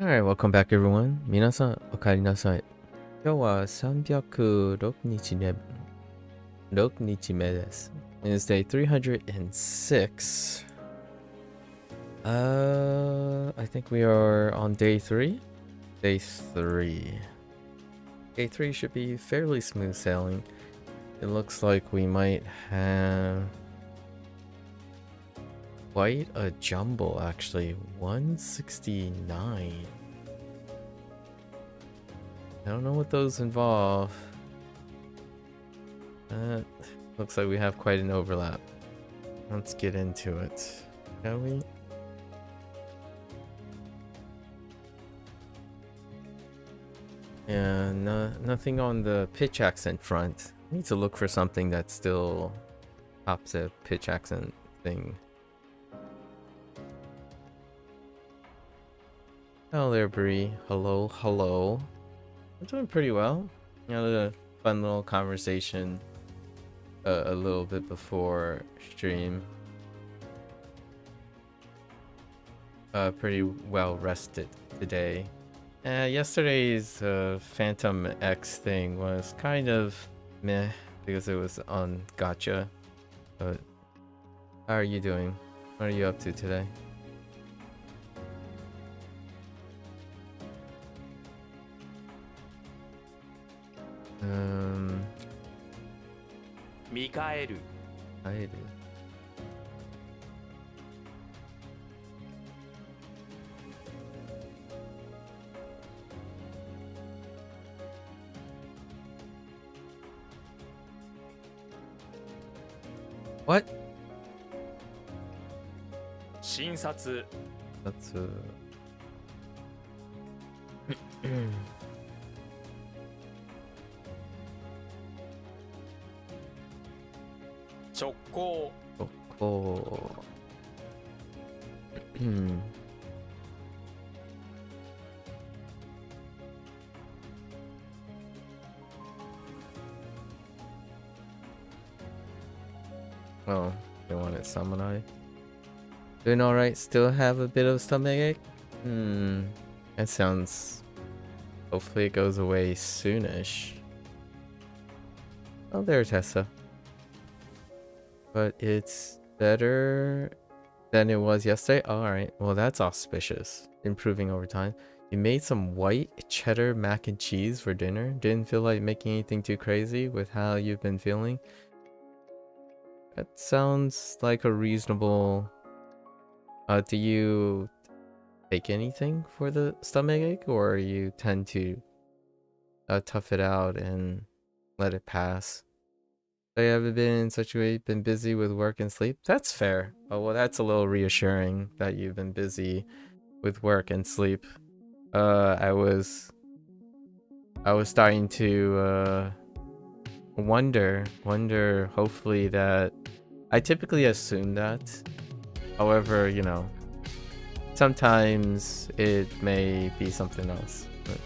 Alright, welcome back everyone. 皆さん、お帰りなさい。今日は306日目です。It's day 306. I think we are on day 3? Day 3. Day 3 should be fairly smooth sailing. It looks like we might have quite a jumble actually. 169. I don't know what those involve. Looks like we have quite an overlap. Let's get into it, shall we? Yeah, nothing on the pitch accent front. Need to look for something that still tops a pitch accent thing. Hello there, Bree. Hello, hello. I'm doing pretty well. You know, a fun little conversation a little bit before stream. Pretty well rested today. Yesterday's Phantom X thing was kind of meh because it was on gacha. But how are you doing? What are you up to today? Mikaelu. What? 診察 That's 直行 cool. Oh, they wanted samurai. Doing alright, still have a bit of stomachache? That sounds... Hopefully it goes away soonish. Oh, there's Tessa. But it's better than it was yesterday? Alright, well that's auspicious. Improving over time. You made some white cheddar mac and cheese for dinner? Didn't feel like making anything too crazy with how you've been feeling? That sounds like a reasonable... do you take anything for the stomachache, or you tend to tough it out and let it pass? I haven't been in such a way, been busy with work and sleep? That's fair. Oh, well, that's a little reassuring that you've been busy with work and sleep. I was starting to wonder hopefully that... I typically assume that. However, you know, sometimes it may be something else. But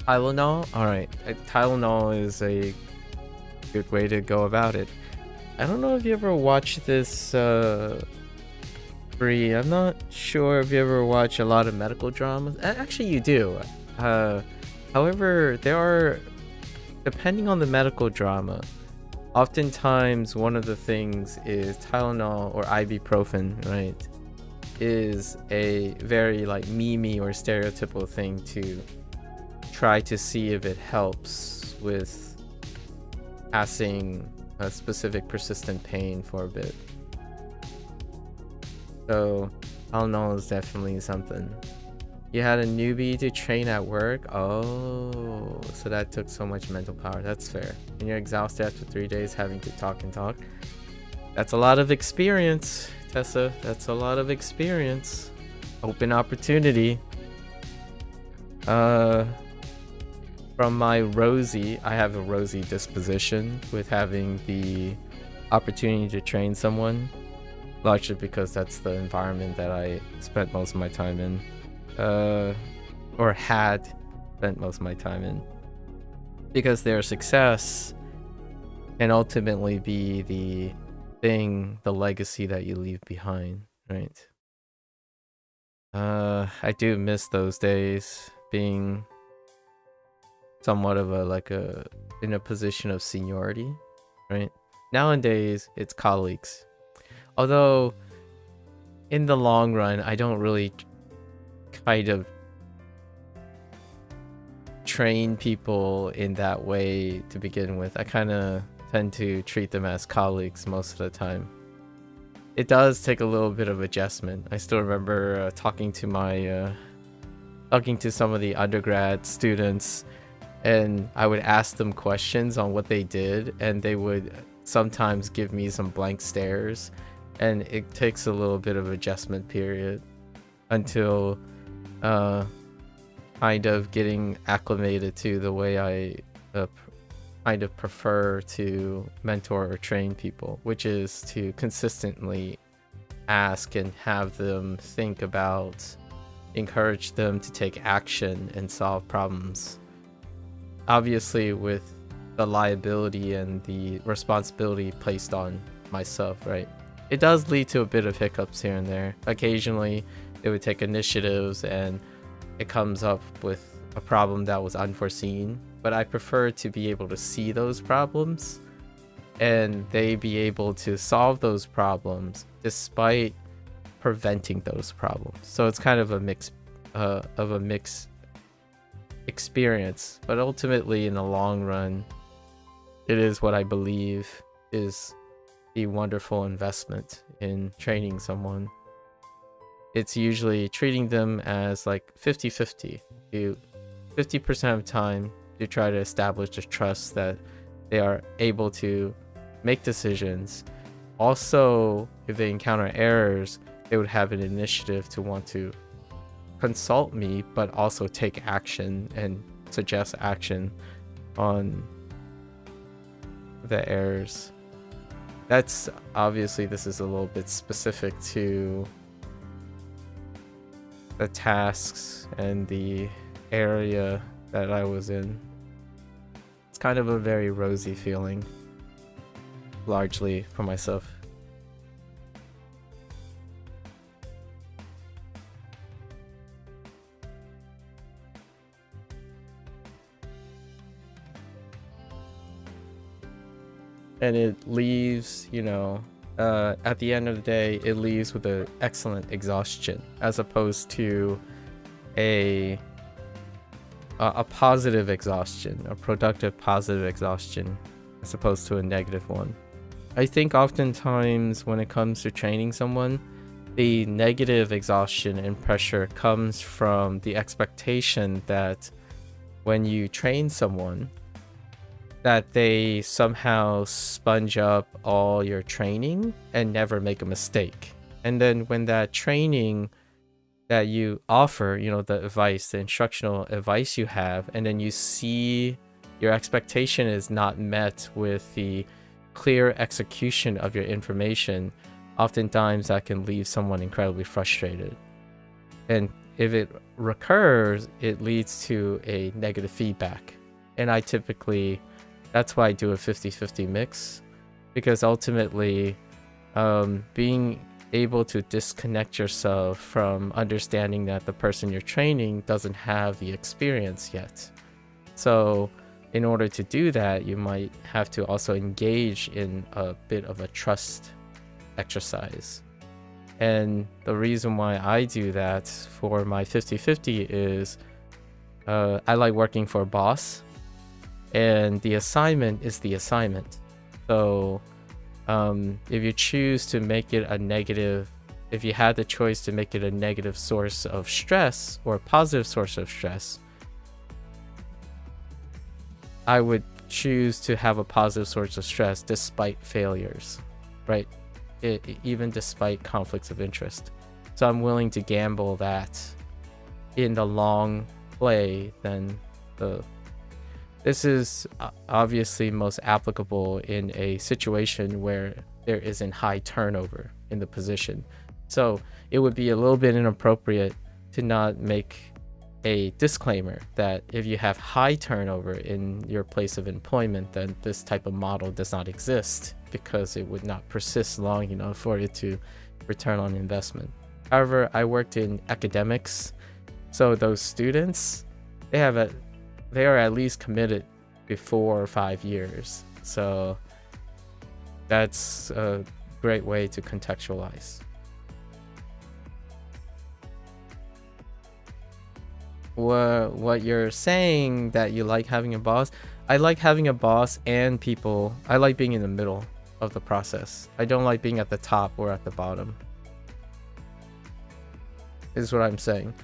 Tylenol? Alright, Tylenol is a good way to go about it. I don't know if you ever watched this, Bree. I'm not sure if you ever watch a lot of medical dramas. Actually, you do. However, there are, depending on the medical drama, oftentimes one of the things is Tylenol or ibuprofen, right? Is a very like meme or stereotypical thing to try to see if it helps with passing a specific persistent pain for a bit. So Tylenol is definitely something. You had a newbie to train at work? Oh, so that took so much mental power. That's fair. And you're exhausted after 3 days having to talk and talk. That's a lot of experience, Tessa. That's a lot of experience. Open opportunity. From my rosy, I have a rosy disposition with having the opportunity to train someone. Largely because that's the environment that I spent most of my time in. Or had spent most of my time in, because their success can ultimately be the thing, the legacy that you leave behind, right? I do miss those days, being somewhat of a in a position of seniority, right? Nowadays, it's colleagues. Although, in the long run, I don't really kind of train people in that way to begin with. I kind of tend to treat them as colleagues most of the time. It does take a little bit of adjustment. I still remember talking to some of the undergrad students, and I would ask them questions on what they did, and they would sometimes give me some blank stares, and it takes a little bit of adjustment period until kind of getting acclimated to the way I kind of prefer to mentor or train people, which is to consistently ask and have them think about, encourage them to take action and solve problems. Obviously, with the liability and the responsibility placed on myself, right? It does lead to a bit of hiccups here and there. Occasionally, they would take initiatives and it comes up with a problem that was unforeseen, but I prefer to be able to see those problems and they be able to solve those problems despite preventing those problems. So it's kind of a mix experience, but ultimately in the long run, it is what I believe is the wonderful investment in training someone. It's usually treating them as like 50-50. You 50% of time you try to establish the trust that they are able to make decisions. Also, if they encounter errors, they would have an initiative to want to consult me, but also take action and suggest action on the errors. That's obviously, this is a little bit specific to the tasks and the area that I was in. It's kind of a very rosy feeling, largely for myself. And it leaves, at the end of the day, it leaves with an excellent exhaustion, as opposed to a positive exhaustion, a productive positive exhaustion, as opposed to a negative one. I think oftentimes when it comes to training someone, the negative exhaustion and pressure comes from the expectation that when you train someone, that they somehow sponge up all your training and never make a mistake. And then when that training that you offer, the advice, the instructional advice you have, and then you see your expectation is not met with the clear execution of your information, oftentimes that can leave someone incredibly frustrated. And if it recurs, it leads to a negative feedback. And that's why I do a 50-50 mix, because ultimately being able to disconnect yourself from understanding that the person you're training doesn't have the experience yet. So in order to do that, you might have to also engage in a bit of a trust exercise. And the reason why I do that for my 50-50 is I like working for a boss, and the assignment is the assignment. So if you choose to make it a negative, if you had the choice to make it a negative source of stress or a positive source of stress, I would choose to have a positive source of stress despite failures, right? Even despite conflicts of interest. So I'm willing to gamble that in the long play, then this is obviously most applicable in a situation where there isn't high turnover in the position. So it would be a little bit inappropriate to not make a disclaimer that if you have high turnover in your place of employment, then this type of model does not exist, because it would not persist long enough for it to return on investment. However, I worked in academics, so those students, they are at least committed to 4 or 5 years. So that's a great way to contextualize. What you're saying that you like having a boss, I like having a boss and people. I like being in the middle of the process. I don't like being at the top or at the bottom, is what I'm saying.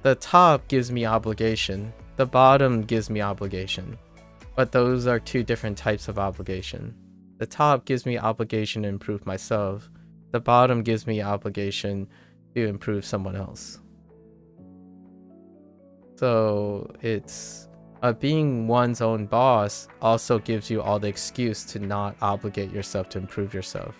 The top gives me obligation, the bottom gives me obligation, but those are two different types of obligation. The top gives me obligation to improve myself, the bottom gives me obligation to improve someone else. So it's being one's own boss also gives you all the excuse to not obligate yourself to improve yourself.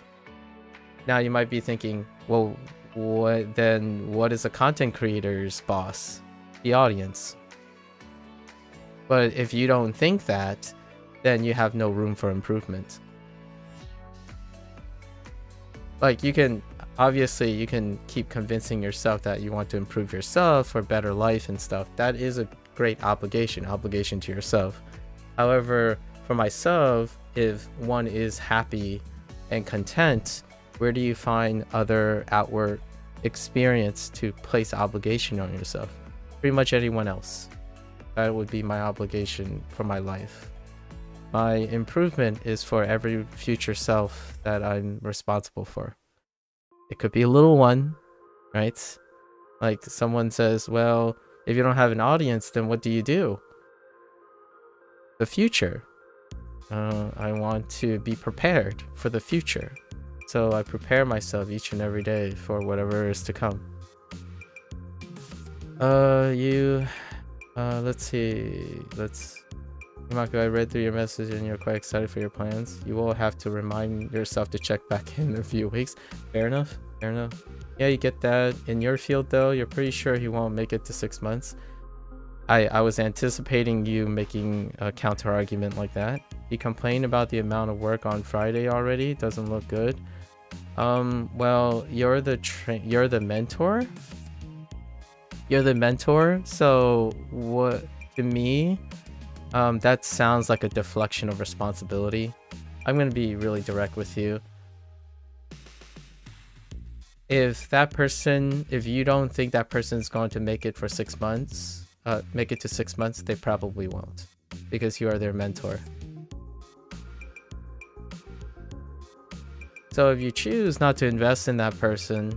Now you might be thinking, well, what is a content creator's boss? The audience. But if you don't think that, then you have no room for improvement. Like, you can keep convincing yourself that you want to improve yourself for better life and stuff. That is a great obligation to yourself. However, for myself, if one is happy and content, where do you find other outward experience to place obligation on yourself? Pretty much anyone else. That would be my obligation for my life. My improvement is for every future self that I'm responsible for. It could be a little one, right? Like someone says, well, if you don't have an audience, then what do you do? The future. I want to be prepared for the future. So I prepare myself each and every day for whatever is to come. Let's see. Marco, I read through your message and you're quite excited for your plans. You will have to remind yourself to check back in a few weeks. Fair enough. Yeah, you get that. In your field though, you're pretty sure he won't make it to 6 months. I was anticipating you making a counter argument like that. You complained about the amount of work on Friday already. Doesn't look good. Well, you're the mentor. So what, to me, that sounds like a deflection of responsibility. I'm going to be really direct with you. If you don't think that person is going to make it for 6 months, make it to 6 months, they probably won't, because you are their mentor. So if you choose not to invest in that person,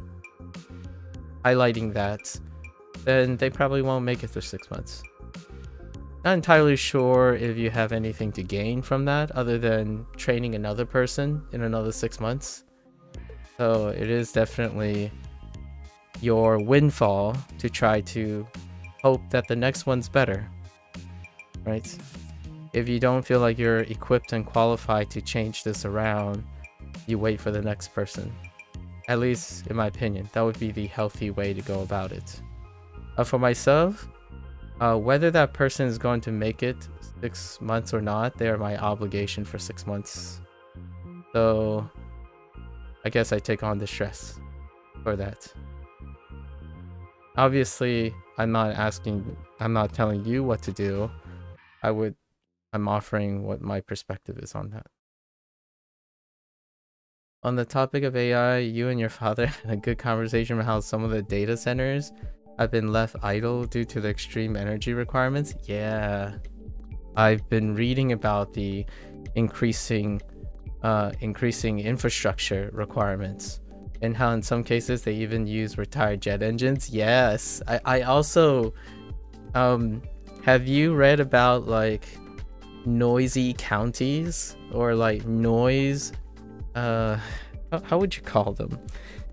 highlighting that, then they probably won't make it for 6 months. Not entirely sure if you have anything to gain from that other than training another person in another 6 months. So it is definitely your windfall to try to hope that the next one's better, right? If you don't feel like you're equipped and qualified to change this around, you wait for the next person. At least in my opinion, that would be the healthy way to go about it. For myself, whether that person is going to make it 6 months or not, they are my obligation for 6 months. So I guess I take on the stress for that. Obviously, I'm not telling you what to do. I'm offering what my perspective is on that. On the topic of AI, you and your father had a good conversation about how some of the data centers have been left idle due to the extreme energy requirements. Yeah, I've been reading about the increasing infrastructure requirements and how in some cases they even use retired jet engines. Yes, I also have you read about like noisy counties or like noise, how would you call them?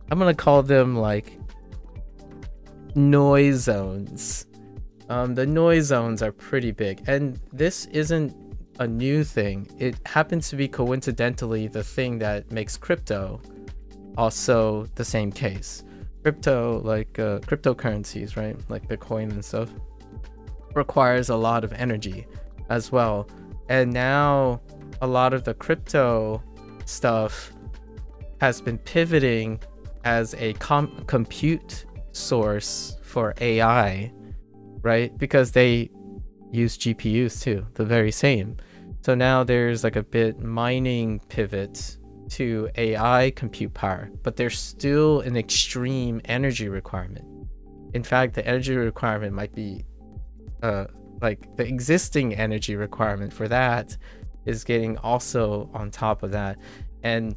I'm gonna call them like noise zones. The noise zones are pretty big, and this isn't a new thing. It happens to be coincidentally the thing that makes crypto also the same case. Crypto, like cryptocurrencies, right, like Bitcoin and stuff, requires a lot of energy as well. And now a lot of the crypto stuff has been pivoting as a compute source for AI, right? Because they use GPUs too, the very same. So now there's like a bit mining pivot to AI compute power, but there's still an extreme energy requirement. In fact, the energy requirement might be like the existing energy requirement for that is getting also on top of that. And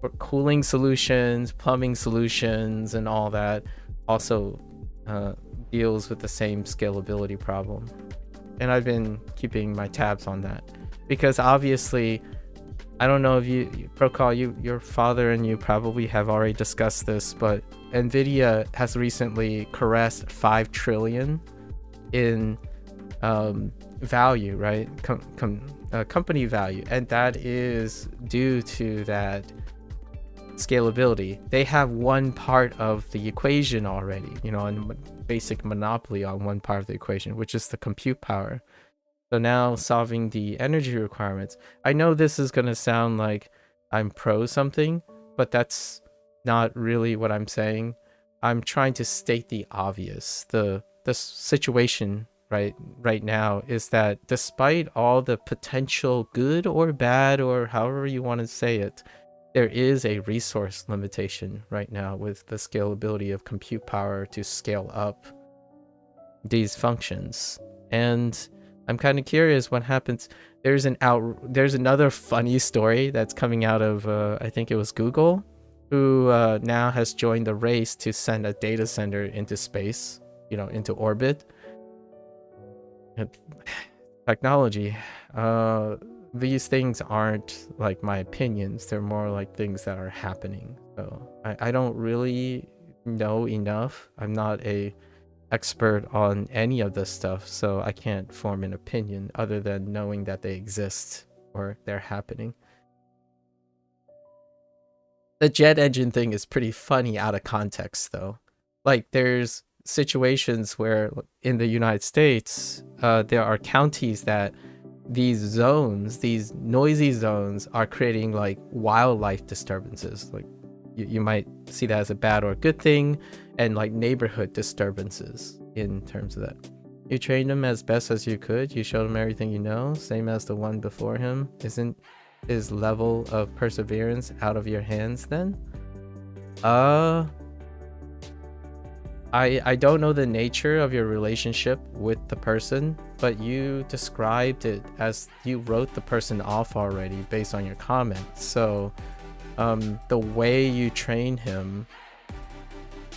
for cooling solutions, plumbing solutions, and all that also deals with the same scalability problem. And I've been keeping my tabs on that because obviously, I don't know if you Prokal, your father and you probably have already discussed this, but Nvidia has recently caressed 5 trillion in value, right? Company value, and that is due to that scalability. They have one part of the equation already, you know, and basic monopoly on one part of the equation, which is the compute power. So now solving the energy requirements. I know this is going to sound like I'm pro something, but that's not really what I'm saying. I'm trying to state the obvious. The situation right now is that despite all the potential good or bad or however you want to say it, there is a resource limitation right now with the scalability of compute power to scale up these functions. And I'm kind of curious what happens. There's another funny story that's coming out of I think it was Google, who now has joined the race to send a data center into space, you know, into orbit. Technology. These things aren't like my opinions, they're more like things that are happening. So I don't really know enough. I'm not a expert on any of this stuff, so I can't form an opinion other than knowing that they exist or they're happening. The jet engine thing is pretty funny out of context though. Like there's situations where in the United States there are counties that these zones, these noisy zones, are creating like wildlife disturbances. Like you might see that as a bad or a good thing, and like neighborhood disturbances in terms of that. You trained him as best as you could. You showed him everything you know, same as the one before him. Isn't his level of perseverance out of your hands then? I don't know the nature of your relationship with the person, but you described it as you wrote the person off already based on your comments. So the way you train him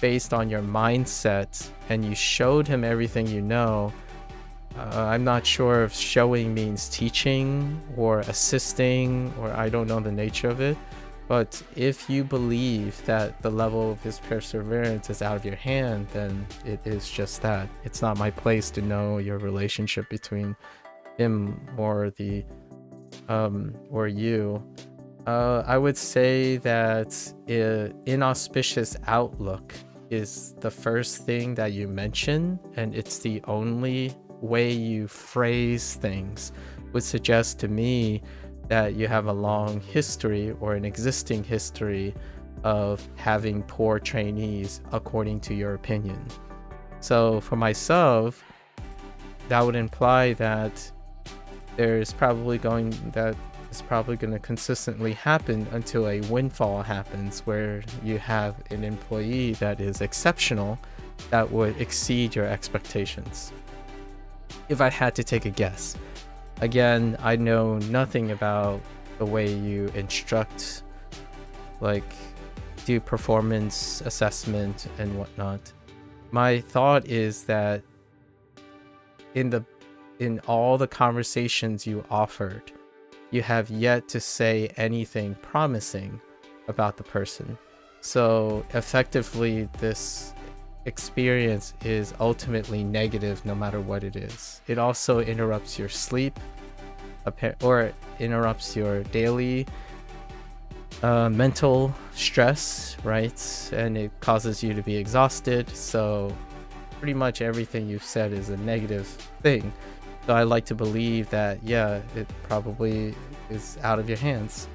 based on your mindset and you showed him everything you know, I'm not sure if showing means teaching or assisting, or I don't know the nature of it. But if you believe that the level of his perseverance is out of your hand, then it is just that. It's not my place to know your relationship between him or the or you. I would say that inauspicious outlook is the first thing that you mention, and it's the only way you phrase things, would suggest to me that you have a long history or an existing history of having poor trainees according to your opinion. So for myself, that would imply that it's probably going to consistently happen until a windfall happens where you have an employee that is exceptional, that would exceed your expectations. If I had to take a guess. Again, I know nothing about the way you instruct, like do performance assessment and whatnot. My thought is that in all the conversations you offered, you have yet to say anything promising about the person. So effectively, this experience is ultimately negative no matter what it is. It also interrupts your sleep or interrupts your daily mental stress, right? And it causes you to be exhausted. So pretty much everything you've said is a negative thing. So I like to believe that, yeah, it probably is out of your hands.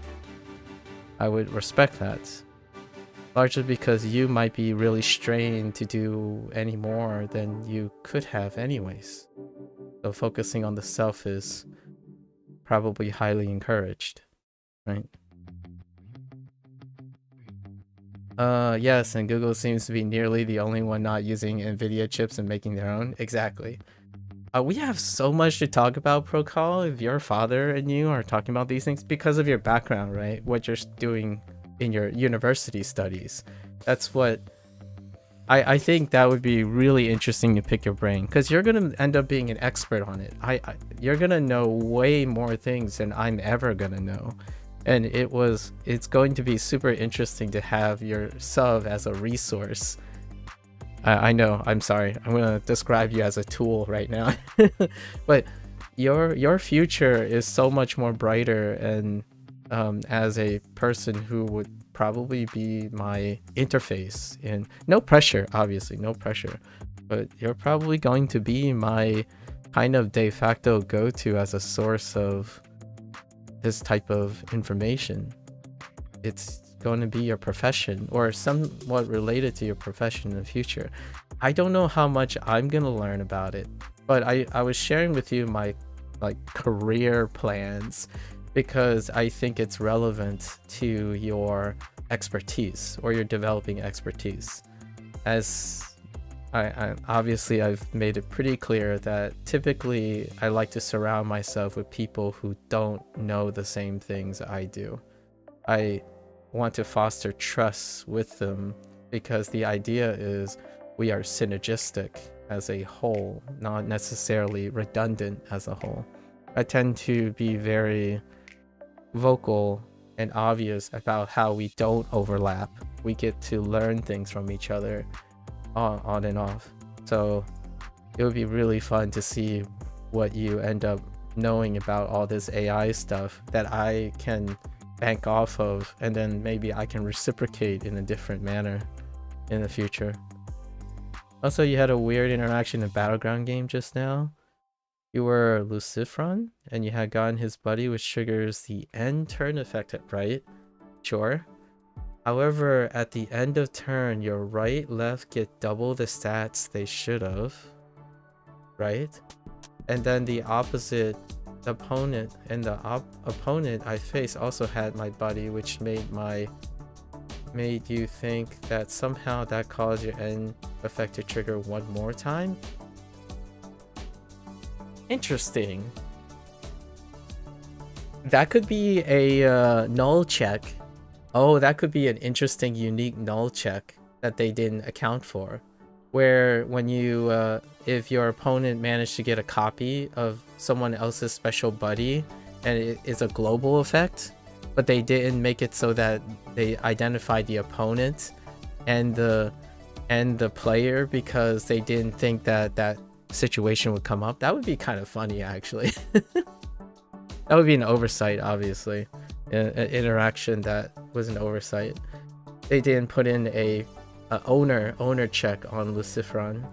I would respect that. largely because you might be really strained to do any more than you could have anyways. So focusing on the self is probably highly encouraged, right? Yes, and Google seems to be nearly the only one not using NVIDIA chips and making their own. Exactly. We have so much to talk about, Procol, if your father and you are talking about these things because of your background, right? What you're doing in your university studies. That's what I think that would be really interesting to pick your brain, because you're gonna end up being an expert on it. You're gonna know way more things than I'm ever gonna know, and it's going to be super interesting to have your sub as a resource. I know, I'm sorry, I'm gonna describe you as a tool right now, but your future is so much more brighter, and as a person who would probably be my interface, and no pressure, obviously, no pressure, but you're probably going to be my kind of de facto go-to as a source of this type of information. It's going to be your profession, or somewhat related to your profession in the future. I don't know how much I'm going to learn about it, but I was sharing with you my career plans because I think it's relevant to your expertise, or your developing expertise. As I obviously I've made it pretty clear that typically I like to surround myself with people who don't know the same things I do. I want to foster trust with them because the idea is we are synergistic as a whole, not necessarily redundant as a whole. I tend to be very vocal and obvious about how we don't overlap. We get to learn things from each other on and off. So it would be really fun to see what you end up knowing about all this AI stuff that I can bank off of, and then maybe I can reciprocate in a different manner in the future. Also, you had a weird interaction in a battleground game just now. You were Lucifron, and you had gotten his buddy, which triggers the end turn effect, right? Sure. However, at the end of turn, your right, left get double the stats they should have, right? And then the opposite opponent, and the opponent I faced also had my buddy, which made you think that somehow that caused your end effect to trigger one more time. Interesting. That could be a null check. Oh, that could be an interesting, unique null check that they didn't account for. Where when you, if your opponent managed to get a copy of someone else's special buddy, and it is a global effect, but they didn't make it so that they identified the opponent and the player because they didn't think that that situation would come up. That would be kind of funny, actually. That would be an oversight, obviously. An interaction that was an oversight. They didn't put in a owner check on Lucifron.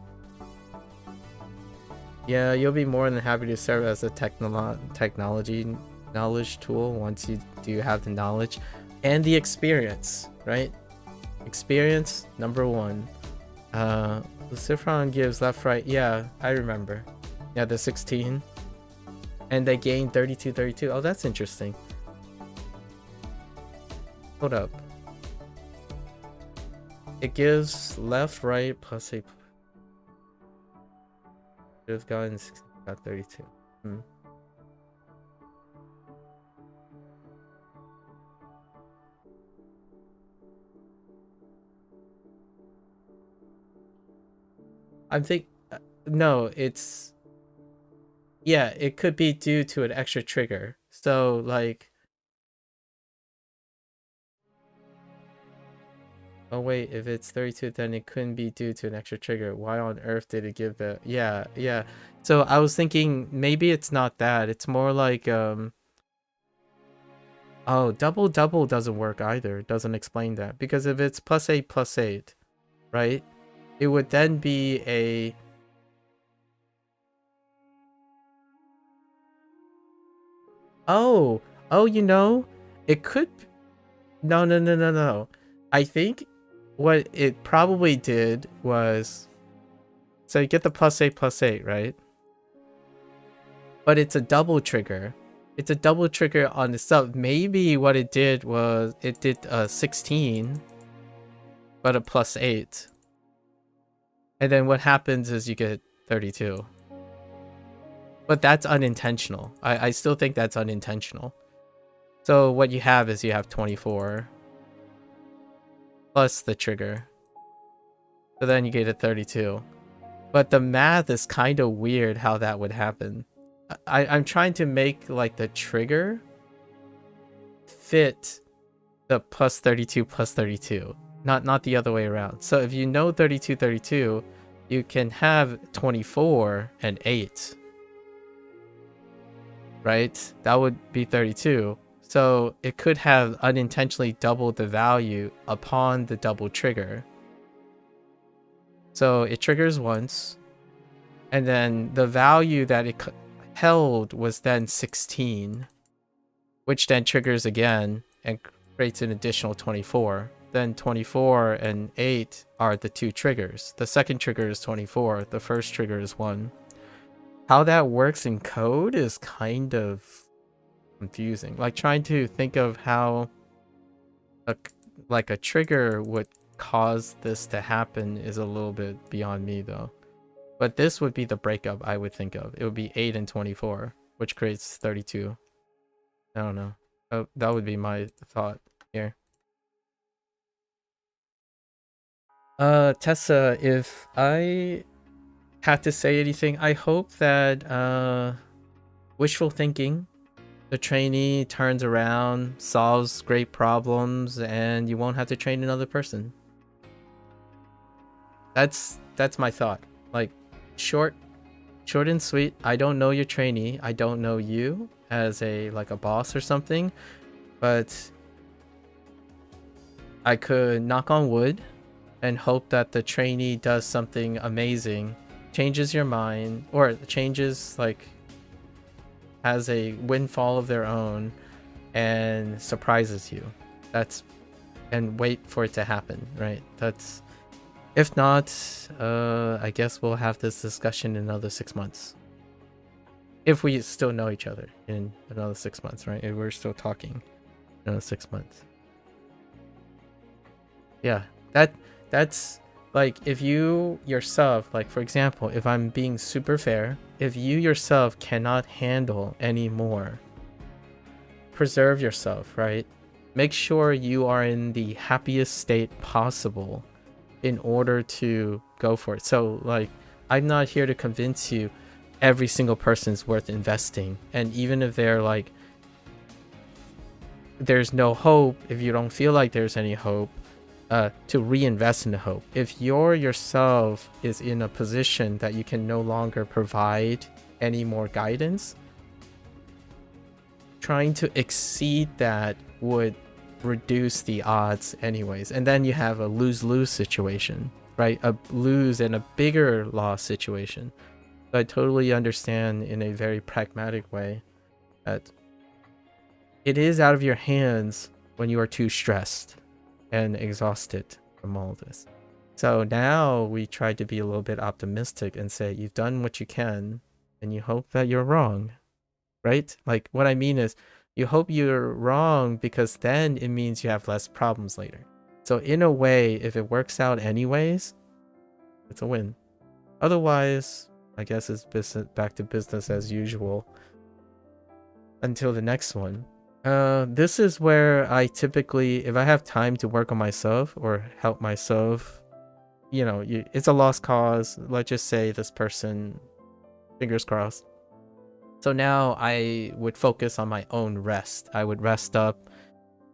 Yeah, you'll be more than happy to serve as a technology knowledge tool once you do have the knowledge and the experience, right? Experience number one. Lucifron gives left, right. Yeah, I remember. Yeah, the 16. And they gain 32. Oh, that's interesting. Hold up. It gives left, right, plus a... Should have gotten 16, got 32. I think... no, it's... yeah, it could be due to an extra trigger. So, like... oh wait, if it's 32, then it couldn't be due to an extra trigger. Why on earth did it give the... yeah. So I was thinking maybe it's not that. It's more like... oh, double doesn't work either. It doesn't explain that. Because if it's +8, right? It would then be a... oh, you know, it could... no. I think what it probably did was, so you get the +8, right? But it's a double trigger. It's a double trigger on the sub. Maybe what it did was it did 16, but a +8. And then what happens is you get 32. But that's unintentional. I still think that's unintentional. So what you have is you have 24 plus the trigger. So then you get a 32. But the math is kind of weird how that would happen. I'm trying to make like the trigger fit the +32 +32, not the other way around. So if you know 32, you can have 24 and 8, right? That would be 32. So it could have unintentionally doubled the value upon the double trigger. So it triggers once, and then the value that it held was then 16, which then triggers again and creates an additional 24. Then 24 and 8 are the two triggers. The second trigger is 24. The first trigger is 1. How that works in code is kind of confusing. Like trying to think of how a trigger would cause this to happen is a little bit beyond me though. But this would be the breakup I would think of. It would be 8 and 24, which creates 32. I don't know. That would be my thought here. Tessa, if I had to say anything, I hope that wishful thinking, the trainee turns around, solves great problems, and you won't have to train another person. That's my thought. Like, short and sweet. I don't know your trainee. I don't know you as a boss or something, but I could knock on wood and hope that the trainee does something amazing, changes your mind, or changes, has a windfall of their own and surprises you. And wait for it to happen, right? If not, I guess we'll have this discussion in another 6 months. If we still know each other in another 6 months, right? If we're still talking in another 6 months. Yeah, that's like, if you yourself, for example, if I'm being super fair, if you yourself cannot handle anymore, preserve yourself, right? Make sure you are in the happiest state possible in order to go for it. So I'm not here to convince you every single person is worth investing. And even if they're there's no hope, if you don't feel like there's any hope, to reinvest in the hope. If you're yourself is in a position that you can no longer provide any more guidance, trying to exceed that would reduce the odds anyways. And then you have a lose-lose situation, right? A lose and a bigger loss situation. So I totally understand in a very pragmatic way that it is out of your hands when you are too stressed and exhausted from all this. So now we try to be a little bit optimistic and say you've done what you can and you hope that you're wrong, right? What I mean is, you hope you're wrong because then it means you have less problems later. So in a way, if it works out anyways, it's a win. Otherwise, I guess it's back to business as usual until the next one. This is where I typically, if I have time to work on myself or help myself, it's a lost cause. Let's just say this person, fingers crossed. So now I would focus on my own rest. I would rest up,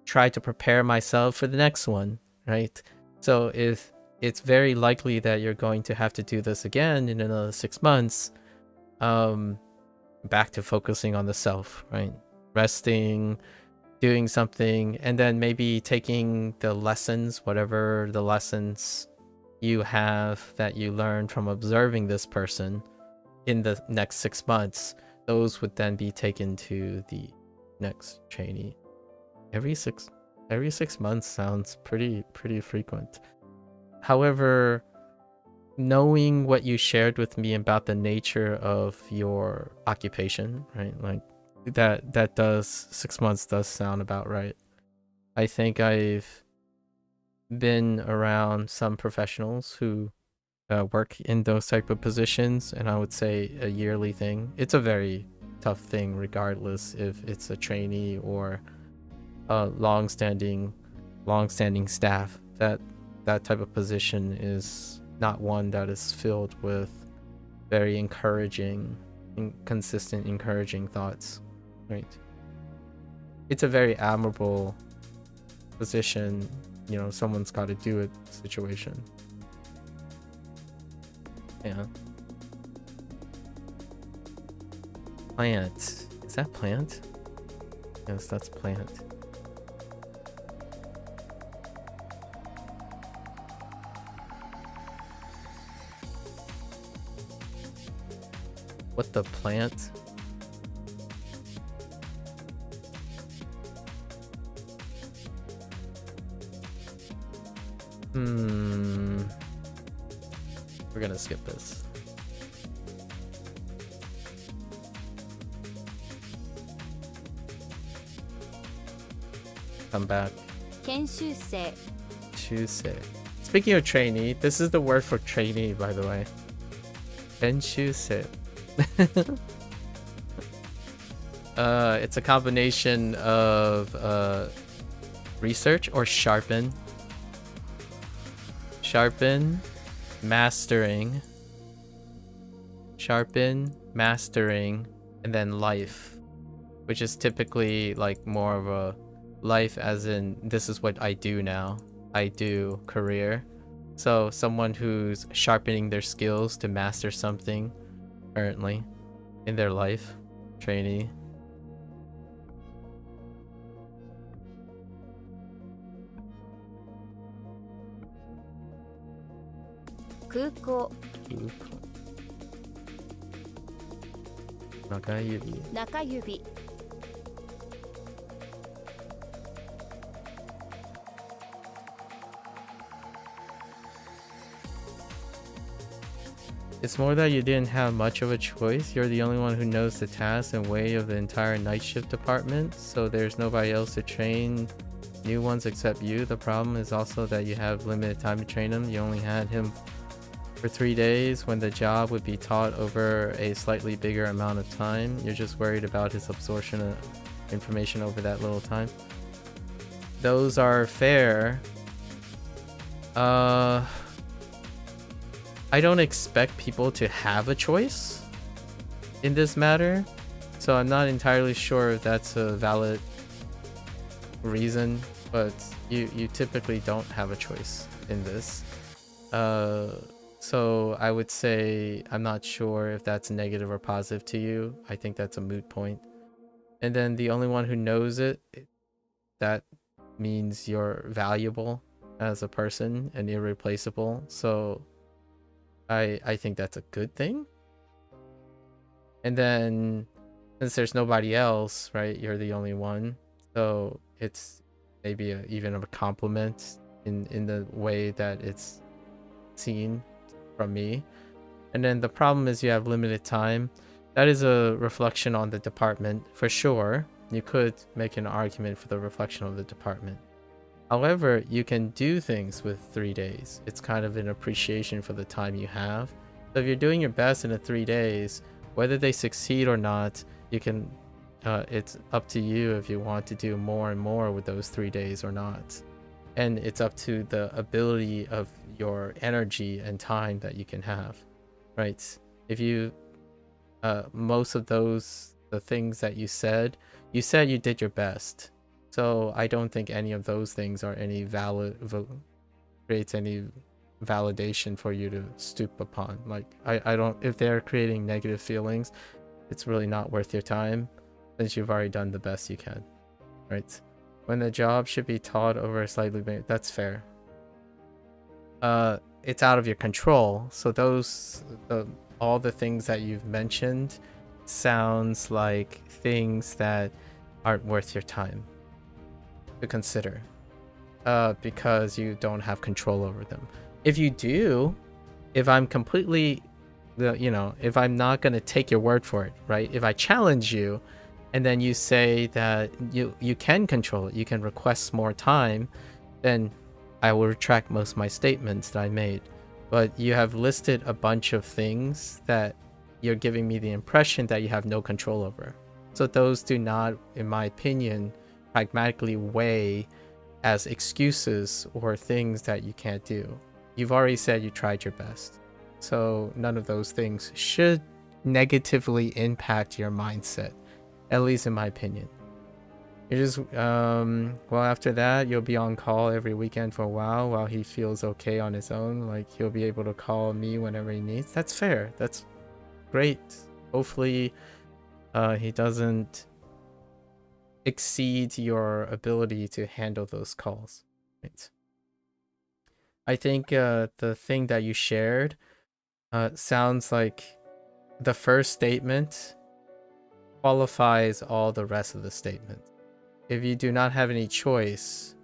try to prepare myself for the next one, right? So if it's very likely that you're going to have to do this again in another 6 months, back to focusing on the self, right? Resting, doing something, and then maybe taking the lessons, whatever the lessons you have that you learned from observing this person in the next 6 months. Those would then be taken to the next trainee. Every six months sounds pretty frequent. However, knowing what you shared with me about the nature of your occupation, right? Like that does 6 months does sound about right. I think I've been around some professionals who work in those type of positions, and I would say a yearly thing. It's a very tough thing, regardless if it's a trainee or a long-standing staff. That type of position is not one that is filled with very encouraging and consistent encouraging thoughts, right? It's a very admirable position, you know, someone's got to do it situation. Yeah. Plant. Is that plant? Yes, that's plant. What the plant? We're gonna skip this. Come back. 研修生 Tuesday. Speaking of trainee, this is the word for trainee, by the way. Kenshusei. It's a combination of research or sharpen, mastering, and then life, which is typically like more of a life as in this is what I do now. I do career. So someone who's sharpening their skills to master something currently in their life. Trainee. Kuko Nakayubi. Nakayubi It's more that you didn't have much of a choice. You're the only one who knows the tasks and way of the entire night shift department, so there's nobody else to train new ones except you. The problem is also that you have limited time to train him. You only had him for 3 days when the job would be taught over a slightly bigger amount of time. You're just worried about his absorption of information over that little time. Those are fair. I don't expect people to have a choice in this matter, so I'm not entirely sure if that's a valid reason, but you typically don't have a choice in this. So I would say I'm not sure if that's negative or positive to you. I think that's a moot point. And then the only one who knows it, that means you're valuable as a person and irreplaceable. So I think that's a good thing. And then since there's nobody else, right, you're the only one, so it's maybe even a compliment in the way that it's seen from me. And then the problem is you have limited time. That is a reflection on the department for sure. You could make an argument for the reflection of the department. However, you can do things with 3 days. It's kind of an appreciation for the time you have. So if you're doing your best in the 3 days, whether they succeed or not, you can. It's up to you if you want to do more and more with those 3 days or not. And it's up to the ability of your energy and time that you can have, right? If you, most of those, the things that you said you did your best. So I don't think any of those things are any creates any validation for you to stoop upon. Like I don't, if they're creating negative feelings, it's really not worth your time since you've already done the best you can, right? When the job should be taught over a slightly bit, that's fair. It's out of your control. So all the things that you've mentioned sounds like things that aren't worth your time to consider, because you don't have control over them. If you do, if I'm completely, if I'm not going to take your word for it, right? If I challenge you and then you say that you can control it, you can request more time, then I will retract most of my statements that I made. But you have listed a bunch of things that you're giving me the impression that you have no control over. So those do not, in my opinion, pragmatically weigh as excuses or things that you can't do. You've already said you tried your best. So none of those things should negatively impact your mindset, at least in my opinion. You're just, well, after that, you'll be on call every weekend for a while he feels okay on his own. Like, he'll be able to call me whenever he needs. That's fair. That's great. Hopefully, he doesn't exceed your ability to handle those calls. Right. I think the thing that you shared sounds like the first statement qualifies all the rest of the statements. If you do not have any choice,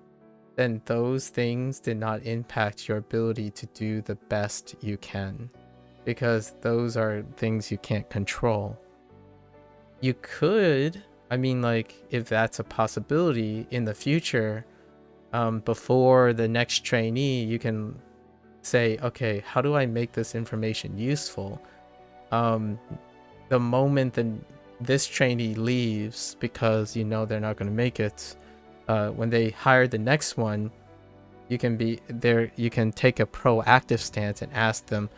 then those things did not impact your ability to do the best you can, because those are things you can't control. You could, I mean, like, if that's a possibility in the future, before the next trainee, you can say, okay, how do I make this information useful? The moment this trainee leaves because you know they're not going to make it, when they hire the next one, you can be there. You can take a proactive stance and ask them,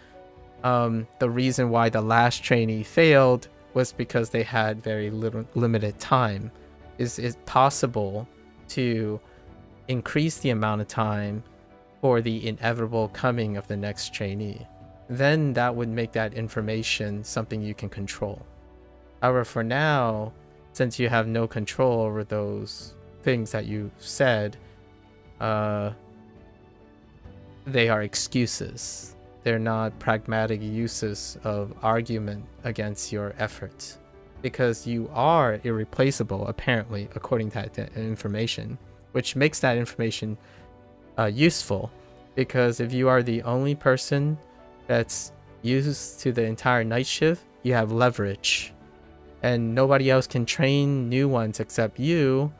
the reason why the last trainee failed was because they had very limited time. Is it possible to increase the amount of time for the inevitable coming of the next trainee? Then that would make that information something you can control. However, for now, since you have no control over those things that you said, they are excuses. They're not pragmatic uses of argument against your efforts, because you are irreplaceable, apparently, according to that information, which makes that information useful. Because if you are the only person that's used to the entire night shift, you have leverage, and nobody else can train new ones except you.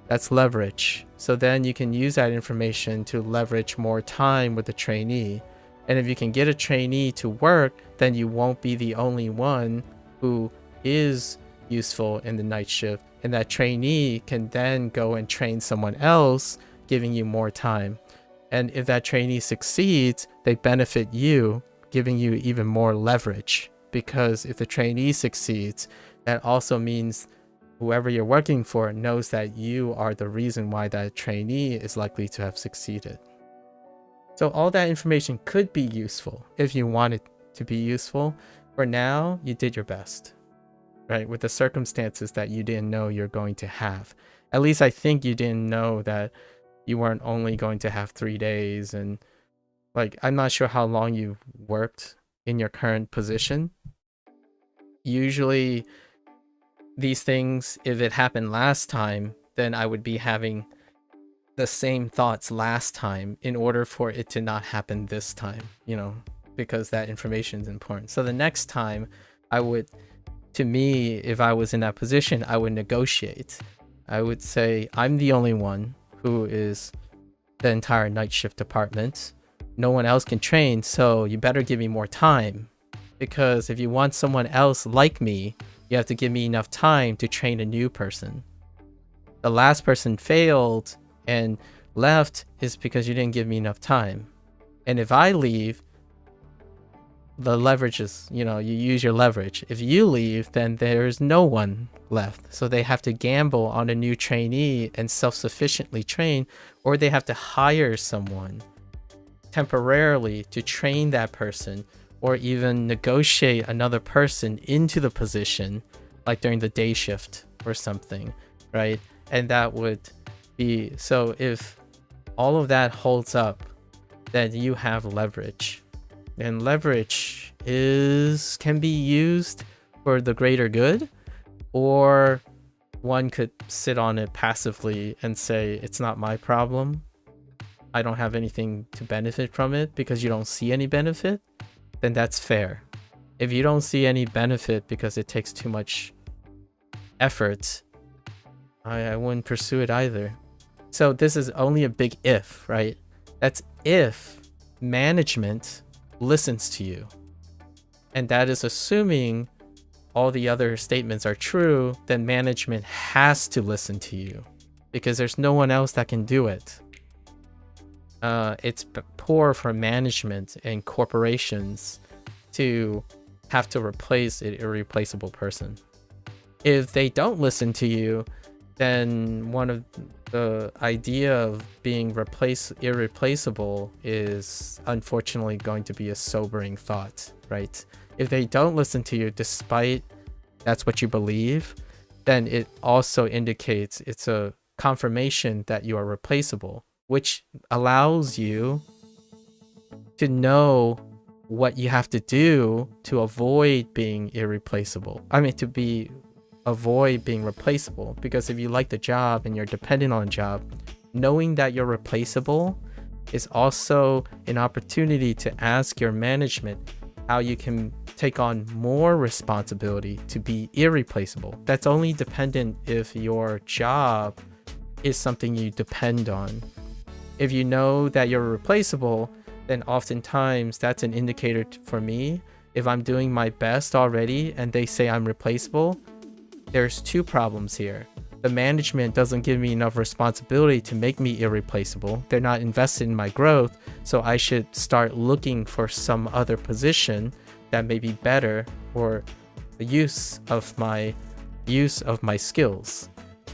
That's leverage. So then you can use that information to leverage more time with the trainee. And if you can get a trainee to work, then you won't be the only one who is useful in the night shift, and that trainee can then go and train someone else, giving you more time. And if that trainee succeeds, they benefit you, giving you even more leverage. Because if the trainee succeeds, that also means whoever you're working for knows that you are the reason why that trainee is likely to have succeeded. So all that information could be useful if you want it to be useful. For now, you did your best, right? With the circumstances that you didn't know you're going to have. At least I think you didn't know that you weren't only going to have 3 days. And like, I'm not sure how long you worked in your current position. Usually these things, if it happened last time, then I would be having the same thoughts last time in order for it to not happen this time, because that information is important. So the next time to me, if I was in that position, I would negotiate. I would say, I'm the only one who is the entire night shift department. No one else can train, so you better give me more time. Because if you want someone else like me, you have to give me enough time to train a new person. The last person failed and left is because you didn't give me enough time. And if I leave, the leverage is, you use your leverage. If you leave, then there's no one left. So they have to gamble on a new trainee and self-sufficiently train, or they have to hire someone temporarily to train that person, or even negotiate another person into the position, like during the day shift or something, right? And that would be, so if all of that holds up, then you have leverage. And leverage can be used for the greater good, or one could sit on it passively and say, it's not my problem. I don't have anything to benefit from it because you don't see any benefit, then that's fair. If you don't see any benefit because it takes too much effort, I wouldn't pursue it either. So this is only a big if, right? That's if management listens to you. And that is assuming all the other statements are true, then management has to listen to you because there's no one else that can do it. It's poor for management and corporations to have to replace an irreplaceable person. If they don't listen to you, then one of the idea of being irreplaceable is unfortunately going to be a sobering thought, right? If they don't listen to you despite that's what you believe, then it also indicates it's a confirmation that you are replaceable, which allows you to know what you have to do to avoid being irreplaceable. I mean, avoid being replaceable, because if you like the job and you're dependent on a job, knowing that you're replaceable is also an opportunity to ask your management how you can take on more responsibility to be irreplaceable. That's only dependent if your job is something you depend on. If you know that you're replaceable, then oftentimes that's an indicator for me. If I'm doing my best already and they say I'm replaceable, there's two problems here. The management doesn't give me enough responsibility to make me irreplaceable. They're not invested in my growth, so I should start looking for some other position that may be better for the use of my skills.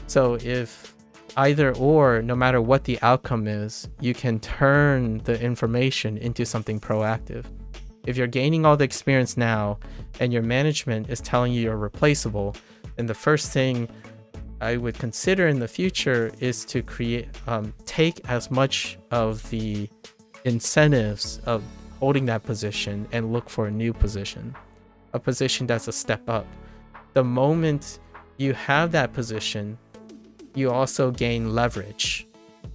So if either or, no matter what the outcome is, you can turn the information into something proactive. If you're gaining all the experience now and your management is telling you you're replaceable, then the first thing I would consider in the future is to take as much of the incentives of holding that position and look for a new position, a position that's a step up. The moment you have that position, you also gain leverage.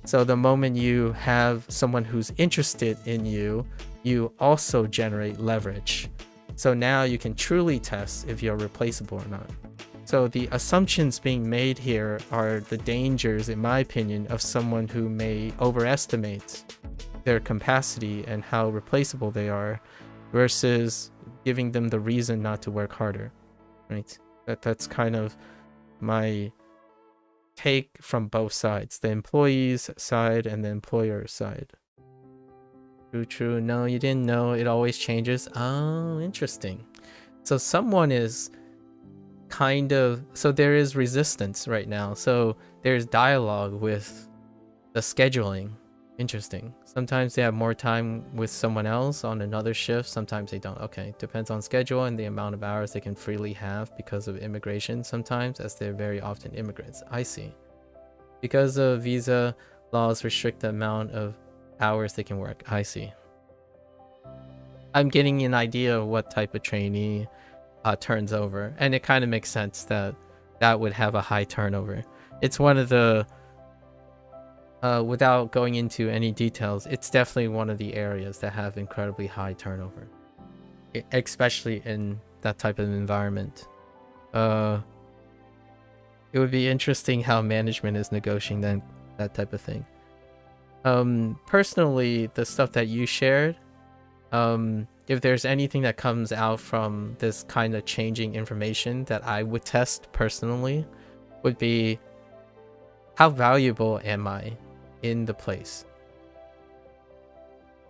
So the moment you have someone who's interested in you, you also generate leverage. So now you can truly test if you're replaceable or not. So the assumptions being made here are the dangers, in my opinion, of someone who may overestimate their capacity and how replaceable they are versus giving them the reason not to work harder, right? That's kind of my take from both sides, the employee's side and the employer's side. True. No, you didn't know. It always changes. Oh, interesting. So someone is so there is resistance right now. So there's dialogue with the scheduling. Interesting. Sometimes they have more time with someone else on another shift. Sometimes they don't. Okay. Depends on schedule and the amount of hours they can freely have because of immigration sometimes, as they're very often immigrants. I see. Because of visa laws restrict the amount of hours they can work. I see. I'm getting an idea of what type of trainee turns over, and it kind of makes sense that would have a high turnover. It's one of the without going into any details, it's definitely one of the areas that have incredibly high turnover, especially in that type of environment. It would be interesting how management is negotiating that type of thing. Personally, the stuff that you shared, if there's anything that comes out from this kind of changing information that I would test personally, would be how valuable am I in the place?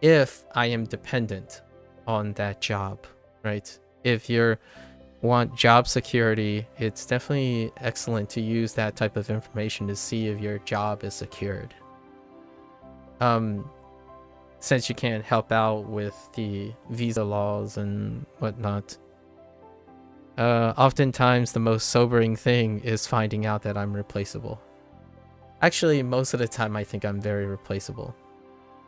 If I am dependent on that job, right? If you want job security, it's definitely excellent to use that type of information to see if your job is secured. Since you can't help out with the visa laws and whatnot. Oftentimes the most sobering thing is finding out that I'm replaceable. Actually, most of the time I think I'm very replaceable,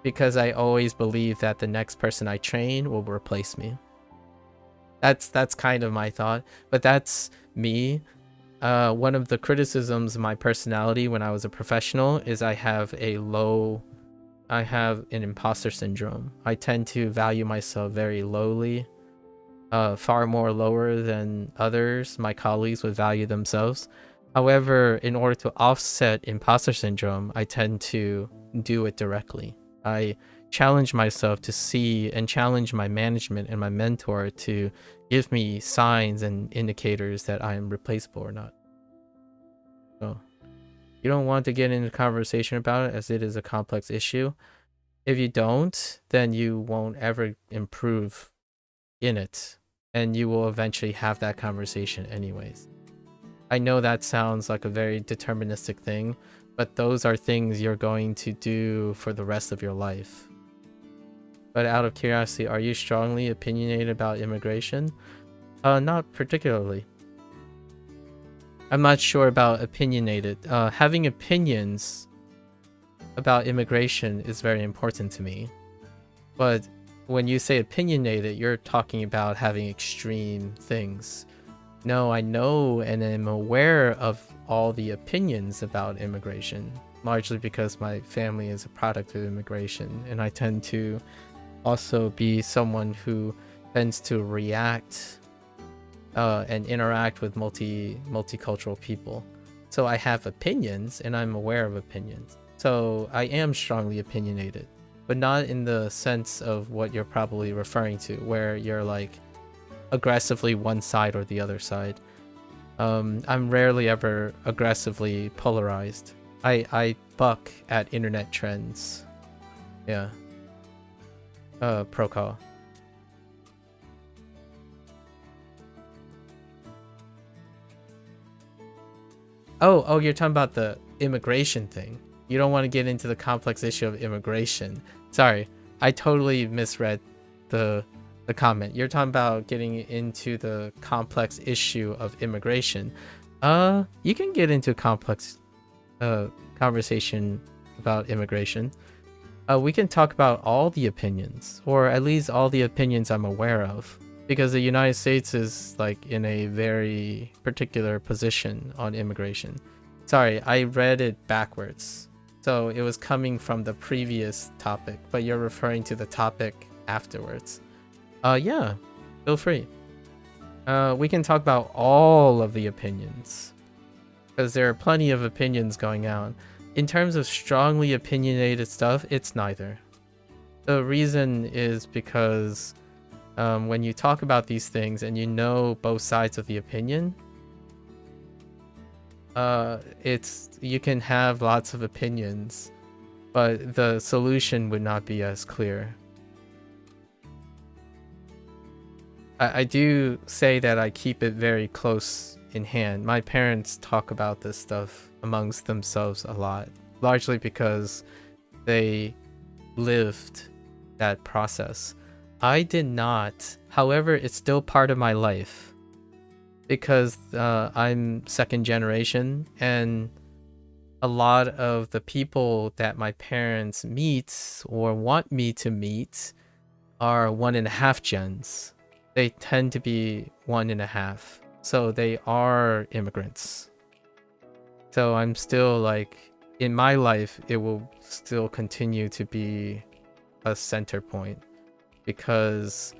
because I always believe that the next person I train will replace me. That's kind of my thought, but that's me. One of the criticisms of my personality when I was a professional is I have a low I have an imposter syndrome. I tend to value myself very lowly, far more lower than others, my colleagues, would value themselves. However, in order to offset imposter syndrome, I tend to do it directly. I challenge myself to see and challenge my management and my mentor to give me signs and indicators that I am replaceable or not. So you don't want to get into conversation about it as it is a complex issue. If you don't, then you won't ever improve in it, and you will eventually have that conversation anyways. I know that sounds like a very deterministic thing, but those are things you're going to do for the rest of your life. But out of curiosity, are you strongly opinionated about immigration? Not particularly. I'm not sure about opinionated. Having opinions about immigration is very important to me. But when you say opinionated, you're talking about having extreme things. No, I know and am aware of all the opinions about immigration, largely because my family is a product of immigration, and I tend to also be someone who tends to react and interact with multicultural people. So I have opinions and I'm aware of opinions. So I am strongly opinionated, but not in the sense of what you're probably referring to, where you're like aggressively one side or the other side. I'm rarely ever aggressively polarized. I buck at internet trends. Yeah. Pro call. Oh, you're talking about the immigration thing. You don't want to get into the complex issue of immigration. Sorry, I totally misread the comment. You're talking about getting into the complex issue of immigration. You can get into complex conversation about immigration. We can talk about all the opinions, or at least all the opinions I'm aware of, because the United States is like in a very particular position on immigration. Sorry, I read it backwards. So it was coming from the previous topic, but you're referring to the topic afterwards. Yeah, feel free. We can talk about all of the opinions, because there are plenty of opinions going on. In terms of strongly opinionated stuff, it's neither. The reason is because when you talk about these things and you know both sides of the opinion, you can have lots of opinions, but the solution would not be as clear. I do say that I keep it very close in hand. My parents talk about this stuff amongst themselves a lot, largely because they lived that process. I did not. However, it's still part of my life because I'm second generation, and a lot of the people that my parents meet or want me to meet are 1.5 gens. They tend to be 1.5. So they are immigrants. So I'm still like, in my life, it will still continue to be a center point, because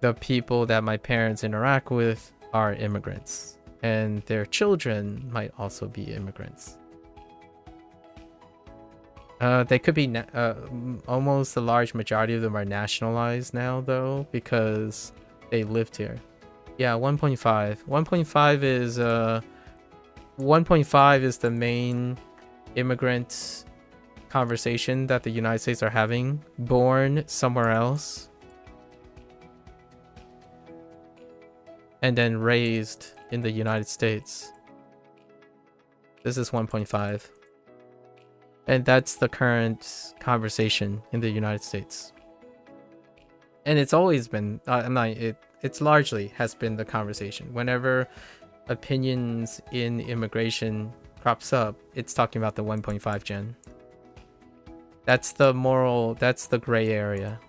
the people that my parents interact with are immigrants, and their children might also be immigrants. They could be almost a large majority of them are nationalized now, though, because they lived here. Yeah, 1.5. 1.5 is the main immigrant conversation that the United States are having. Born somewhere else and then raised in the United States. This is 1.5. And that's the current conversation in the United States. And it's always been, it's largely has been the conversation. Whenever opinions in immigration crops up, it's talking about the 1.5 gen. That's the gray area.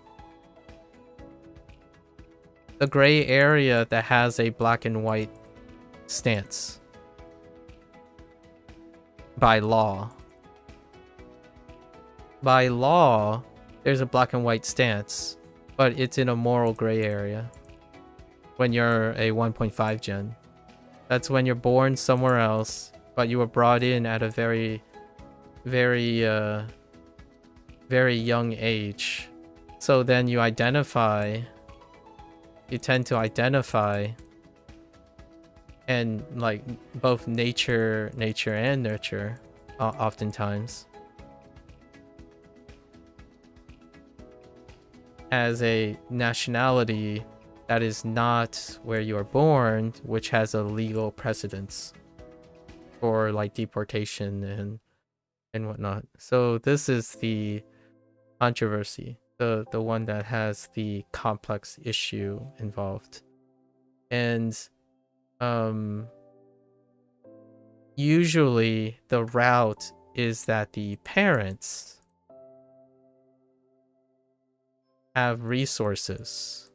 The gray area that has a black and white stance by law. by law, there's a black and white stance, but it's in a moral gray area when you're a 1.5 gen. That's when you're born somewhere else, but you were brought in at a very young age. So then you tend to identify and like both nature and nurture oftentimes as a nationality that is not where you are born, which has a legal precedence for like deportation and whatnot. So this is the controversy, the one that has the complex issue involved. And usually the route is that the parents have resources,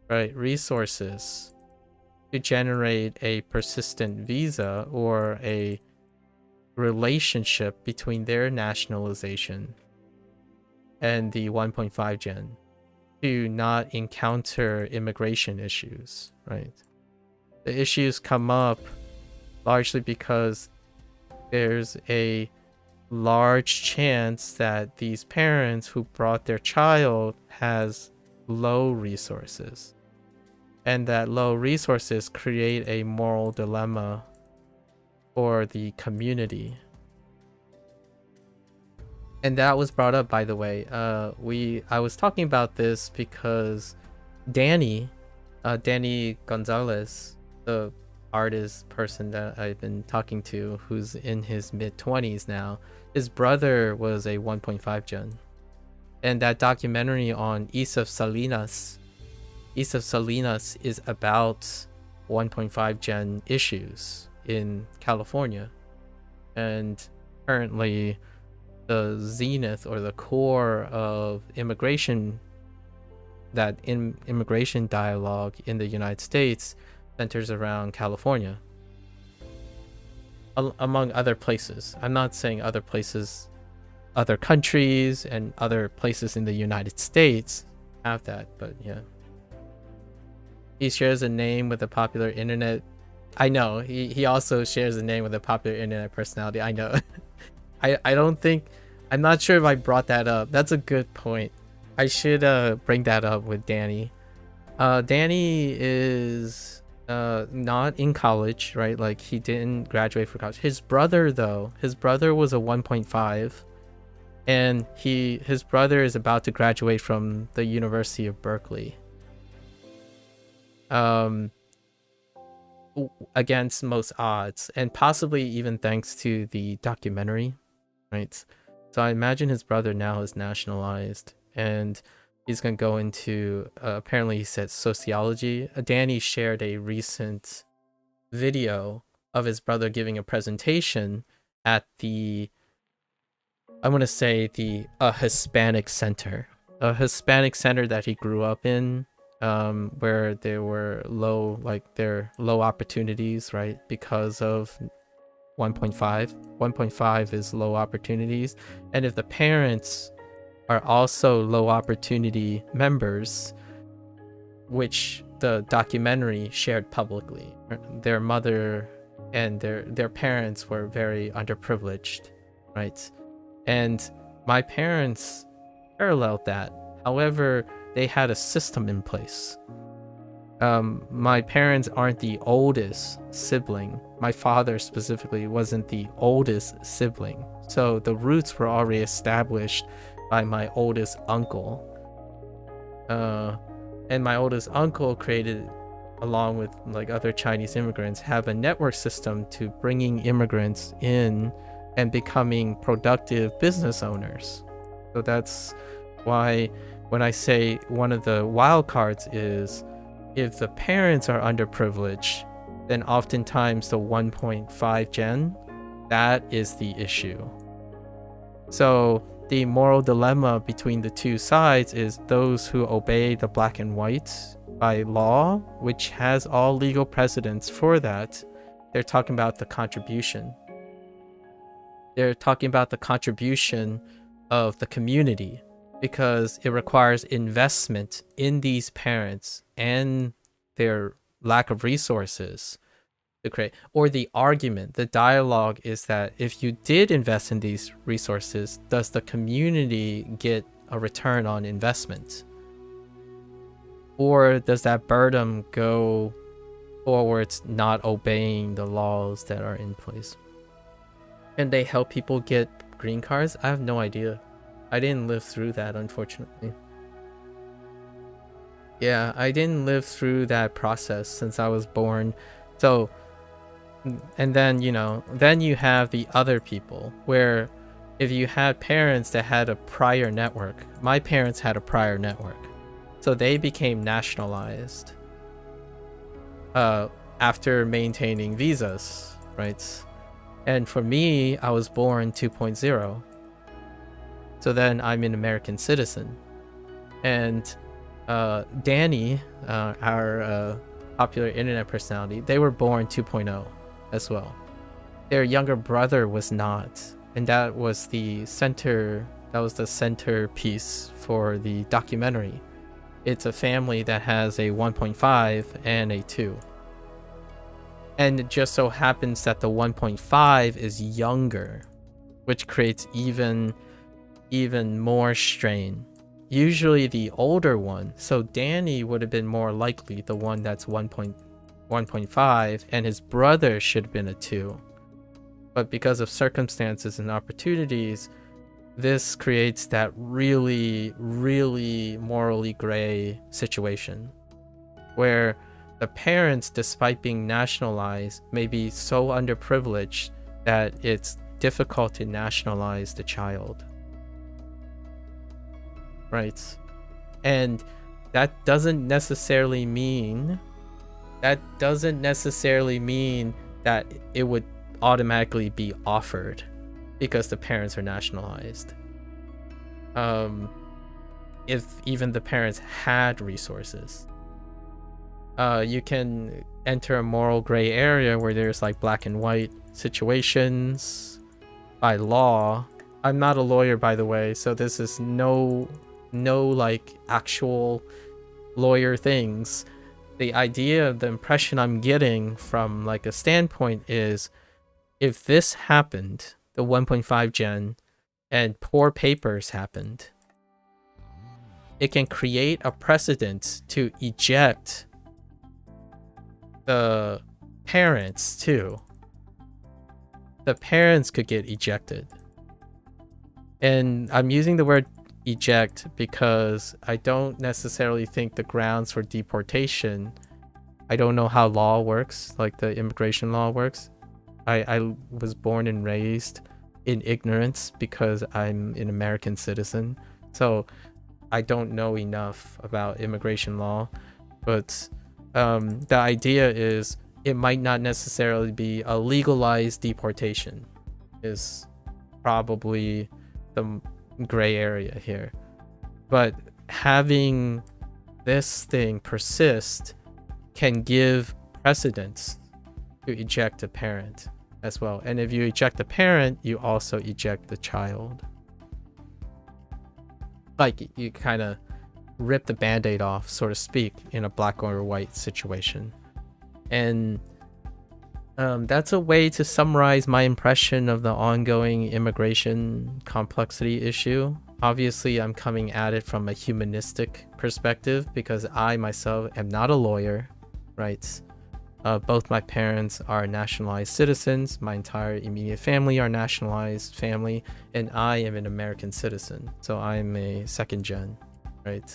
right? Resources to generate a persistent visa or a relationship between their nationalization and the 1.5 gen to not encounter immigration issues, right? The issues come up largely because there's a large chance that these parents who brought their child has low resources, and that low resources create a moral dilemma for the community. And that was brought up, by the way. I was talking about this because Danny Gonzalez, the artist person that I've been talking to, who's in his mid-20s now, his brother was a 1.5 gen. And that documentary on Isaf Salinas is about 1.5 gen issues in California. And currently the zenith or the core of immigration dialogue in the United States centers around California, among other places. I'm not saying other places, other countries and other places in the United States have that, but yeah. He shares a name with a popular internet. I know, he also shares a name with a popular internet personality. I know. I'm not sure if I brought that up. That's a good point. I should bring that up with Danny. Danny is not in college, right? Like, he didn't graduate from college. His brother, though, his brother was a 1.5, and his brother is about to graduate from the University of Berkeley. Against most odds, and possibly even thanks to the documentary, right? So I imagine his brother now is nationalized, and he's gonna go into apparently he said sociology. Danny shared a recent video of his brother giving a presentation at the, I want to say a Hispanic center that he grew up in, where there were low opportunities, right? Because of 1.5 is low opportunities, and if the parents are also low opportunity members, which the documentary shared publicly, their mother and their parents were very underprivileged, right? And my parents paralleled that. However, they had a system in place. My parents aren't the oldest sibling. My father specifically wasn't the oldest sibling. So the roots were already established by my oldest uncle. And my oldest uncle created, along with like other Chinese immigrants, have a network system to bringing immigrants in and becoming productive business owners. So that's why when I say one of the wild cards is, if the parents are underprivileged, then oftentimes the 1.5 gen, that is the issue. So the moral dilemma between the two sides is those who obey the black and white by law, which has all legal precedents for that. They're talking about the contribution. They're talking about the contribution of the community, because it requires investment in these parents and their lack of resources to create. Or the argument, the dialogue is that if you did invest in these resources, does the community get a return on investment? Or does that burden go towards not obeying the laws that are in place? Can they help people get green cards? I have no idea. I didn't live through that, unfortunately. Yeah, I didn't live through that process since I was born. So, and then, you know, then you have the other people where if you had parents that had a prior network, my parents had a prior network. So they became nationalized after maintaining visas, right? And for me, I was born 2.0. So then I'm an American citizen. And Danny, our popular internet personality, they were born 2.0 as well. Their younger brother was not. And that was the centerpiece for the documentary. It's a family that has a 1.5 and a 2. And it just so happens that the 1.5 is younger, which creates even more strain. Usually the older one, so Danny would have been more likely the one that's 1.5, and his brother should have been a 2. But because of circumstances and opportunities, this creates that really, really morally gray situation where the parents, despite being nationalized, may be so underprivileged that it's difficult to nationalize the child. Right? And that doesn't necessarily mean that it would automatically be offered because the parents are nationalized. If even the parents had resources, you can enter a moral gray area where there's like black and white situations by law. I'm not a lawyer, by the way, so this is no like actual lawyer things. The idea, the impression I'm getting from like a standpoint is, if this happened, the 1.5 gen, and poor papers happened, it can create a precedent to eject the parents too. The parents could get ejected. And I'm using the word eject because I don't necessarily think the grounds for deportation, I don't know how law works, like the immigration law works. I was born and raised in ignorance because I'm an American citizen. So I don't know enough about immigration law. But the idea is it might not necessarily be a legalized deportation is probably the gray area here. But having this thing persist can give precedence to eject a parent as well. And if you eject the parent, you also eject the child. Like you kind of rip the band-aid off, so to speak, in a black or white situation. And that's a way to summarize my impression of the ongoing immigration complexity issue. Obviously, I'm coming at it from a humanistic perspective because I myself am not a lawyer, right? Both my parents are nationalized citizens. My entire immediate family are nationalized family, and I am an American citizen. So I'm a second gen, right?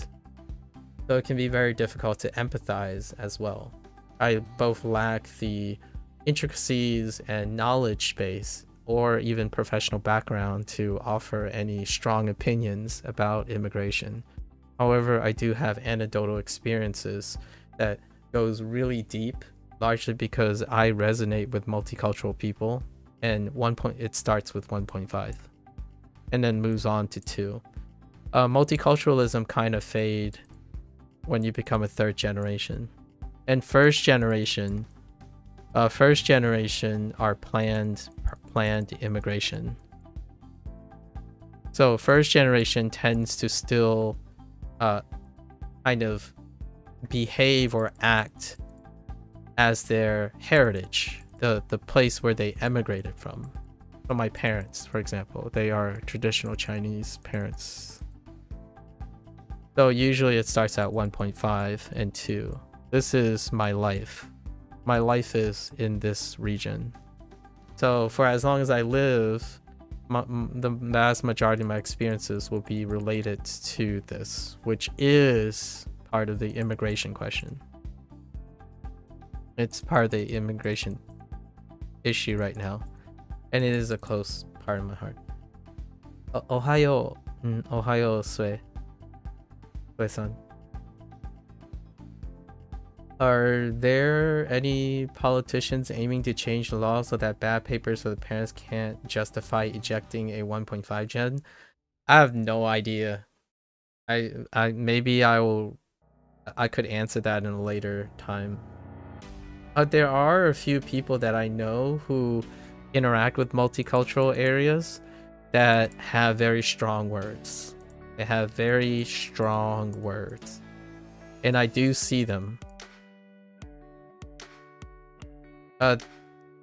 So it can be very difficult to empathize as well. I both lack the intricacies and knowledge base or even professional background to offer any strong opinions about immigration. However, I do have anecdotal experiences that goes really deep, largely because I resonate with multicultural people, and it starts with 1.5 and then moves on to 2. Multiculturalism kind of fade when you become a third generation. And first generation are planned immigration. So first generation tends to still kind of behave or act as their heritage, the place where they emigrated from. So my parents, for example, they are traditional Chinese parents. So usually it starts at 1.5 and 2. This is my life. My life is in this region. So for as long as I live, the vast majority of my experiences will be related to this, which is part of the immigration question. It's part of the immigration issue right now, and it is a close part of my heart. Ohayo, Ohayo, Sue-san. Are there any politicians aiming to change the law so that bad papers for the parents can't justify ejecting a 1.5 gen? I have no idea. I maybe I could answer that in a later time. There are a few people that I know who interact with multicultural areas that have very strong words. They have very strong words, and I do see them.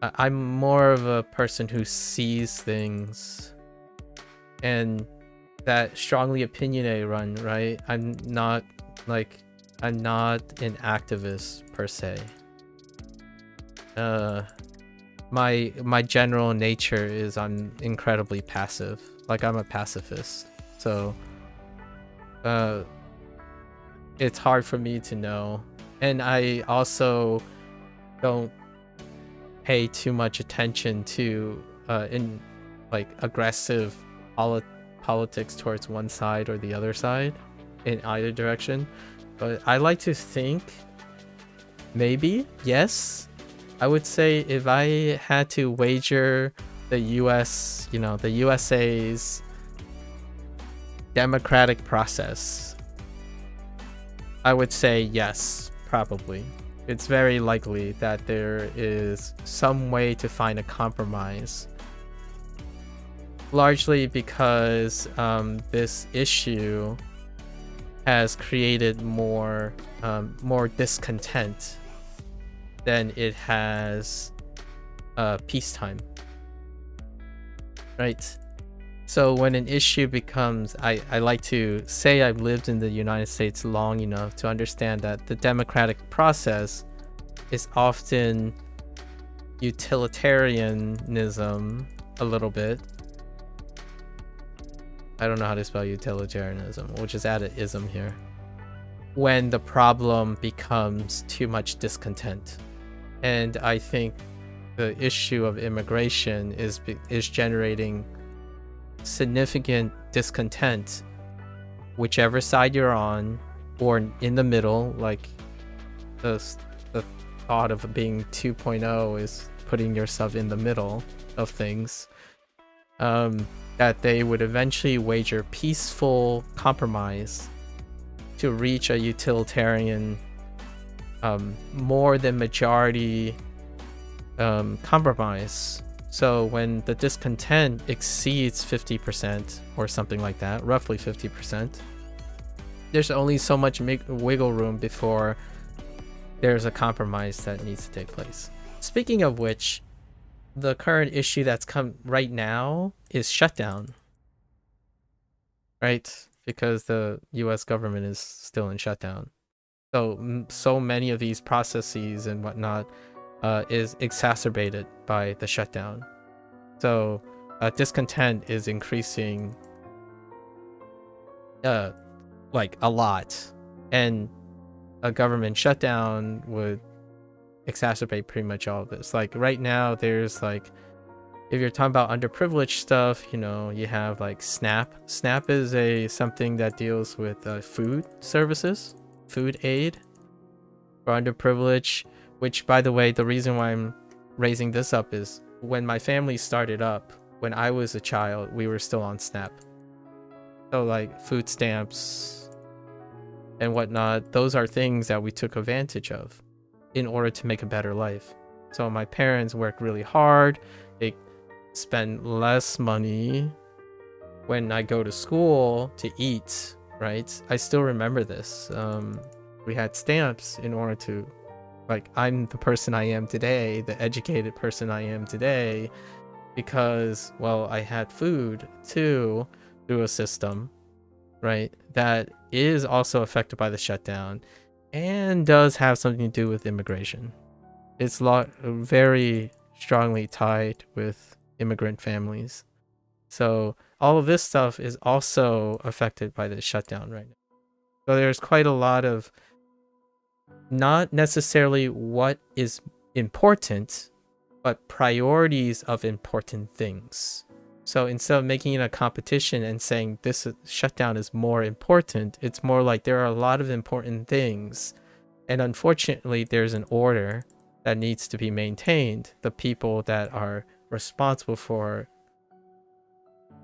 I'm more of a person who sees things, and that strongly opinionated run, right? I'm not an activist per se. My general nature is I'm incredibly passive. Like, I'm a pacifist. So it's hard for me to know. And I also don't pay too much attention to in like aggressive politics towards one side or the other side in either direction. But I like to think maybe, yes. I would say if I had to wager the US, the USA's democratic process, I would say yes, probably. It's very likely that there is some way to find a compromise. Largely because this issue has created more discontent than it has peacetime, right? So when an issue becomes, I like to say I've lived in the United States long enough to understand that the democratic process is often utilitarianism a little bit. I don't know how to spell utilitarianism. We'll just add an ism here. When the problem becomes too much discontent. And I think the issue of immigration is generating significant discontent, whichever side you're on, or in the middle. Like the thought of being 2.0 is putting yourself in the middle of things. That they would eventually wager peaceful compromise to reach a utilitarian, more than majority compromise. So when the discontent exceeds 50% or something like that, roughly 50%, there's only so much wiggle room before there's a compromise that needs to take place. Speaking of which, the current issue that's come right now is shutdown, right? Because the US government is still in shutdown. So many of these processes and whatnot is exacerbated by the shutdown. So discontent is increasing like a lot, and a government shutdown would exacerbate pretty much all of this. Like right now there's like, if you're talking about underprivileged stuff, you have like SNAP. SNAP is something that deals with food services, food aid for underprivileged, which, by the way, the reason why I'm raising this up is when my family started up, when I was a child, we were still on SNAP. So like food stamps and whatnot, those are things that we took advantage of in order to make a better life. So my parents worked really hard. They spend less money when I go to school to eat, right? I still remember this. We had stamps in order to, like, I'm the person I am today, the educated person I am today, because, well, I had food too through a system, right, that is also affected by the shutdown and does have something to do with immigration. It's very strongly tied with immigrant families. So all of this stuff is also affected by the shutdown right now. So there's quite a lot of not necessarily what is important, but priorities of important things. So instead of making it a competition and saying this shutdown is more important, it's more like there are a lot of important things. And unfortunately, there's an order that needs to be maintained. The people that are responsible for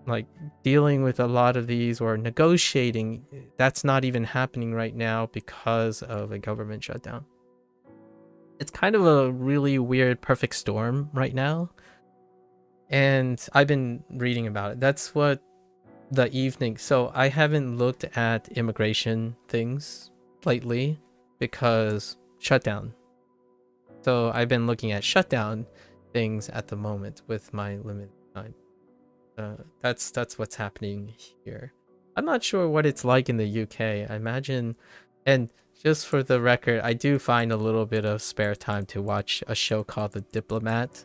like dealing with a lot of these or negotiating, that's not even happening right now because of a government shutdown. It's kind of a really weird perfect storm right now. And I've been reading about it. That's what the evening. So I haven't looked at immigration things lately because shutdown. So I've been looking at shutdown things at the moment with my limited time. That's what's happening here. I'm not sure what it's like in the UK. I imagine, and just for the record, I do find a little bit of spare time to watch a show called The Diplomat.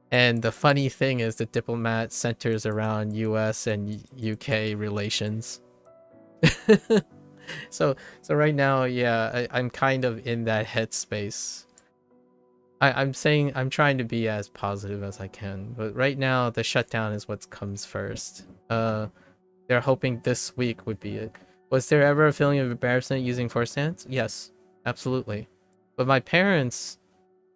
And the funny thing is, The Diplomat centers around US and UK relations. So right now, yeah, I'm kind of in that headspace. I'm saying I'm trying to be as positive as I can, but right now the shutdown is what comes first. They're hoping this week would be it. Was there ever a feeling of embarrassment using forced hands? Yes, absolutely. But my parents,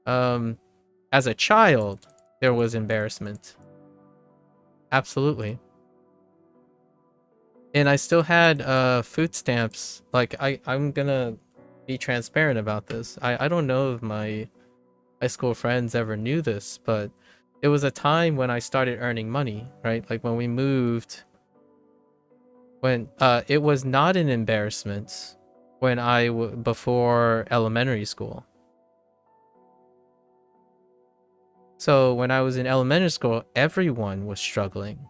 as a child, there was embarrassment. Absolutely. And I still had food stamps. Like I'm gonna be transparent about this. I don't know if my high school friends ever knew this, but it was a time when I started earning money, right? Like when we moved, when it was not an embarrassment when before elementary school. So when I was in elementary school, everyone was struggling.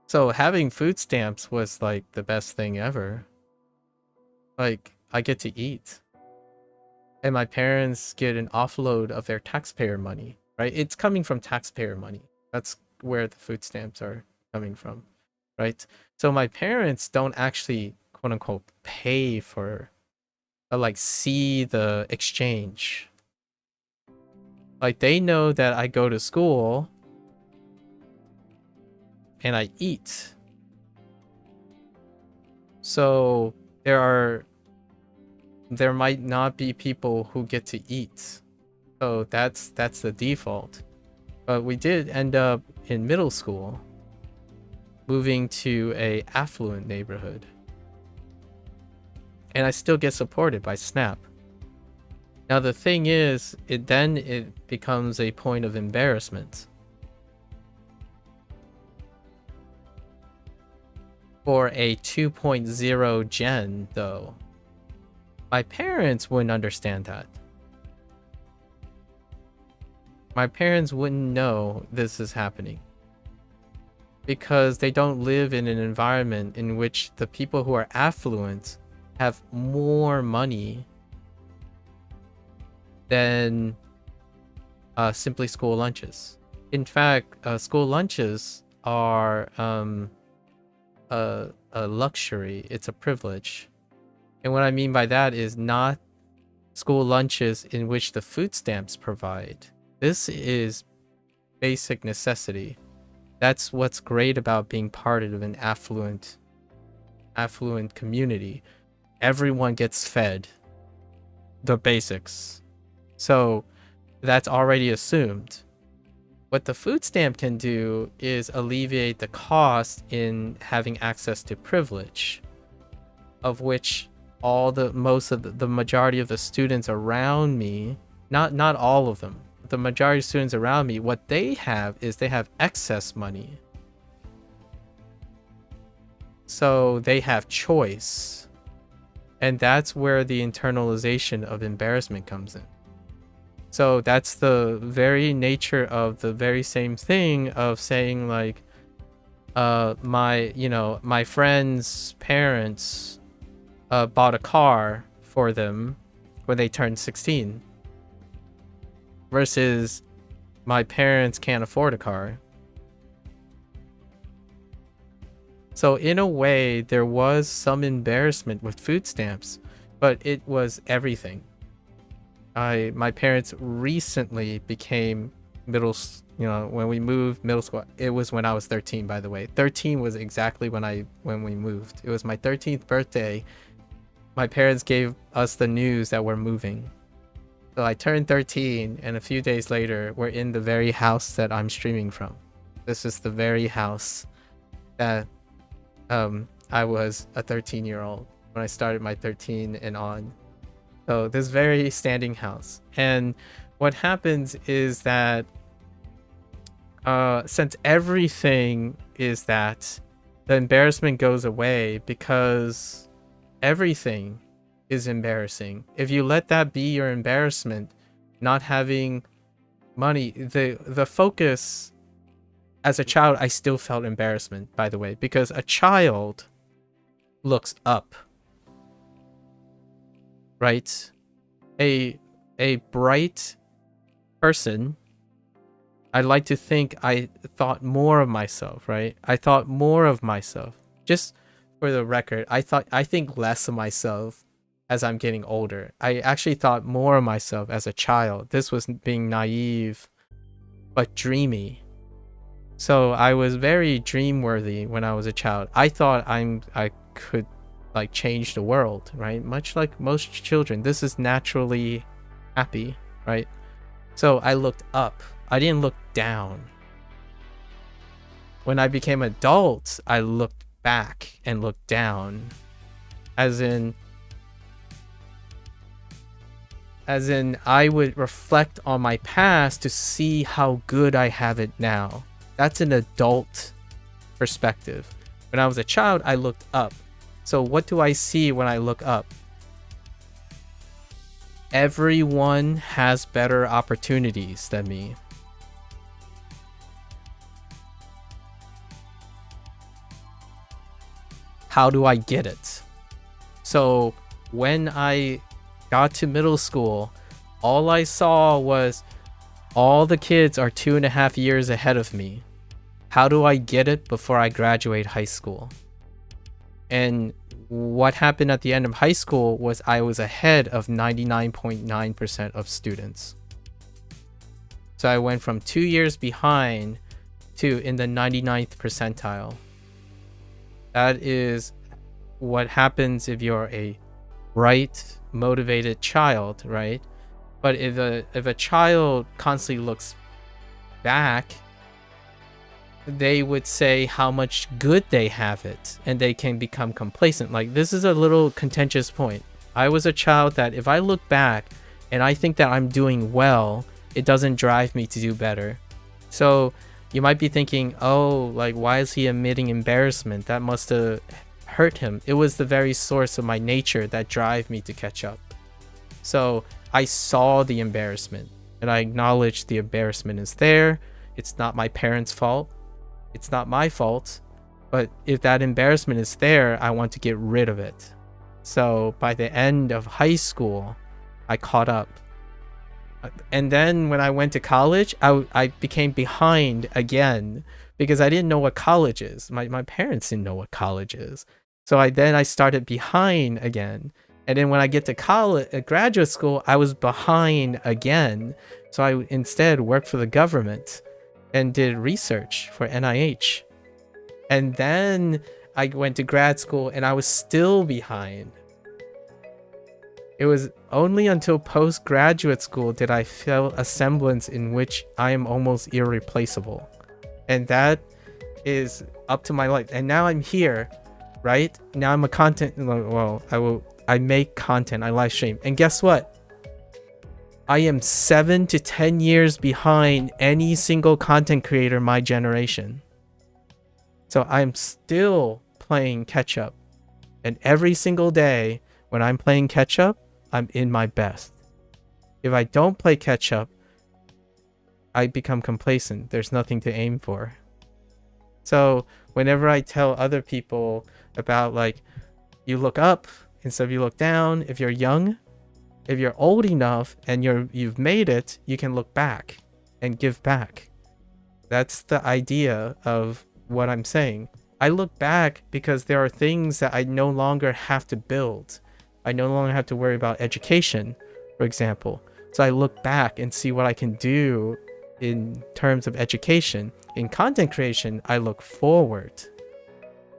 So having food stamps was like the best thing ever. Like I get to eat. And my parents get an offload of their taxpayer money, right? It's coming from taxpayer money. That's where the food stamps are coming from, right? So my parents don't actually, quote unquote, pay for, like, see the exchange. Like, they know that I go to school and I eat. So there might not be people who get to eat. So that's the default. But we did end up in middle school moving to a affluent neighborhood. And I still get supported by SNAP. Now the thing is, it becomes a point of embarrassment. For a 2.0 gen, though, my parents wouldn't understand that. My parents wouldn't know this is happening. Because they don't live in an environment in which the people who are affluent have more money than simply school lunches. In fact, school lunches are a luxury. It's a privilege. And what I mean by that is not school lunches in which the food stamps provide. This is basic necessity. That's what's great about being part of an affluent community. Everyone gets fed the basics. So that's already assumed. What the food stamp can do is alleviate the cost in having access to privilege, of which the majority of the students around me, not all of them, the majority of students around me, what they have is they have excess money. So they have choice. And that's where the internalization of embarrassment comes in. So that's the very nature of the very same thing of saying like, my friend's parents bought a car for them when they turned 16 versus my parents can't afford a car. So in a way, there was some embarrassment with food stamps, but it was everything. My parents recently became when we moved middle school. It was when I was 13, by the way. 13 was exactly when we moved. It was my 13th birthday. My parents gave us the news that we're moving. So I turned 13, and a few days later, we're in the very house that I'm streaming from. This is the very house that I was a 13-year-old when I started my 13 and on. So this very standing house. And what happens is that since everything is that, the embarrassment goes away because everything is embarrassing. If you let that be your embarrassment, not having money, the focus. As a child, I still felt embarrassment, by the way, because a child looks up, right? A bright person, I like to think I thought more of myself, right? I thought more of myself. Just for the record, I think less of myself as I'm getting older. I actually thought more of myself as a child. This was being naive, but dreamy. So I was very dream-worthy when I was a child. I thought I could like change the world, right? Much like most children, this is naturally happy, right? So I looked up. I didn't look down. When I became adult, I looked back and looked down. As in I would reflect on my past to see how good I have it now. That's an adult perspective. When I was a child, I looked up. So what do I see when I look up? Everyone has better opportunities than me. How do I get it? So when I got to middle school, all I saw was all the kids are 2.5 years ahead of me. How do I get it before I graduate high school? And what happened at the end of high school was I was ahead of 99.9% of students. So I went from 2 years behind to in the 99th percentile. That is what happens if you're a bright, motivated child, right? But if a child constantly looks back, they would say how much good they have it, and they can become complacent. Like, this is a little contentious point. I was a child that if I look back and I think that I'm doing well, it doesn't drive me to do better. So you might be thinking, oh, like, why is he admitting embarrassment? That must have hurt him. It was the very source of my nature that drive me to catch up. So I saw the embarrassment and I acknowledged the embarrassment is there. It's not my parents' fault. It's not my fault. But if that embarrassment is there, I want to get rid of it. So by the end of high school, I caught up. And then when I went to college, I became behind again because I didn't know what college is. My parents didn't know what college is. So I started behind again. And then when I get to college, graduate school, I was behind again. So I instead worked for the government and did research for NIH. And then I went to grad school and I was still behind. It was only until postgraduate school did I feel a semblance in which I am almost irreplaceable. And that is up to my life. And now I'm here, right? Now I'm a content, well, I make content, I live stream. And guess what? I am 7 to 10 years behind any single content creator my generation. So I'm still playing catch up. And every single day when I'm playing catch up, I'm in my best. If I don't play catch up, I become complacent. There's nothing to aim for. So whenever I tell other people about like, you look up instead of you look down, if you're young, if you're old enough and you've made it, you can look back and give back. That's the idea of what I'm saying. I look back because there are things that I no longer have to build. I no longer have to worry about education, for example. So I look back and see what I can do in terms of education. In content creation, I look forward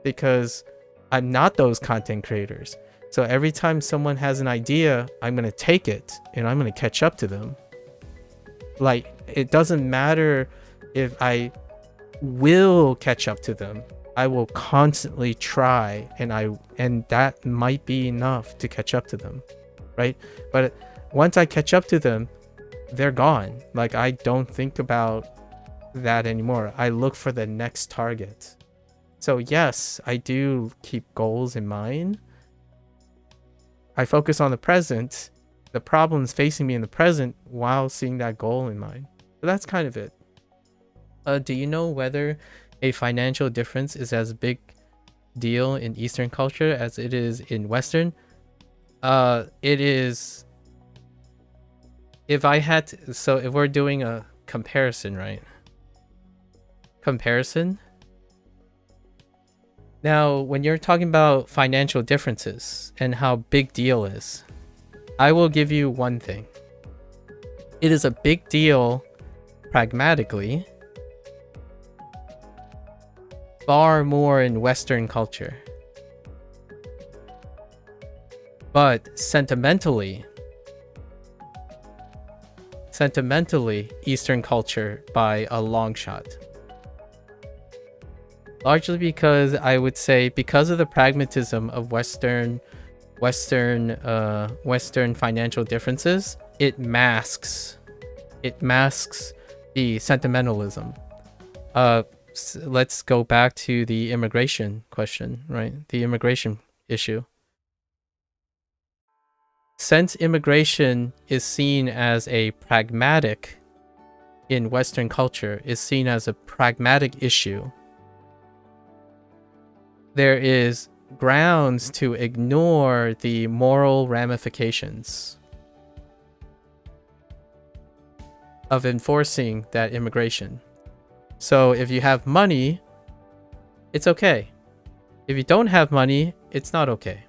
because I'm not those content creators. So every time someone has an idea, I'm going to take it and I'm going to catch up to them. Like, it doesn't matter if I will catch up to them. I will constantly try, and that might be enough to catch up to them, right? But once I catch up to them, they're gone. Like, I don't think about that anymore. I look for the next target. So yes, I do keep goals in mind. I focus on the present, the problems facing me in the present, while seeing that goal in mind. So that's kind of it. Do you know whether a financial difference is as big deal in Eastern culture as it is in Western? It is. If I had to, so if we're doing a comparison, right? Comparison. Now, when you're talking about financial differences and how big deal is, I will give you one thing. It is a big deal pragmatically, far more in Western culture. But sentimentally, Eastern culture by a long shot. Largely because I would say because of the pragmatism of Western financial differences, it masks the sentimentalism. Let's go back to the immigration question, right? The immigration issue. Since immigration is seen as a pragmatic in Western culture, is seen as a pragmatic issue, there is grounds to ignore the moral ramifications of enforcing that immigration. So if you have money, it's okay. If you don't have money, it's not okay.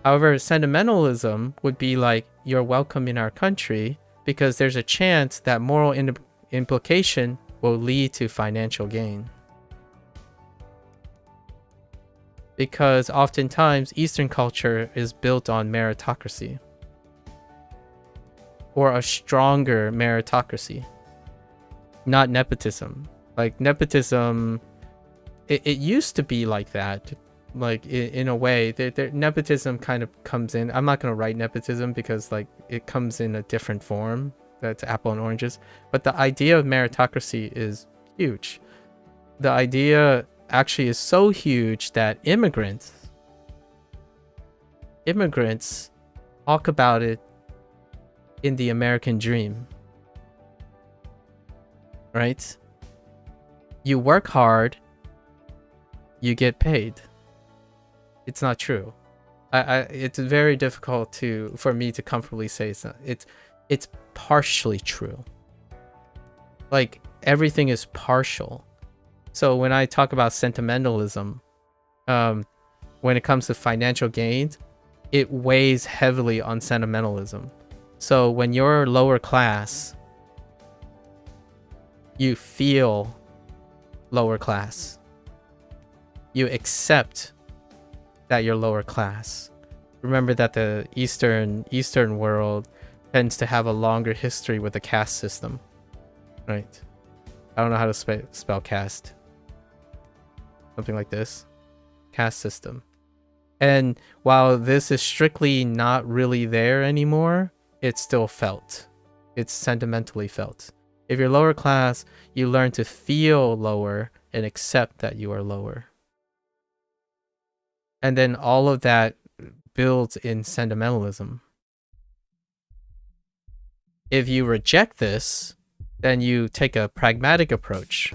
However, sentimentalism would be like, you're welcome in our country because there's a chance that moral implication will lead to financial gain. Because oftentimes Eastern culture is built on meritocracy, or a stronger meritocracy, not nepotism. Like nepotism, it used to be like that, like in a way. Nepotism kind of comes in. I'm not going to write nepotism because like it comes in a different form. That's apple and oranges. But the idea of meritocracy is huge. The idea actually is so huge that immigrants talk about it in the American dream, right? You work hard, you get paid. It's not true. It's very difficult for me to comfortably say it's partially true. Like everything is partial. So when I talk about sentimentalism, when it comes to financial gains, it weighs heavily on sentimentalism. So when you're lower class, you feel lower class. You accept that you're lower class. Remember that the Eastern world tends to have a longer history with the caste system, right? I don't know how to spell caste. Something like this. Caste system. And while this is strictly not really there anymore, it's still felt. It's sentimentally felt. If you're lower class, you learn to feel lower and accept that you are lower. And then all of that builds in sentimentalism. If you reject this, then you take a pragmatic approach.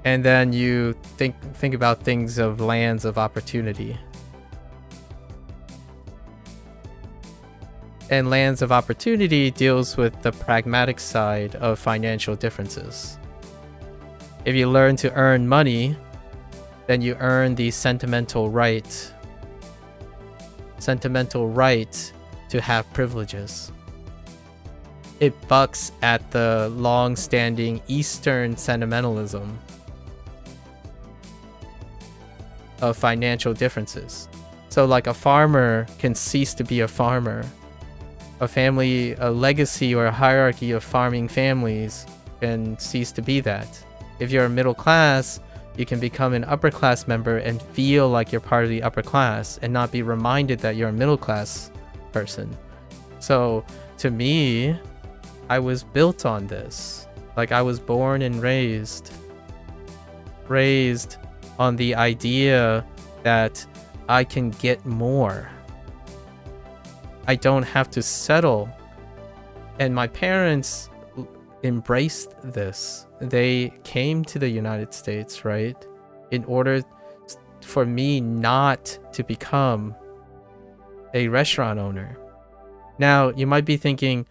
And then you think about things of lands of opportunity. And lands of opportunity deals with the pragmatic side of financial differences. If you learn to earn money, then you earn the sentimental right to have privileges. It bucks at the long-standing Eastern sentimentalism of financial differences. So like a farmer can cease to be a farmer. A legacy or a hierarchy of farming families can cease to be that. If you're a middle class, you can become an upper class member and feel like you're part of the upper class and not be reminded that you're a middle class person. So to me, I was built on this. Like I was born and raised on the idea that I can get more. I don't have to settle. And my parents embraced this. They came to the United States, right? In order for me not to become a restaurant owner. Now, you might be thinking,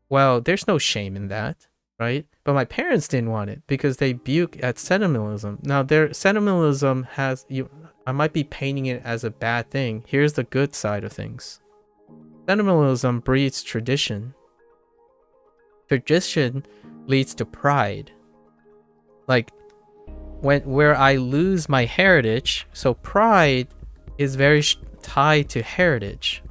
well, there's no shame in that, right? But my parents didn't want it because they buke at sentimentalism. Now, their sentimentalism I might be painting it as a bad thing. Here's the good side of things. Sentimentalism breeds tradition. Tradition leads to pride. Like where I lose my heritage, so pride is very tied to heritage.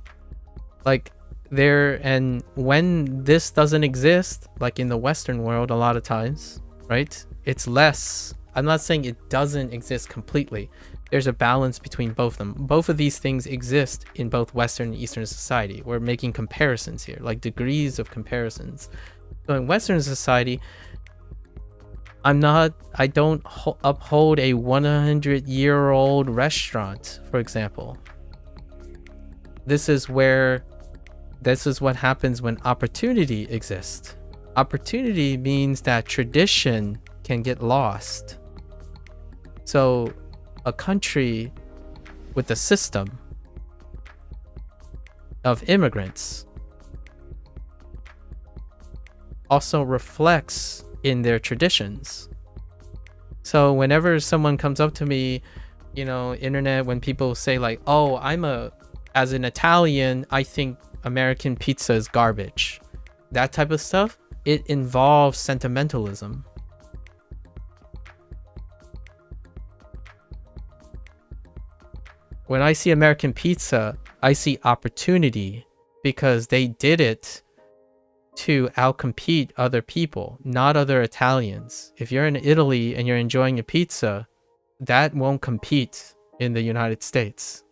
Like and when this doesn't exist, like in the Western world a lot of times, right? It's less. I'm not saying it doesn't exist completely. There's a balance between both of them. Both of these things exist in both Western and Eastern society. We're making comparisons here, like degrees of comparisons. So in Western society, I don't uphold a 100-year-old restaurant, for example. This is what happens when opportunity exists. Opportunity means that tradition can get lost. So a country with a system of immigrants also reflects in their traditions. So whenever someone comes up to me, internet, when people say like, oh, as an Italian, I think American pizza is garbage. That type of stuff, it involves sentimentalism. When I see American pizza, I see opportunity because they did it to outcompete other people, not other Italians. If you're in Italy and you're enjoying a pizza, that won't compete in the United States.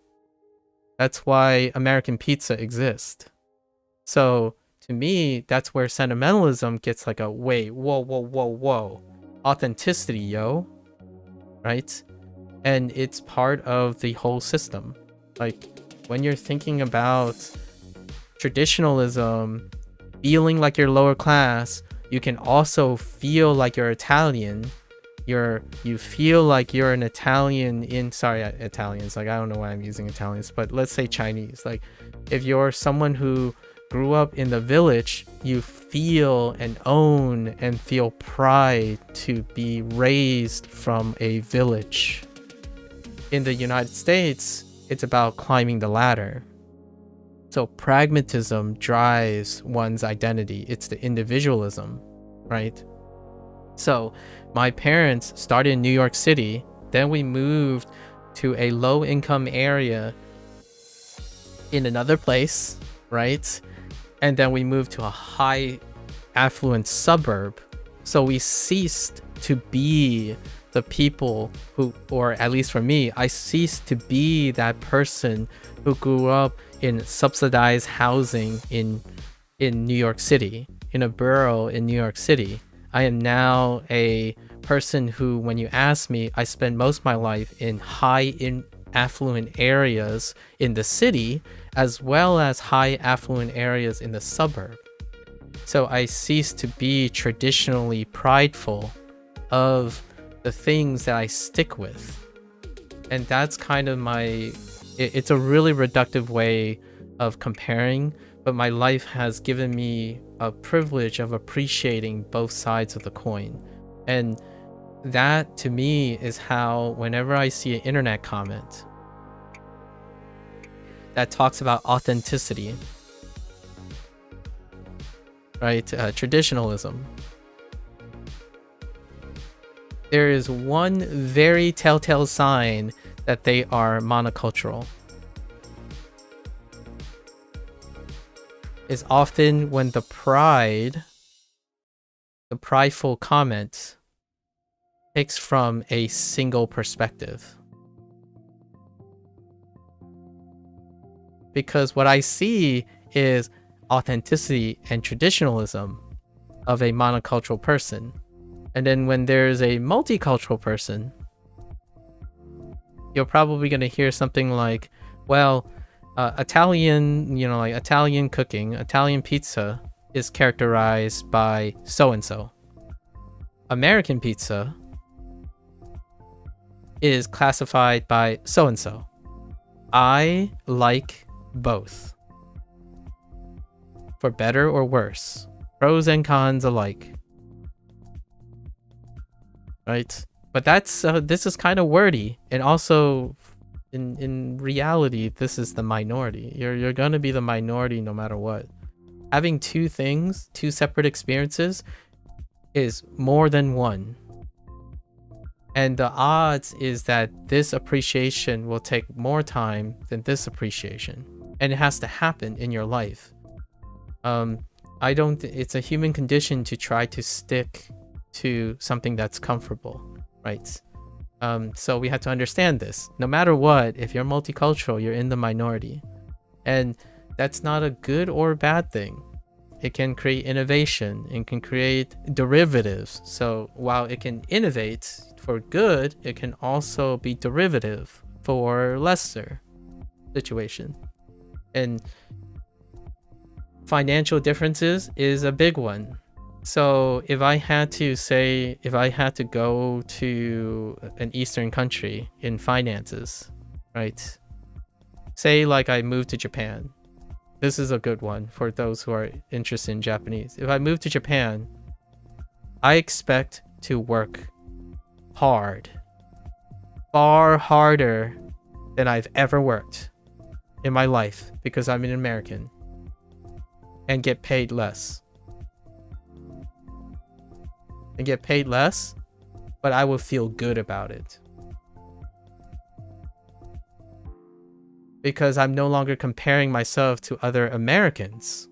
That's why American pizza exists. So to me, that's where sentimentalism gets like a wait, whoa. Authenticity, yo. Right? And it's part of the whole system. Like when you're thinking about traditionalism, feeling like you're lower class, you can also feel like you're Italian. You feel like you're an Italian Italians. Like I don't know why I'm using Italians, but let's say Chinese. Like if you're someone who grew up in the village, you feel and own and feel pride to be raised from a village. In the United States, it's about climbing the ladder. So pragmatism drives one's identity. It's the individualism, right? So my parents started in New York City. Then we moved to a low-income area in another place, right? And then we moved to a high affluent suburb. So we ceased to be the people who, or at least for me, I cease to be that person who grew up in subsidized housing in New York City, in a borough in New York City. I am now a person who, when you ask me, I spend most of my life in affluent areas in the city, as well as high affluent areas in the suburb. So I cease to be traditionally prideful of the things that I stick with. And that's kind of it's a really reductive way of comparing, but my life has given me a privilege of appreciating both sides of the coin. And that to me is how, whenever I see an internet comment that talks about authenticity, right, traditionalism, there is one very telltale sign that they are monocultural. Is often when the prideful comment takes from a single perspective. Because what I see is authenticity and traditionalism of a monocultural person. And then when there's a multicultural person, you're probably going to hear something like, well, Italian, like Italian cooking, Italian pizza is characterized by so-and-so. American pizza is classified by so-and-so. I like both. For better or worse. Pros and cons alike. Right? But this is kind of wordy, and also in reality, this is the minority. You're gonna be the minority no matter what. Having two separate experiences is more than one. And the odds is that this appreciation will take more time than this appreciation. And it has to happen in your life. It's a human condition to try to stick to something that's comfortable, right? So we have to understand this. No matter what, if you're multicultural, you're in the minority. And that's not a good or bad thing. It can create innovation. It can create derivatives. So while it can innovate for good, it can also be derivative for lesser situation. And financial differences is a big one. So if I had to go to an Eastern country in finances, right? Say like I moved to Japan. This is a good one for those who are interested in Japanese. If I move to Japan, I expect to work hard. Far harder than I've ever worked in my life because I'm an American. And get paid less. And get paid less, but I will feel good about it. Because I'm no longer comparing myself to other Americans.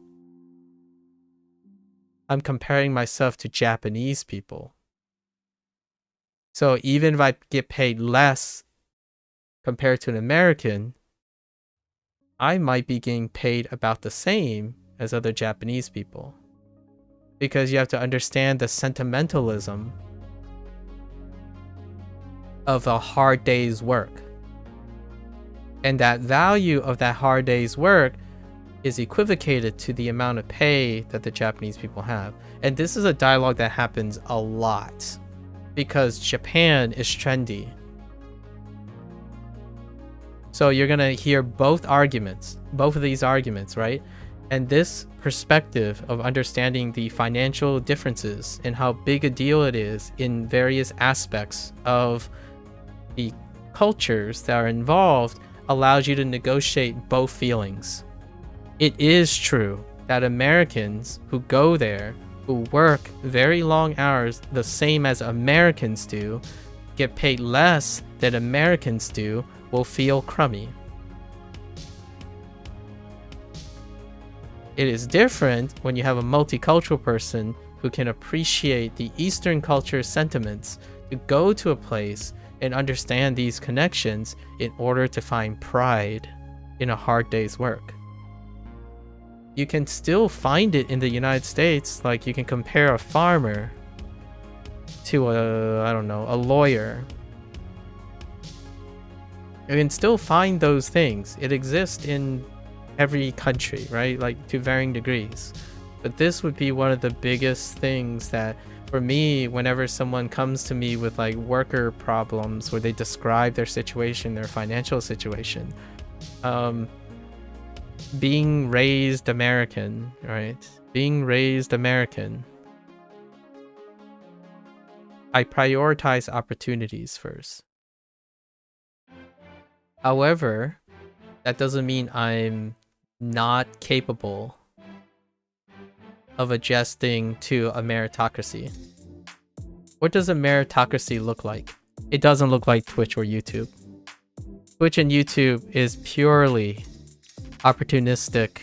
I'm comparing myself to Japanese people. So even if I get paid less compared to an American, I might be getting paid about the same as other Japanese people. Because you have to understand the sentimentalism of a hard day's work. And that value of that hard day's work is equivocated to the amount of pay that the Japanese people have. And this is a dialogue that happens a lot because Japan is trendy. So you're gonna hear both of these arguments, right? And this perspective of understanding the financial differences and how big a deal it is in various aspects of the cultures that are involved allows you to negotiate both feelings. It is true that Americans who go there, who work very long hours, the same as Americans do, get paid less than Americans do, will feel crummy. It is different when you have a multicultural person who can appreciate the Eastern culture sentiments to go to a place and understand these connections in order to find pride in a hard day's work. You can still find it in the United States. Like, you can compare a farmer to a lawyer. You can still find those things. It exists in every country, right? Like, to varying degrees. But this would be one of the biggest things that, for me, whenever someone comes to me with like worker problems where they describe their situation, their financial situation, being raised American, right? Being raised American, I prioritize opportunities first. However, that doesn't mean I'm not capable of adjusting to a meritocracy. What does a meritocracy look like? It doesn't look like Twitch or YouTube. Twitch and YouTube is purely opportunistic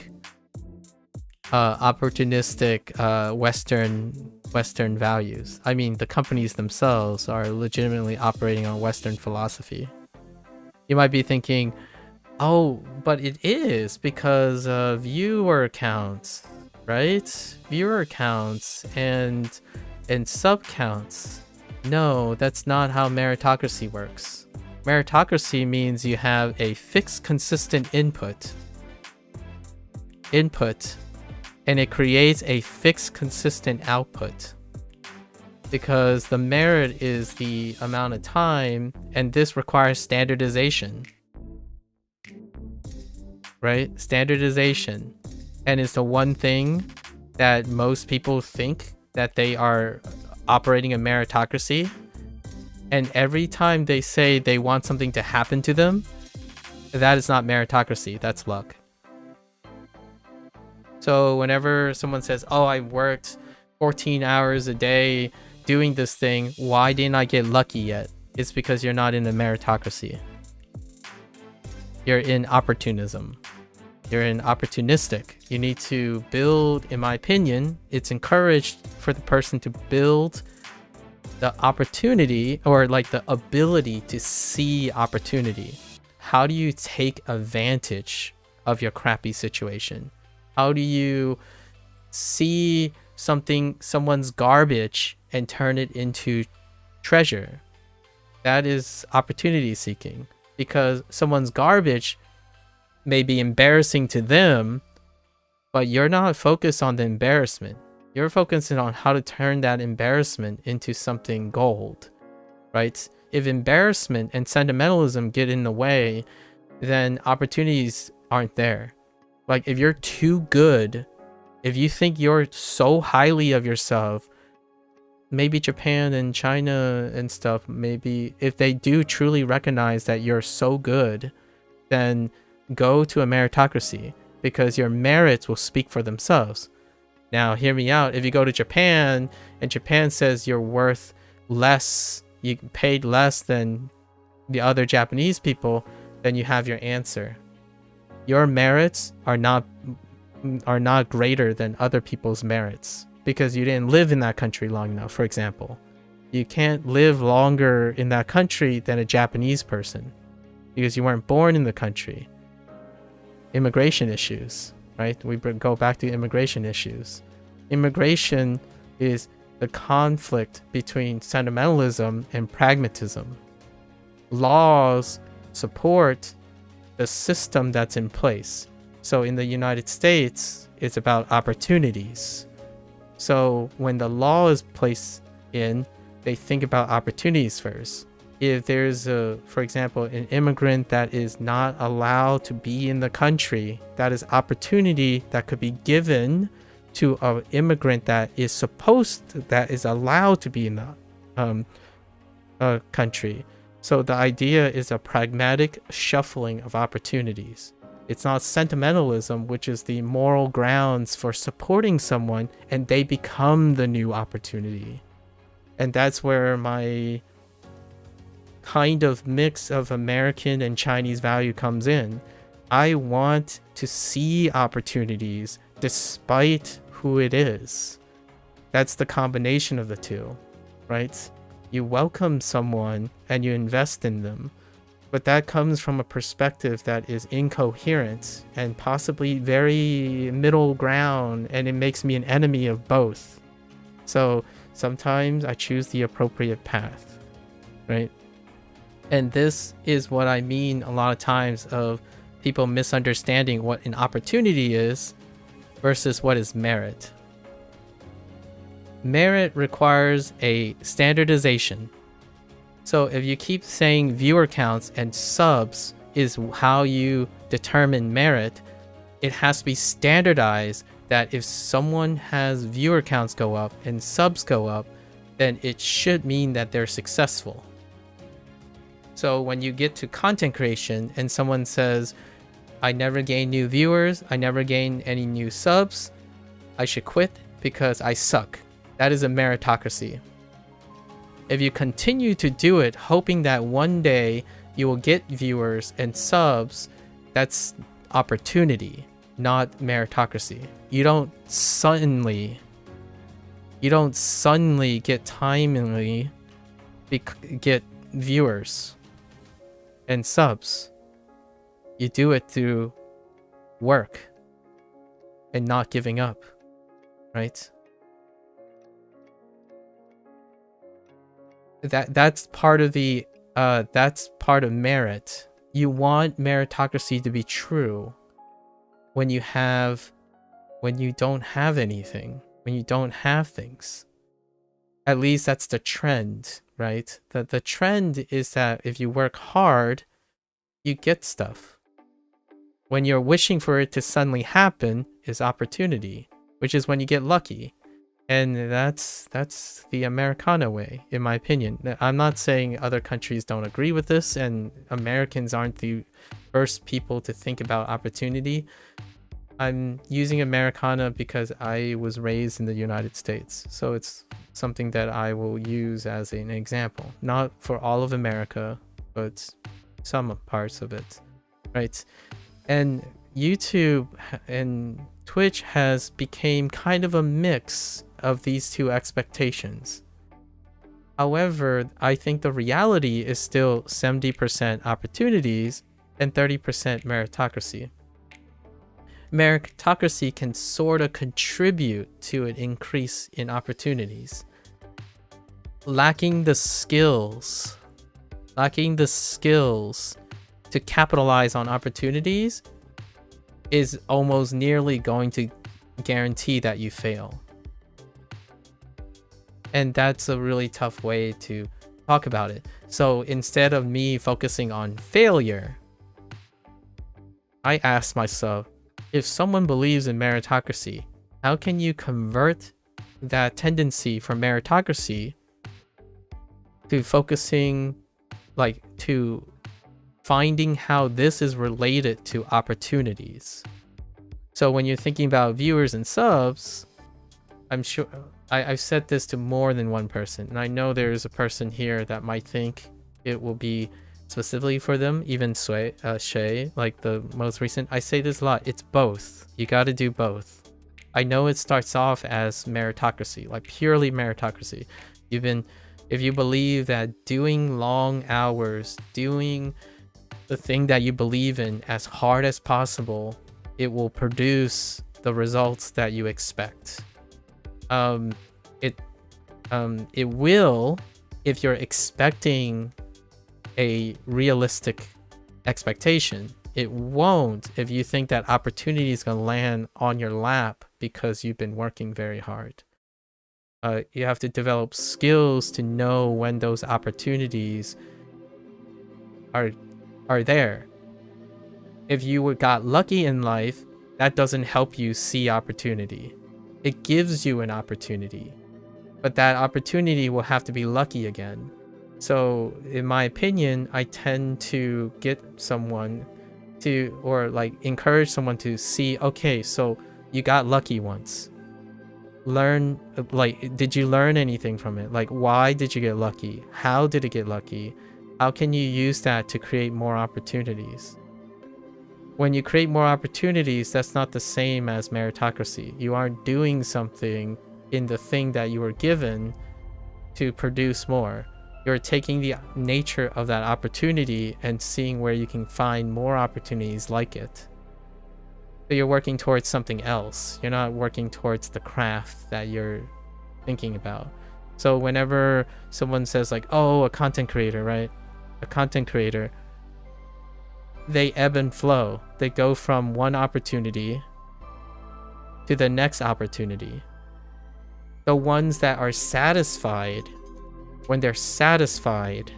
Western values. I mean, the companies themselves are legitimately operating on Western philosophy. You might be thinking, oh, but it is because of viewer counts, right? Viewer counts and sub counts. No, that's not how meritocracy works. Meritocracy means you have a fixed, consistent input, and it creates a fixed, consistent output. Because the merit is the amount of time, and this requires standardization. Right? Standardization. And it's the one thing that most people think that they are operating a meritocracy. And every time they say they want something to happen to them, that is not meritocracy, that's luck. So whenever someone says, oh, I worked 14 hours a day doing this thing, why didn't I get lucky yet? It's because you're not in a meritocracy. You're in opportunism. You're in opportunistic. You need to build, in my opinion, it's encouraged for the person to build the opportunity, or like the ability to see opportunity. How do you take advantage of your crappy situation? How do you see someone's garbage and turn it into treasure? That is opportunity seeking, because someone's garbage may be embarrassing to them, but you're not focused on the embarrassment. You're focusing on how to turn that embarrassment into something gold, right? If embarrassment and sentimentalism get in the way, then opportunities aren't there. Like, if you're too good, if you think you're so highly of yourself, maybe Japan and China and stuff, maybe if they do truly recognize that you're so good, then go to a meritocracy, because your merits will speak for themselves. Now, hear me out. If you go to Japan and Japan says you're worth less, you paid less than the other Japanese people, then you have your answer. Your merits are not greater than other people's merits, because you didn't live in that country long enough. For example, you can't live longer in that country than a Japanese person because you weren't born in the country. Immigration issues, right? We go back to immigration issues. Immigration is the conflict between sentimentalism and pragmatism. Laws support the system that's in place. So in the United States, it's about opportunities. So when the law is placed in, they think about opportunities first. If there's for example, an immigrant that is not allowed to be in the country, that is opportunity that could be given to an immigrant that is allowed to be in the country. So the idea is a pragmatic shuffling of opportunities. It's not sentimentalism, which is the moral grounds for supporting someone and they become the new opportunity. And that's where my kind of mix of American and Chinese value comes in. I want to see opportunities despite who it is. That's the combination of the two, right? You welcome someone and you invest in them. But that comes from a perspective that is incoherent and possibly very middle ground, and it makes me an enemy of both. So sometimes I choose the appropriate path, right? And this is what I mean a lot of times of people misunderstanding what an opportunity is versus what is merit. Merit requires a standardization. So if you keep saying viewer counts and subs is how you determine merit, it has to be standardized that if someone has viewer counts go up and subs go up, then it should mean that they're successful. So when you get to content creation and someone says, I never gain new viewers, I never gain any new subs, I should quit because I suck. That is a meritocracy. If you continue to do it, hoping that one day you will get viewers and subs, that's opportunity, not meritocracy. You don't suddenly get timely get viewers and subs. You do it through work and not giving up, right? That's part of the that's part of merit. You want meritocracy to be true when you don't have anything, when you don't have things. At least that's the trend, right? The trend is that if you work hard, you get stuff. When you're wishing for it to suddenly happen is opportunity, which is when you get lucky. And that's the Americana way, in my opinion. I'm not saying other countries don't agree with this, and Americans aren't the first people to think about opportunity. I'm using Americana because I was raised in the United States, so it's something that I will use as an example. Not for all of America, but some parts of it, right? And YouTube and Twitch has become kind of a mix of these two expectations. However, I think the reality is still 70% opportunities and 30% meritocracy. Meritocracy can sort of contribute to an increase in opportunities. Lacking the skills to capitalize on opportunities is almost nearly going to guarantee that you fail. And that's a really tough way to talk about it. So instead of me focusing on failure, I ask myself, if someone believes in meritocracy, how can you convert that tendency for meritocracy to focusing, to finding how this is related to opportunities? So when you're thinking about viewers and subs, I'm sure I've said this to more than one person, and I know there's a person here that might think it will be specifically for them, even Shay, like the most recent. I say this a lot, it's both. You got to do both. I know it starts off as meritocracy, like purely meritocracy. If you believe that doing long hours, doing the thing that you believe in as hard as possible, it will produce the results that you expect. It will, if you're expecting a realistic expectation. It won't if you think that opportunity is going to land on your lap because you've been working very hard. You have to develop skills to know when those opportunities are there. If you got lucky in life, that doesn't help you see opportunity. It gives you an opportunity, but that opportunity will have to be lucky again. So in my opinion, I tend to get someone to, or like encourage someone to see, okay, so you got lucky once. Learn, like, did you learn anything from it? Like, why did you get lucky? How did it get lucky? How can you use that to create more opportunities? When you create more opportunities, that's not the same as meritocracy. You aren't doing something in the thing that you were given to produce more. You're taking the nature of that opportunity and seeing where you can find more opportunities like it. So you're working towards something else. You're not working towards the craft that you're thinking about. So whenever someone says like, oh, a content creator, right? A content creator, they ebb and flow. They go from one opportunity to the next opportunity. The ones that are satisfied, when they're satisfied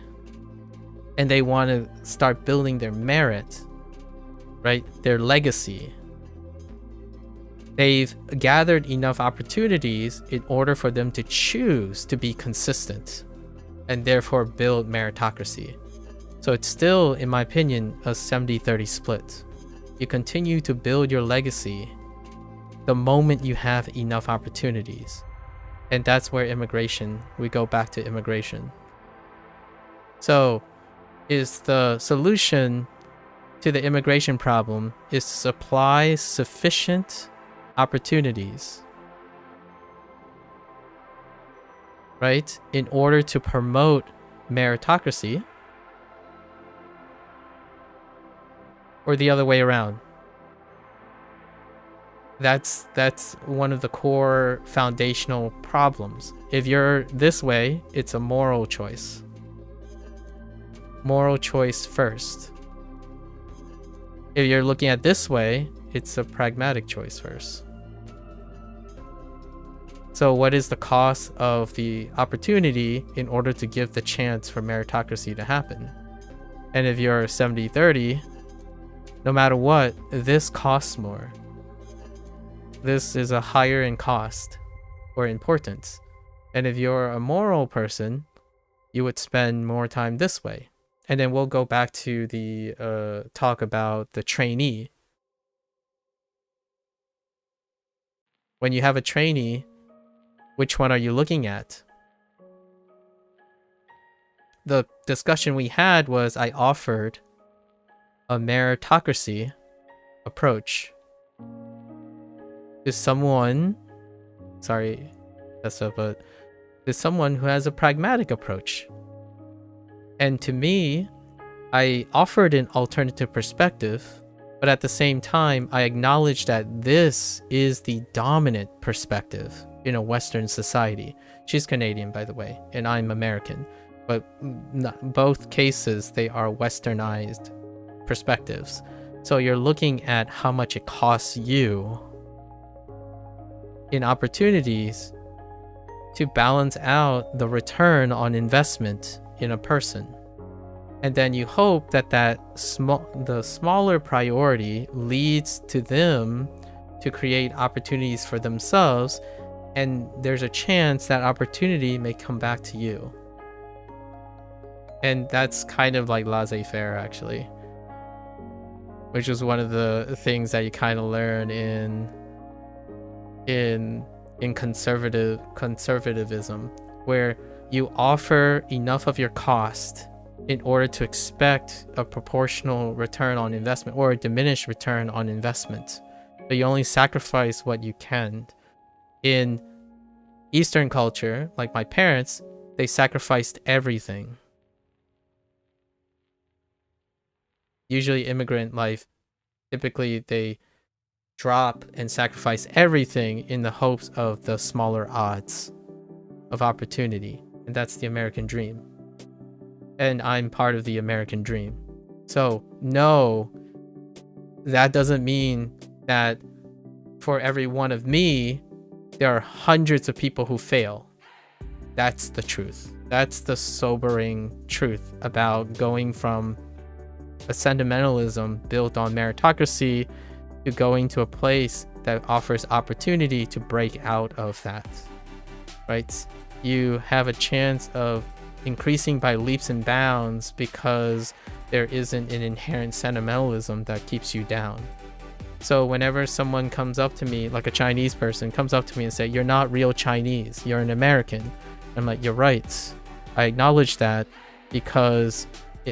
and they want to start building their merit, right? Their legacy. They've gathered enough opportunities in order for them to choose to be consistent and therefore build meritocracy. So it's still, in my opinion, a 70-30 split. You continue to build your legacy the moment you have enough opportunities. And that's where we go back to immigration. So is the solution to the immigration problem is to supply sufficient opportunities, right, in order to promote meritocracy, or the other way around? That's one of the core foundational problems. If you're this way, it's a moral choice. Moral choice first. If you're looking at this way, it's a pragmatic choice first. So what is the cost of the opportunity in order to give the chance for meritocracy to happen? And if you're 70-30, no matter what, this costs more. This is a higher in cost or importance. And if you're a moral person, you would spend more time this way. And then we'll go back to the talk about the trainee. When you have a trainee, which one are you looking at? The discussion we had was I offered a meritocracy approach to someone, to someone who has a pragmatic approach. And to me, I offered an alternative perspective, but at the same time, I acknowledge that this is the dominant perspective in a Western society. She's Canadian, by the way, and I'm American. But both cases, they are Westernized perspectives. So you're looking at how much it costs you in opportunities to balance out the return on investment in a person. And then you hope that the smaller priority leads to them to create opportunities for themselves, and there's a chance that opportunity may come back to you. And that's kind of like laissez-faire, actually, which is one of the things that you kind of learn in conservatism, where you offer enough of your cost in order to expect a proportional return on investment or a diminished return on investment. But you only sacrifice what you can. In Eastern culture, like my parents, they sacrificed everything. Usually immigrant life, typically they drop and sacrifice everything in the hopes of the smaller odds of opportunity. And that's the American dream. And I'm part of the American dream. So no, that doesn't mean that for every one of me, there are hundreds of people who fail. That's the truth. That's the sobering truth about going from a sentimentalism built on meritocracy to going to a place that offers opportunity to break out of that, right? You have a chance of increasing by leaps and bounds because there isn't an inherent sentimentalism that keeps you down. So whenever someone comes up to me, like a Chinese person comes up to me and say, "You're not real Chinese, you're an American," I'm like, "You're right. I acknowledge that, because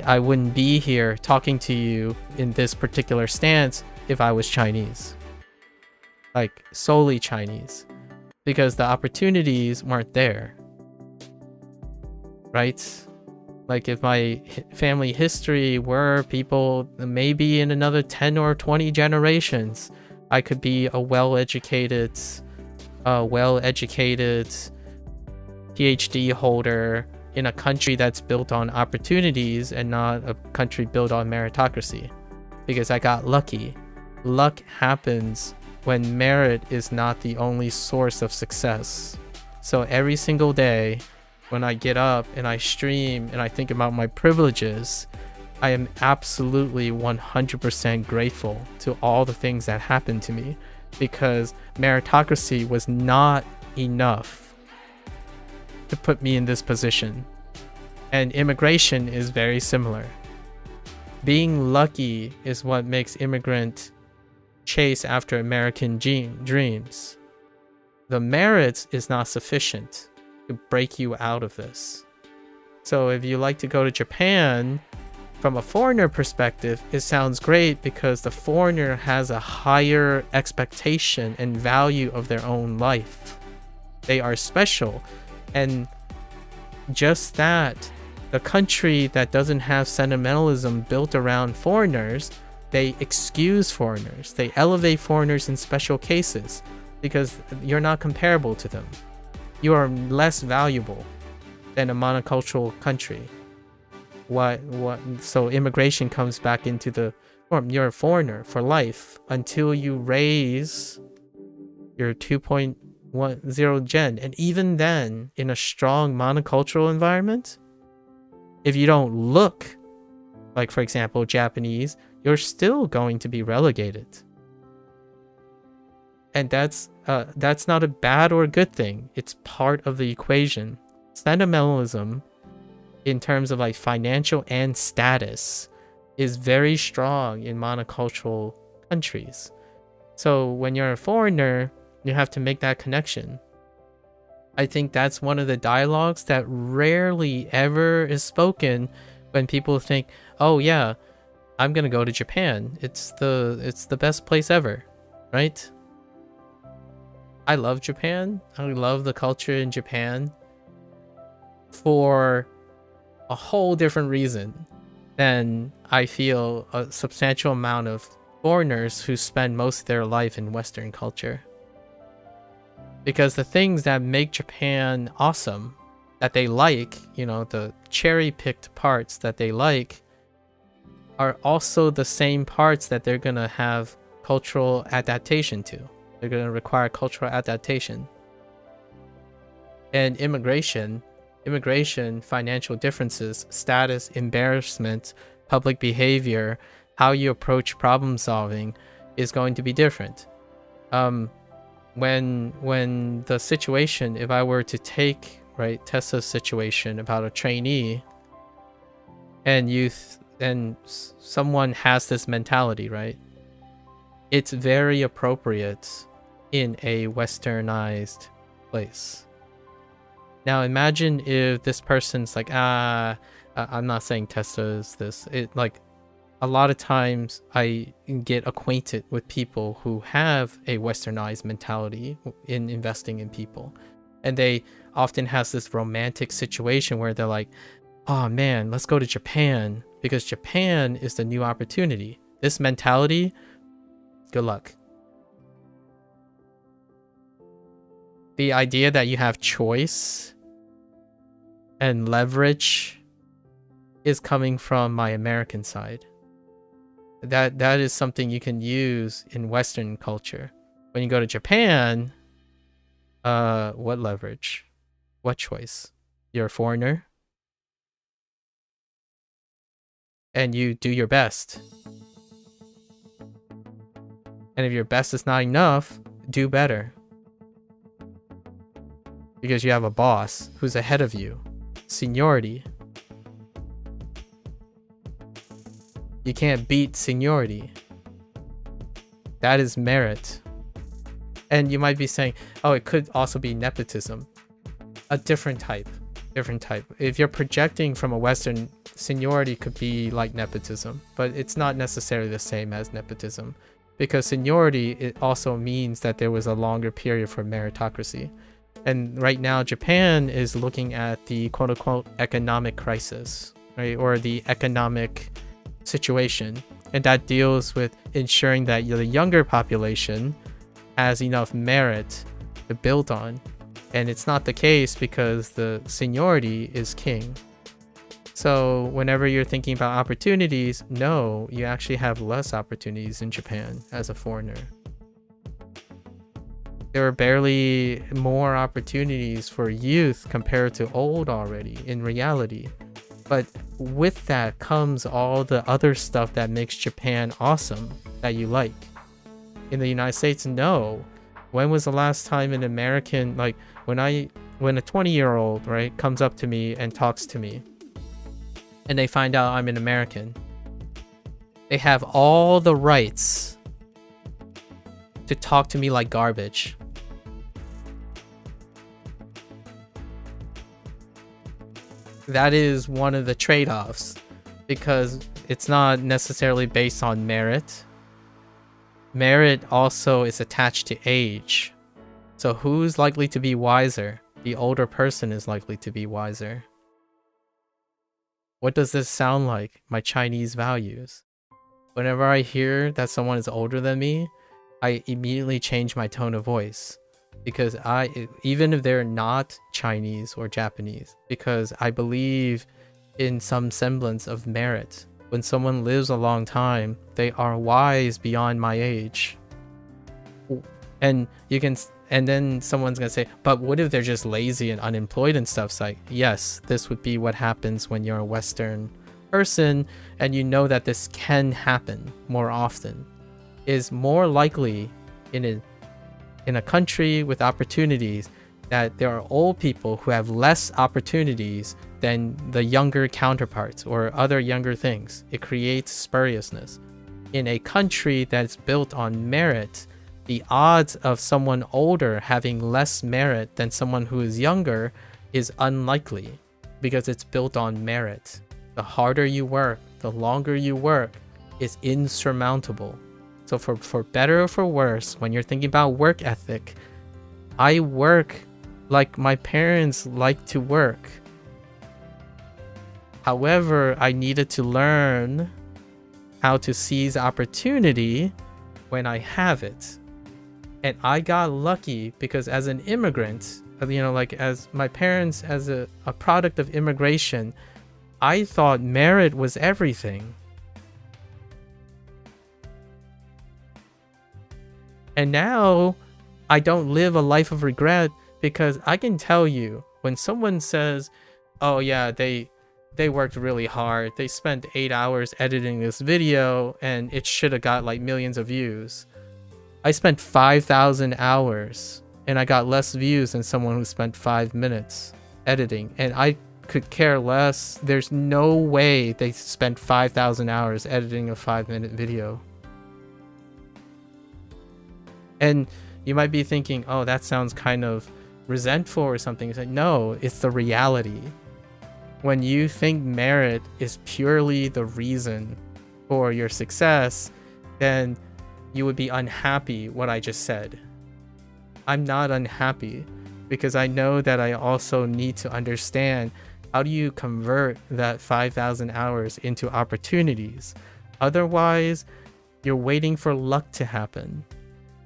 I wouldn't be here talking to you in this particular stance if I was Chinese, like solely Chinese, because the opportunities weren't there, right? Like if my family history were people maybe in another 10 or 20 generations, I could be a well-educated PhD holder in a country that's built on opportunities and not a country built on meritocracy, because I got lucky. Luck happens when merit is not the only source of success. So every single day when I get up and I stream and I think about my privileges, I am absolutely 100% grateful to all the things that happened to me, because meritocracy was not enough to put me in this position. And immigration is very similar. Being lucky is what makes immigrant chase after American dreams. The merit is not sufficient to break you out of this. So if you like to go to Japan, from a foreigner perspective, it sounds great because the foreigner has a higher expectation and value of their own life. They are special. And just that, the country that doesn't have sentimentalism built around foreigners, they excuse foreigners. They elevate foreigners in special cases because you're not comparable to them. You are less valuable than a monocultural country. So immigration comes back into the form. You're a foreigner for life until you raise your 2.10 gen. And even then, in a strong monocultural environment, if you don't look like, for example, Japanese, you're still going to be relegated. And that's not a bad or a good thing. It's part of the equation. Sentimentalism, in terms of like financial and status, is very strong in monocultural countries. So when you're a foreigner, you have to make that connection. I think that's one of the dialogues that rarely ever is spoken when people think, oh yeah, I'm gonna go to Japan. It's the best place ever, right? I love Japan. I love the culture in Japan for a whole different reason than I feel a substantial amount of foreigners who spend most of their life in Western culture. Because the things that make Japan awesome, that they like, you know, the cherry-picked parts that they like, are also the same parts that they're gonna have cultural adaptation to. They're gonna require cultural adaptation. And immigration, financial differences, status, embarrassment, public behavior, how you approach problem solving is going to be different. When the situation, if I were to take, right, Tessa's situation about a trainee, and someone has this mentality, right? It's very appropriate in a westernized place. Now imagine if this person's like, I'm not saying Tessa is this. Like, a lot of times I get acquainted with people who have a westernized mentality in investing in people. And they often has this romantic situation where they're like, oh man, let's go to Japan because Japan is the new opportunity. This mentality, good luck. The idea that you have choice and leverage is coming from my American side. That is something you can use in Western culture. When you go to Japan, what leverage? What choice? You're a foreigner, and you do your best. And if your best is not enough, do better. Because you have a boss who's ahead of you. Seniority. You can't beat seniority. That is merit. And you might be saying, oh, it could also be nepotism. A different type. If you're projecting from a Western, seniority could be like nepotism, but it's not necessarily the same as nepotism. Because seniority, it also means that there was a longer period for meritocracy. And right now, Japan is looking at the quote-unquote economic crisis. right? Or the economic situation. And that deals with ensuring that the younger population has enough merit to build on. And it's not the case because the seniority is king. So whenever you're thinking about opportunities, no, you actually have less opportunities in Japan as a foreigner. There are barely more opportunities for youth compared to old already in reality. But with that comes all the other stuff that makes Japan awesome that you like. In the United States, no. When was the last time an American, like when a 20-year-old, right, comes up to me and talks to me and they find out I'm an American, they have all the rights to talk to me like garbage. That is one of the trade-offs, because it's not necessarily based on merit. Merit also is attached to age. So who's likely to be wiser? The older person is likely to be wiser. What does this sound like? My Chinese values. Whenever I hear that someone is older than me, I immediately change my tone of voice. Because even if they're not Chinese or Japanese, because I believe in some semblance of merit. When someone lives a long time, they are wise beyond my age. And then someone's gonna say, but what if they're just lazy and unemployed and stuff? It's like, yes, this would be what happens when you're a Western person, and you know that this can happen more often. Is more likely in a country with opportunities that there are old people who have less opportunities than the younger counterparts or other younger things. It creates spuriousness. In a country that's built on merit, the odds of someone older having less merit than someone who is younger is unlikely, because it's built on merit. The harder you work, the longer you work, is insurmountable. So for better or for worse, when you're thinking about work ethic, I work like my parents like to work. However, I needed to learn how to seize opportunity when I have it. And I got lucky because as an immigrant, like as my parents, as a product of immigration, I thought merit was everything. And now I don't live a life of regret, because I can tell you when someone says, oh yeah, they worked really hard. They spent 8 hours editing this video and it should have got like millions of views. I spent 5,000 hours and I got less views than someone who spent 5 minutes editing. And I could care less. There's no way they spent 5,000 hours editing a 5-minute video. And you might be thinking, oh, that sounds kind of resentful or something. It's like, no, it's the reality. When you think merit is purely the reason for your success, then you would be unhappy what I just said. I'm not unhappy, because I know that I also need to understand, how do you convert that 5,000 hours into opportunities? Otherwise, you're waiting for luck to happen.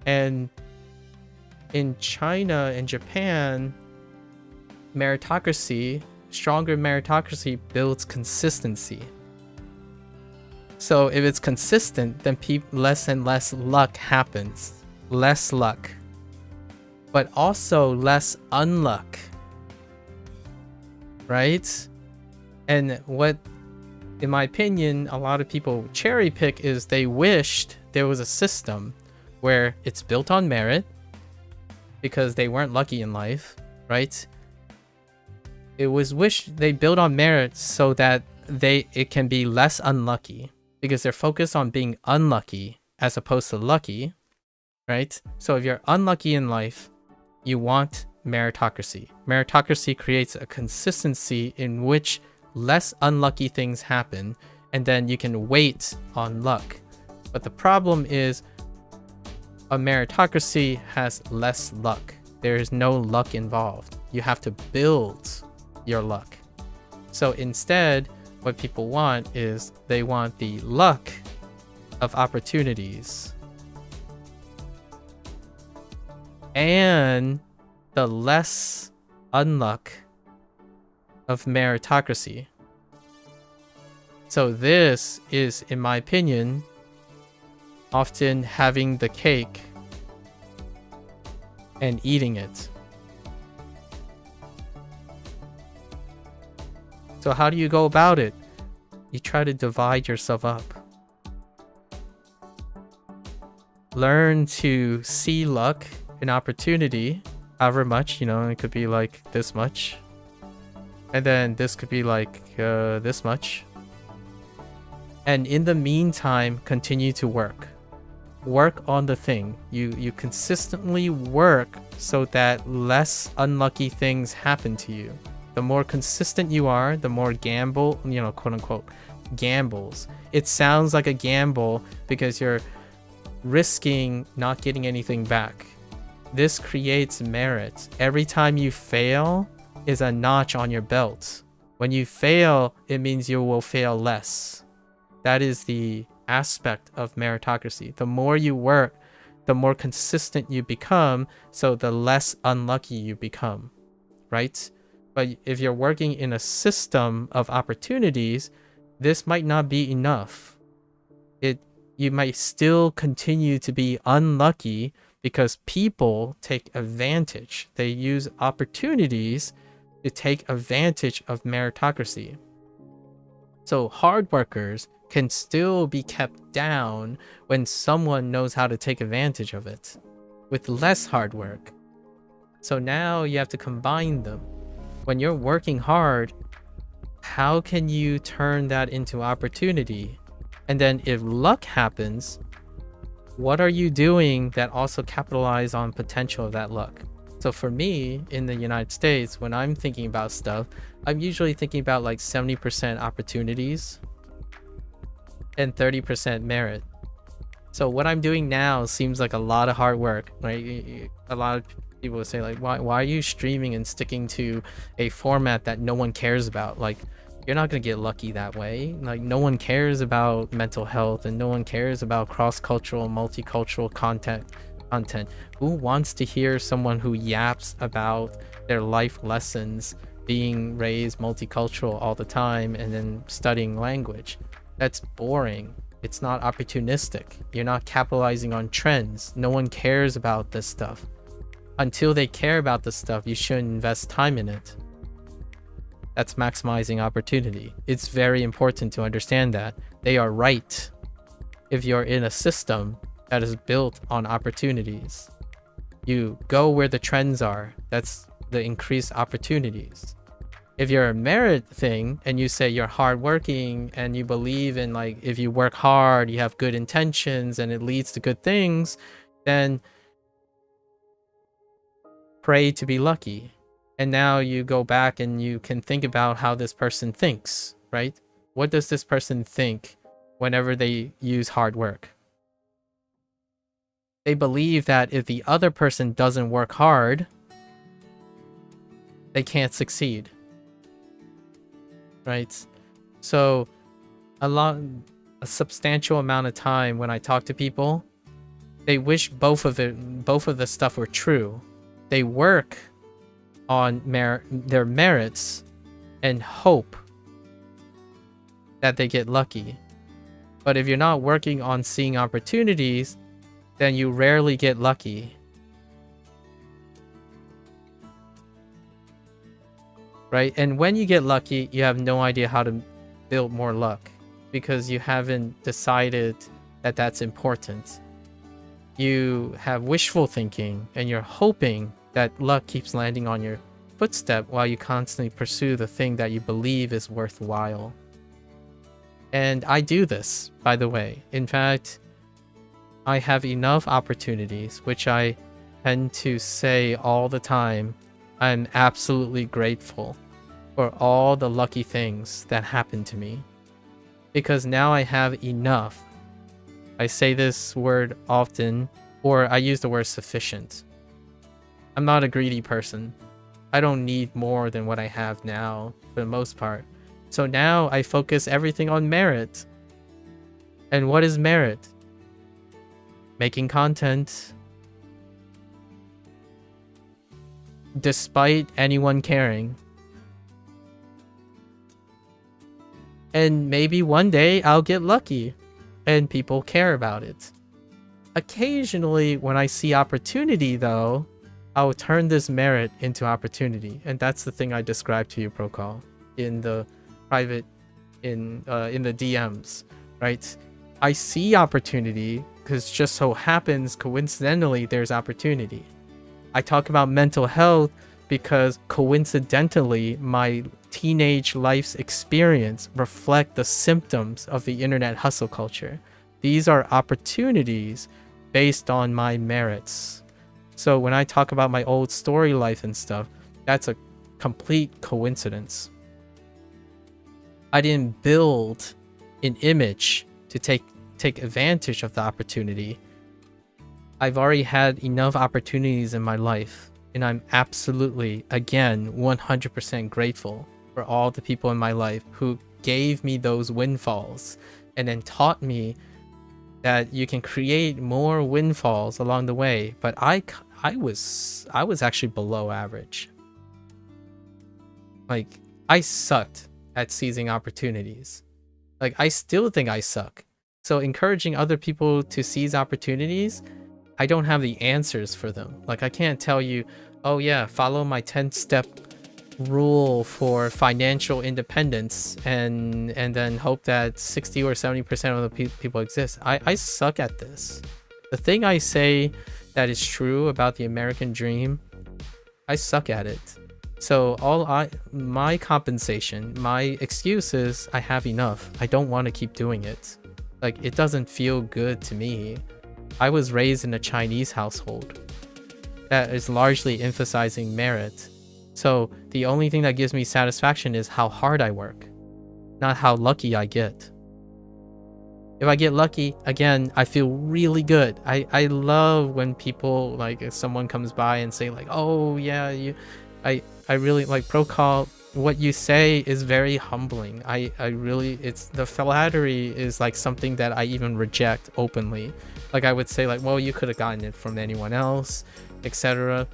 And in China and Japan, stronger meritocracy builds consistency. So if it's consistent, then less and less luck happens. Less luck. But also less unluck. Right? And what, in my opinion, a lot of people cherry pick is they wished there was a system where it's built on merit because they weren't lucky in life, right? It was wished they built on merit so that it can be less unlucky, because they're focused on being unlucky as opposed to lucky, right? So if you're unlucky in life, you want meritocracy. Meritocracy creates a consistency in which less unlucky things happen, and then you can wait on luck. But the problem is, a meritocracy has less luck. There is no luck involved. You have to build your luck. So instead, What people want is they want the luck of opportunities and the less unluck of meritocracy. So this is, in my opinion, often having the cake and eating it. So how do you go about it? You try to divide yourself up. Learn to see luck and opportunity, however much, it could be like this much. And then this could be like this much. And in the meantime, continue to work. Work on the thing. You consistently work so that less unlucky things happen to you. The more consistent you are, the more gamble, quote unquote, gambles. It sounds like a gamble because you're risking not getting anything back. This creates merit. Every time you fail is a notch on your belt. When you fail, it means you will fail less. That is the aspect of meritocracy. The more you work, the more consistent you become, so the less unlucky you become, right? But if you're working in a system of opportunities, this might not be enough. You might still continue to be unlucky because people take advantage. They use opportunities to take advantage of meritocracy. So hard workers can still be kept down when someone knows how to take advantage of it with less hard work. So now you have to combine them. When you're working hard, how can you turn that into opportunity? And then if luck happens, what are you doing that also capitalize on potential of that luck? So for me, in the United States, when I'm thinking about stuff, I'm usually thinking about like 70% opportunities and 30% merit. So what I'm doing now seems like a lot of hard work, right? A lot of people would say like, why are you streaming and sticking to a format that no one cares about? Like, you're not gonna get lucky that way. Like, no one cares about mental health and no one cares about cross-cultural, multicultural content. Who wants to hear someone who yaps about their life lessons, being raised multicultural all the time and then studying language? That's boring. It's not opportunistic. You're not capitalizing on trends. No one cares about this stuff. Until they care about this stuff, you shouldn't invest time in it. That's maximizing opportunity. It's very important to understand that. They are right. If you're in a system that is built on opportunities, you go where the trends are. That's the increased opportunities. If you're a merit thing and you say you're hardworking and you believe in, like, if you work hard, you have good intentions and it leads to good things, then pray to be lucky. And now you go back and you can think about how this person thinks, right? What does this person think whenever they use hard work? They believe that if the other person doesn't work hard, they can't succeed, right? So a substantial amount of time when I talk to people, they wish both of the stuff were true. They work on their merits and hope that they get lucky. But if you're not working on seeing opportunities, then you rarely get lucky. Right? And when you get lucky, you have no idea how to build more luck because you haven't decided that that's important. You have wishful thinking and you're hoping that luck keeps landing on your footstep while you constantly pursue the thing that you believe is worthwhile. And I do this, by the way. In fact, I have enough opportunities, which I tend to say all the time. I'm absolutely grateful for all the lucky things that happened to me because now I have enough. I say this word often, or I use the word sufficient. I'm not a greedy person. I don't need more than what I have now for the most part. So now I focus everything on merit. And what is merit? Making content despite anyone caring. And maybe one day I'll get lucky and people care about it. Occasionally, when I see opportunity though, I'll turn this merit into opportunity. And that's the thing I described to you, Procall, in the private, in the DMs, right? I see opportunity because just so happens coincidentally there's opportunity. I talk about mental health because coincidentally my teenage life's experience reflect the symptoms of the internet hustle culture. These are opportunities based on my merits. So when I talk about my old story life and stuff, that's a complete coincidence. I didn't build an image to take advantage of the opportunity. I've already had enough opportunities in my life, and I'm absolutely, again, 100% grateful for all the people in my life who gave me those windfalls and then taught me that you can create more windfalls along the way. But I was actually below average. Like, I sucked at seizing opportunities. Like, I still think I suck. So encouraging other people to seize opportunities, I don't have the answers for them. Like, I can't tell you, oh yeah, follow my 10-step rule for financial independence and then hope that 60 or 70% of the people exist. I suck at this. The thing I say that is true about the American dream, I suck at it. So my compensation, my excuse is I have enough. I don't want to keep doing it. Like, it doesn't feel good to me. I was raised in a Chinese household that is largely emphasizing merit. So the only thing that gives me satisfaction is how hard I work, not how lucky I get. If I get lucky, again, I feel really good. I love when people, like, if someone comes by and say like, oh yeah, I really like Procall. What you say is very humbling. I really, it's the flattery is like something that I even reject openly. Like, I would say like, well, you could have gotten it from anyone else, etc.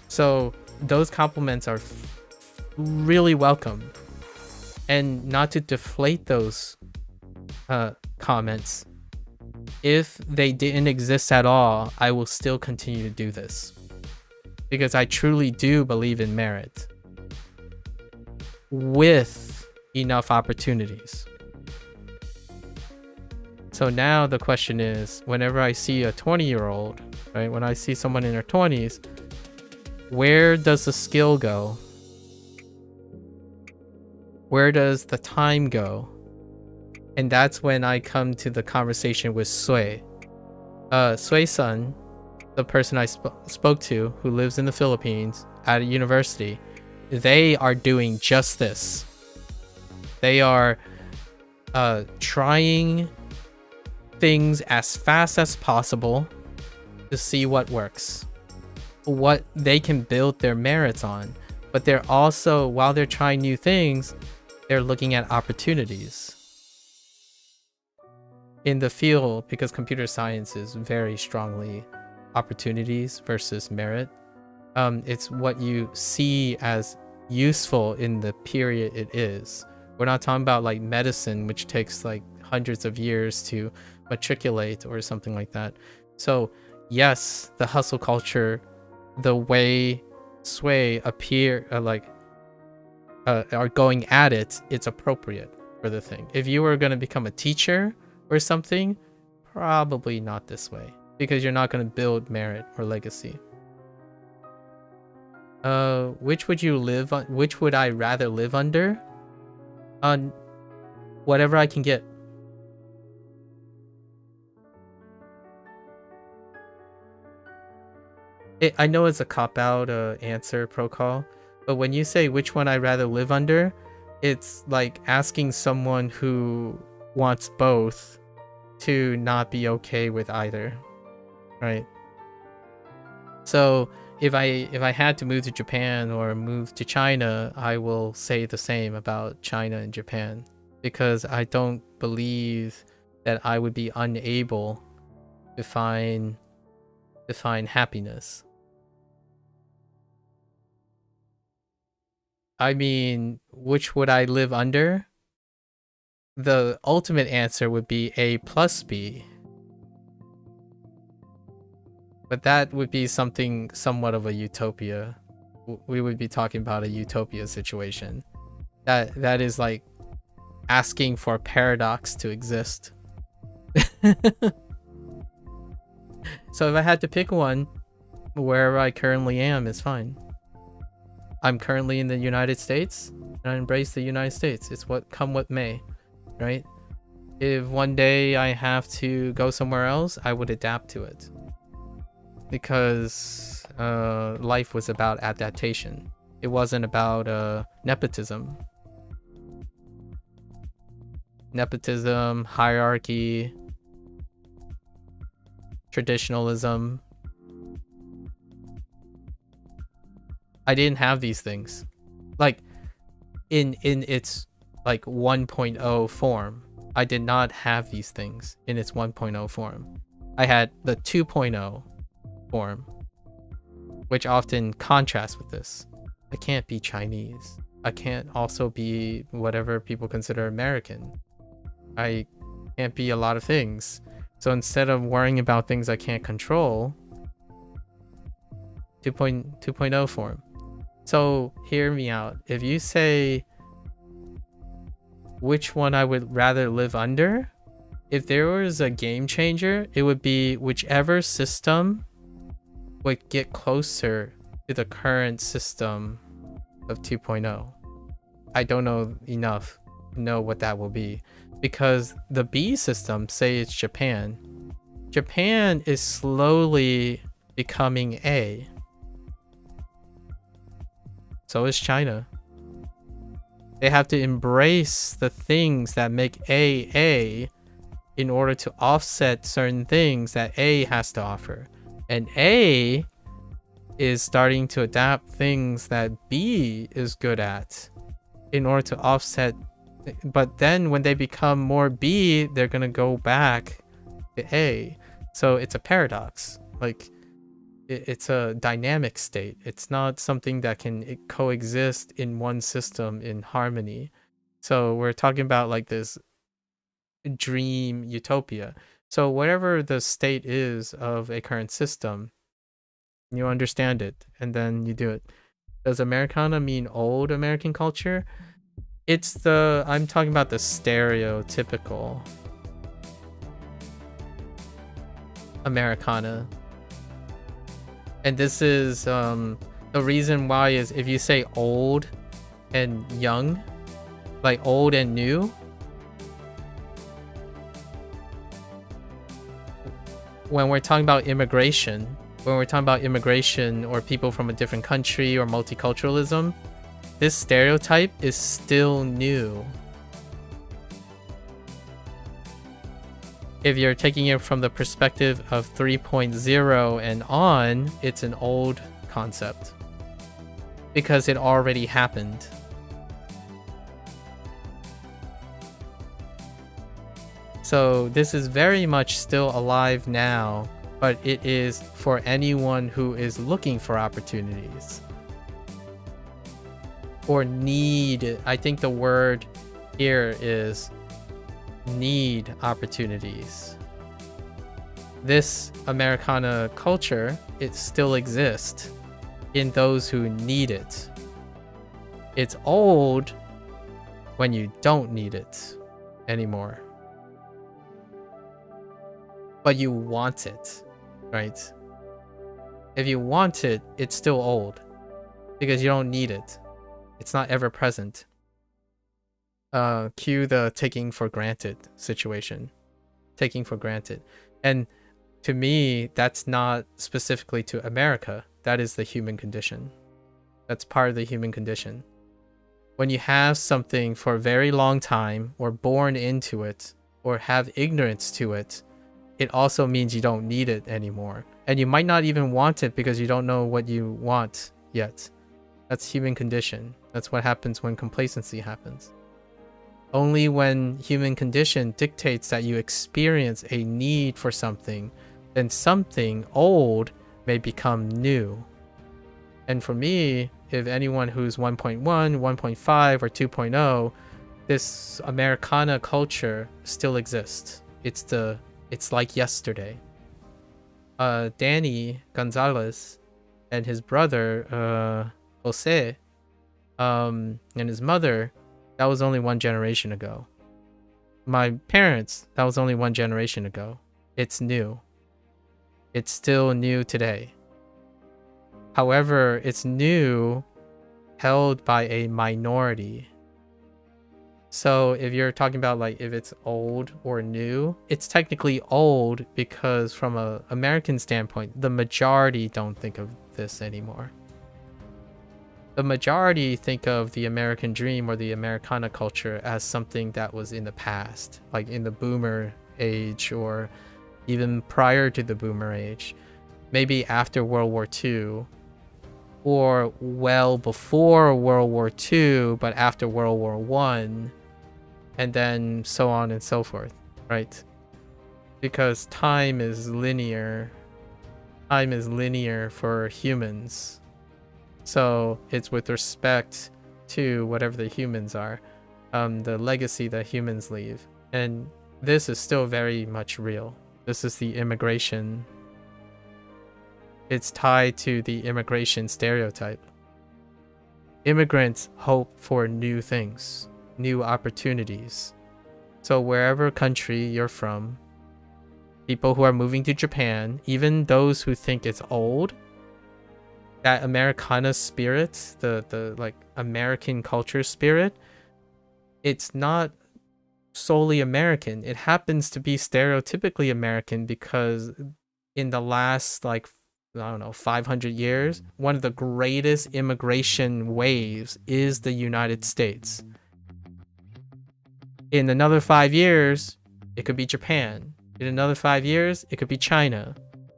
So those compliments are really welcome, and not to deflate those comments. If they didn't exist at all, I will still continue to do this because I truly do believe in merit with enough opportunities. So now the question is, whenever I see a 20-year-old, right, when I see someone in their 20s, where does the skill go? Where does the time go? And that's when I come to the conversation with Sui. Sui-san, the person I spoke to, who lives in the Philippines at a university, they are doing just this. They are trying things as fast as possible to see what works, what they can build their merits on. But they're also, while they're trying new things, they're looking at opportunities in the field, because computer science is very strongly opportunities versus merit. It's what you see as useful in the period it is. We're not talking about like medicine, which takes like hundreds of years to matriculate or something like that. So yes, the hustle culture, the way Sui are going at it, it's appropriate for the thing. If you were going to become a teacher or something, probably not this way, because you're not going to build merit or legacy. Which would you live on? Which would I rather live under? On whatever I can get. I know it's a cop-out answer, Procall, but when you say which one I'd rather live under, it's like asking someone who wants both to not be okay with either, right? So if I had to move to Japan or move to China, I will say the same about China and Japan, because I don't believe that I would be unable to find happiness. I mean, which would I live under? The ultimate answer would be A plus B. But that would be something somewhat of a utopia. We would be talking about a utopia situation. That is like asking for a paradox to exist. So if I had to pick one, wherever I currently am is fine. I'm currently in the United States, and I embrace the United States. It's what come what may, right? If one day I have to go somewhere else, I would adapt to it. Because life was about adaptation. It wasn't about nepotism. Nepotism, hierarchy, traditionalism. I didn't have these things. Like in its like 1.0 form. I did not have these things in its 1.0 form. I had the 2.0 form, which often contrasts with this. I can't be Chinese. I can't also be whatever people consider American. I can't be a lot of things. So instead of worrying about things I can't control, 2.0 form. So hear me out. If you say which one I would rather live under, if there was a game changer, it would be whichever system would get closer to the current system of 2.0. I don't know enough to know what that will be, because the B system, say it's Japan. Japan is slowly becoming A. So is China. They have to embrace the things that make A in order to offset certain things that A has to offer. And A is starting to adapt things that B is good at in order to offset. But then when they become more B, they're going to go back to A. So it's a paradox. Like, it's a dynamic state. It's not something that can coexist in one system in harmony. So we're talking about like this dream utopia. So whatever the state is of a current system, you understand it and then you do it. Does Americana mean old American culture? I'm talking about the stereotypical Americana. And this is the reason why is if you say old and young, like old and new, when we're talking about immigration or people from a different country or multiculturalism, this stereotype is still new. If you're taking it from the perspective of 3.0 and on, it's an old concept because it already happened. So this is very much still alive now, but it is for anyone who is looking for opportunities or need. I think the word here is need opportunities. This Americana culture, it still exists in those who need it. It's old when you don't need it anymore. But you want it, right? If you want it, it's still old because you don't need it. It's not ever present. Cue the taking for granted situation. Taking for granted. And to me, that's not specifically to America. That is the human condition. That's part of the human condition. When you have something for a very long time, or born into it, or have ignorance to it, it also means you don't need it anymore. And you might not even want it because you don't know what you want yet. That's human condition. That's what happens when complacency happens. Only when human condition dictates that you experience a need for something, then something old may become new. And for me, if anyone who's 1.1, 1.5, or 2.0, this Americana culture still exists. It's like yesterday. Danny Gonzalez and his brother Jose and his mother, that was only one generation ago. My parents, that was only one generation ago. It's new. It's still new today. However, it's new held by a minority. So if you're talking about like if it's old or new, it's technically old because from an American standpoint, the majority don't think of this anymore. The majority think of the American dream or the Americana culture as something that was in the past, like in the boomer age or even prior to the boomer age, maybe after World War II, or well before World War II, but after World War I, and then so on and so forth, right? Because time is linear. Time is linear for humans. So it's with respect to whatever the humans are, the legacy that humans leave. And this is still very much real. This is the immigration. It's tied to the immigration stereotype. Immigrants hope for new things, new opportunities. So wherever country you're from, people who are moving to Japan, even those who think it's old, that Americana spirit, the like American culture spirit, it's not solely American. It happens to be stereotypically American because in the last like, I don't know, 500 years, one of the greatest immigration waves is the United States. In another 5 years, it could be Japan. In another 5 years, it could be China.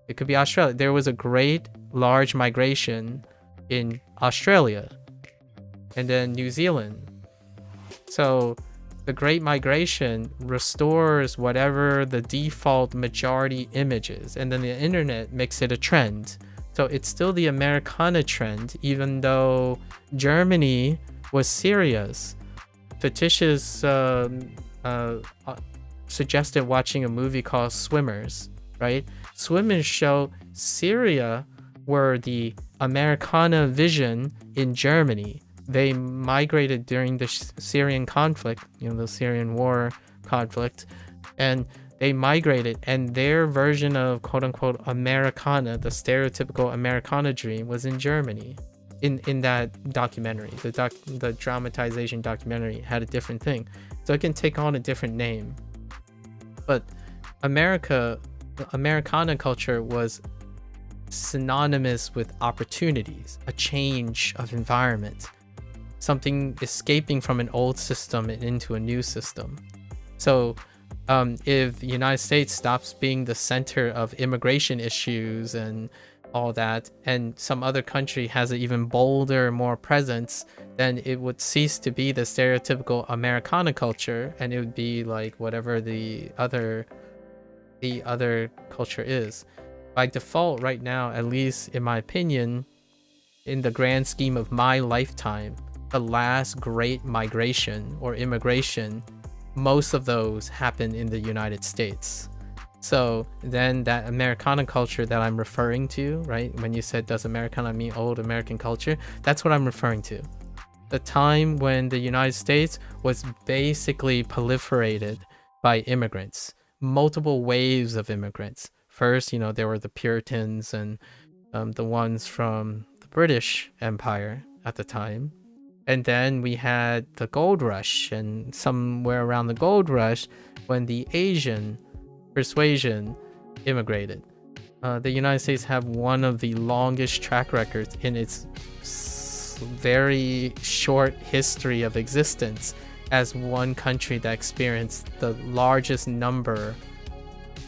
It could be Australia. There was a great large migration in Australia and then New Zealand. So the Great Migration restores whatever the default majority image is, and then the internet makes it a trend. So it's still the Americana trend, even though Germany was serious. Fatitia's suggested watching a movie called Swimmers, right? Swimmers show Syria were the Americana vision in Germany. They migrated during the Syrian conflict, the Syrian war conflict, and they migrated, and their version of quote-unquote Americana, the stereotypical Americana dream, was in Germany. In that documentary, the dramatization documentary had a different thing. So it can take on a different name. But Americana culture was synonymous with opportunities, a change of environment, something escaping from an old system and into a new system. So if the United States stops being the center of immigration issues and all that, and some other country has an even bolder, more presence, then it would cease to be the stereotypical Americana culture, and it would be like whatever the other culture is. By default right now, at least in my opinion, in the grand scheme of my lifetime, the last great migration or immigration, most of those happened in the United States. So then that Americana culture that I'm referring to, right? When you said, does Americana mean old American culture? That's what I'm referring to. The time when the United States was basically proliferated by immigrants, multiple waves of immigrants. First, there were the Puritans and the ones from the British Empire at the time. And then we had the gold rush, and somewhere around the gold rush, when the Asian persuasion immigrated. The United States have one of the longest track records in its very short history of existence as one country that experienced the largest number,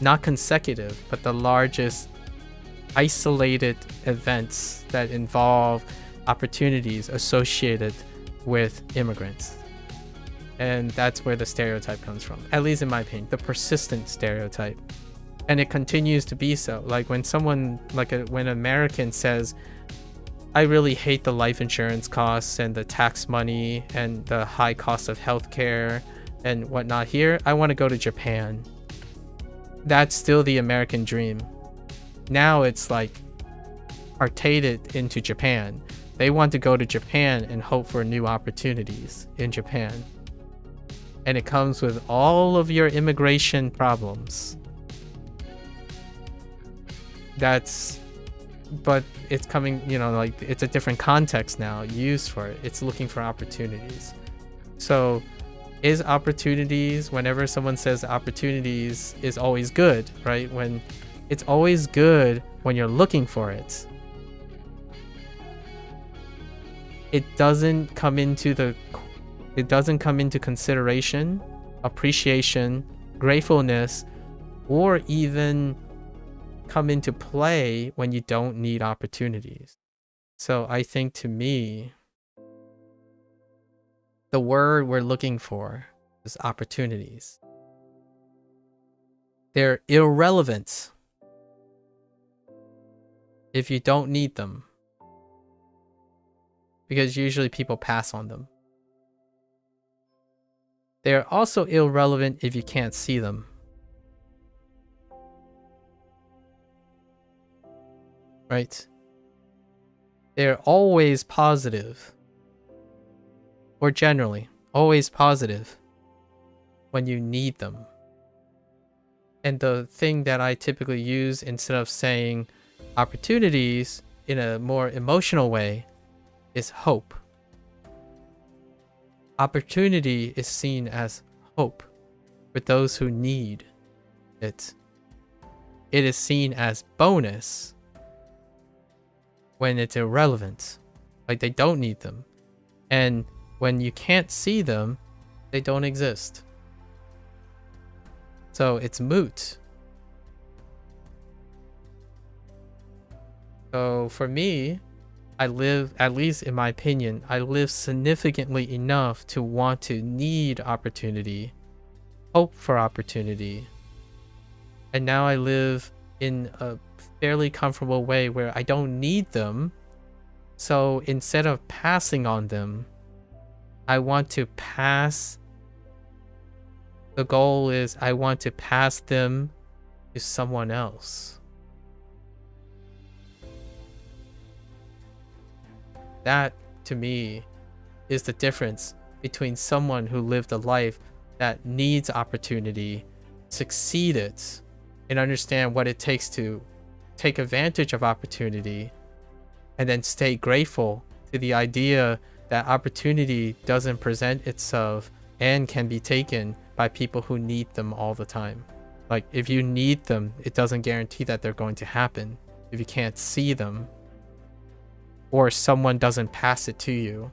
not consecutive, but the largest isolated events that involve opportunities associated with immigrants. And that's where the stereotype comes from, at least in my opinion, the persistent stereotype. And it continues to be so. Like when someone, when an American says, I really hate the life insurance costs and the tax money and the high cost of healthcare and whatnot here, I want to go to Japan. That's still the American dream. Now it's like artated into Japan. They want to go to Japan and hope for new opportunities in Japan. And it comes with all of your immigration problems. But it's coming, it's a different context now used for it. It's looking for opportunities. So is opportunities, whenever someone says opportunities is always good, right? When it's always good when you're looking for it. It doesn't come into consideration, appreciation, gratefulness, or even come into play when you don't need opportunities. So I think, to me, the word we're looking for is opportunities. They're irrelevant if you don't need them, because usually people pass on them. They're also irrelevant if you can't see them. Right? They're always positive, or generally always positive when you need them. And the thing that I typically use instead of saying opportunities in a more emotional way is hope. Opportunity is seen as hope for those who need it. It is seen as bonus when it's irrelevant, like they don't need them. And when you can't see them, they don't exist. So it's moot. So for me, I live, at least in my opinion, I live significantly enough to want to need opportunity, hope for opportunity. And now I live in a fairly comfortable way where I don't need them. So instead of passing on them, I want to pass. The goal is I want to pass them to someone else. That, to me, is the difference between someone who lived a life that needs opportunity, succeeded, and understand what it takes to take advantage of opportunity, and then stay grateful to the idea that opportunity doesn't present itself and can be taken by people who need them all the time. Like, if you need them, it doesn't guarantee that they're going to happen if you can't see them, or someone doesn't pass it to you.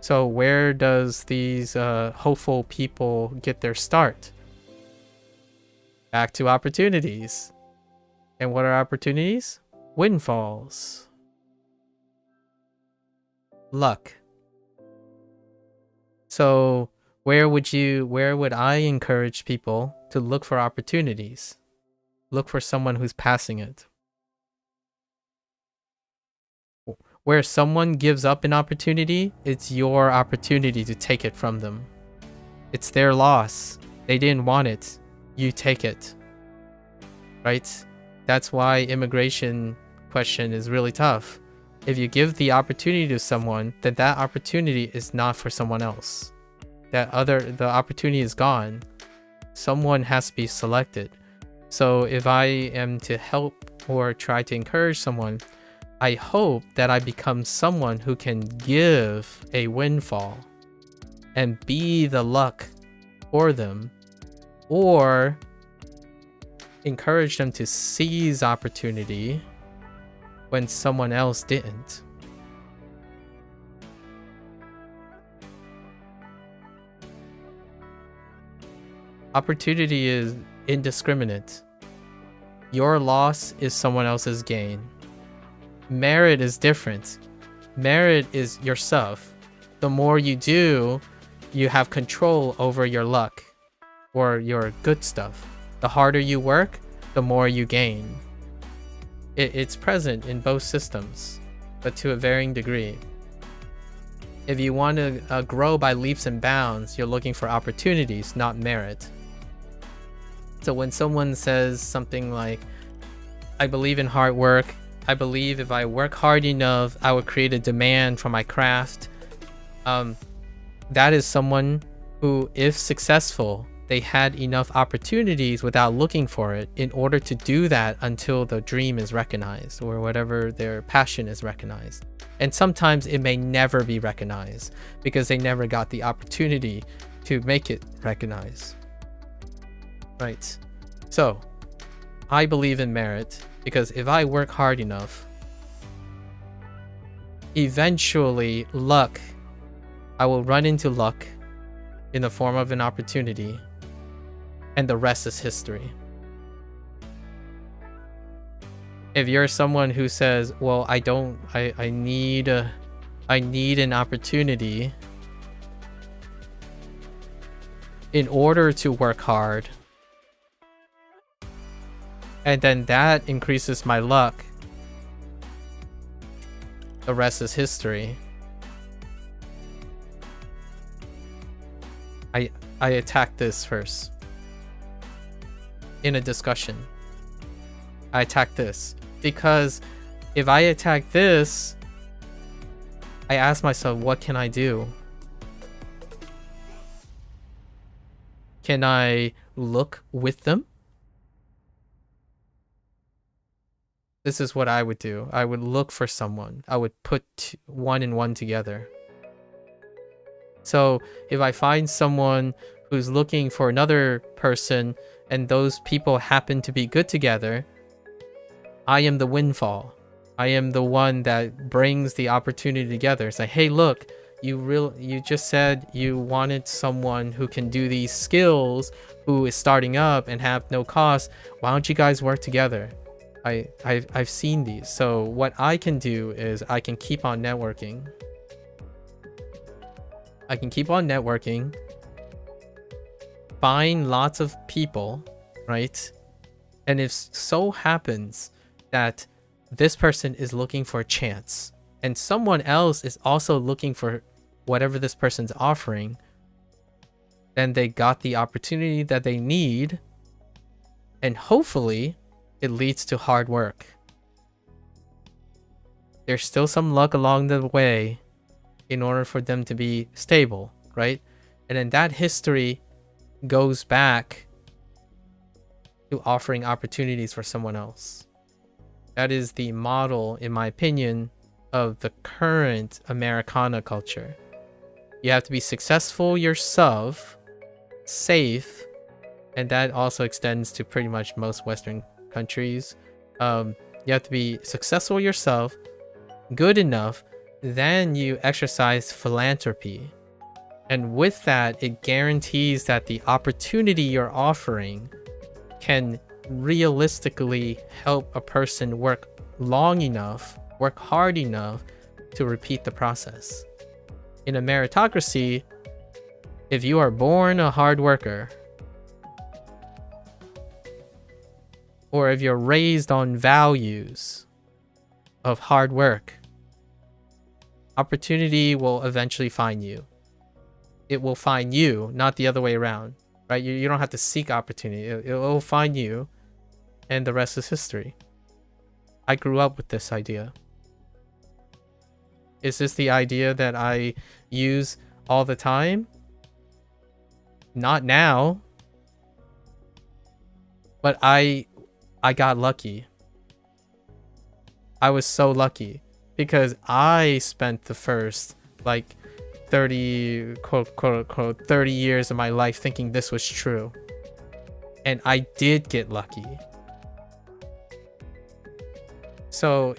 So where does these hopeful people get their start? Back to opportunities. And what are opportunities? Windfalls. Luck. So where would I encourage people to look for opportunities? Look for someone who's passing it. Where someone gives up an opportunity, it's your opportunity to take it from them. It's their loss. They didn't want it. You take it. Right? That's why immigration question is really tough. If you give the opportunity to someone, then that opportunity is not for someone else. The opportunity is gone. Someone has to be selected. So if I am to help or try to encourage someone, I hope that I become someone who can give a windfall and be the luck for them, or encourage them to seize opportunity when someone else didn't. Opportunity is indiscriminate. Your loss is someone else's gain. Merit is different. Merit is yourself. The more you do, you have control over your luck or your good stuff. The harder you work, the more you gain. It's present in both systems, but to a varying degree. If you want to grow by leaps and bounds, you're looking for opportunities, not merit. So when someone says something like, I believe in hard work, I believe if I work hard enough, I will create a demand for my craft. That is someone who, if successful, they had enough opportunities without looking for it in order to do that until the dream is recognized or whatever their passion is recognized. And sometimes it may never be recognized because they never got the opportunity to make it recognized. Right. So I believe in merit because if I work hard enough, eventually luck, I will run into luck in the form of an opportunity, and the rest is history. If you're someone who says, well, I need an opportunity in order to work hard, and then that increases my luck, the rest is history. I attack this first. In a discussion, I attack this. Because if I attack this, I ask myself, what can I do? Can I look with them? This is what I would do. I would look for someone. I would put one and one together. So if I find someone who's looking for another person and those people happen to be good together, I am the windfall. I am the one that brings the opportunity together. It's like, hey, look, you just said you wanted someone who can do these skills, who is starting up and have no cost. Why don't you guys work together? I've seen these. So what I can do is I can keep on networking. Find lots of people, right? And if so happens that this person is looking for a chance and someone else is also looking for whatever this person's offering, then they got the opportunity that they need, and hopefully it leads to hard work. There's still some luck along the way in order for them to be stable, right? And then that history goes back to offering opportunities for someone else. That is the model, in my opinion, of the current Americana culture. You have to be successful yourself, safe, and that also extends to pretty much most Western countries. You have to be successful yourself, good enough, then you exercise philanthropy. And with that, it guarantees that the opportunity you're offering can realistically help a person work long enough, work hard enough to repeat the process. In a meritocracy, if you are born a hard worker, or if you're raised on values of hard work, opportunity will eventually find you. It will find you, not the other way around, right? You don't have to seek opportunity. It will find you, and the rest is history. I grew up with this idea. Is this the idea that I use all the time? Not now. But I got lucky. I was so lucky because I spent the first 30 quote unquote 30 years of my life thinking this was true, and I did get lucky. So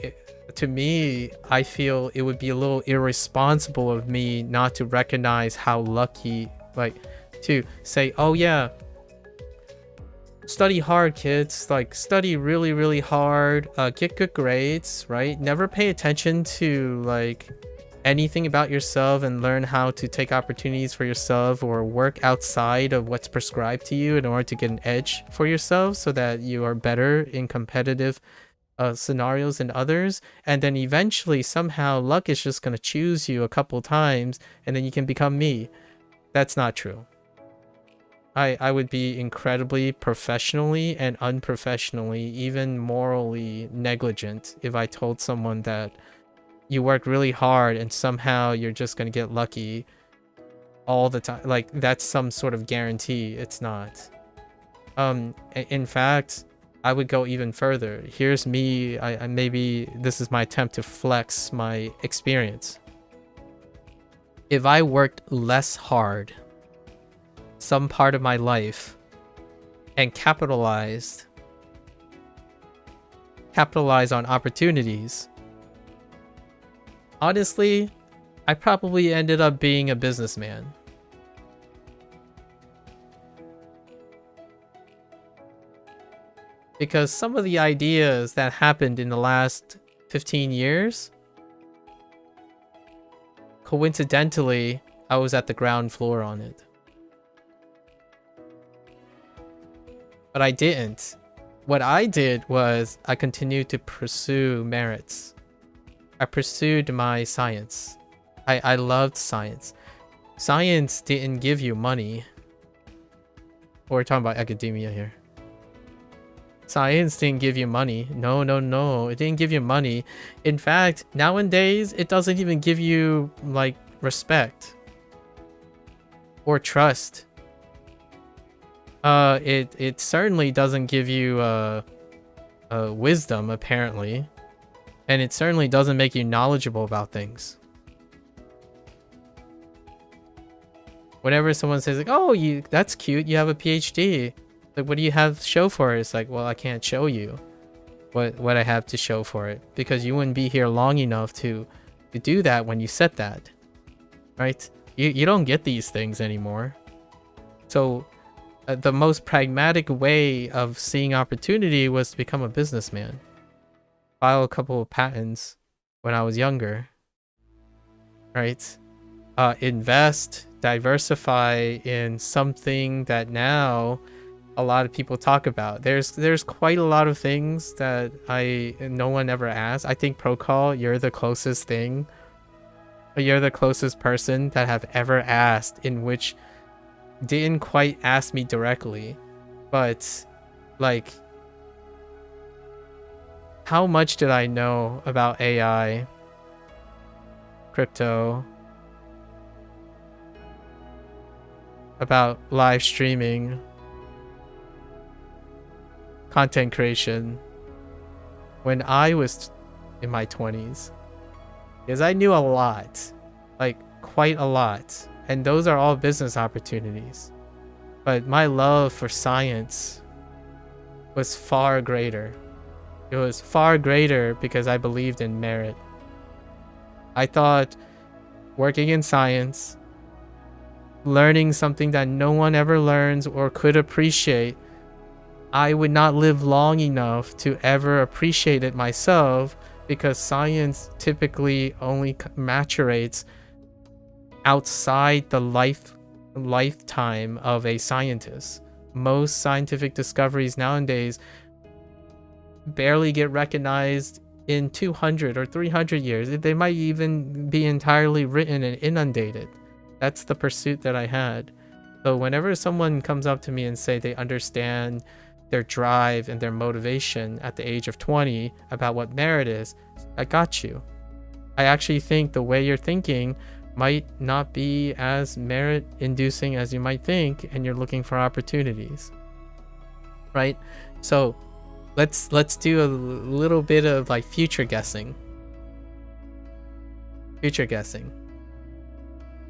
to me, I feel it would be a little irresponsible of me not to recognize how lucky, to say, oh yeah, study hard, kids. Like, study really, really hard. Get good grades, right? Never pay attention to like anything about yourself and learn how to take opportunities for yourself or work outside of what's prescribed to you in order to get an edge for yourself so that you are better in competitive scenarios than others. And then eventually somehow luck is just going to choose you a couple times and then you can become me. That's not true. I would be incredibly professionally and unprofessionally, even morally negligent if I told someone that you work really hard and somehow you're just going to get lucky all the time. Like, that's some sort of guarantee. It's not. In fact, I would go even further. Here's me. I maybe this is my attempt to flex my experience. If I worked less hard some part of my life and capitalize on opportunities, honestly, I probably ended up being a businessman. Because some of the ideas that happened in the last 15 years, coincidentally, I was at the ground floor on it. But I didn't. What I did was I continued to pursue merits. I pursued my science. I loved science. Science didn't give you money. We're talking about academia here. Science didn't give you money. No. It didn't give you money. In fact, nowadays, it doesn't even give you, like, respect. Or trust. It certainly doesn't give you wisdom, apparently. And it certainly doesn't make you knowledgeable about things. Whenever someone says, like, oh, that's cute, you have a PhD. Like, what do you have to show for it? It's like, well, I can't show you what I have to show for it. Because you wouldn't be here long enough to do that when you said that. Right? You don't get these things anymore. So the most pragmatic way of seeing opportunity was to become a businessman. File a couple of patents when I was younger. Right? Invest, diversify in something that now a lot of people talk about. There's quite a lot of things that no one ever asked. I think Procall, you're the closest thing. You're the closest person that have ever asked, in which didn't quite ask me directly, but like, how much did I know about AI, crypto, about live streaming, content creation when I was in my 20s? Because I knew a lot, like quite a lot, and those are all business opportunities. But my love for science was far greater. It was far greater because I believed in merit. I thought working in science, learning something that no one ever learns or could appreciate, I would not live long enough to ever appreciate it myself, because science typically only maturates outside the lifetime of a scientist. Most scientific discoveries nowadays barely get recognized in 200 or 300 years. They might even be entirely written and inundated. That's the pursuit that I had. So whenever someone comes up to me and say they understand their drive and their motivation at the age of 20 about what merit is, I got you. I actually think the way you're thinking might not be as merit inducing as you might think, and you're looking for opportunities, right? So let's do a little bit of like future guessing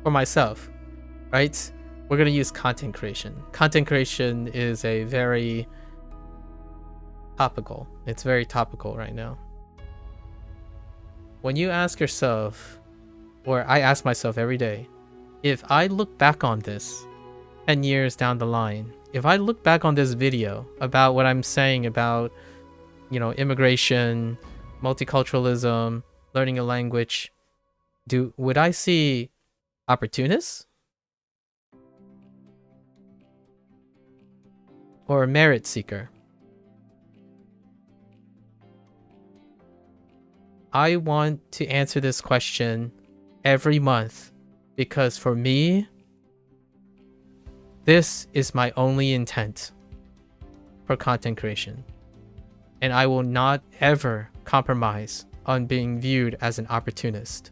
for myself, right? We're gonna use content creation. Content creation is a very topical. It's very topical right now. When you ask yourself, or I ask myself every day, if I look back on this 10 years down the line, if I look back on this video about what I'm saying about, you know, immigration, multiculturalism, learning a language, would I see opportunists or a merit seeker? I want to answer this question every month because for me, this is my only intent for content creation. And I will not ever compromise on being viewed as an opportunist.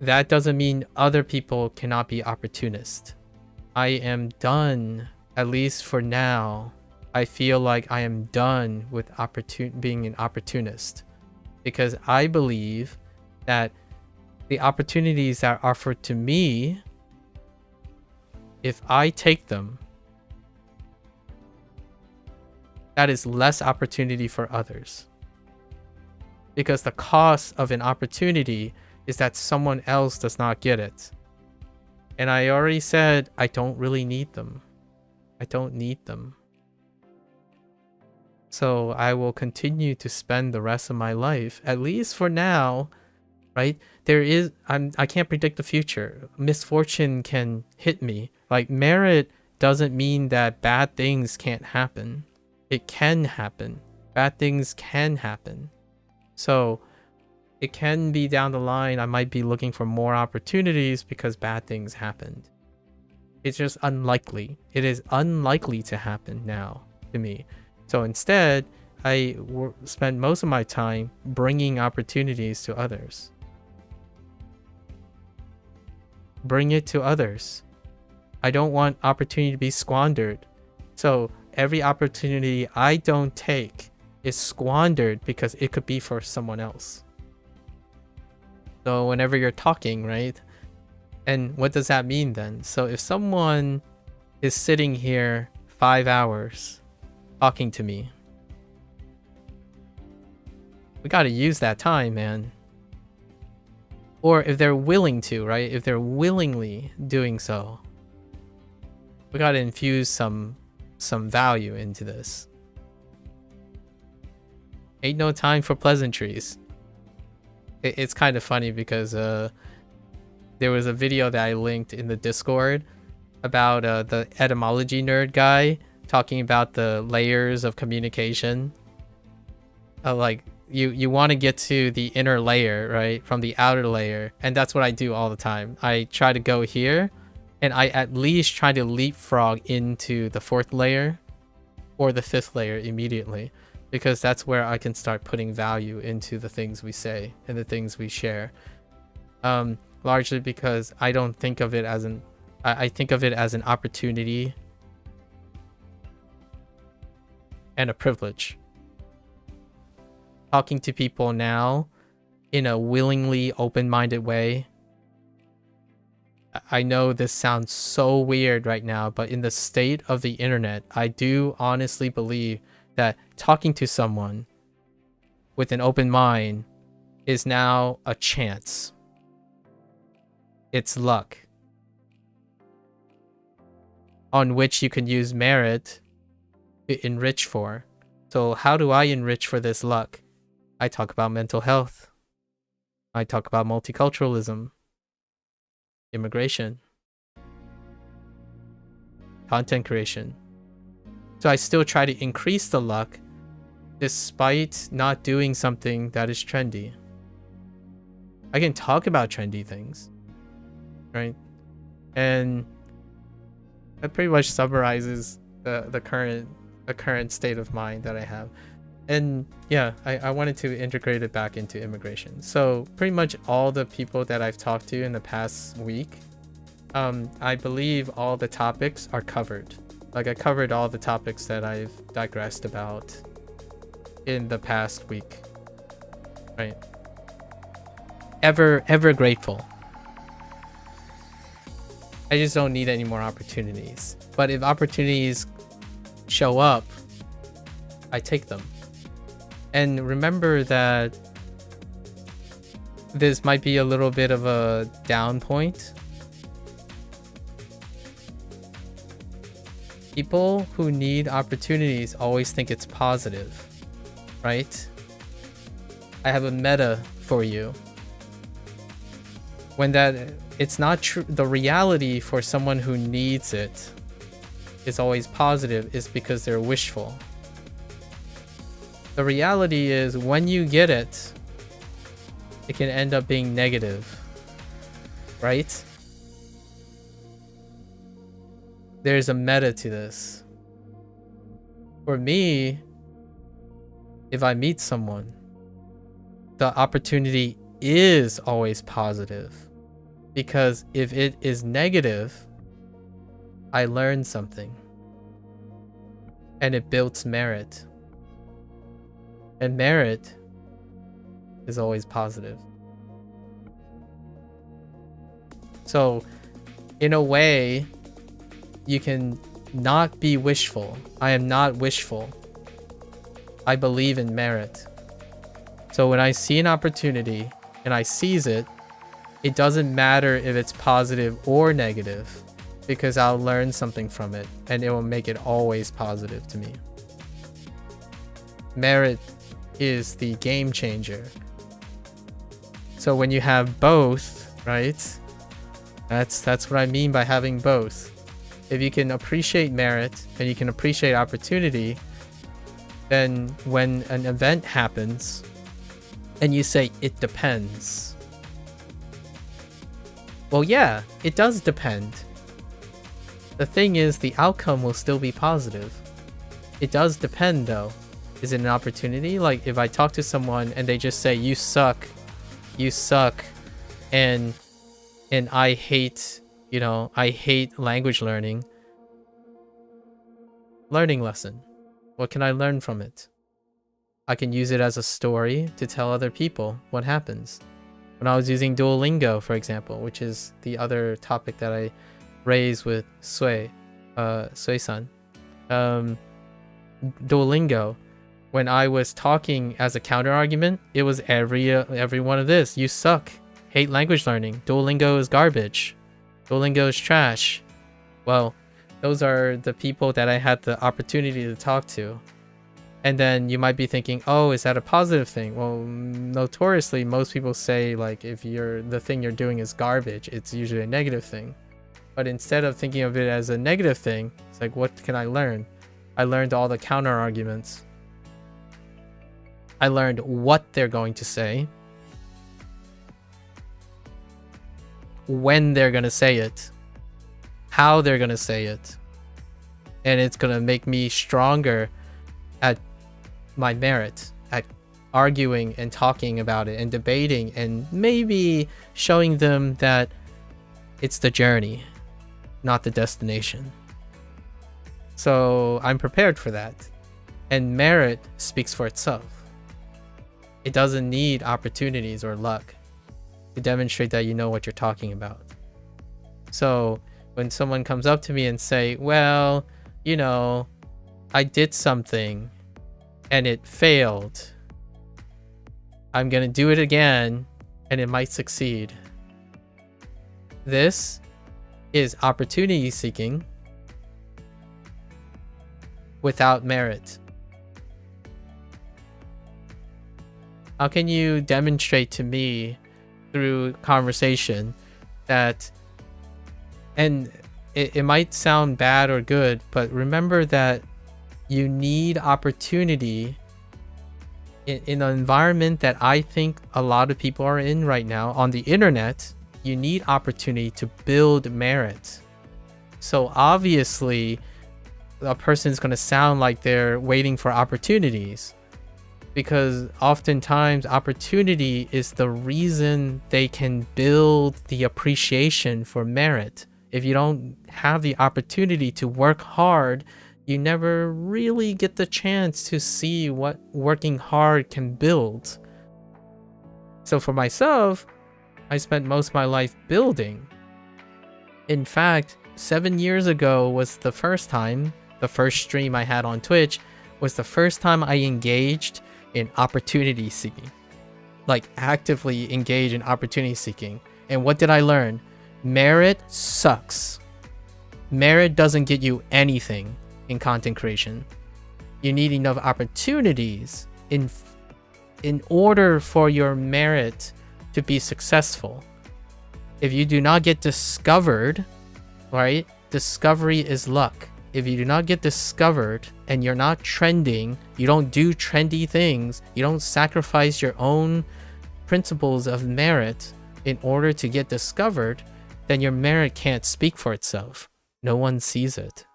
That doesn't mean other people cannot be opportunist. I am done, at least for now. I feel like I am done with being an opportunist because I believe that the opportunities that are offered to me, if I take them, that is less opportunity for others. Because the cost of an opportunity is that someone else does not get it. And I already said I don't really need them. I don't need them. So I will continue to spend the rest of my life, at least for now, right? I can't predict the future. Misfortune can hit me. Like, merit doesn't mean that bad things can't happen. It can happen. Bad things can happen. So it can be down the line, I might be looking for more opportunities because bad things happened. It's just unlikely. It is unlikely to happen now to me. So instead, I spend most of my time bringing opportunities to others. Bring it to others. I don't want opportunity to be squandered. So every opportunity I don't take is squandered because it could be for someone else. So whenever you're talking, right? And what does that mean then? So if someone is sitting here 5 hours talking to me, we got to use that time, man. Or if they're willing to, right? If they're willingly doing so, we got to infuse some value into this. Ain't no time for pleasantries. It's kind of funny because there was a video that I linked in the Discord about the etymology nerd guy talking about the layers of communication. Like you want to get to the inner layer, right, from the outer layer, and that's what I do all the time. I try to go here, and I at least try to leapfrog into the 4th layer or the 5th layer immediately, because that's where I can start putting value into the things we say and the things we share. Largely because I don't think of it as I think of it as an opportunity and a privilege. Talking to people now in a willingly open-minded way. I know this sounds so weird right now, but in the state of the internet, I do honestly believe that talking to someone with an open mind is now a chance. It's luck on which you can use merit to enrich for. So how do I enrich for this luck? I talk about mental health. I talk about multiculturalism, immigration, content creation. So I still try to increase the luck despite not doing something that is trendy. I can talk about trendy things, right? And that pretty much summarizes the current state of mind that I have. And yeah, I wanted to integrate it back into immigration. So pretty much all the people that I've talked to in the past week, I believe all the topics are covered. Like, I covered all the topics that I've digressed about in the past week, right? Ever grateful. I just don't need any more opportunities. But if opportunities show up, I take them. And remember that this might be a little bit of a down point. People who need opportunities always think it's positive, right? I have a meta for you. When that it's not true, the reality for someone who needs it is always positive is because they're wishful. The reality is when you get it, it can end up being negative, right? There's a meta to this. For me, if I meet someone, the opportunity is always positive. Because if it is negative, I learn something. And it builds merit. And merit is always positive. So, in a way, you can not be wishful. I am not wishful. I believe in merit. So when I see an opportunity and I seize it, it doesn't matter if it's positive or negative, because I'll learn something from it and it will make it always positive to me. Merit is the game changer. So when you have both, right? That's what I mean by having both. If you can appreciate merit and you can appreciate opportunity, then when an event happens and you say it depends. Well, yeah, it does depend. The thing is, the outcome will still be positive. It does depend though. Is it an opportunity? Like if I talk to someone and they just say, you suck, and I hate, I hate language learning. Learning lesson. What can I learn from it? I can use it as a story to tell other people what happens. When I was using Duolingo, for example, which is the other topic that I raised with Sui-san. Duolingo, when I was talking as a counter argument, it was every one of this. You suck. Hate language learning. Duolingo is garbage. Duolingo is trash. Well, those are the people that I had the opportunity to talk to. And then you might be thinking, oh, is that a positive thing? Well, notoriously, most people say, like, if the thing you're doing is garbage, it's usually a negative thing. But instead of thinking of it as a negative thing, it's like, what can I learn? I learned all the counter arguments. I learned what they're going to say, when they're going to say it, how they're going to say it. And it's going to make me stronger at my merit, at arguing and talking about it and debating and maybe showing them that it's the journey, not the destination. So I'm prepared for that. And merit speaks for itself. It doesn't need opportunities or luck to demonstrate that you know what you're talking about. So when someone comes up to me and say, well, I did something and it failed. I'm going to do it again and it might succeed. This is opportunity seeking without merit. How can you demonstrate to me through conversation that, and it might sound bad or good, but remember that you need opportunity in an environment that I think a lot of people are in right now on the internet. You need opportunity to build merit. So obviously a person's going to sound like they're waiting for opportunities, because oftentimes opportunity is the reason they can build the appreciation for merit. If you don't have the opportunity to work hard, you never really get the chance to see what working hard can build. So for myself, I spent most of my life building. In fact, 7 years ago was the first stream I had on Twitch was the first time I engaged in opportunity seeking. Like actively engage in opportunity seeking. And what did I learn? Merit sucks. Merit doesn't get you anything in content creation. You need enough opportunities in order for your merit to be successful. If you do not get discovered, right? Discovery is luck. If you do not get discovered and you're not trending, you don't do trendy things, you don't sacrifice your own principles of merit in order to get discovered, then your merit can't speak for itself. No one sees it.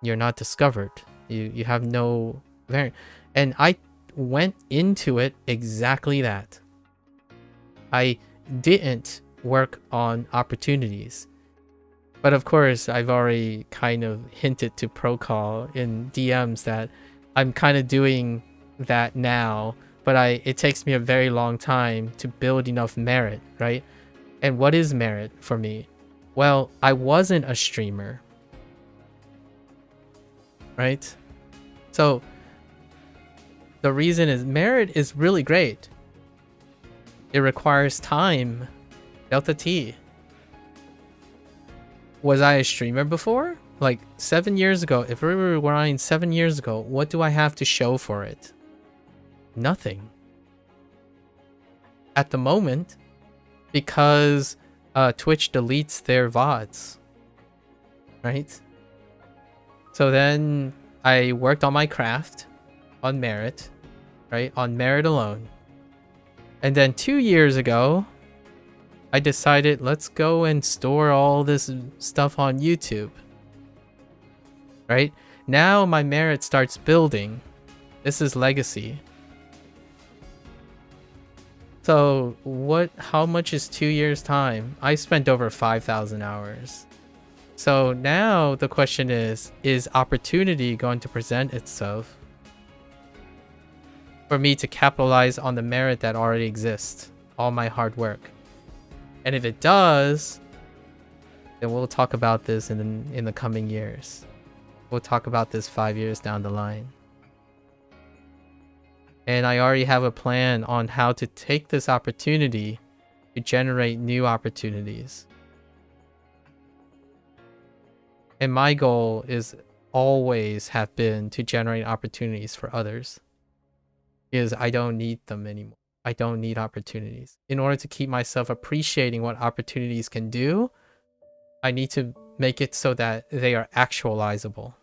You're not discovered. You have no merit. And I went into it exactly that. I didn't work on opportunities. But of course, I've already kind of hinted to Procall in DMs that I'm kind of doing that now, but it takes me a very long time to build enough merit, right? And what is merit for me? Well, I wasn't a streamer, right? So the reason is merit is really great. It requires time, delta T. Was I a streamer before? Like 7 years ago, if we were grinding 7 years ago, what do I have to show for it? Nothing. At the moment, because Twitch deletes their VODs, right? So then I worked on my craft, on merit, right? On merit alone. And then 2 years ago, I decided let's go and store all this stuff on YouTube. Right? Now my merit starts building. This is legacy. So how much is 2 years time? I spent over 5,000 hours. So now the question is opportunity going to present itself for me to capitalize on the merit that already exists? All my hard work. And if it does, then we'll talk about this in the coming years. We'll talk about this 5 years down the line. And I already have a plan on how to take this opportunity to generate new opportunities. And my goal is always have been to generate opportunities for others. Because I don't need them anymore. I don't need opportunities. In order to keep myself appreciating what opportunities can do, I need to make it so that they are actualizable.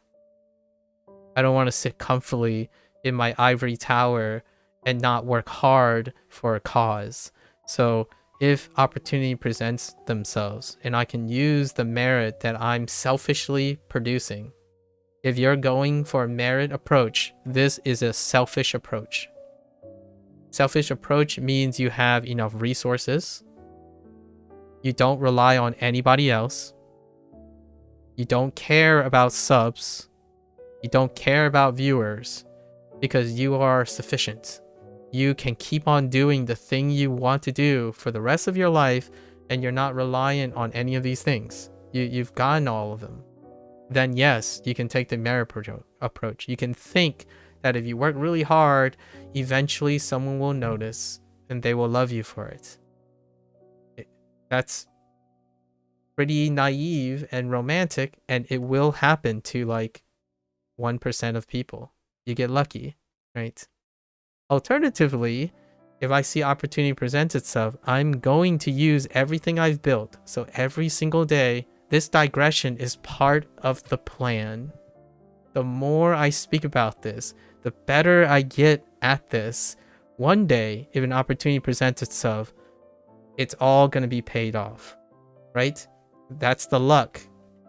I don't want to sit comfortably in my ivory tower and not work hard for a cause. So if opportunity presents themselves and I can use the merit that I'm selfishly producing, if you're going for a merit approach, this is a selfish approach. Selfish approach means you have enough resources. You don't rely on anybody else. You don't care about subs. You don't care about viewers because you are sufficient. You can keep on doing the thing you want to do for the rest of your life and you're not reliant on any of these things. You've gotten all of them. Then yes, you can take the merit approach. You can think that if you work really hard, eventually someone will notice and they will love you for it. That's pretty naive and romantic, and it will happen to like 1% of people. You get lucky, right? Alternatively, if I see opportunity present itself, I'm going to use everything I've built. So every single day, this digression is part of the plan. The more I speak about this, the better I get at this. One day, if an opportunity presents itself, it's all going to be paid off, right? That's the luck.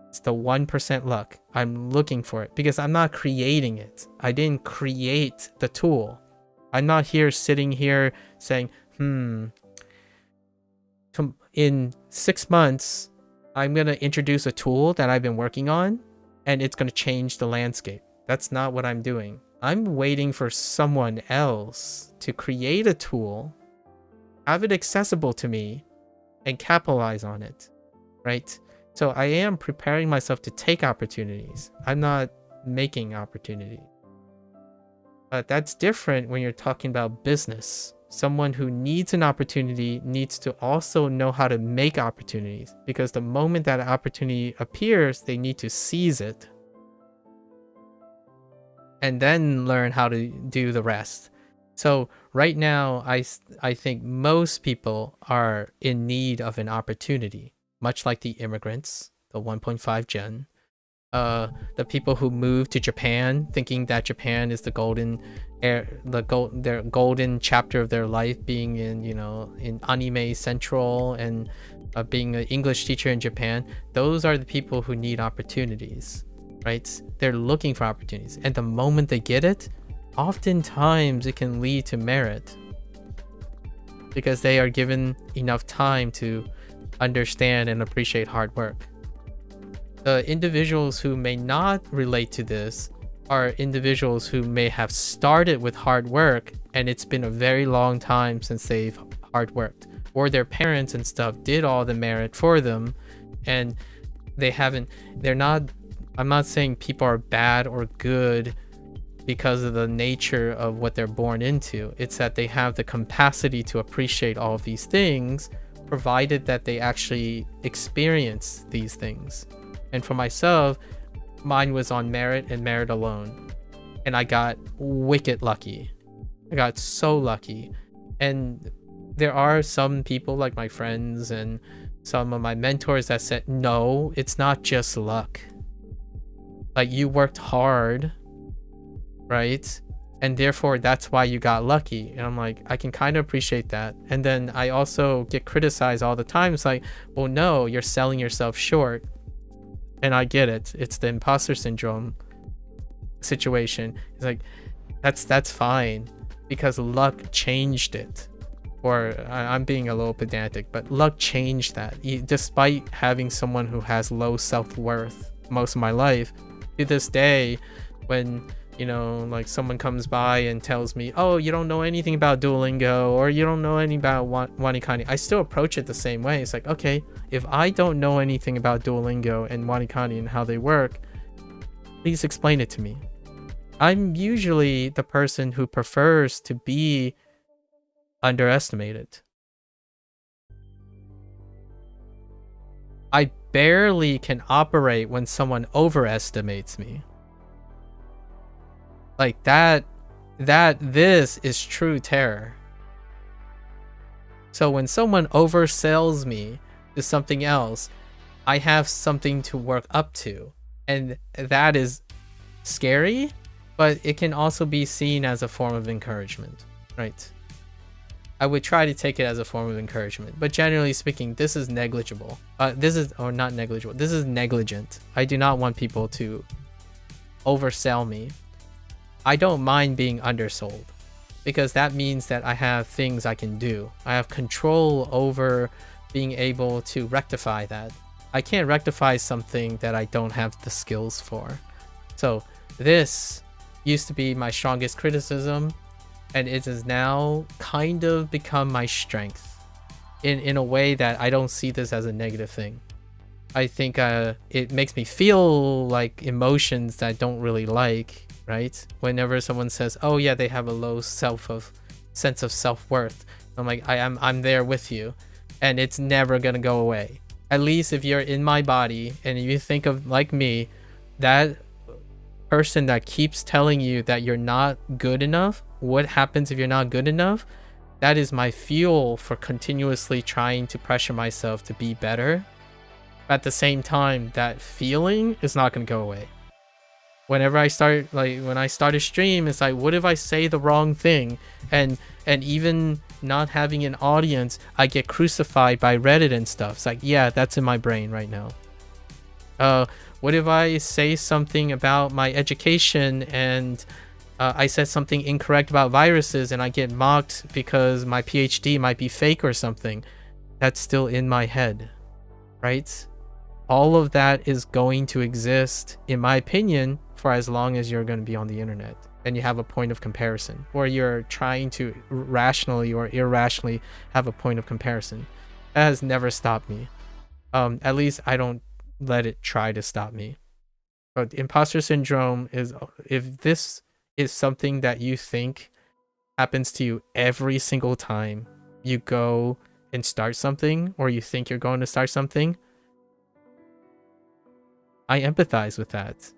It's the 1% luck. I'm looking for it because I'm not creating it. I didn't create the tool. I'm not sitting here saying, in 6 months, I'm going to introduce a tool that I've been working on and it's going to change the landscape. That's not what I'm doing. I'm waiting for someone else to create a tool, have it accessible to me, and capitalize on it, right? So I am preparing myself to take opportunities. I'm not making opportunities. But that's different when you're talking about business. someone who needs an opportunity needs to also know how to make opportunities, because the moment that opportunity appears, they need to seize it and then learn how to do the rest. So right now, I think most people are in need of an opportunity, much like the immigrants, the 1.5 gen, the people who moved to Japan thinking that Japan is the golden their golden chapter of their life, being in, you know, in anime central and being an English teacher in Japan. Those are the people who need opportunities, right? They're looking for opportunities, and the moment they get it, oftentimes it can lead to merit because they are given enough time to understand and appreciate hard work. The individuals who may not relate to this are individuals who may have started with hard work and it's been a very long time since they've hard worked, or their parents and stuff did all the merit for them and I'm not saying people are bad or good because of the nature of what they're born into. It's that they have the capacity to appreciate all of these things, provided that they actually experience these things. And for myself, mine was on merit and merit alone. And I got wicked lucky. I got so lucky. And there are some people like my friends and some of my mentors that said, no, it's not just luck. Like, you worked hard, right? And therefore that's why you got lucky. And I'm like, I can kind of appreciate that. And then I also get criticized all the time. It's like, well, no, you're selling yourself short. And I get it. It's the imposter syndrome situation. It's like, that's fine because luck changed it. Or I'm being a little pedantic, but luck changed that. Despite having someone who has low self-worth most of my life, to this day, when, you know, like someone comes by and tells me, oh, you don't know anything about Duolingo, or you don't know anything about WaniKani, I still approach it the same way. It's like, okay, if I don't know anything about Duolingo and WaniKani and how they work, please explain it to me. I'm usually the person who prefers to be underestimated. I barely can operate when someone overestimates me. Like this is true terror. So when someone oversells me to something else, I have something to work up to. And that is scary, but it can also be seen as a form of encouragement, right? I would try to take it as a form of encouragement, but generally speaking, this is negligible. This is negligent. I do not want people to oversell me. I don't mind being undersold because that means that I have things I can do. I have control over being able to rectify that. I can't rectify something that I don't have the skills for. So this used to be my strongest criticism, and it has now kind of become my strength in a way that I don't see this as a negative thing. I think it makes me feel like emotions that I don't really like, right? Whenever someone says, oh yeah, they have a low sense of self-worth, I'm like, I'm there with you, and it's never gonna go away. At least if you're in my body and you think of like me, that person that keeps telling you that you're not good enough, what happens if you're not good enough, that is my fuel for continuously trying to pressure myself to be better. At the same time, that feeling is not going to go away. Whenever I start, like when I start a stream, it's like, what if I say the wrong thing? And even not having an audience, I get crucified by Reddit and stuff. It's like, yeah, that's in my brain right now. What if I say something about my education and I said something incorrect about viruses and I get mocked because my PhD might be fake or something? That's still in my head, right? All of that is going to exist, in my opinion, for as long as you're going to be on the internet and you have a point of comparison, or you're trying to rationally or irrationally have a point of comparison. That has never stopped me. At least I don't let it try to stop me. But imposter syndrome is, if this is something that you think happens to you every single time you go and start something, or you think you're going to start something, I empathize with that.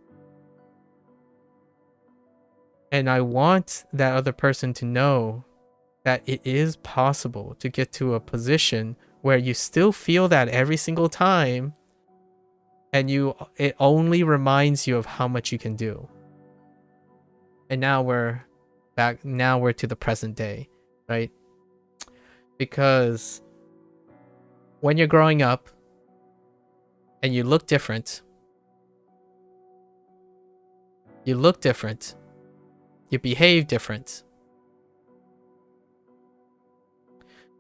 And I want that other person to know that it is possible to get to a position where you still feel that every single time, and it only reminds you of how much you can do. And now we're to the present day, right? Because when you're growing up and you look different, you behave different.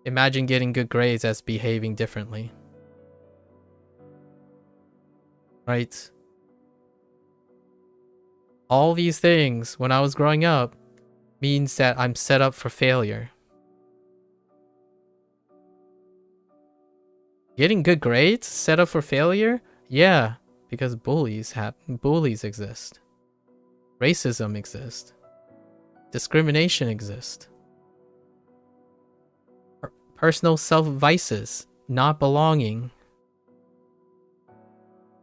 Imagine getting good grades as behaving differently. Right? All these things, when I was growing up, means that I'm set up for failure. Getting good grades? Set up for failure? Yeah, because bullies exist. Racism exists. Discrimination exists. Personal self-vices, not belonging,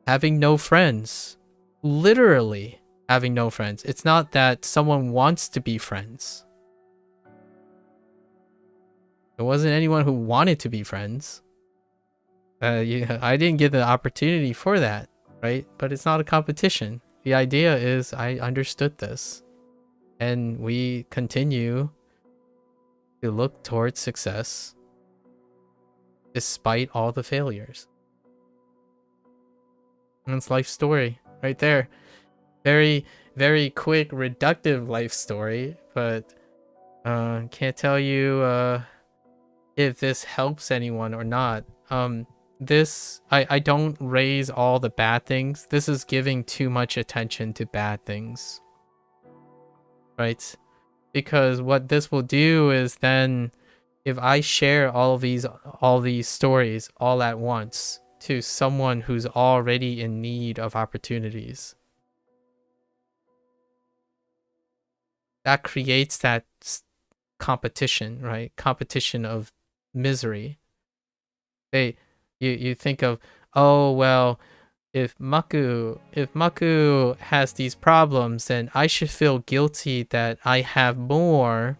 having no friends, literally having no friends. It's not that someone wants to be friends. There wasn't anyone who wanted to be friends. Yeah, I didn't get the opportunity for that, right? But it's not a competition. The idea is I understood this, and we continue to look towards success despite all the failures. And it's life story right there. Very, very quick, reductive life story, but can't tell you if this helps anyone or not. I don't raise all the bad things. This is giving too much attention to bad things, right? Because what this will do is then, if I share all these stories all at once to someone who's already in need of opportunities, that creates that competition, right? Competition of misery. You think of, oh well, if Maku has these problems, then I should feel guilty that I have more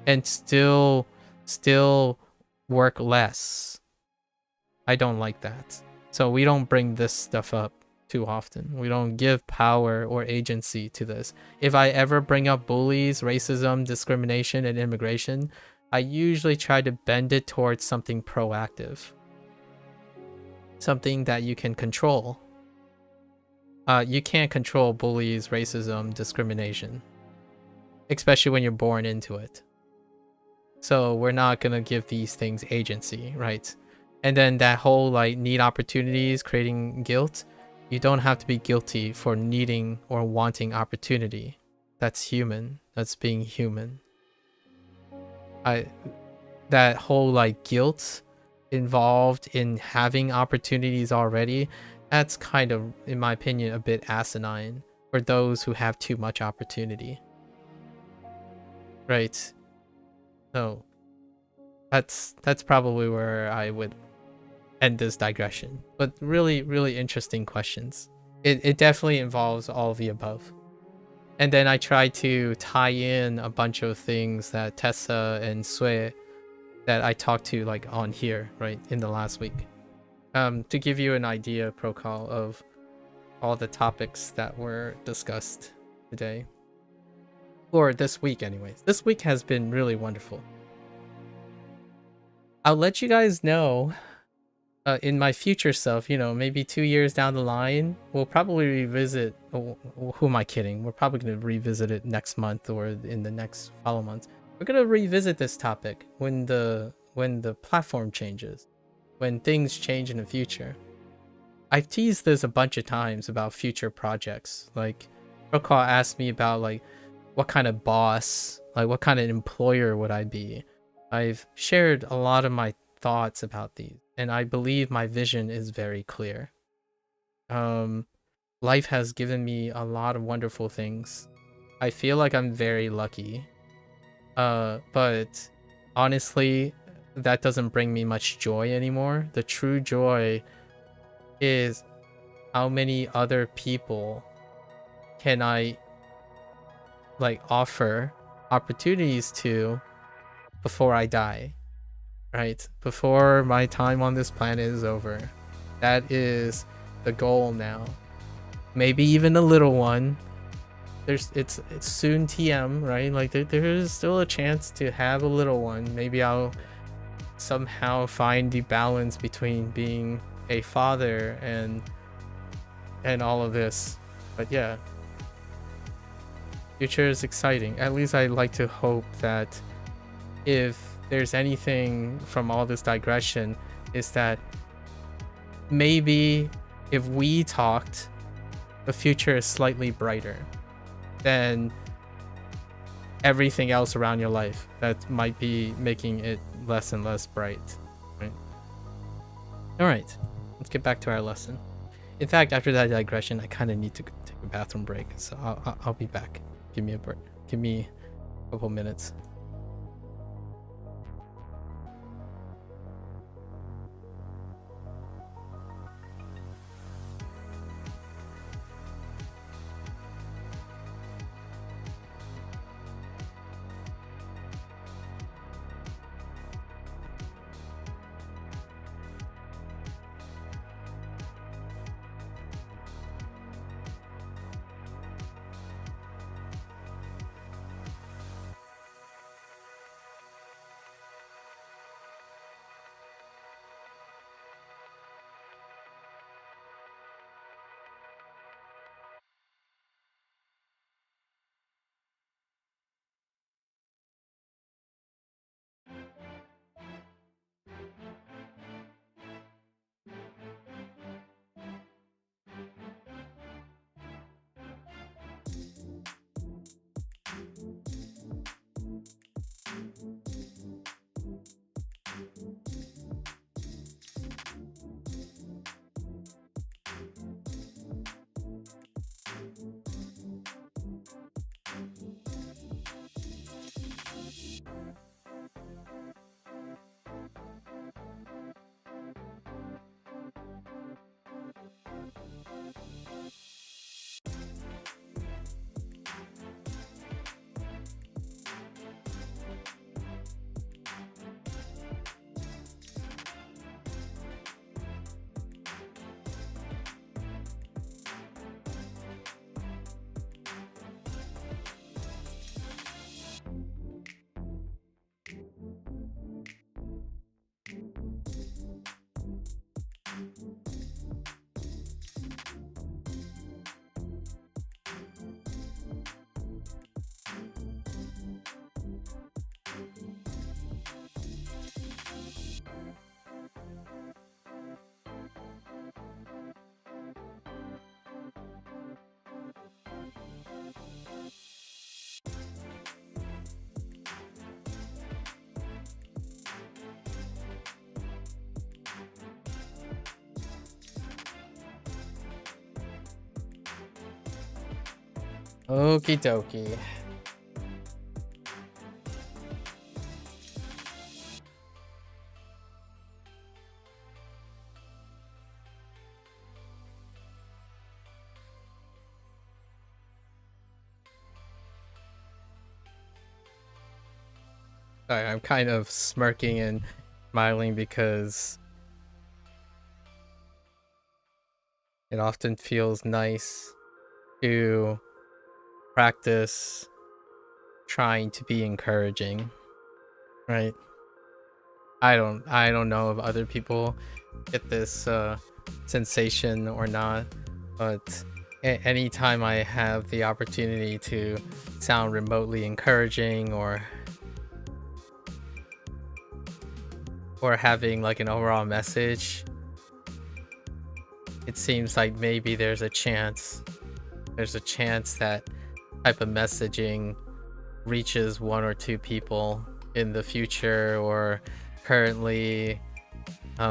and still work less. I don't like that. So we don't bring this stuff up too often. We don't give power or agency to this. If I ever bring up bullies, racism, discrimination, and immigration, I usually try to bend it towards something proactive. Something that you can control. You can't control bullies, racism, discrimination. Especially when you're born into it. So we're not gonna give these things agency, right? And then that whole like need opportunities, creating guilt. You don't have to be guilty for needing or wanting opportunity. That's human. That's being human. That whole like guilt involved in having opportunities already, that's kind of, in my opinion, a bit asinine for those who have too much opportunity. Right. So that's probably where I would end this digression. But really, really interesting questions. It definitely involves all of the above. And then I try to tie in a bunch of things that Tessa and Sue that I talked to like on here, right, in the last week. To give you an idea, Procol, of all the topics that were discussed today. Or this week anyways. This week has been really wonderful. I'll let you guys know in my future self, you know, maybe 2 years down the line, we'll probably revisit, who am I kidding? We're probably going to revisit it next month or in the next follow months. We're going to revisit this topic when the platform changes, when things change in the future. I've teased this a bunch of times about future projects. Like, Procol asked me about like, what kind of boss, like what kind of employer would I be? I've shared a lot of my thoughts about these, and I believe my vision is very clear. Life has given me a lot of wonderful things. I feel like I'm very lucky. But honestly, that doesn't bring me much joy anymore. The true joy is how many other people can I like offer opportunities to before I die, right? Before my time on this planet is over. That is the goal now. Maybe even a little one. It's soon TM, right? Like there is still a chance to have a little one. Maybe I'll somehow find the balance between being a father and all of this. But yeah, future is exciting. At least I like to hope that if there's anything from all this digression, is that maybe if we talked, the future is slightly brighter than everything else around your life that might be making it less and less bright, right? All right, let's get back to our lesson. In fact, after that digression, I kind of need to take a bathroom break, so I'll be back. Give me a break. Give me a couple minutes. Okie dokie. Sorry, I'm kind of smirking and smiling because it often feels nice to practice trying to be encouraging, right? I don't know if other people get this sensation or not, but anytime I have the opportunity to sound remotely encouraging or having like an overall message, it seems like maybe there's a chance that type of messaging reaches one or two people in the future or currently.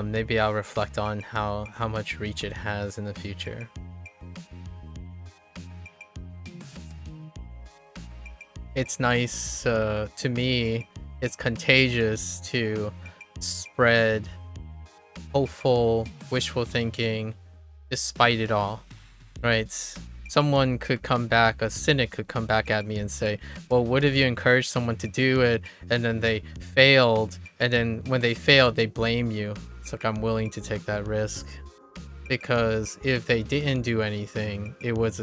Maybe I'll reflect on how much reach it has in the future. it's nice to me. It's contagious to spread hopeful, wishful thinking, despite it all, right? Someone could come back, a cynic could come back at me and say, well, what if you encouraged someone to do it and then they failed, and then when they failed, they blame you? It's like, I'm willing to take that risk, because if they didn't do anything, it was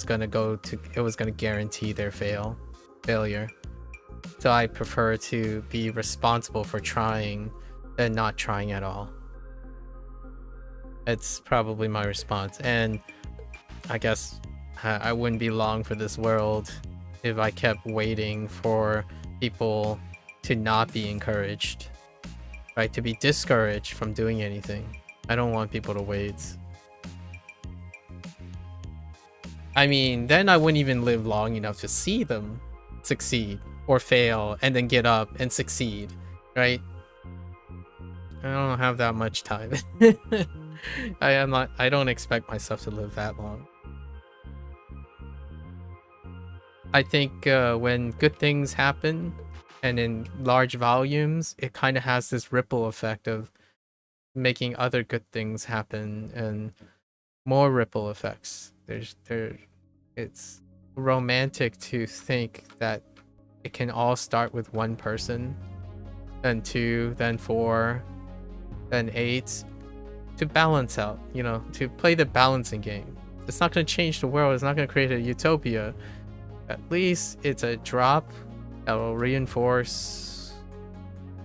gonna guarantee their failure. So I prefer to be responsible for trying than not trying at all. It's probably my response. And I guess I wouldn't be long for this world if I kept waiting for people to not be encouraged, right? To be discouraged from doing anything. I don't want people to wait. I mean, then I wouldn't even live long enough to see them succeed or fail and then get up and succeed, right? I don't have that much time. I don't expect myself to live that long. I think when good things happen and in large volumes, it kind of has this ripple effect of making other good things happen and more ripple effects. It's romantic to think that it can all start with one person, then 2, then 4, then 8, to balance out, you know, to play the balancing game. It's not going to change the world. It's not going to create a utopia. At least it's a drop that will reinforce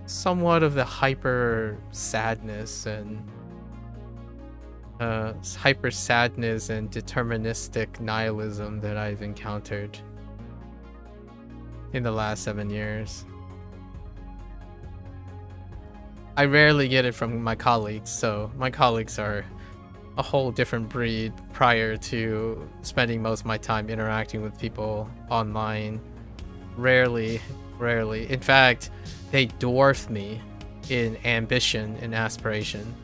somewhat of the hyper sadness and deterministic nihilism that I've encountered in the last 7 years. I rarely get it from my colleagues, so my colleagues are a whole different breed prior to spending most of my time interacting with people online. Rarely. In fact, they dwarf me in ambition and aspiration.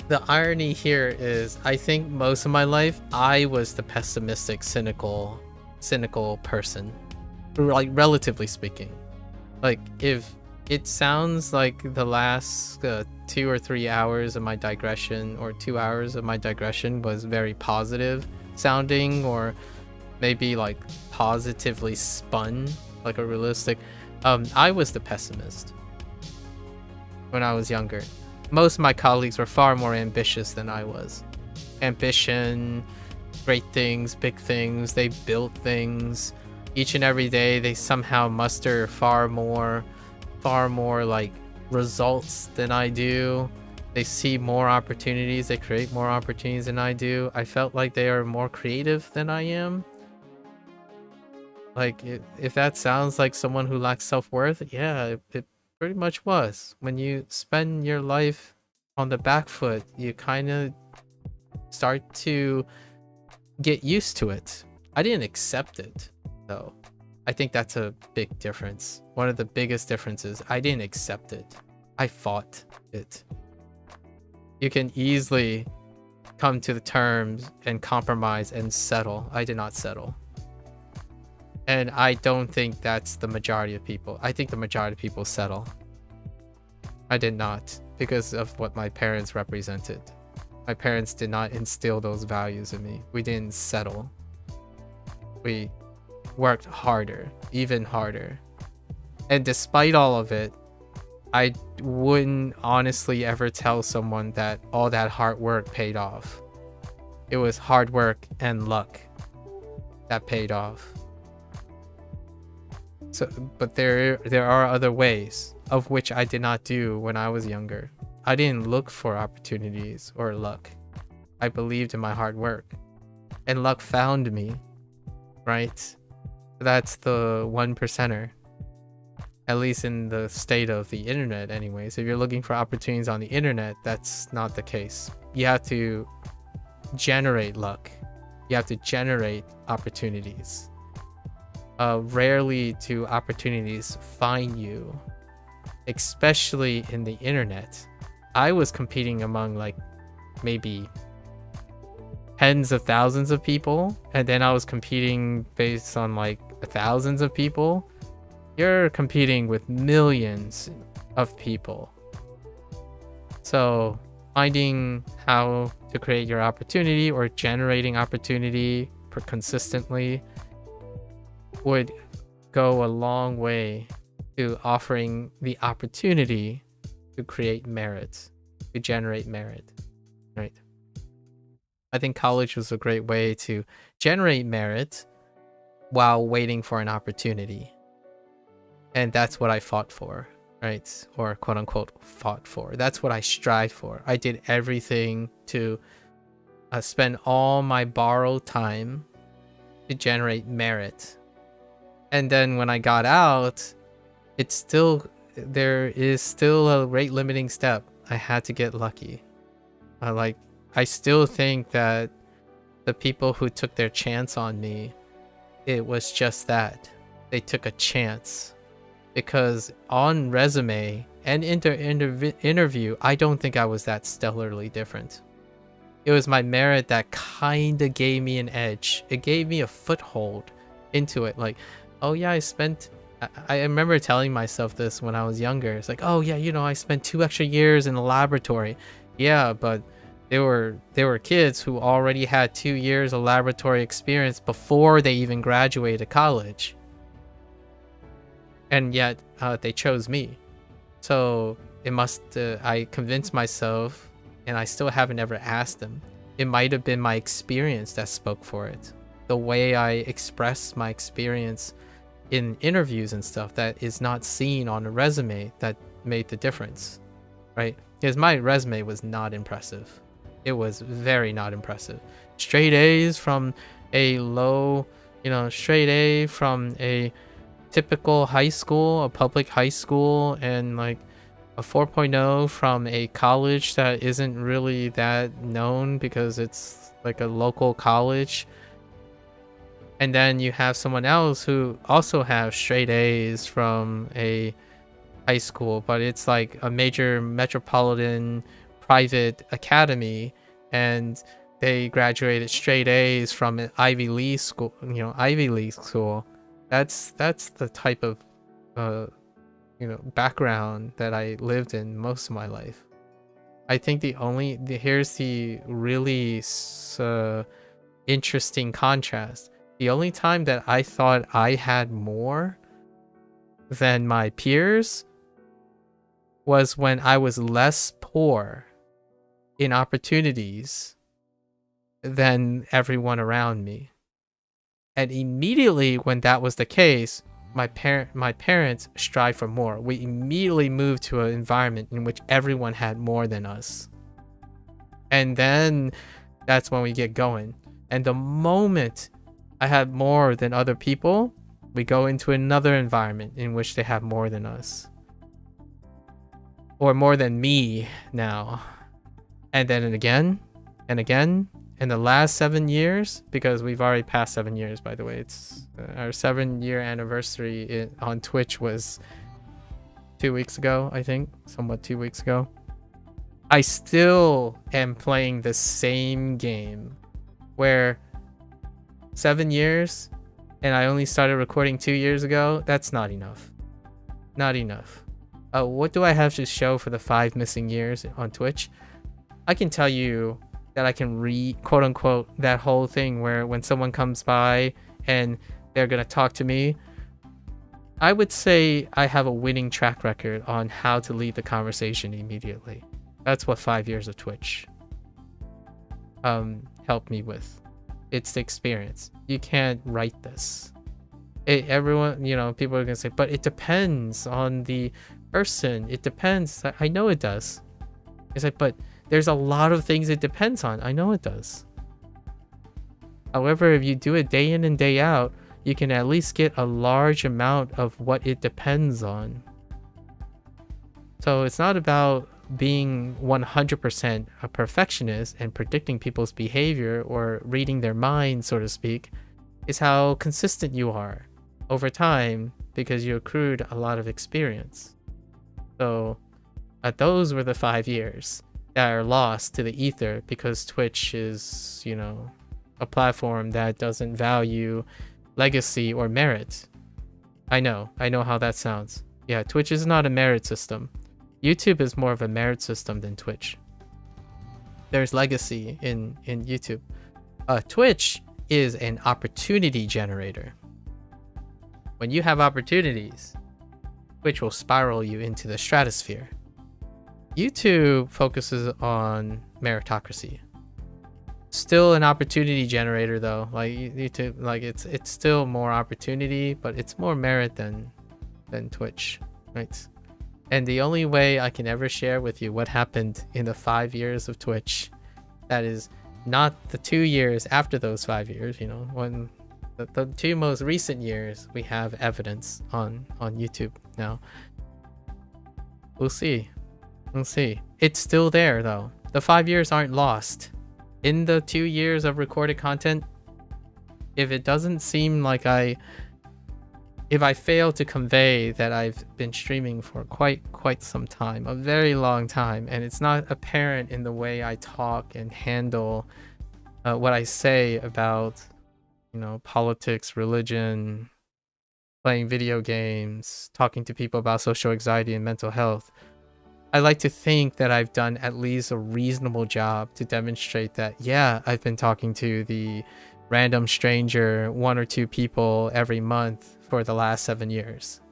The irony here is, I think most of my life I was the pessimistic, cynical person, like, relatively speaking. Like, if it sounds like the last 2 or 3 hours of my digression, or 2 hours of my digression, was very positive sounding, or maybe like positively spun, like a realistic, I was the pessimist when I was younger. Most of my colleagues were far more ambitious than I was. Ambition, great things, big things, they built things. Each and every day they somehow muster far more like results than I do. They see more opportunities, they create more opportunities than I do. I felt like they are more creative than I am. Like, if that sounds like someone who lacks self-worth, yeah, it pretty much was. When you spend your life on the back foot, you kind of start to get used to it. I didn't accept it, though. I think that's a big difference. One of the biggest differences, I didn't accept it. I fought it. You can easily come to the terms and compromise and settle. I did not settle. And I don't think that's the majority of people. I think the majority of people settle. I did not, because of what my parents represented. My parents did not instill those values in me. We didn't settle. We worked harder, even harder. And despite all of it, I wouldn't honestly ever tell someone that all that hard work paid off. It was hard work and luck that paid off. So, but there are other ways, of which I did not do when I was younger. I didn't look for opportunities or luck. I believed in my hard work, and luck found me, right? That's the 1%er, at least in the state of the internet anyways. If you're looking for opportunities on the internet, that's not the case. You have to generate luck. You have to generate opportunities. Rarely do opportunities find you, especially in the internet. I was competing among like maybe tens of thousands of people, and then I was competing based on like thousands of people, you're competing with millions of people. So finding how to create your opportunity or generating opportunity consistently would go a long way to offering the opportunity to create merit, to generate merit, right? I think college was a great way to generate merit while waiting for an opportunity. And that's what I fought for, right? Or quote unquote fought for. That's what I strived for. I did everything to spend all my borrowed time to generate merit. And then when I got out, there is still a rate limiting step. I had to get lucky. I still think that the people who took their chance on me, it was just that. They took a chance. Because on resume and interview, I don't think I was that stellarly different. It was my merit that kind of gave me an edge. It gave me a foothold into it. Like, oh yeah, I remember telling myself this when I was younger. It's like, oh yeah, I spent 2 extra years in the laboratory. Yeah, but there were kids who already had 2 years of laboratory experience before they even graduated college. And yet they chose me. So I convinced myself, and I still haven't ever asked them. It might have been my experience that spoke for it. The way I expressed my experience in interviews and stuff that is not seen on a resume that made the difference, right? Because my resume was not impressive. It was very not impressive. Straight A's from a straight A from a typical high school, a public high school, and like a 4.0 from a college that isn't really that known because it's like a local college. And then you have someone else who also have straight A's from a high school, but it's like a major metropolitan private academy, and they graduated straight A's from an Ivy League school, That's the type of background that I lived in most of my life. I think here's the really interesting contrast. The only time that I thought I had more than my peers was when I was less poor in opportunities than everyone around me. And immediately when that was the case, my parents strived for more. We immediately moved to an environment in which everyone had more than us. And then that's when we get going. And the moment I had more than other people, we go into another environment in which they have more than us. Or more than me now. And then again, and again. In the last 7 years, because we've already passed 7 years, by the way, it's our 7-year anniversary on Twitch was 2 weeks ago, I think, somewhat 2 weeks ago. I still am playing the same game where 7 years and I only started recording 2 years ago. That's not enough. Not enough. What do I have to show for the 5 missing years on Twitch? I can tell you that I can quote unquote that whole thing where when someone comes by and they're gonna talk to me, I would say I have a winning track record on how to lead the conversation immediately. That's what 5 years of Twitch helped me with. It's the experience. You can't write this. Everyone, people are gonna say, but it depends on the person. It depends. I know it does. It's like, but there's a lot of things it depends on. I know it does. However, if you do it day in and day out, you can at least get a large amount of what it depends on. So it's not about being 100% a perfectionist and predicting people's behavior or reading their mind, so to speak. It's how consistent you are over time because you accrued a lot of experience. So those were the 5 years that are lost to the ether because Twitch is, you know, a platform that doesn't value legacy or merit. I know how that sounds. Yeah, Twitch is not a merit system. YouTube is more of a merit system than Twitch. There's legacy in YouTube. Twitch is an opportunity generator. When you have opportunities, Twitch will spiral you into the stratosphere. YouTube focuses on meritocracy. Still an opportunity generator though. Like YouTube, like it's still more opportunity, but it's more merit than Twitch, right? And the only way I can ever share with you what happened in the 5 years of Twitch, that is not the 2 years after those 5 years, you know, when the 2 most recent years, we have evidence on YouTube now. We'll see. It's still there though. The 5 years aren't lost. In the 2 years of recorded content, if it doesn't seem like if I fail to convey that I've been streaming for quite some time, a very long time, and it's not apparent in the way I talk and handle what I say about, you know, politics, religion, playing video games, talking to people about social anxiety and mental health, I like to think that I've done at least a reasonable job to demonstrate that, yeah, I've been talking to the random stranger, 1 or 2 people every month for the last 7 years.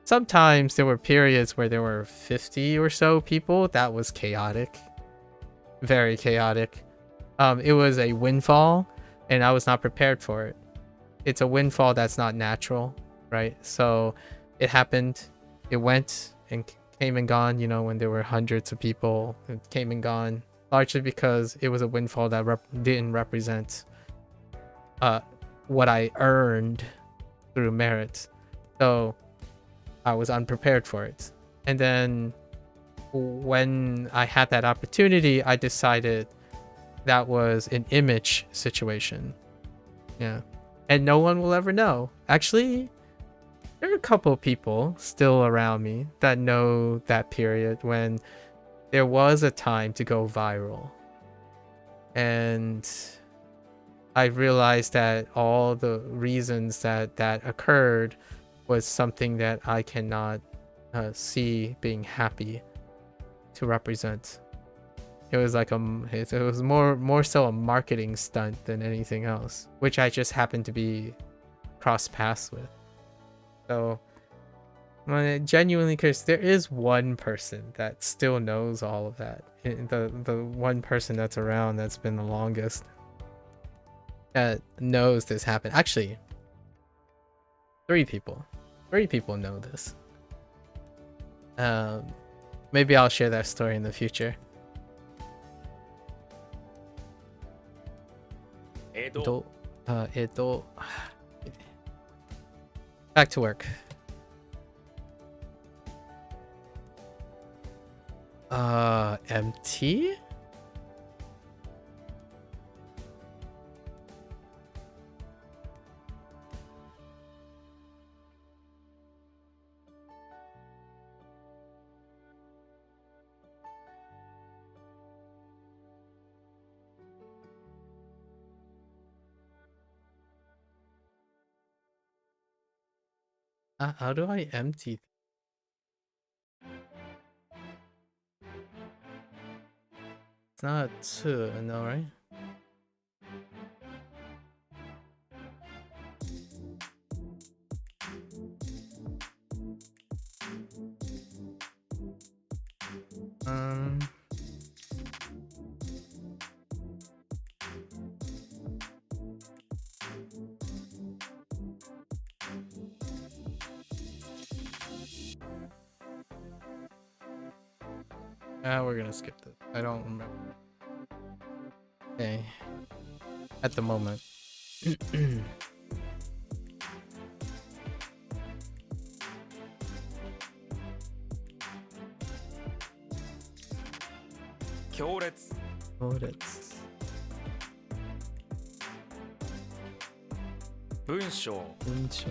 Sometimes there were periods where there were 50 or so people. That was chaotic. Very chaotic. It was a windfall, and I was not prepared for it. It's a windfall that's not natural, right? So it happened. It went and came and gone, you know, when there were hundreds of people. It came and gone, largely because it was a windfall that didn't represent what I earned through merit. So I was unprepared for it. And then when I had that opportunity, I decided that was an image situation. Yeah. And no one will ever know. Actually, there are a couple of people still around me that know that period when there was a time to go viral. And I realized that all the reasons that occurred was something that I cannot see being happy to represent. It was like it was more so a marketing stunt than anything else, which I just happened to be cross paths with. So I'm genuinely curious. There is one person that still knows all of that. The one person that's around that's been the longest that knows this happened. Actually, 3 people. 3 people know this. Maybe I'll share that story in the future. Edo. Edo. Back to work. Empty? How do I empty? It's not 2, no, right? We're gonna skip this. I don't remember. Okay. At the moment. Kyoretsu. Oh, that's... 文章。文章。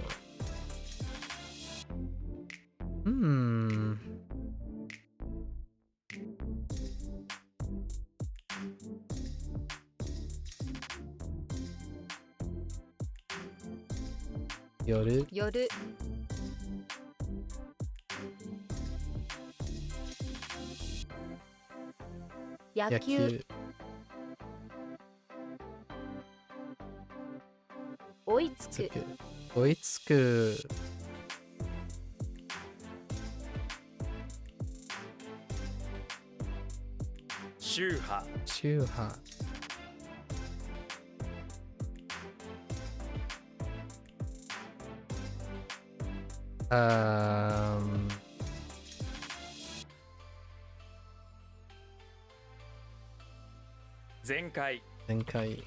夜。夜野野球球。追いつく追いつく。宗派宗派。前回前回。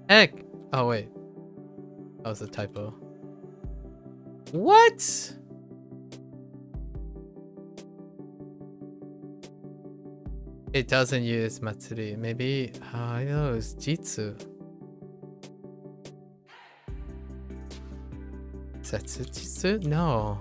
Heck! Oh wait, that was a typo. What? It doesn't use Matsuri. Maybe I know it's Jitsu. Setsujitsu? No.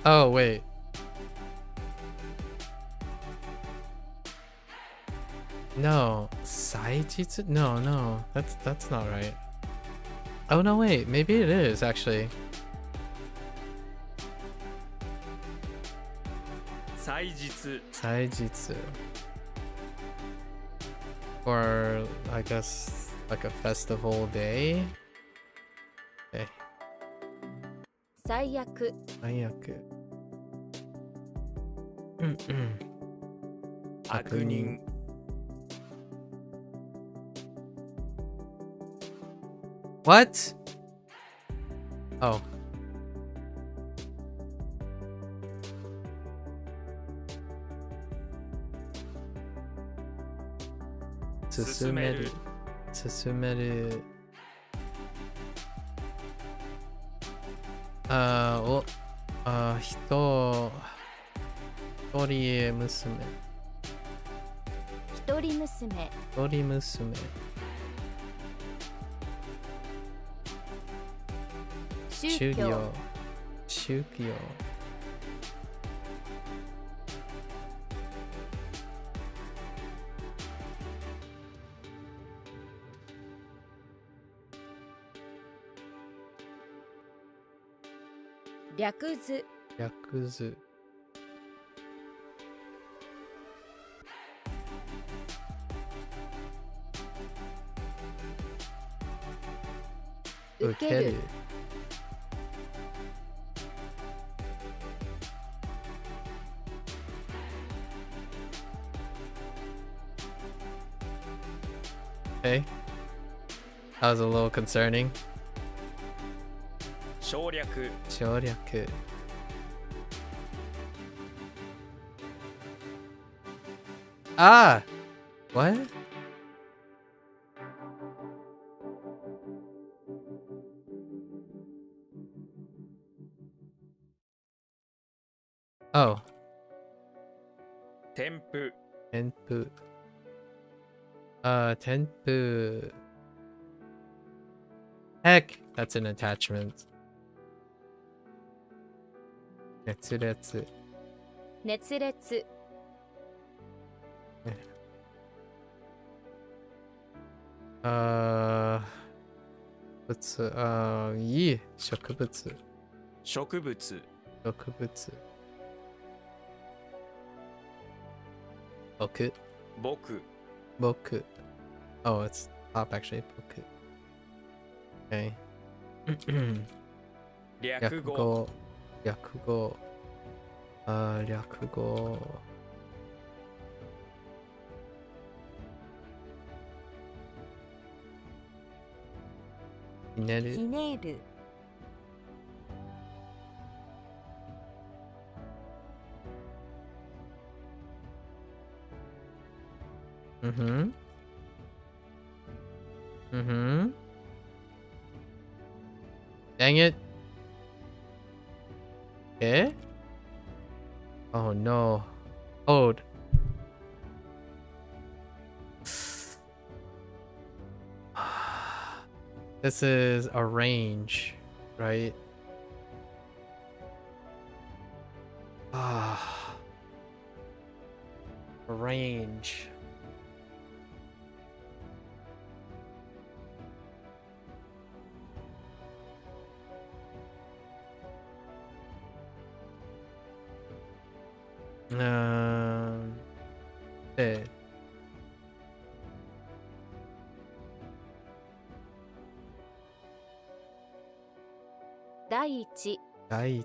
Oh wait. No, Saijitsu? No, that's not right. Oh no, wait, maybe it is actually. 祭日 Saijitsu. Or I guess like a festival day. Okay. 最悪最悪。悪人 What? Oh. Susumeru. Susumeru. 一人娘。一人娘一人娘。宗教宗教。略図略図。受ける Okay. That was a little concerning. 省略省略。Ah! What? Oh. 添付添付。添付。Heck, that's an attachment. 熱烈。熱烈いい植物。植物植物。僕。僕僕。Oh, it's top actually. 僕。Okay. 略語略語。略語。ひねる。ひねるMm-hmm. Mm-hmm. Dang it. Eh? Oh no. Ode. This is a range, right? Ah, range. Eh. 第一、第一。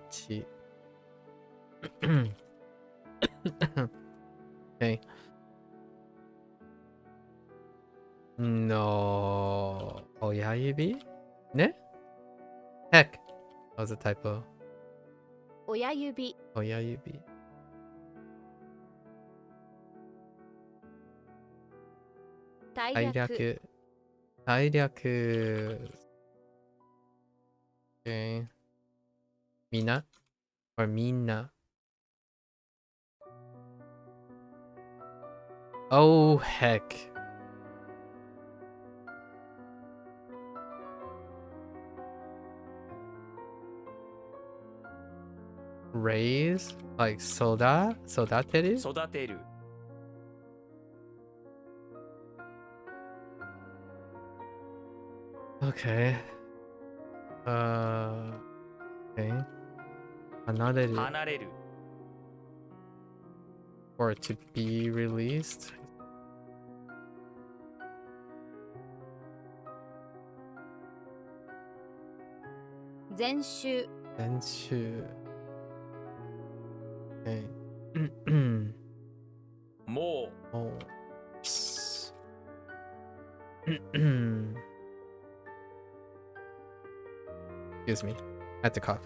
Okay. No. Oya yubi? Ne? Heck. That was a typo. 親指、 Oya yubi. 大体略、略。体略。Okay. Mina? Or Mina? Oh, heck. Raise? Like soda? Sodateru? 育てる Okay. Okay. Hanareru. 離れる For it to be released. "全集 Denshu. Okay. も Oh. Excuse me. I had to cough.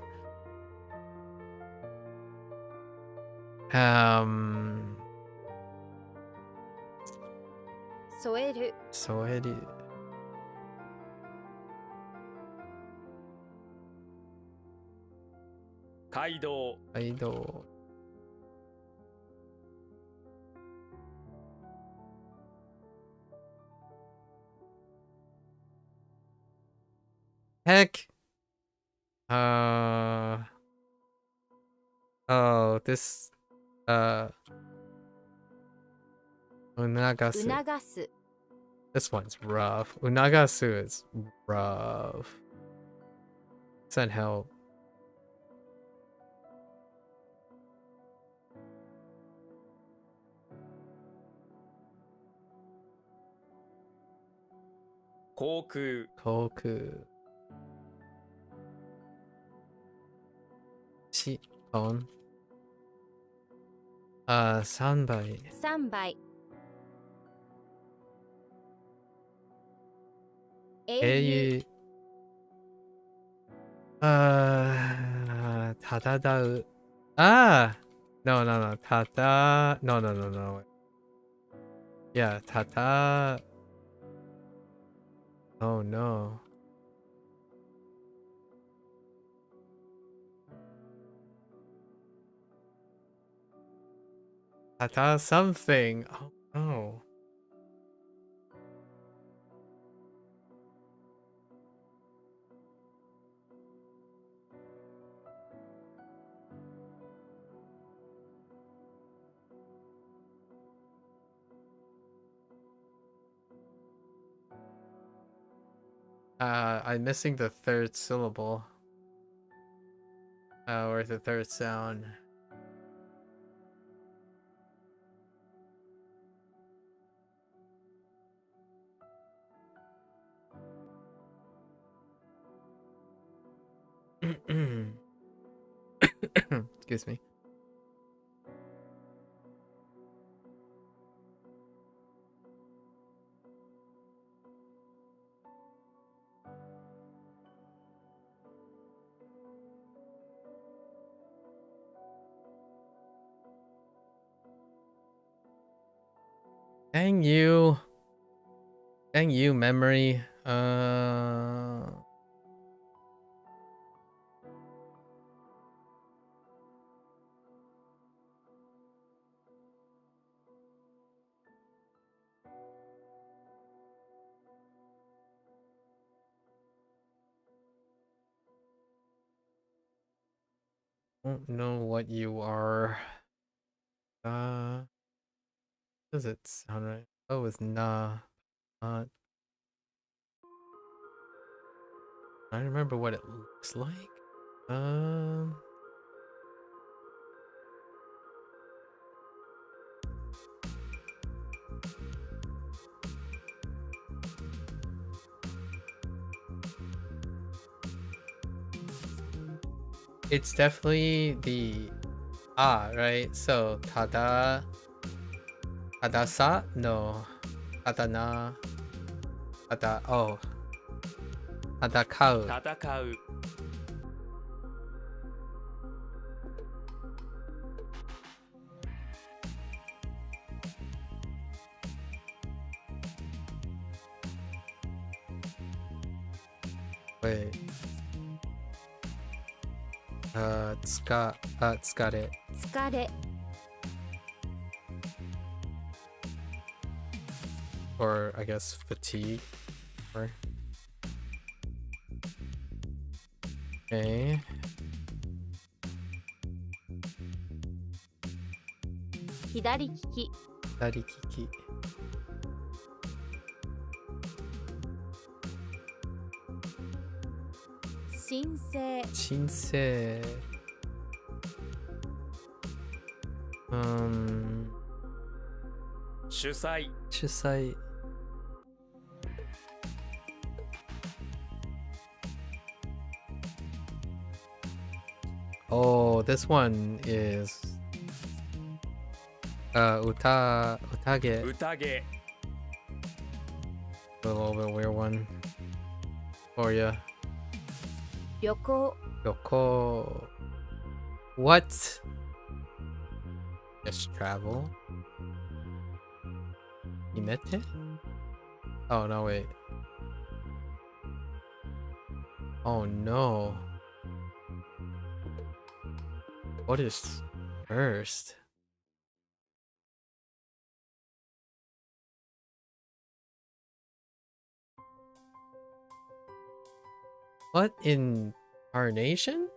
Um. 添える Soeru. 街道 Aido. Heck. Oh, this. Unagasu. 促す This one's rough. Unagasu is rough. Send help. Koku Koku. Shikon. 3倍。 3倍英雄 Tadadau. Ah! No, no, no. Tada. No, no, no, no. Yeah, tata. Oh, no. Tata something. Oh, no. I'm missing the third syllable. Or the third sound. Excuse me. Dang you. Dang you, memory. Don't know what you are. Does it sound right? Oh, it's nah. Not. I don't remember what it looks like. It's definitely the right? So tadasa? No. Tadana. Tadakau. 戦う Wait. Tsukare. 疲れ Or I guess fatigue. Or okay. 左利き Daddy Kiki. 申請 Shinsei. Um. 主催 Chisai. Oh, this one is utage. 宴 A little bit weird one for ya. 旅行 Yoko. What? Just travel. Himete? Oh no, wait. Oh no. What is first? What incarnation?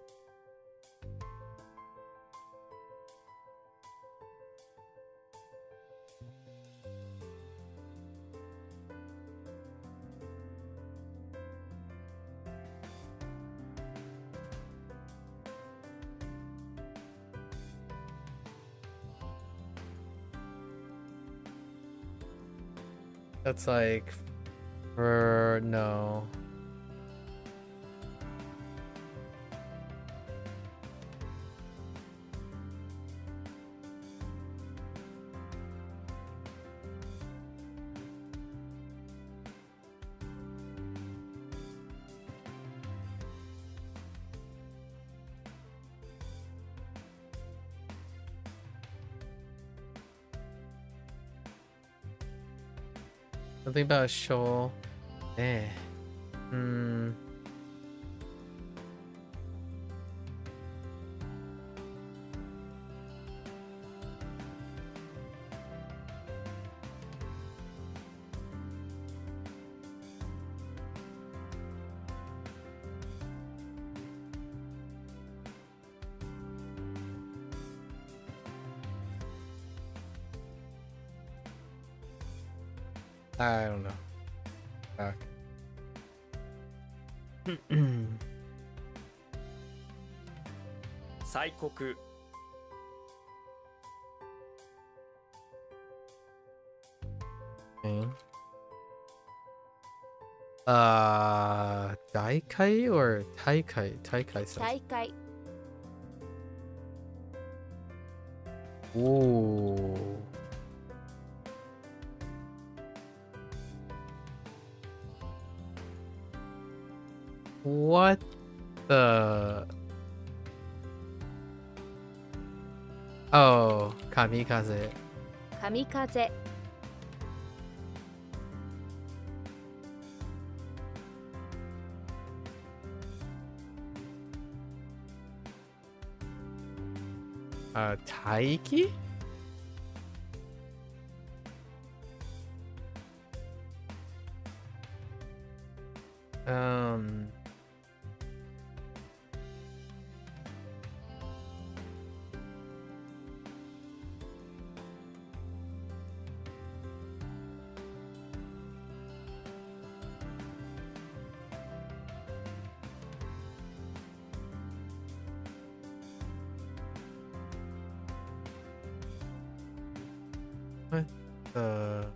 That's like for no. Something about a shoal. Eh. Hmm. I don't know. Fuck. 催告 Okay. Daikai or Taikai? Taikai stuff. 大会 Ooh. What the? Oh, kamikaze. 神風 Taiki? What the?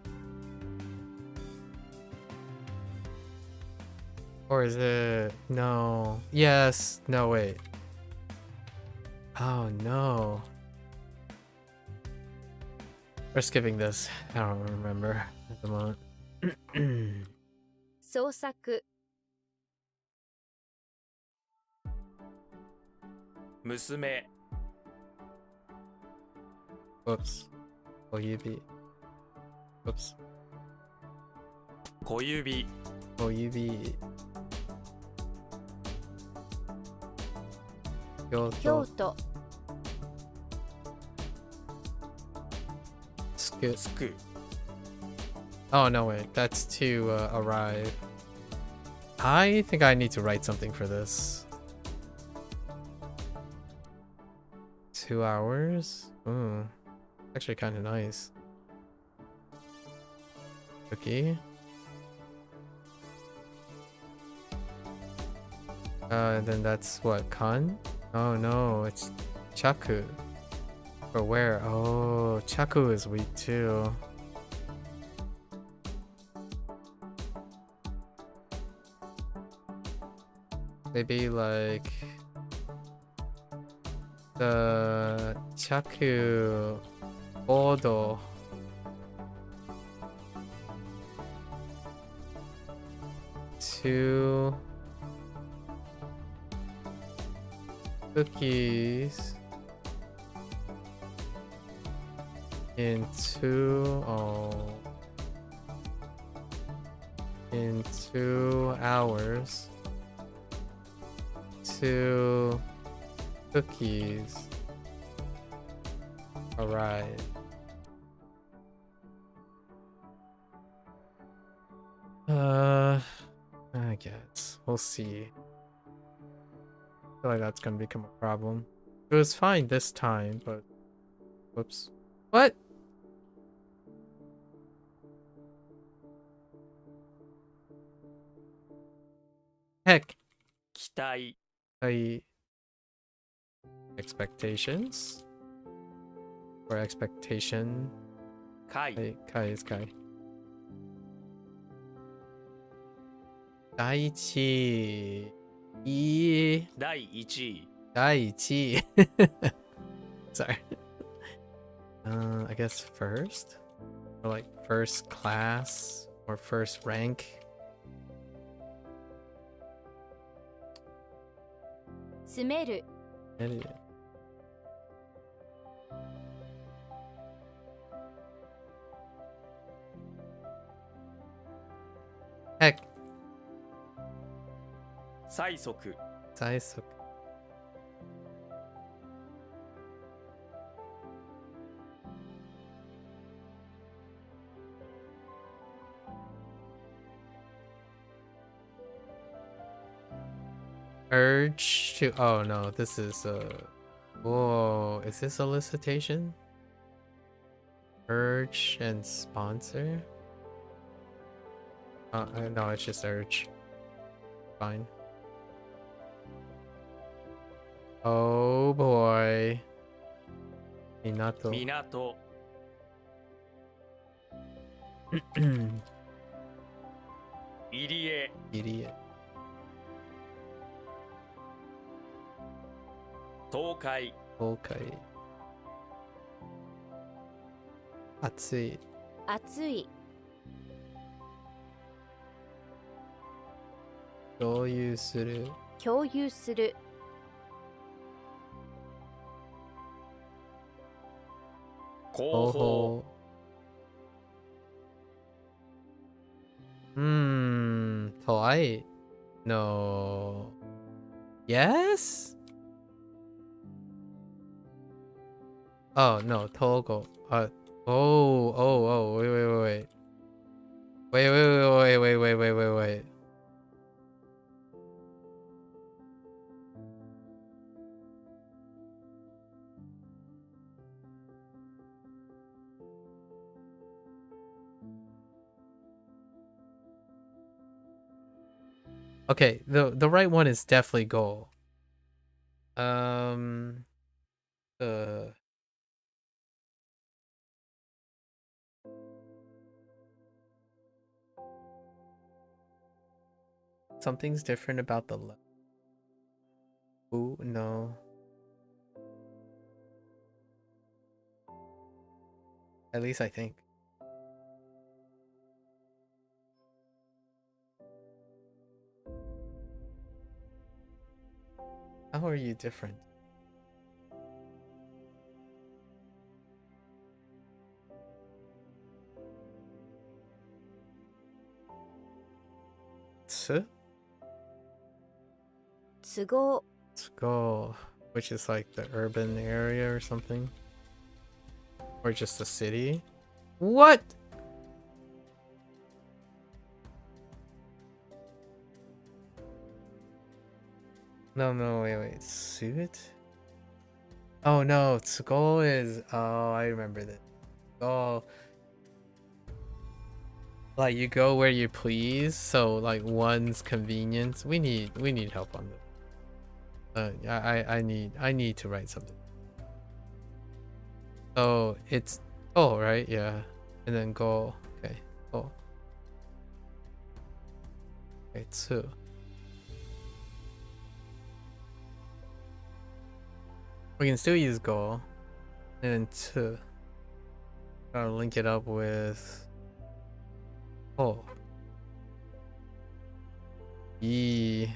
Or is it? No. Yes. No, wait. Oh, no. We're skipping this. I don't remember at the moment. 創作 娘 Whoops. Oyubi. Whoops. 小指 Oyubi. 京 Kyoto. 都 Scoot. つく Oh, no, wait. That's to arrive. I think I need to write something for this. 2 hours? Ooh. Actually kind of nice. Okay. Then that's what? Kan? Oh, no. It's Chaku. For where? Oh, Chaku is weak too. Maybe like the Chaku Odo. Two cookies in 2 hours. 2 cookies arrive. I guess we'll see. I feel like that's gonna become a problem. It was fine this time, but whoops. What? Heck. 期待 Expectations? Or expectation? 回 Kai is Kai. Daiichi. E. 第1位 Daiichi. Sorry. I guess first? Or like first class? Or first rank? 詰める Idiot. Heck. 催促 Saisoku. Urge to. Oh no, this is whoa, is this solicitation? Urge and sponsor? No, it's just urge. Fine. Oh boy. Minato. 港 入江 Idiot. 東海 Okay. Atsui. 熱い Doyu suru. 共有する 後方 Polite. No. Yes? Oh, no, Togo. Wait. Wait. Okay, the right one is definitely goal. Something's different about the Ooh, no. At least I think. How are you different? Tsu? 都合 Let's go. Which is like the urban area or something? Or just the city? What? No, wait. Suit? Oh no, Tsugo is. Oh, I remember that. Oh. Like you go where you please, so like one's convenience. We need help on this. I need to write something. So it's right, yeah. And then go. Okay. Go. Okay, two. We can still use go. And then two. Gotta link it up with E.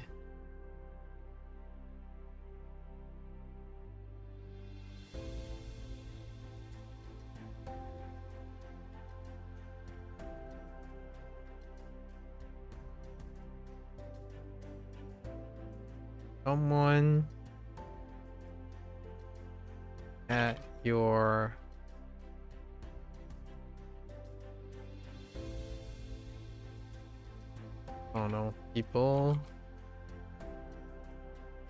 Someone at your I don't know, people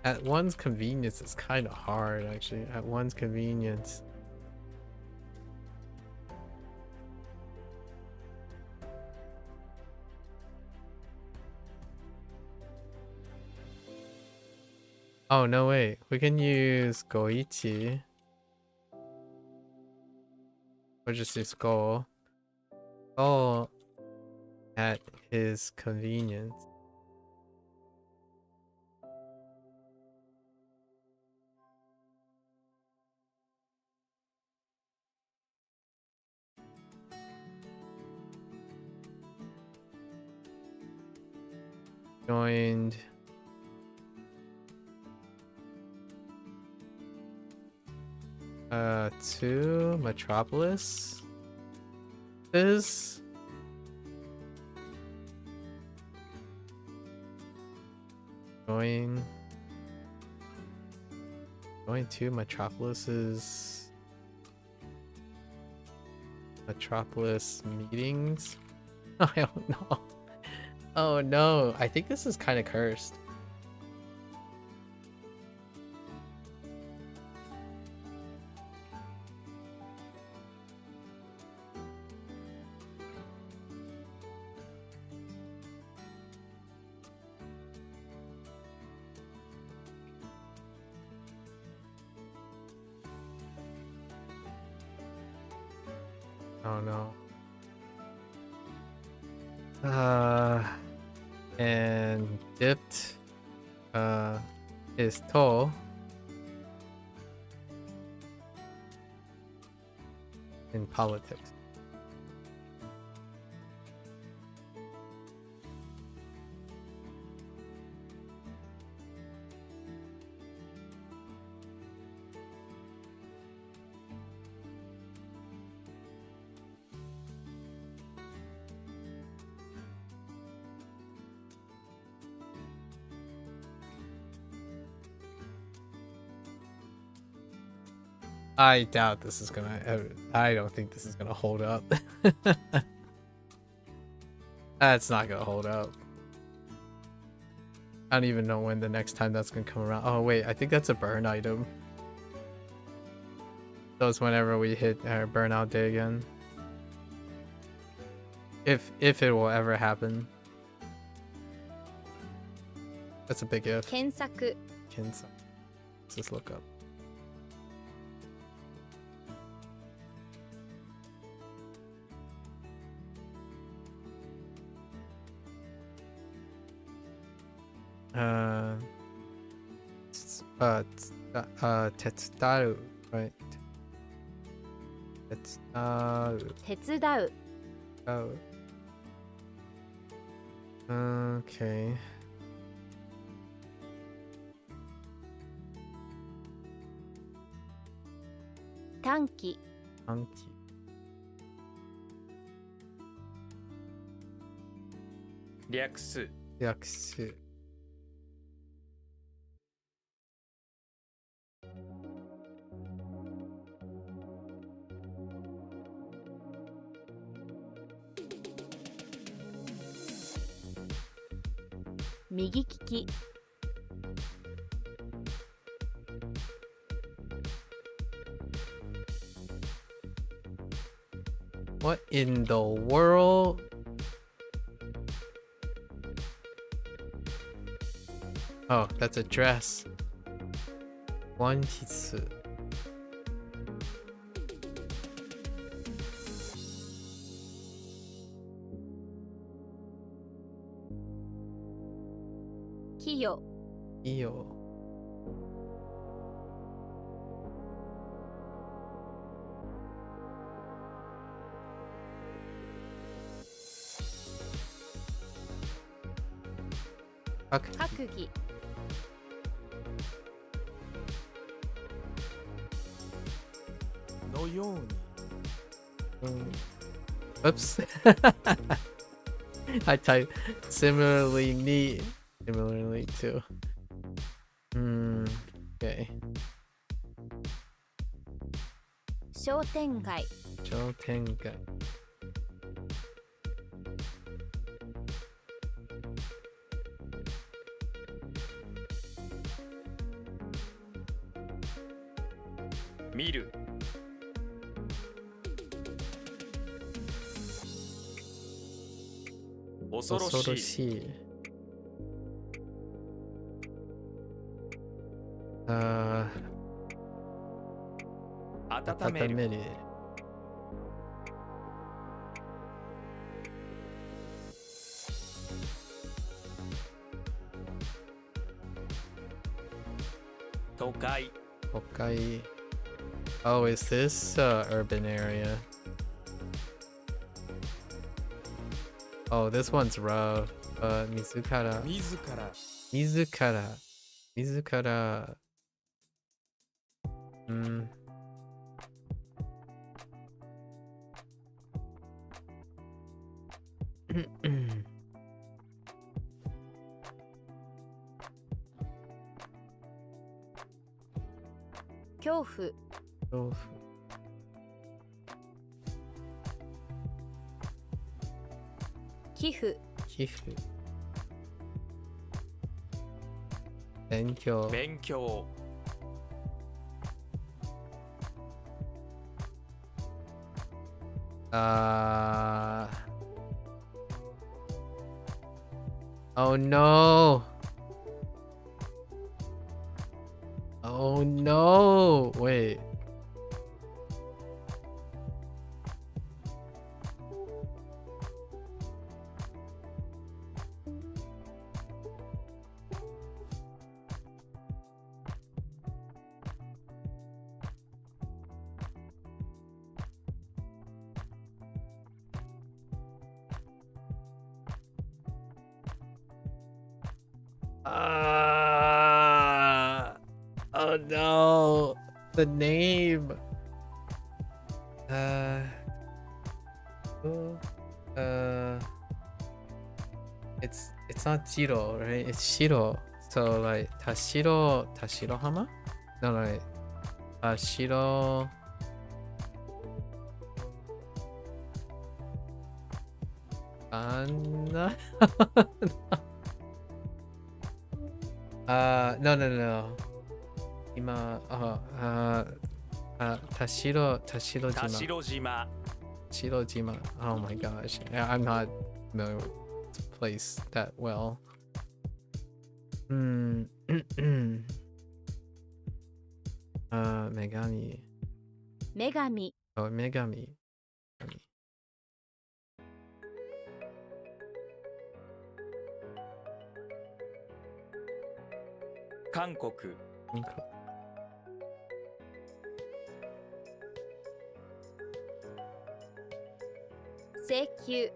at one's convenience is kind of hard actually. At one's convenience. Oh no, wait, we can use Koichi or just use go at his convenience. Joined to Metropolis is going to Metropolis's Metropolis meetings. I don't know. Oh no, I think this is kind of cursed. Oh no. And dipped his toe in politics. I doubt this is gonna. I don't think this is gonna hold up. That's not gonna hold up. I don't even know when the next time that's gonna come around. Oh wait, I think that's a burn item. So it's whenever we hit our burnout day again. If it will ever happen. That's a big if. 検索 Kinsa. Let's just look up. Tetsudaru, right? Tetsudaru. 手伝う Oh. Okay. 短期 Anki. 略す Yaksu. 右利き What in the world? Oh, that's a dress. One piece. 器用 Iyo. Okay. 閣議のように Oops. I type similarly neat. Similarly too. Okay. 商店街 Shotengai. 見る恐ろしい Osoroshi. 温める Tatameru. 都会 Hokai. Oh, is this urban area? Oh, this one's rough. Mizukara. 自ら Mizukara. Mizukara. Kyofu Tofu. 寄付 Kifu. 勉強勉強 Oh no. Oh no. Wait. Oh no, the name. It's not Jiro, right? It's Shiro. So like Tashiro Hama? No, like Tashiro. Anna. No. 今、田代田島。代島 Shirojima. Oh my gosh. Yeah, I'm not familiar with this place that well. Megami. 女神 Oh, Megami. 道韓国 請求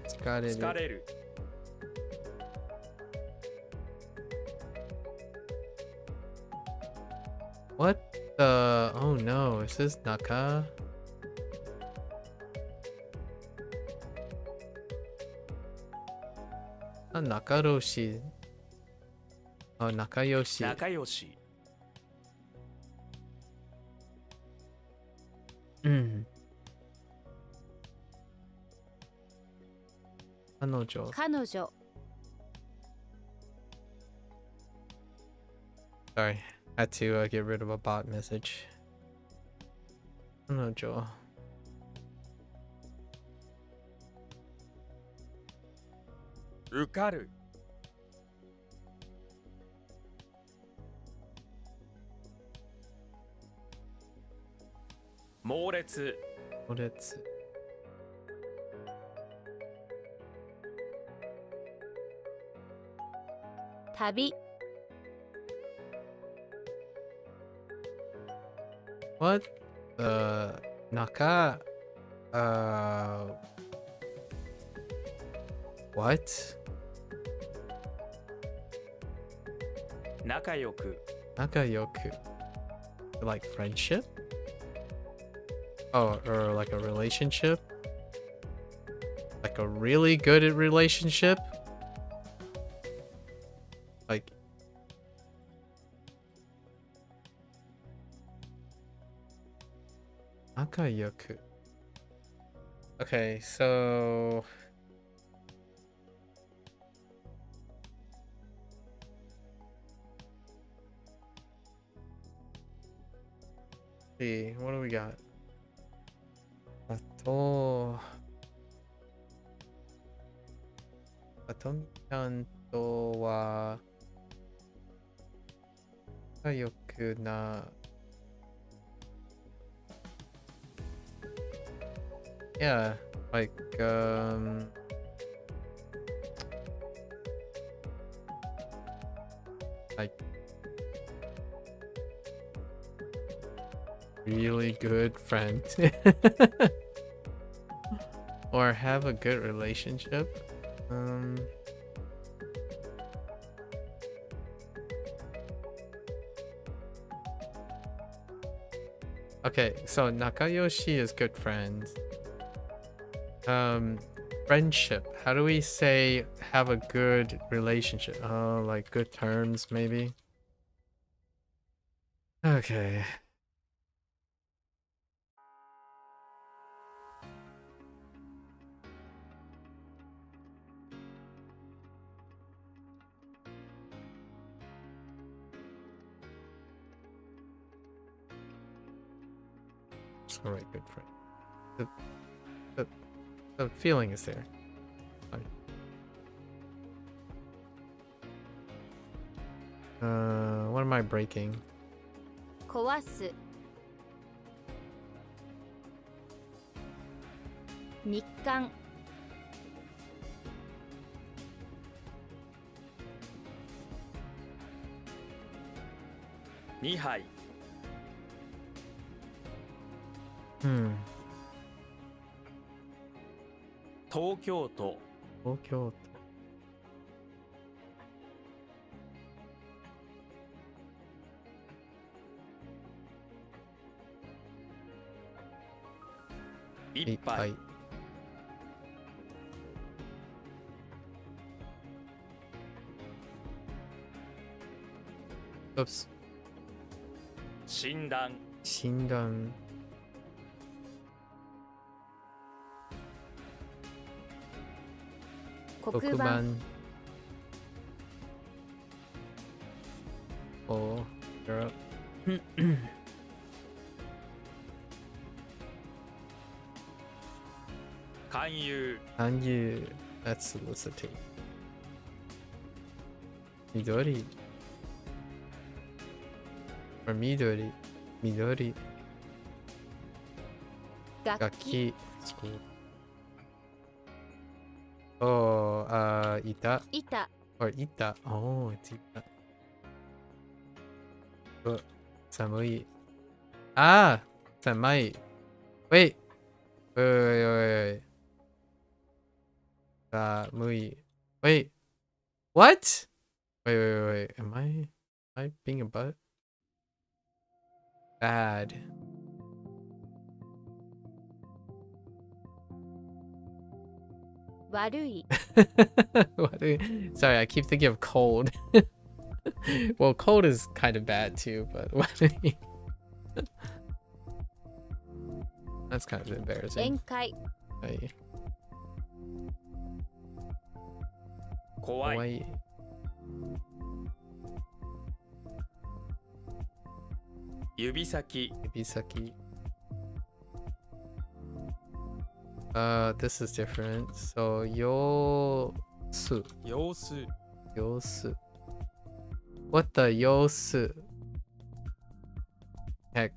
疲れる。疲れる What the? Oh no, is this Naka? Nakaroshi. Oh, Nakayoshi. 仲良し Mm. 彼女。彼女 Sorry, had to get rid of a bot message. 彼女。受かる 猛烈 これつ。旅 What? Naka. What? 仲良く Nakayoku. Like friendship? Oh, or like a relationship? Like a really good relationship? Like. Nakayoku. Okay, so. See, what do we got? Ato. Atomi-chan to wa nakayoku na. Yeah, like like really good friend. Or have a good relationship. Okay, so Nakayoshi is good friends. Friendship. How do we say have a good relationship? Oh, like good terms, maybe. Okay. All right, good friend. The feeling is there. Fine. What am I breaking? 壊す日刊 2杯 東京都 東京都。1杯 Oops. 診断診断。黒板黒板。Oh, you're up. 勧誘 And you, that's soliciting. Midori. Or Midori. Midori. 楽器 Gaki. School. Oh, ita 板 or ita. Oh, it's ita. Oh, samui. Ah, samai. Wait. Wait. Samui. Wait. What? Wait. Am I being a butt? Bad. Warui Sorry, I keep thinking of cold. Well, cold is kind of bad too, but that's kind of embarrassing. 宴会 Hey, 怖い kawaii. Yubisaki Ibisaki. This is different. So yosu. 様子 Yosu. What the yosu? Heck.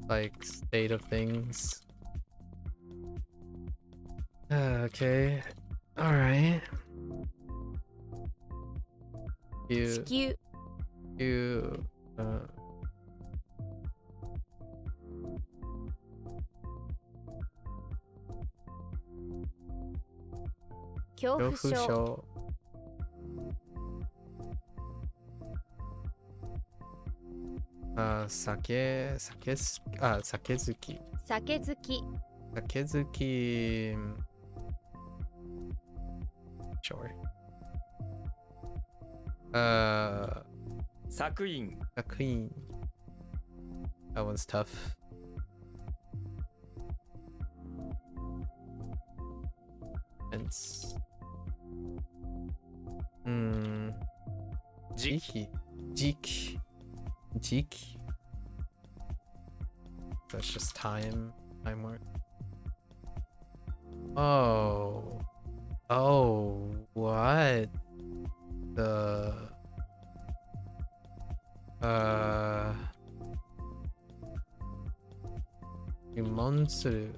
Like state of things. Okay. Alright. 地球 You恐怖症 Yokusho. Sakezuki. 酒好き Sakezuki. Sure. 作員 Clean. That one's tough. Hence. Jiki Jiki. That's just time work. Oh. Oh, what? The Monster.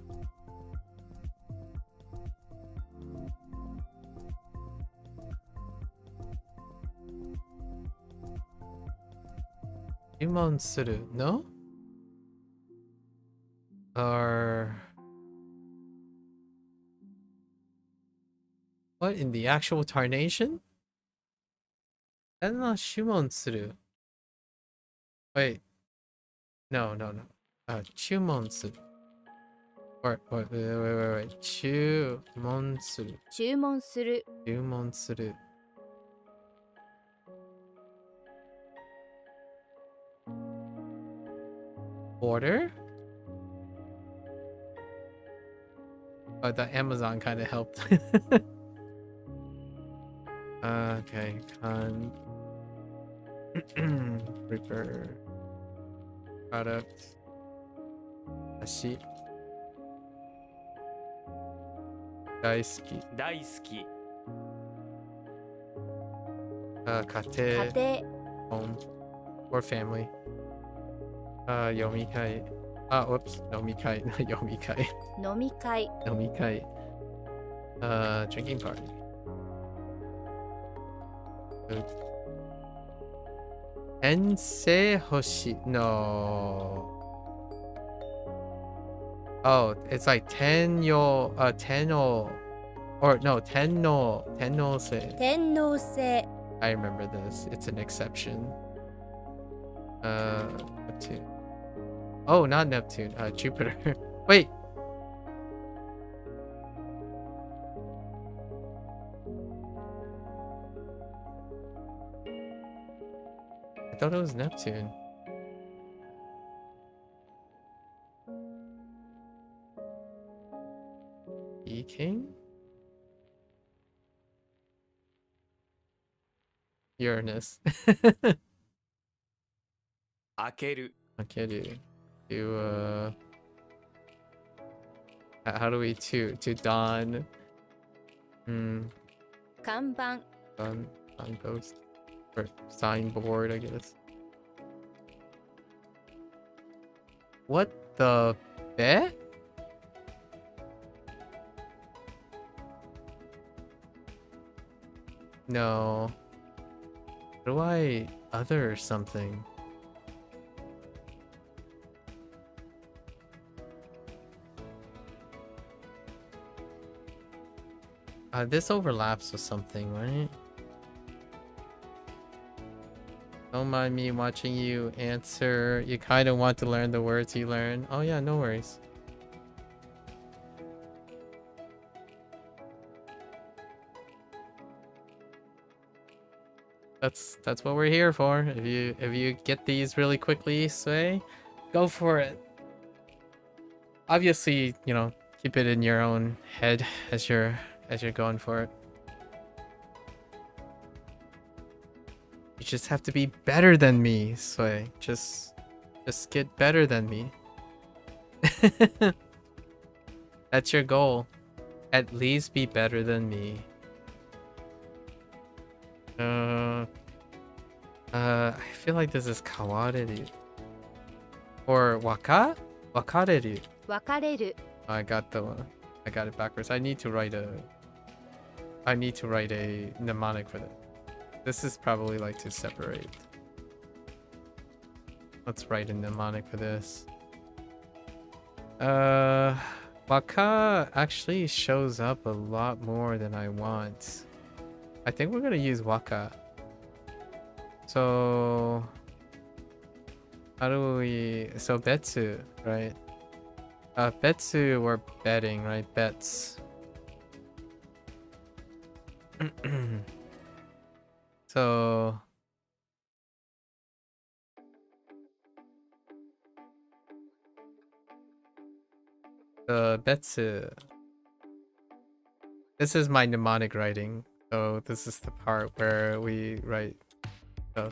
Monster, no? Or what in the actual tarnation? That's not Shumonsuru. Wait. No. Chumonsuru. Wait. Chumonsuru. 注文する Chumonsuru. Order? Oh, the Amazon kind of helped. Okay, Reaper. Product. Ashi. Daisuki. 大好き Kate. 家庭 Home. Or family. Yomikai. Whoops. Nomikai. Not Yomikai. 飲み会 Nomikai. Drinking party. Tensei Hoshi. No. Oh, it's like Tenyo. Tenno. Or no, Tennose. 天皇制 I remember this. It's an exception. Neptune. Oh, not Neptune. Jupiter. Wait. I thought it was Neptune. E-King? Uranus. 開ける Okay, dude. How do we to Dawn?看板 Signpost or signboard, I guess. What the Bet? No. How do I other something? This overlaps with something, right? Don't mind me watching you answer. You kind of want to learn the words you learn. Oh yeah, no worries. That's what we're here for. If you get these really quickly, Sway, go for it. Obviously, you know, keep it in your own head as you're going for it. You just have to be better than me, Sway. Just get better than me. That's your goal. At least be better than me. I feel like this is kawareru. Or waka? Wakareru. 別れる I got it backwards. I need to write a mnemonic for that. This is probably like to separate. Let's write a mnemonic for this. Waka actually shows up a lot more than I want. I think we're gonna use waka. So how do we, so betsu, right? Betsu, we're betting, right? Bets. So the betsu. This is my mnemonic writing. So this is the part where we write. So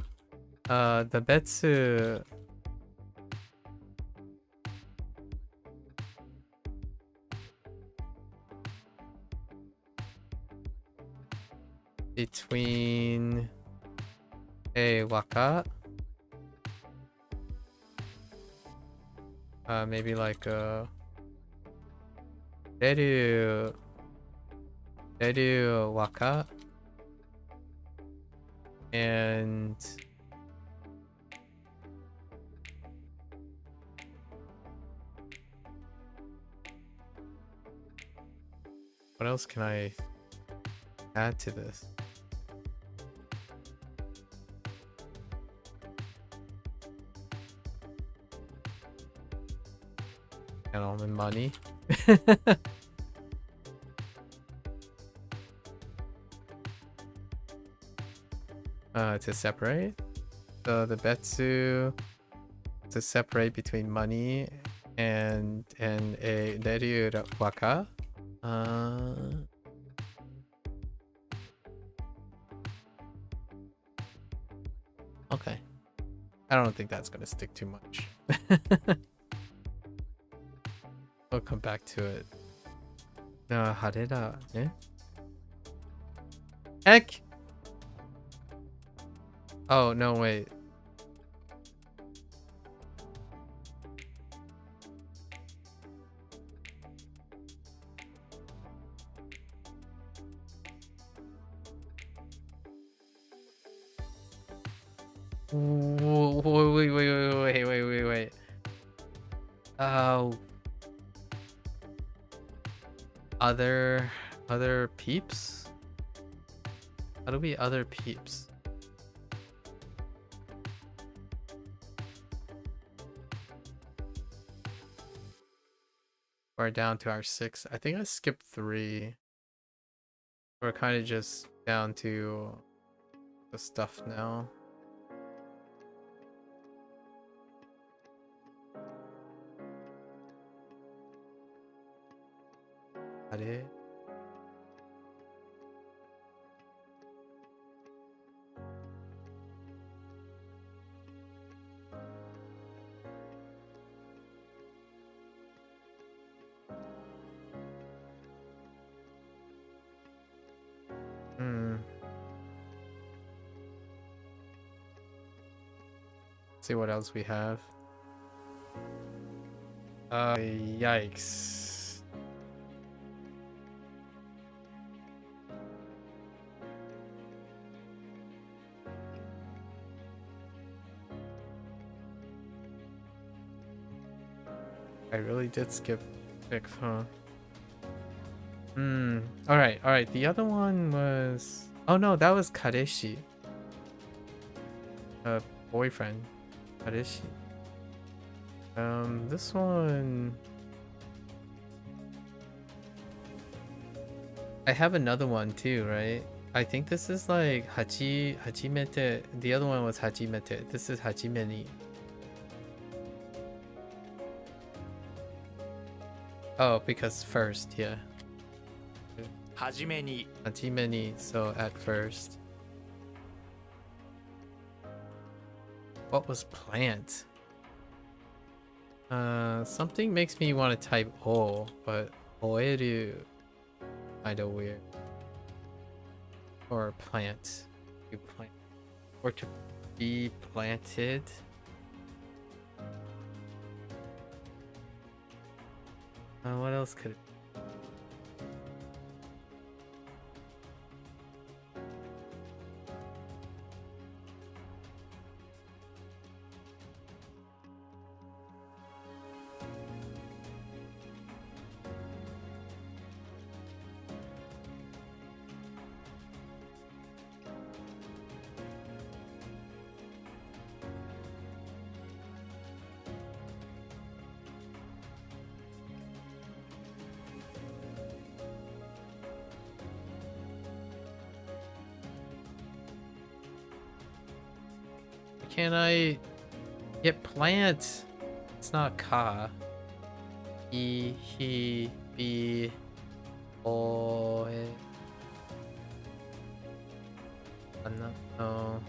the betsu. Between a waka, maybe like a deru waka, and what else can I add to this? And all the money. To separate. So the betsu to separate between money and a deru waka. Okay. I don't think that's gonna stick too much. We'll come back to it. Harera, eh? Heck! Oh, no, wait. Wait. Oh. Other peeps? How do we other peeps? We're down to our 6. I think I skipped 3. We're kind of just down to the stuff now. Got it. See what else we have. Yikes. I really did skip 6, huh? Alright, alright. The other one was... Oh no, that was Kareshi. Boyfriend. Kareshi. This one... I have another one too, right? I think this is like Hajimete. The other one was Hajimete. This is Hajimeni. Oh, because first, yeah. はじめに Hajimeni, so at first. What was plant? Something makes me want to type O, but oeru, kinda weird. Or plant. To plant. Or to be planted. What else could it be? Can I get plant? It's not ka. E, he, be, boy. No.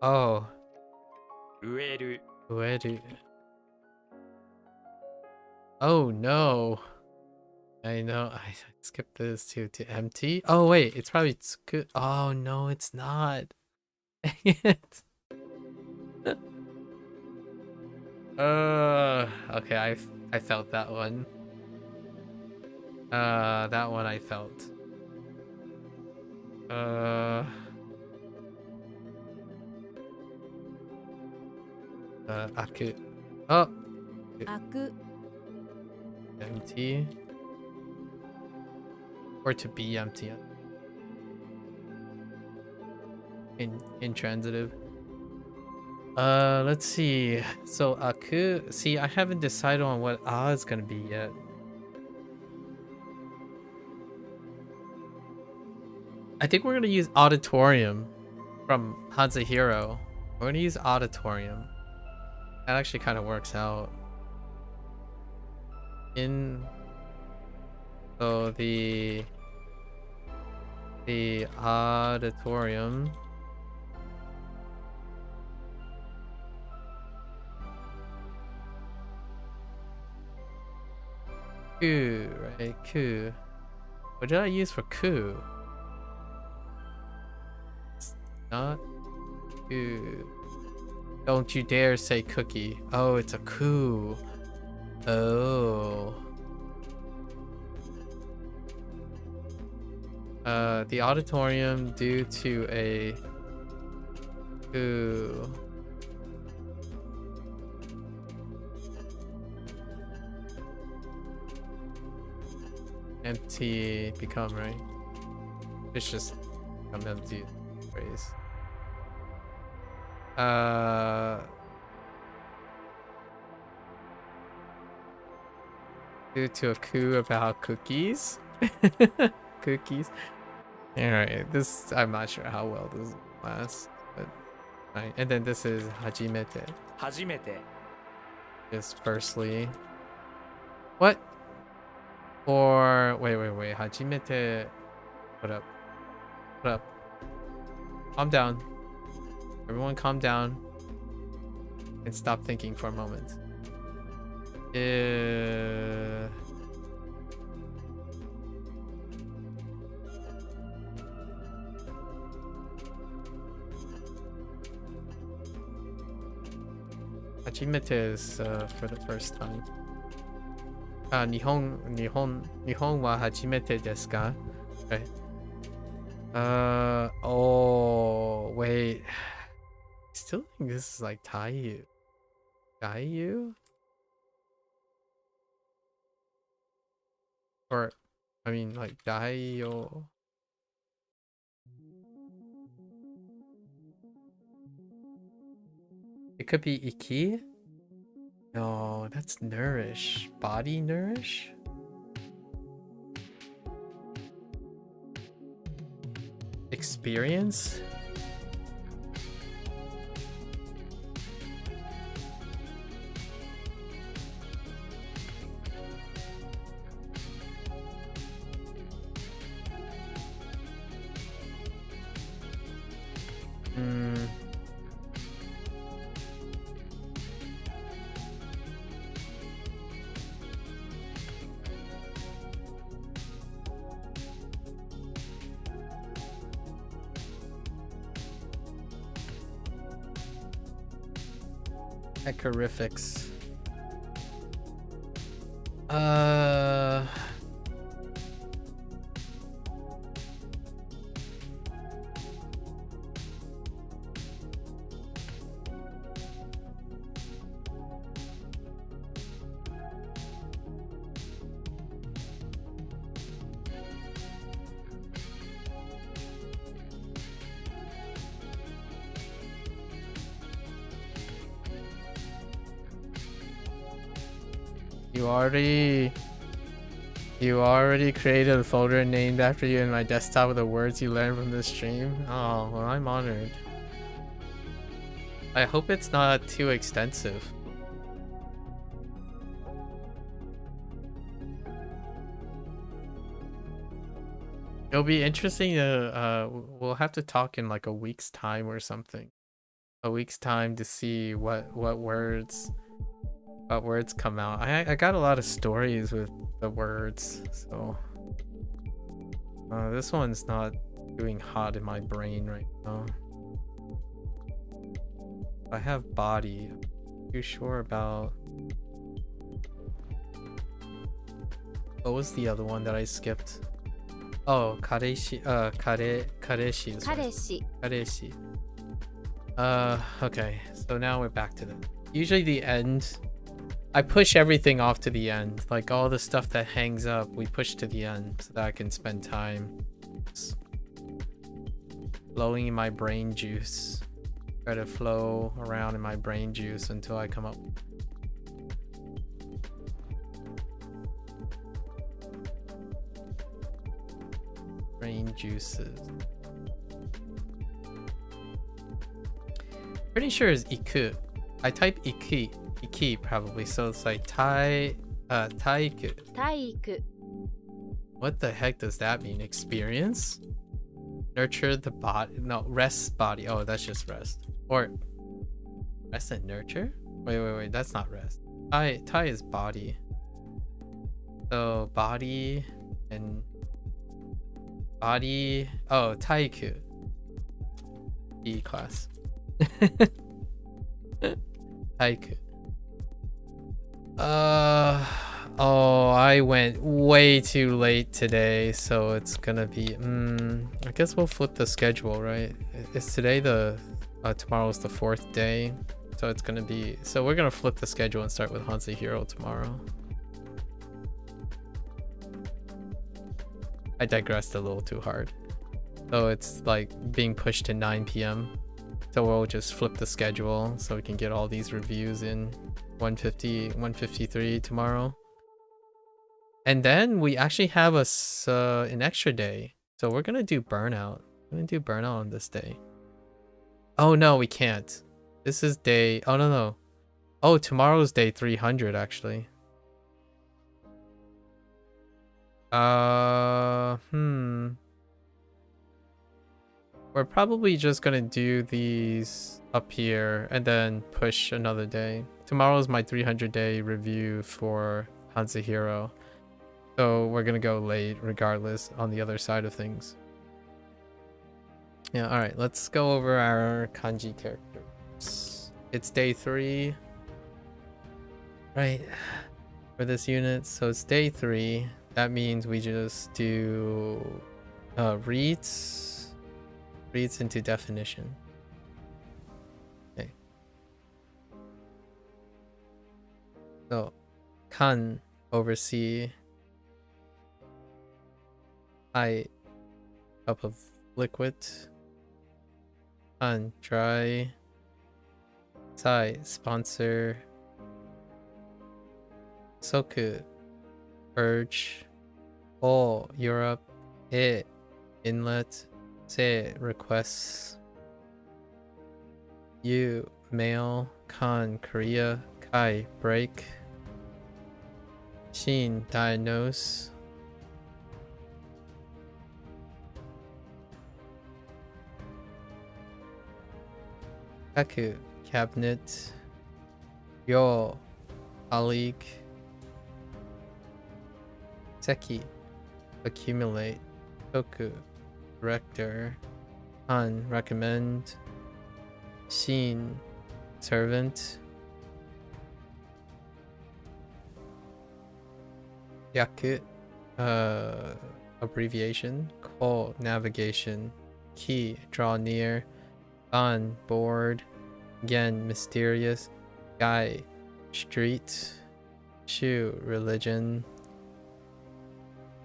Oh, 植える where do? Oh no. I know. I skipped this to empty. Oh wait, it's probably good. Oh no, it's not. Dang it. Okay, I felt that one. That one I felt. Aku. Oh, 開く empty. Or to be empty. Intransitive. Let's see. So aku. See, I haven't decided on what is gonna be yet. I think we're gonna use auditorium from HanziHero. We're gonna use auditorium. That actually kind of works out. So the auditorium. Ku, right? Ku. What did I use for ku? It's not ku. Don't you dare say cookie. Oh, it's a ku. Oh. The auditorium due to a ku. Empty become, right? It's just become empty phrase. Due to a coup about cookies. Cookies. Alright, this I'm not sure how well this lasts. But right. And then this is Hajimete. 初めて Is firstly. What? Or wait. Hajimete. What up? What up? Calm down. Everyone calm down. And stop thinking for a moment. Hajimete is for the first time. 日本は hajimete desu ka? Right. Oh, wait. I still think this is like Taiyu. Taiyu? Or, I mean, like, Daiyo. It could be Iki? No, that's nourish. Body nourish? Experience? Echorifics. You already created a folder named after you in my desktop with the words you learned from this stream? Oh, well, I'm honored. I hope it's not too extensive. It'll be interesting to, we'll have to talk in like a week's time or something. A week's time to see what words come out. I got a lot of stories with the words, so this one's not doing hot in my brain right now. I have body. I'm not too sure about. What was the other one that I skipped? Oh, kareshi. Kareshi is right. 彼氏 Kareshi. Okay. So now we're back to the. Usually the end. I push everything off to the end. Like all the stuff that hangs up, we push to the end so that I can spend time flowing in my brain juice. Try to flow around in my brain juice until I come up. Brain juices. Pretty sure it's iku. I type iki probably, so it's like taiku. 体育 What the heck does that mean? Experience? Nurture the body? No, rest body. Oh, that's just rest. Or rest and nurture? Wait, that's not rest. Tai is body. So body and body. Oh, taiku. E class. Taiku. Oh, I went way too late today, so it's gonna be I guess we'll flip the schedule, right? Is today the tomorrow's the 4th day, so it's gonna be, so we're gonna flip the schedule and start with HanziHero tomorrow. I digressed a little too hard. So it's like being pushed to 9 p.m. So we'll just flip the schedule so we can get all these reviews in 153 tomorrow. And then we actually have an extra day. So we're gonna do burnout. We're gonna do burnout on this day. Oh no, we can't. This is day, oh no. Oh, tomorrow's day 300 actually. We're probably just gonna do these up here and then push another day. Tomorrow's my 300-day review for HanziHero. So we're gonna go late regardless on the other side of things. Yeah, alright, let's go over our kanji characters. It's day 3. Right. For this unit. So it's day 3. That means we just do reads into definition. Okay. So kan, oversee. I, cup of liquid. Kan, dry. Sai, sponsor. Soku, urge. O, Europe. E, inlet. Se, requests. U, mail. Kan, Korea. Kai, break. Shin, diagnose. Kaku, cabinet. Yo, colleague. Seki, accumulate. Toku, director. Han, recommend. Shin, servant. Yaku, abbreviation. Ko, navigation. Ki, draw near. An, board. Gen, mysterious. Gai, street. Shu, religion.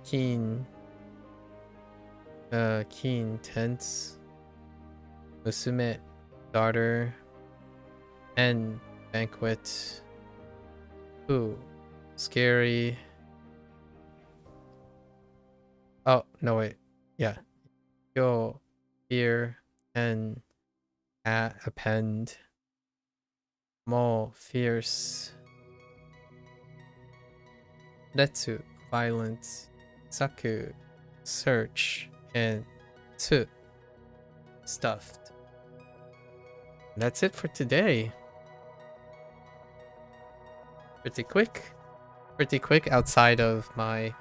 Keen, tense. Musume, daughter. En, banquet. Ooh, scary. Oh, no, wait. Yeah. Yo, fear. En, append. Mo, fierce. Retsu, violence. Saku, search. And tsu, stuffed. And that's it for today. Pretty quick outside of my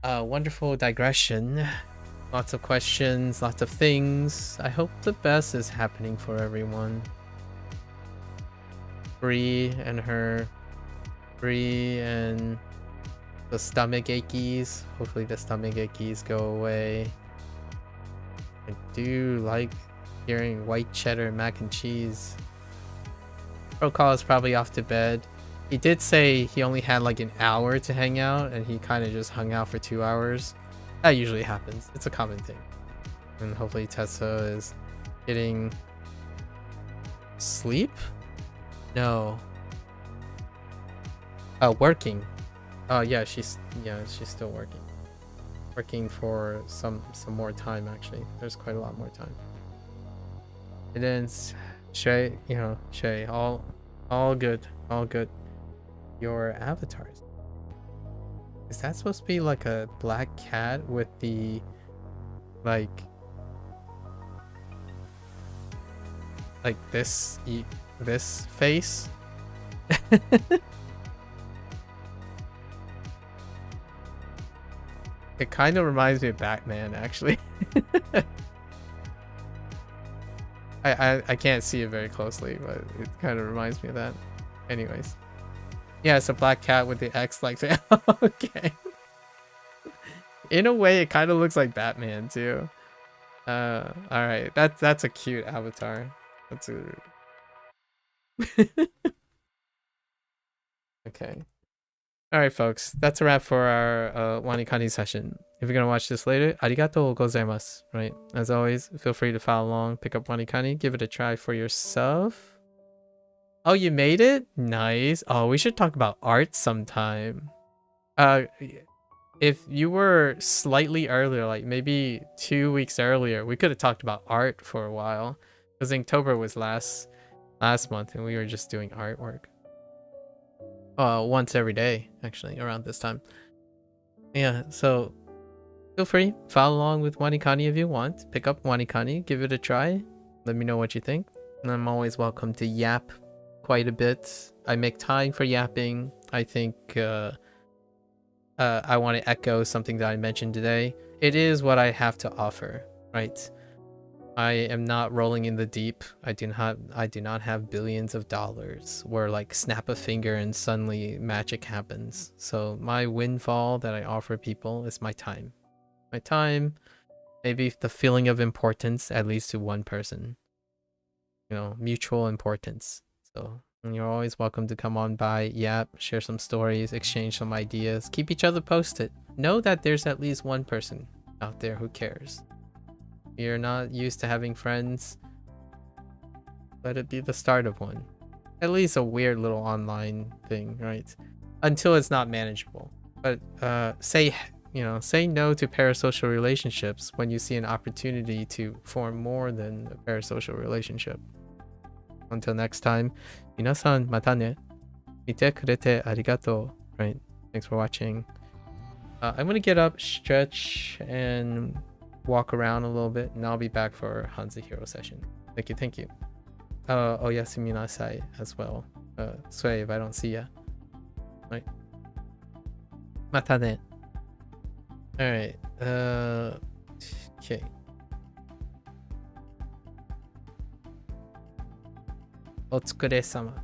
wonderful digression. Lots of questions, lots of things. I hope the best is happening for everyone. Bree and the stomach achies. Hopefully the stomach achies go away. I do like hearing white cheddar mac and cheese. Protocol is probably off to bed. He did say he only had like an hour to hang out and he kind of just hung out for 2 hours. That usually happens. It's a common thing. And hopefully Tessa is getting sleep? No. Working. Oh yeah, she's still working. Working for some more time actually. There's quite a lot more time. And then Shay, Shay, all good. Your avatars. Is that supposed to be like a black cat with the like this face? It kind of reminds me of Batman, actually. I can't see it very closely, but it kind of reminds me of that. Anyways. Yeah, it's a black cat with the X like that. Okay. In a way, it kind of looks like Batman, too. Alright. That's a cute avatar. That's a... Okay. Alright, folks. That's a wrap for our WaniKani session. If you're gonna watch this later, arigatou gozaimasu. Right? As always, feel free to follow along, pick up WaniKani, give it a try for yourself. Oh, you made it? Nice. Oh, we should talk about art sometime. If you were slightly earlier, like maybe 2 weeks earlier, we could have talked about art for a while. Because Inktober was last month, and we were just doing artwork. Once every day, actually, around this time. Yeah, so feel free, follow along with WaniKani if you want. Pick up WaniKani, give it a try. Let me know what you think. And I'm always welcome to yap quite a bit. I make time for yapping. I think I want to echo something that I mentioned today. It is what I have to offer, right? I am not rolling in the deep. I do not have billions of dollars where like snap a finger and suddenly magic happens. So my windfall that I offer people is my time. My time, maybe the feeling of importance, at least to one person. You know, mutual importance. So you're always welcome to come on by, yap, share some stories, exchange some ideas, keep each other posted. Know that there's at least one person out there who cares. You're not used to having friends, let it be the start of one. At least a weird little online thing, right? Until it's not manageable. But say no to parasocial relationships when you see an opportunity to form more than a parasocial relationship. Until next time, minasan mata ne. Mite kurete arigato. Right? Thanks for watching. I'm gonna get up, stretch, and walk around a little bit, and I'll be back for HanziHero session. Thank you. Oyasumi nasai as well. Sway if I don't see ya. Right. Mata ne. Alright. Okay. Otsukure-sama.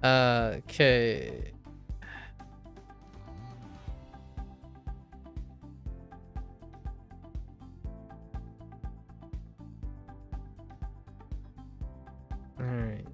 Okay. Alright.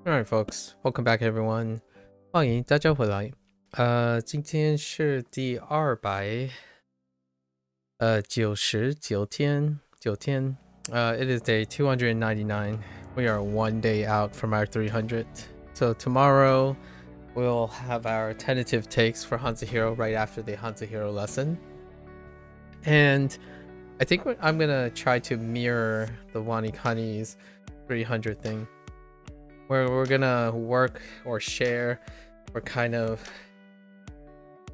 Alright, folks, welcome back, everyone. 欢迎大家回来。今天是第299天。It is day 299. We are one day out from our 300. So tomorrow we'll have our tentative takes for HanziHero right after the HanziHero lesson. And I think I'm gonna try to mirror the WaniKani's 300 thing, where we're gonna work or share or kind of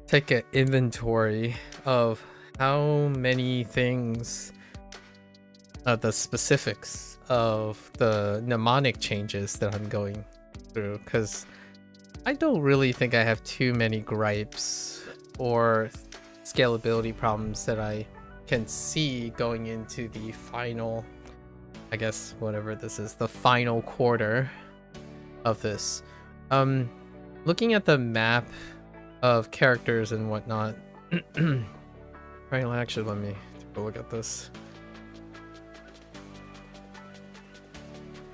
take an inventory of how many things, the specifics of the mnemonic changes that I'm going through, because I don't really think I have too many gripes or scalability problems that I can see going into the final, I guess whatever this is, the final quarter of this. Looking at the map of characters and whatnot. Right, actually let me take a look at this.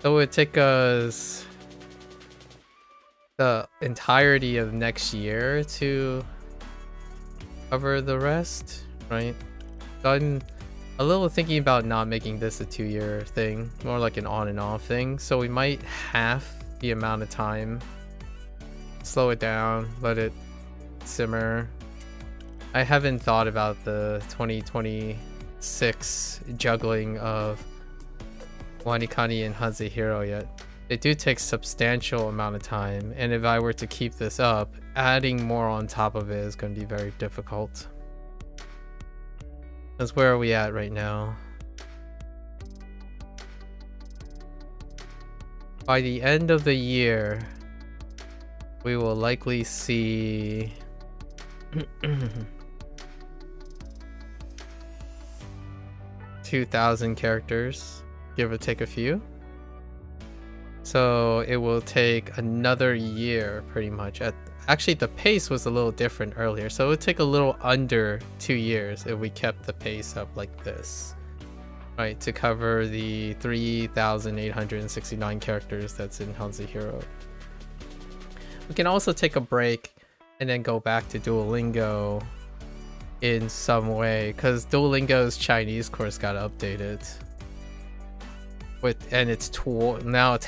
So it would take us the entirety of next year to cover the rest, right? So I'm a little thinking about not making this a 2-year thing, more like an on and off thing. So we might half the amount of time, slow it down, let it simmer. I haven't thought about the 2026 juggling of WaniKani and HanziHero yet. They do take substantial amount of time, and if I were to keep this up, adding more on top of it is going to be very difficult. Because where are we at right now? By the end of the year, we will likely see 2,000 characters, give or take a few. So it will take another year pretty much. Actually, the pace was a little different earlier, so it would take a little under 2 years if we kept the pace up like this, right, to cover the 3,869 characters that's in HanziHero. We can also take a break and then go back to Duolingo in some way, because Duolingo's Chinese course got updated. And it's now it's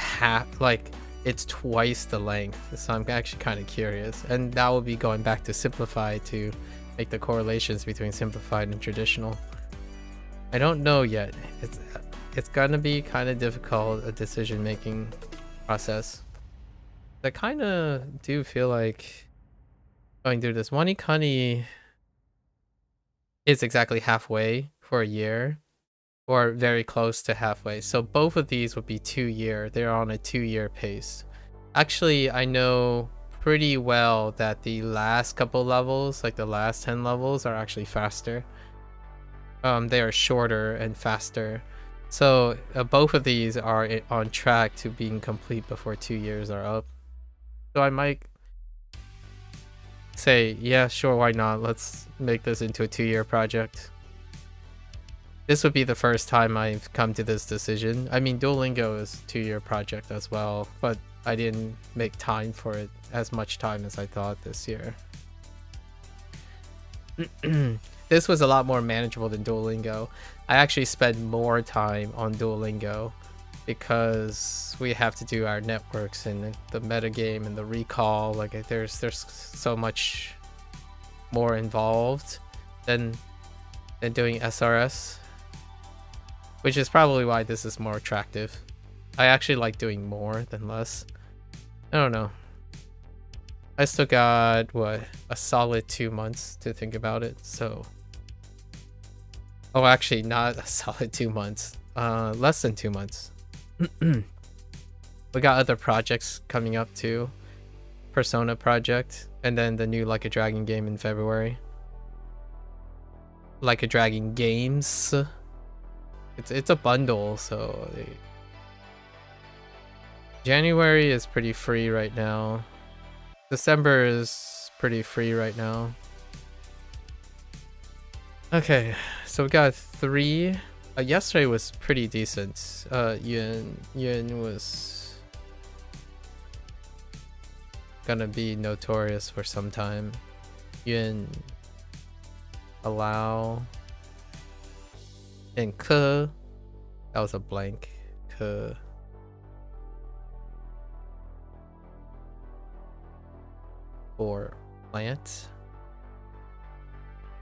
it's twice the length, so I'm actually kind of curious, and that will be going back to simplified to make the correlations between simplified and traditional. I don't know yet. It's gonna be kind of difficult, a decision making process. I kind of do feel like going through this. WaniKani is exactly halfway for a year, or very close to halfway. So both of these would be 2-year. They're on a 2-year pace. Actually, I know pretty well that the last couple levels, like the last 10 levels, are actually faster. They are shorter and faster. So both of these are on track to being complete before 2 years are up. So I might say, yeah, sure, why not? Let's make this into a 2-year project. This would be the first time I've come to this decision. I mean, Duolingo is a 2-year project as well, but I didn't make time for it, as much time as I thought this year. This was a lot more manageable than Duolingo. I actually spent more time on Duolingo because we have to do our networks and the metagame and the recall. Like, there's so much more involved than doing SRS. Which is probably why this is more attractive. I actually like doing more than less. I don't know. I still got, what, a solid 2 months to think about it, so... Oh, actually, not a solid 2 months. Less than 2 months. We got other projects coming up too. Persona project, and then the new Like a Dragon game in February. Like a Dragon games. It's a bundle, so January is pretty free right now. December is pretty free right now. Okay, so we got 3. Yesterday was pretty decent. Yuan was gonna be notorious for some time. Yun, allow, and ke, that was a blank. Ke, for plant,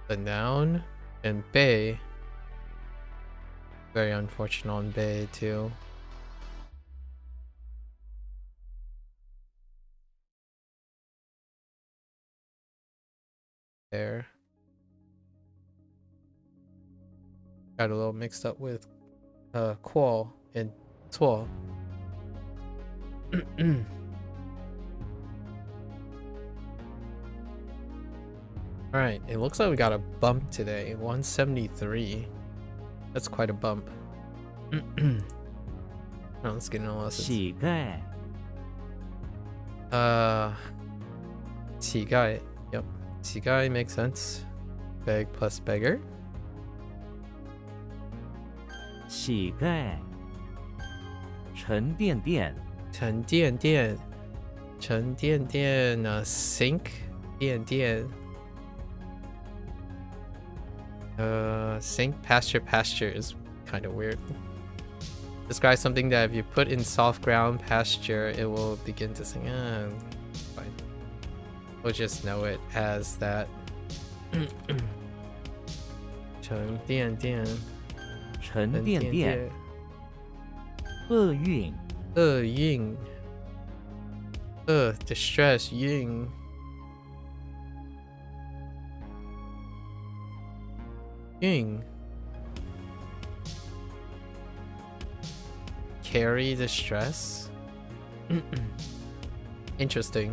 the noun, and bei. Very unfortunate on bei too. There. Got a little mixed up with qual and tuo. Alright, it looks like we got a bump today. 173. That's quite a bump. Now let's get into lessons. 乞丐 乞丐. Yep. 乞丐makes sense. Beg plus beggar. 乞丐沉甸甸沉甸甸. 沉甸甸 sink 甸甸. Sink pasture is kind of weird. Describe something that if you put in soft ground pasture, it will begin to sing. Fine. We'll just know it as that. 沉甸甸沉甸甸厄运厄运 distress 运 运 carry distress. Interesting.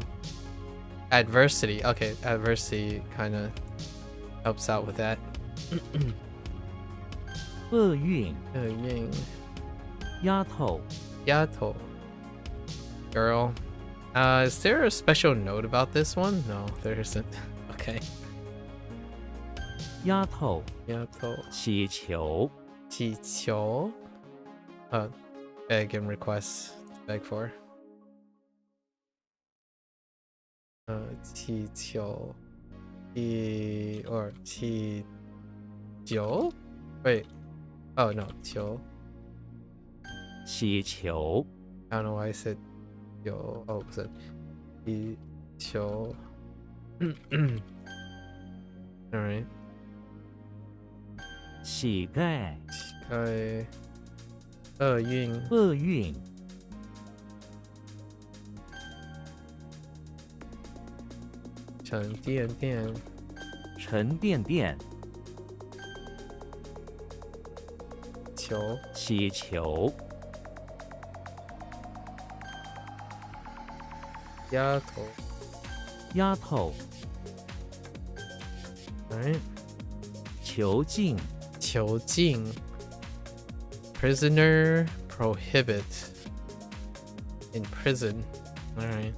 Adversity. Okay, adversity kind of helps out with that. 厄运厄运丫头丫头 girl. Is there a special note about this one? No, there isn't. Okay. 丫头丫头祈求祈求 beg and request. Beg for. 祈求 or 祈求 wait, oh no, 求祈求 I don't know why I said 有 oh, was it 祈求 alright. 乞丐厄运厄运沉甸甸沉甸甸求祈求丫头丫头 alright. 囚禁囚禁 prisoner prohibit in prison. Alright.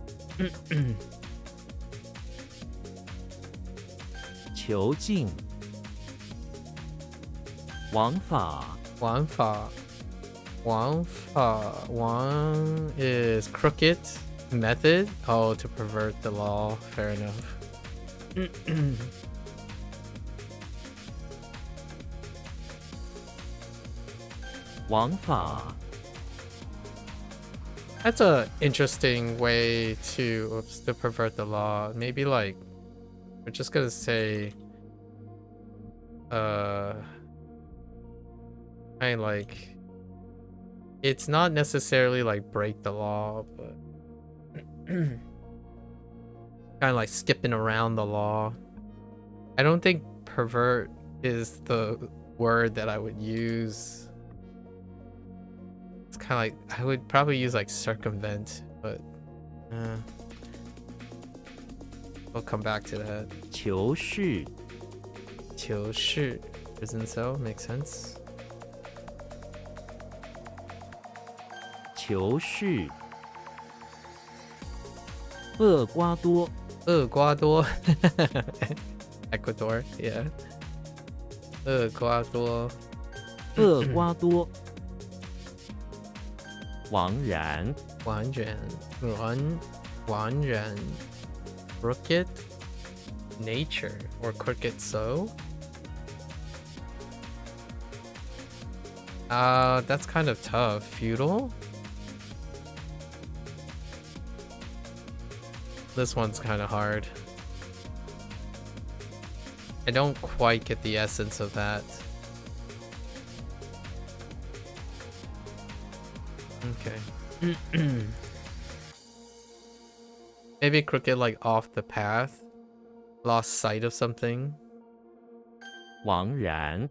囚禁王法王法王法 Wang is crooked method. Oh, to pervert the law. Fair enough.王法 That's a interesting way to pervert the law. Maybe like we're just gonna say I like it's not necessarily like break the law, but kind of like skipping around the law. I don't think pervert is the word that I would use. It's kind of like I would probably use like circumvent, but we'll come back to that. 囚室囚室 prison cell makes sense. 囚室厄瓜多厄瓜多 Ecuador, yeah. 厄瓜多厄瓜多王然完全完 Wanren. Crooked nature or crooked so. That's kind of tough. Feudal. This one's kind of hard. I don't quite get the essence of that. Okay. Maybe crooked, like off the path. Lost sight of something. 枉然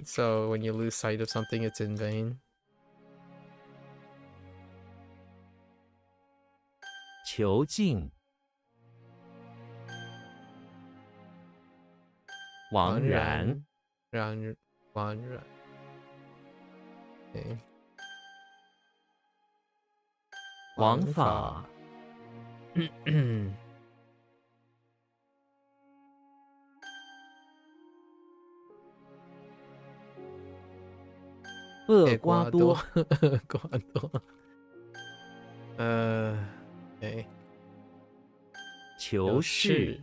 So when you lose sight of something, it's in vain. 囚禁枉然然 Okay. 枉法厄瓜多瓜多。Okay. 求是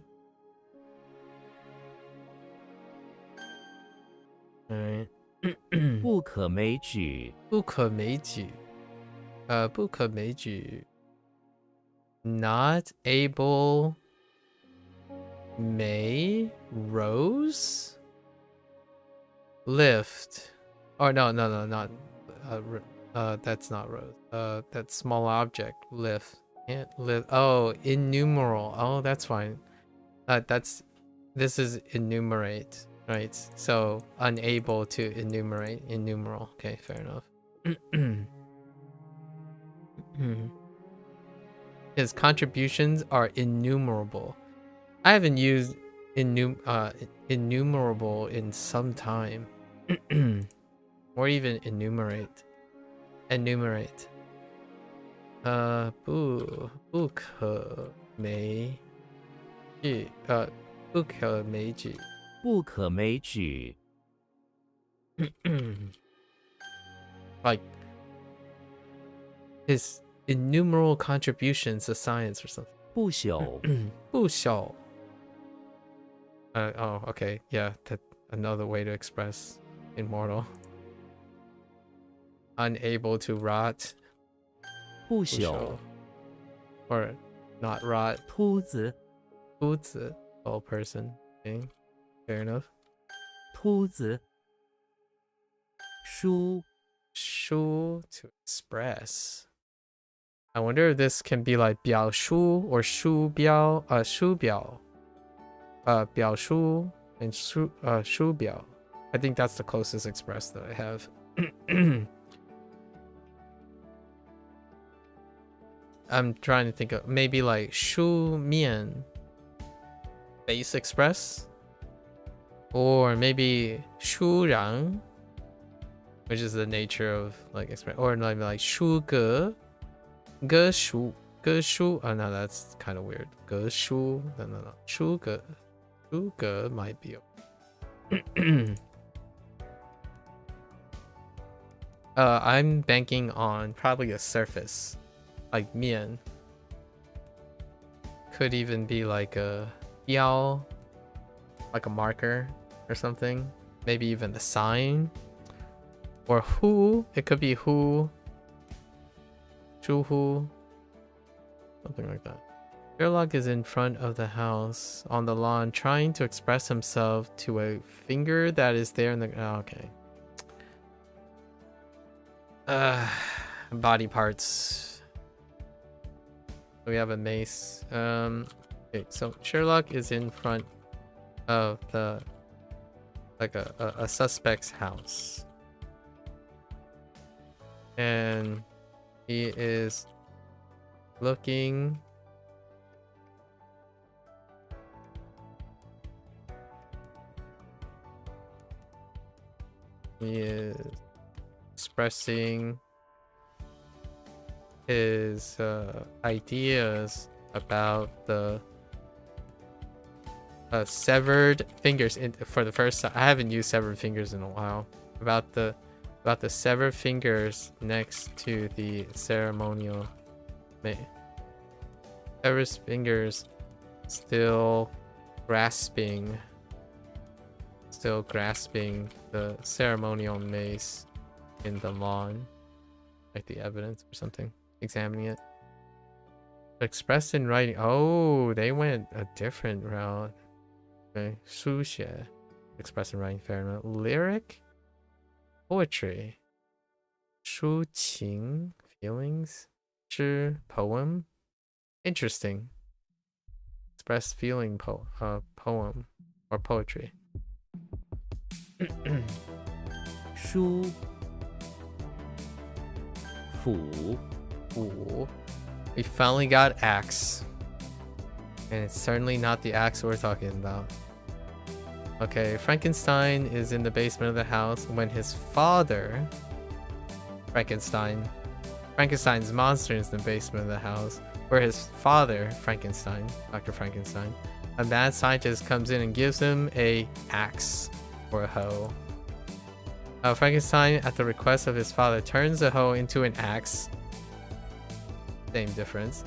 不可枚举不可枚举。不可枚举。Not able. May rose. Lift. Oh no, not. That's not rose. That small object. Lift. Can't lift. Oh, innumerable. Oh, that's fine. This is enumerate, right? So unable to enumerate. Innumerable. Okay, fair enough. His contributions are innumerable. I haven't used innumerable in some time. Or even enumerate. Enumerate. 不可枚举。不可枚举。不可枚举 Like his innumerable contributions to science or something. 不朽不朽。Oh, okay. Yeah, that another way to express immortal. Unable to rot. 不朽 Or not rot. 秃子秃子 old person. Okay, fair enough. 秃子书书 to express. I wonder if this can be like 表书 or 书标. 书表. 表书 and 书表. I think that's the closest express that I have. I'm trying to think of maybe like 书面 base express, or maybe 书然, which is the nature of like express, or like 书格 歌书 oh no, that's kind of weird. 歌书 no 书格 might be I'm banking on probably a surface like 面. Could even be like a 标, like a marker or something. Maybe even the sign. Or who, it could be who. 住户, something like that. Sherlock is in front of the house on the lawn trying to express himself to a finger that is there in the... Oh, okay. Body parts. We have a mace. Okay, so Sherlock is in front of the... like a suspect's house. And he is looking... He is expressing his ideas about the severed fingers. For the first time, I haven't used severed fingers in a while. About the severed fingers next to the ceremonial Ever's fingers still grasping the ceremonial mace in the lawn, like the evidence or something. Examining it. Expressed in writing. Oh, they went a different route. Okay, 书写 expressed in writing, fair enough. Lyric, poetry, 抒情 feelings, 诗 poem. Interesting. Expressed feeling poem or poetry. 书府 Ooh. We finally got axe. And it's certainly not the axe we're talking about. Okay, Frankenstein is in the basement of the house when his father, Frankenstein's monster is in the basement of the house, where his father, Frankenstein, Dr. Frankenstein, a mad scientist comes in and gives him a axe or a hoe. Frankenstein, at the request of his father, turns the hoe into an axe. Same difference.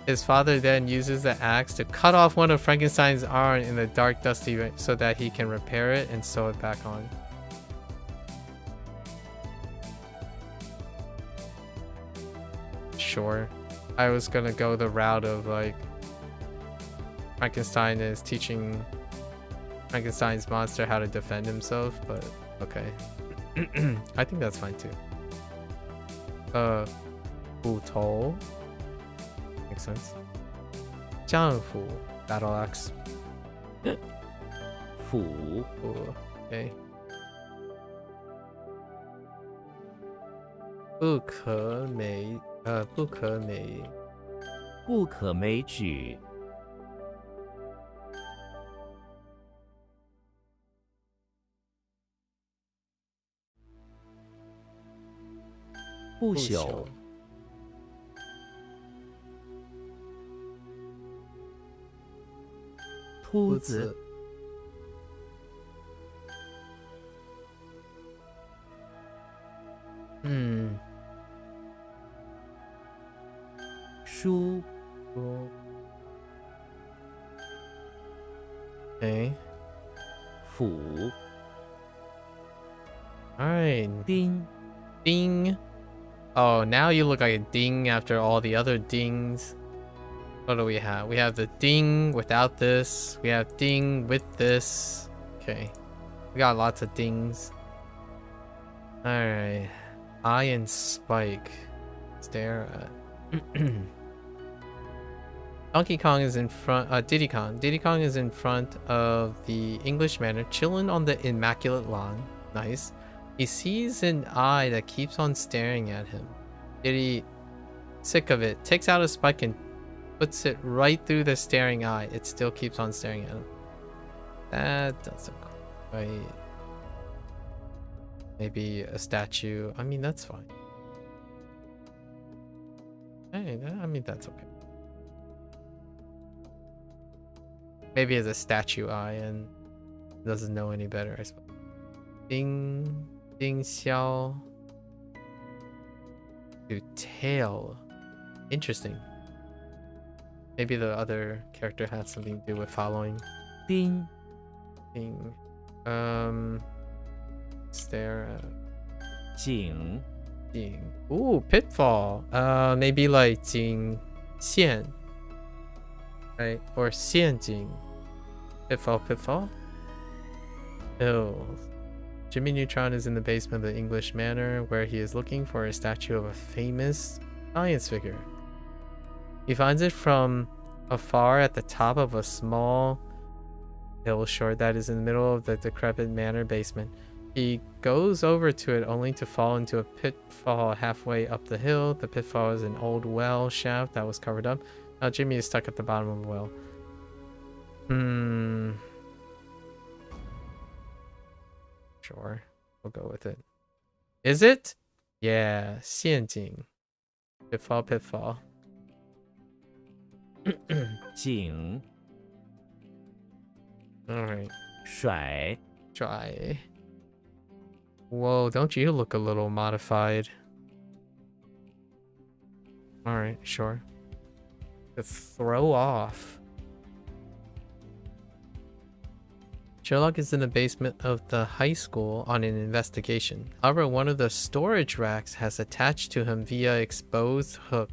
His father then uses the axe to cut off one of Frankenstein's arm in the dark, dusty way so that he can repair it and sew it back on. Sure. I was gonna go the route of like Frankenstein is teaching Frankenstein's monster how to defend himself, but okay. I think that's fine too. 斧头 makes sense. 丈夫 battle axe. 府 Ooh, okay. 不可美不可枚举不朽秃子书 Okay. 府 Alright. 丁 Ding. Oh, now you look like a ding after all the other dings. What do we have? We have the ding without this. We have ding with this. Okay. We got lots of dings. Alright. Eye and spike. Stare at. Donkey Kong is in front. Diddy Kong is in front of the English manor, chilling on the immaculate lawn. Nice. He sees an eye that keeps on staring at him. Diddy, sick of it, takes out a spike and puts it right through the staring eye. It still keeps on staring at him. That doesn't quite. Maybe a statue. I mean, that's fine. Hey, I mean, that's okay. Maybe it's a statue eye and doesn't know any better, I suppose. Ding xiao. To tail. Interesting. Maybe the other character has something to do with following. 丁 Ding. Stare at. 井 Ding. Ooh, pitfall. Maybe like 井线. Right? Or 陷阱. Pitfall. Oh. Jimmy Neutron is in the basement of the English manor where he is looking for a statue of a famous science figure. He finds it from afar at the top of a small hill short that is in the middle of the decrepit manor basement. He goes over to it only to fall into a pitfall halfway up the hill. The pitfall is an old well shaft that was covered up. Now Jimmy is stuck at the bottom of the well. Sure. We'll go with it. Is it? Yeah. 陷阱. Pitfall. 井 Alright. 甩 Try. Whoa, don't you look a little modified? Alright, sure. To throw off. Sherlock is in the basement of the high school on an investigation. However, one of the storage racks has attached to him via exposed hook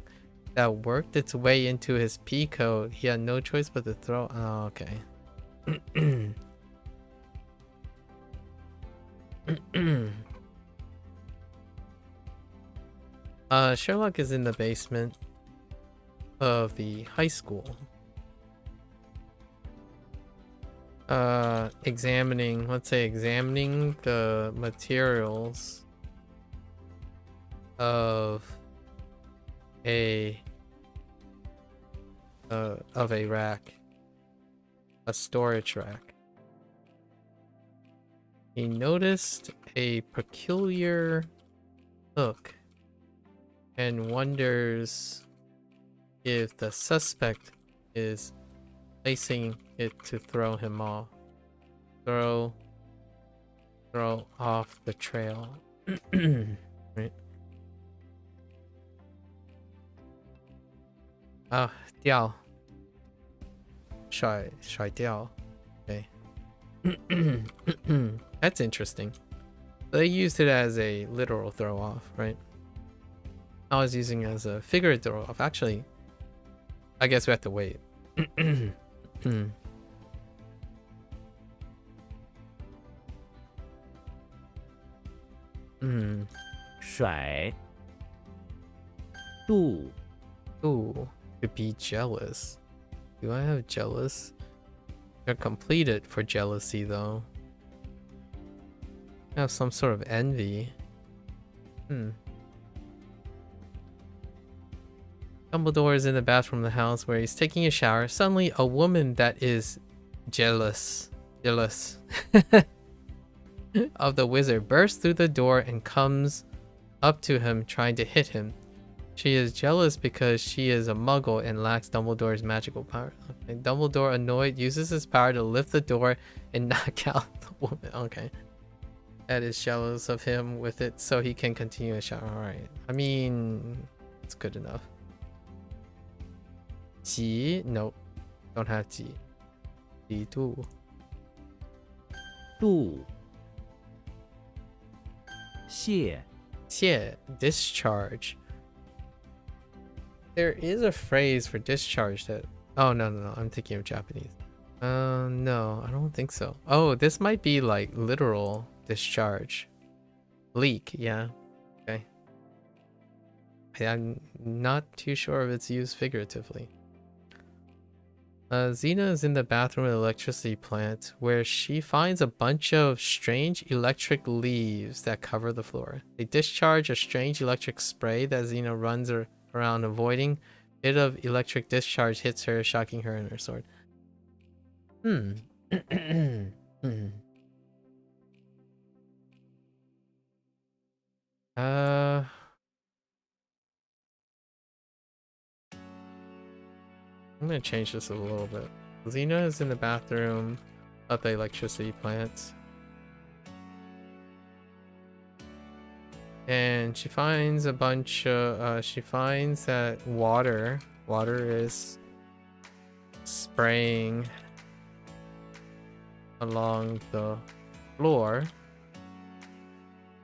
that worked its way into his pea coat. He had no choice but to throw. Oh, okay. Sherlock is in the basement of the high school. Examining the materials of a rack, a storage rack. He noticed a peculiar hook and wonders if the suspect is placing it to throw him off. Throw off the trail. Right. Ah, 掉. 甩掉. Okay. That's interesting. They used it as a literal throw off, right? I was using it as a figurative throw off. Actually, I guess we have to wait. 甩 度 Ooh, to be jealous. Do I have jealous? They're completed for jealousy though. I have some sort of envy. Dumbledore is in the bathroom of the house where he's taking a shower. Suddenly, a woman that is jealous of the wizard bursts through the door and comes up to him trying to hit him. She is jealous because she is a muggle and lacks Dumbledore's magical power. Okay. Dumbledore, annoyed, uses his power to lift the door and knock out the woman. Okay. That is jealous of him with it so he can continue a shower. Alright. I mean, it's good enough. Ji? Nope. Don't have Ji. Ji do. 度 泄 Xie, discharge. There is a phrase for discharge that... Oh, no. I'm thinking of Japanese. No, I don't think so. Oh, this might be like literal discharge. Leak, yeah. Okay. I'm not too sure if it's used figuratively. Xena is in the bathroom of the electricity plant where she finds a bunch of strange electric leaves that cover the floor. They discharge a strange electric spray that Xena runs around avoiding. A bit of electric discharge hits her, shocking her and her sword. I'm gonna change this a little bit. Xena is in the bathroom of the electricity plant. And she finds a bunch of, she finds that water is spraying along the floor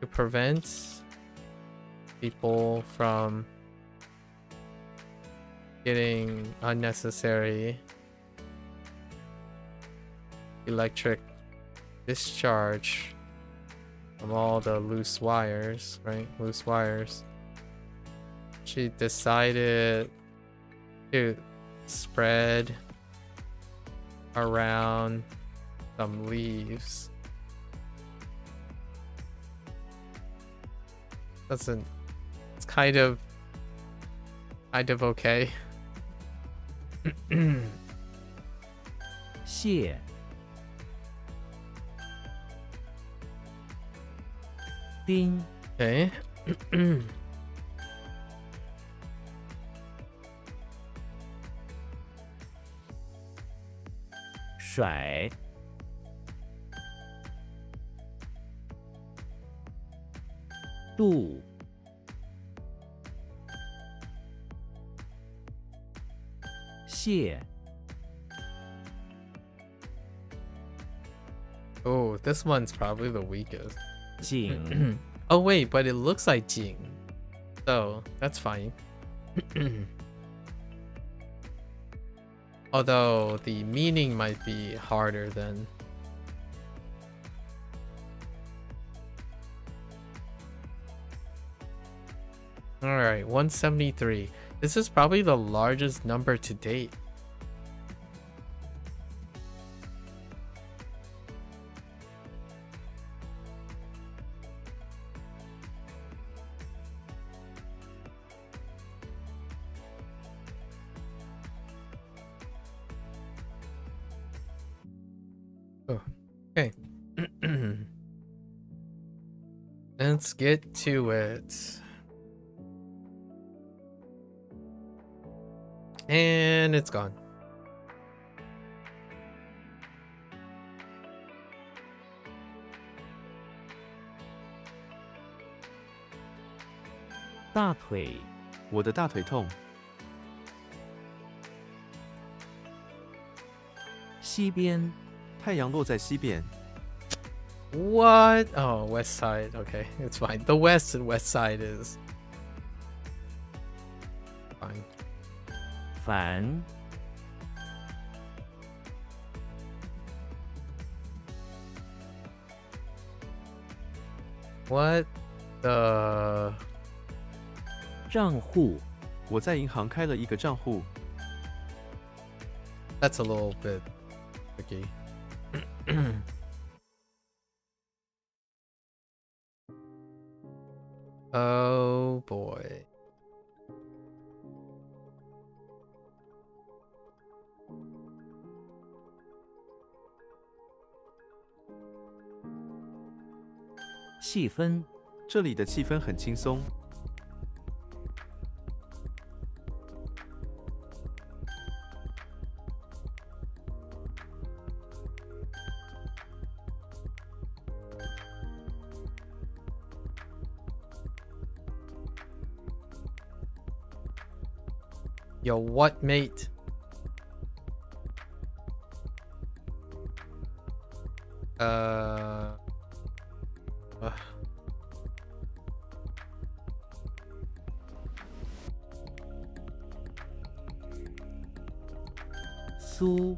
to prevent people from getting unnecessary electric discharge from all the loose wires, right? Loose wires. She decided to spread around some leaves. It's kind of okay. 泄 丁 Okay. 甩 度谢 Oh, this one's probably the weakest. 景 Oh wait, but it looks like Jing. So that's fine. Although the meaning might be harder than. Alright, 173. This is probably the largest number to date. Oh, okay. Let's get to it. And it's gone. "大腿我的大腿痛，西边太阳落在西边， What? Oh, west side. Okay, it's fine. The west and west side is fine. 烦 What the? 账户我在银行开了一个账户， That's a little bit tricky. Oh boy. "气氛这里的气氛很轻松，有 what mate? Uh, 苏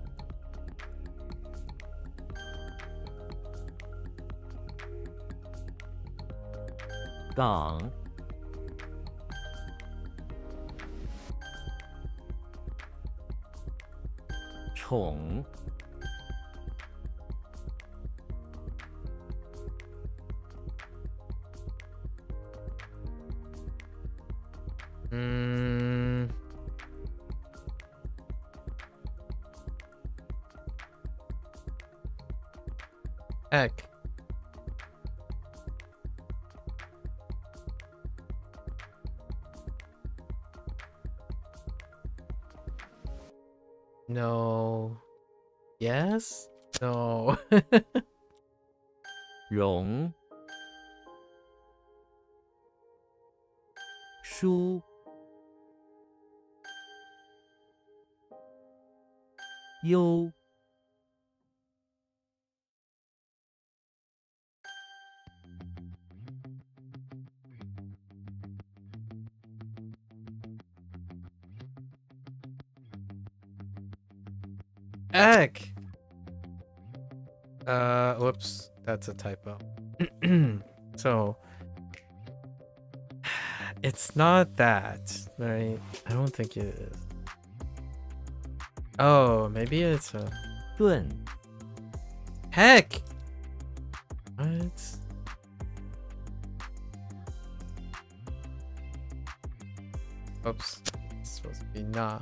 港宠嗯 Heck. No. Yes? No. 容书优 Heck. Whoops. That's a typo. So, it's not that, right? I don't think it is. Oh, maybe it's a... 盾 Heck! What? Oops. It's supposed to be nah.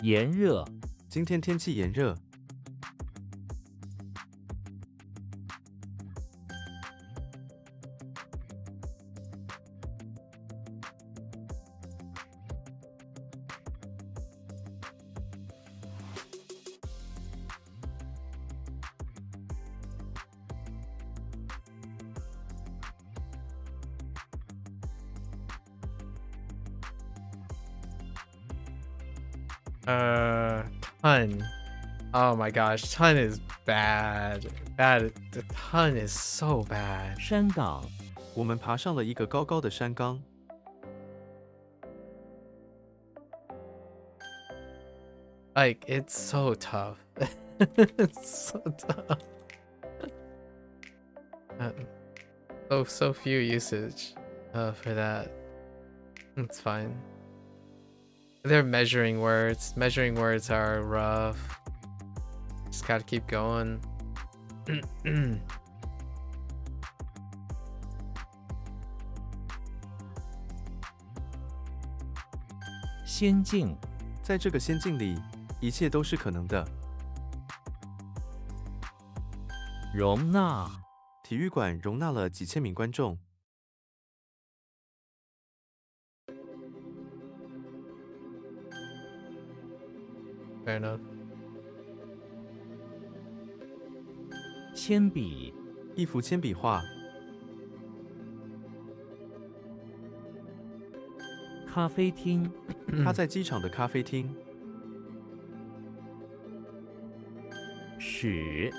炎热今天天气炎热， Ton. Oh my gosh, ton is bad. Bad. The ton is so bad. 山岗，我们爬上了一个高高的山岗。 Like, it's so tough. It's so tough. So few usage for that. It's fine. They're measuring words. Measuring words are rough. Just gotta keep going. 仙境，在这个仙境里，一切都是可能的。容纳，体育馆容纳了几千名观众。 Fair enough. 铅笔，一幅铅笔画，咖啡厅，他在机场的咖啡厅。使，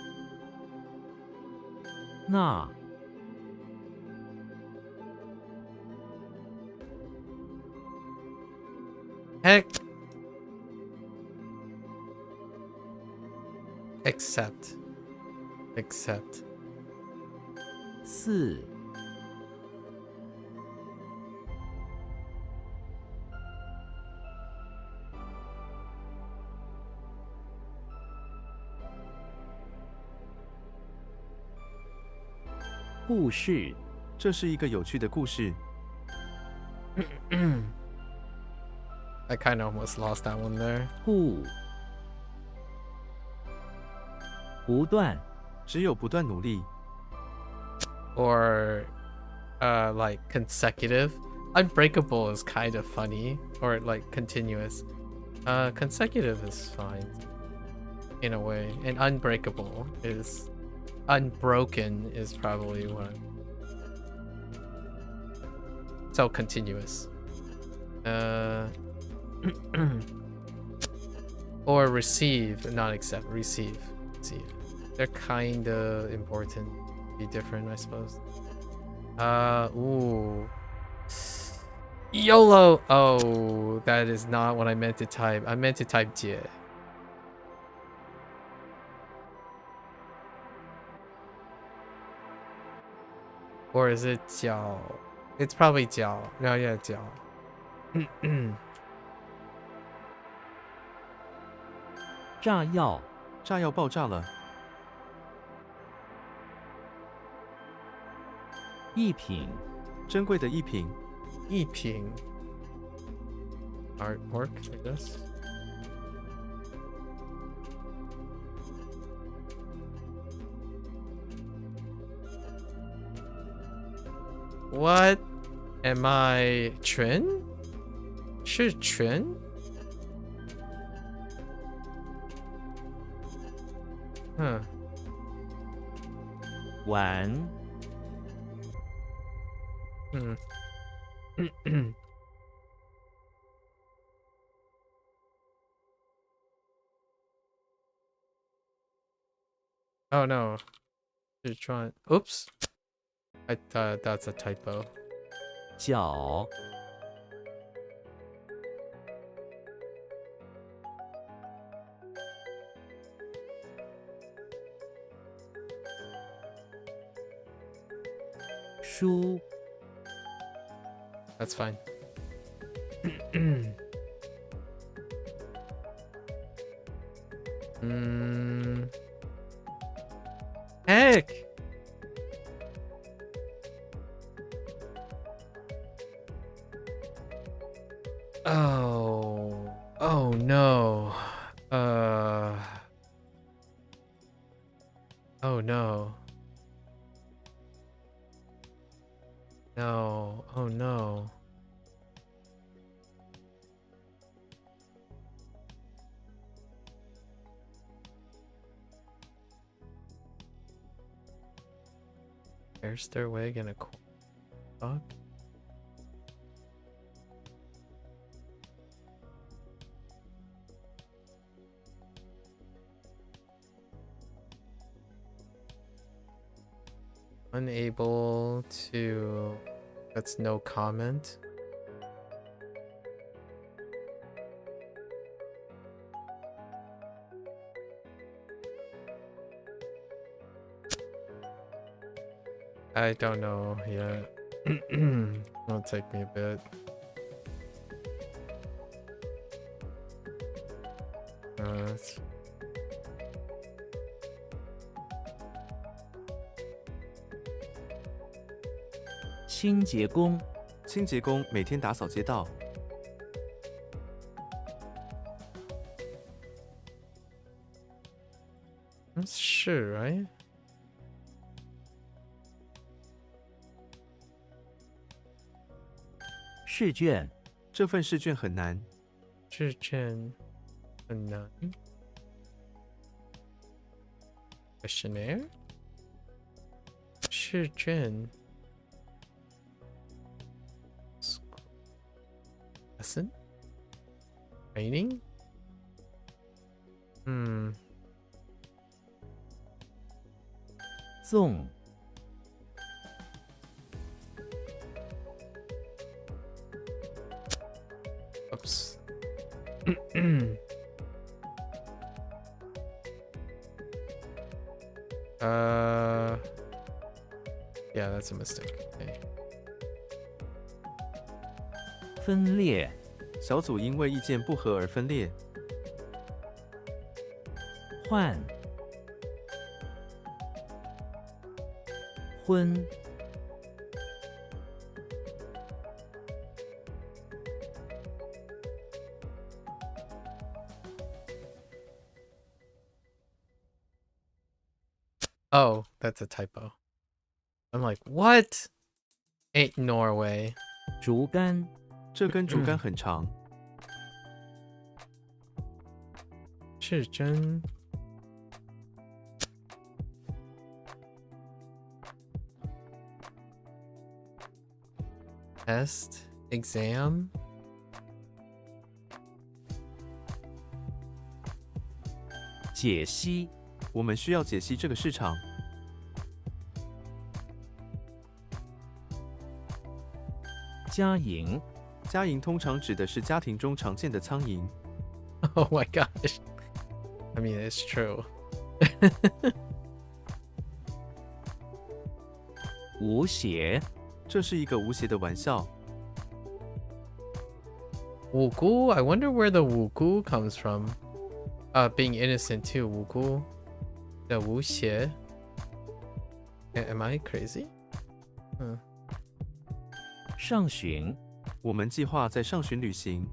那， Heck. Accept. 四，故事，这是一个有趣的故事。 I kind of almost lost that one there. 故，不断，只有不断努力， Or like consecutive. Unbreakable is kind of funny. Or like continuous. Consecutive is fine in a way. And unbreakable is unbroken is probably one. So continuous. Or receive, not accept, receive. They're kind of important. Be different, I suppose. Ooh. YOLO! Oh, that is not what I meant to type. I meant to type Jie. Or is it Jiao? It's probably Jiao. No, yeah, Jiao. 炸药，炸药爆炸了，一品，珍贵的一品， Yiping. Artwork, I guess. What am I? Trin? 是 Trin? Huh. 碗， Hmm. Oh no. Sichuan. Oops. I thought that's a typo. 脚，书， That's fine. Heck! Oh no. Oh no. No. Oh no. There's their wig and a dog. Unable to. That's no comment. I don't know yet. It'll take me a bit. That's... 清洁工，清洁工每天打扫街道。That's sure, right? 试卷，这份试卷很难。试卷很难。Questionnaire? 试卷 lesson? Training? Hmm. 纵， Oops. Yeah, that's a mistake. Okay. 分裂，小组因为意见不合而分裂。换，婚， Oh, that's a typo. I'm like, what? Ain't Norway. 竹竿，这根竹竿很长。是真 test exam 解析，我们需要解析这个市场。家营，家营通常指的是家庭中常见的苍蝇。Oh my gosh. I mean, it's true. 无邪，这是一个无邪的玩笑。无辜? I wonder where the 无辜 comes from. Being innocent too, 无辜. The 无邪. Am I crazy? 上旬，我们计划在上旬旅行。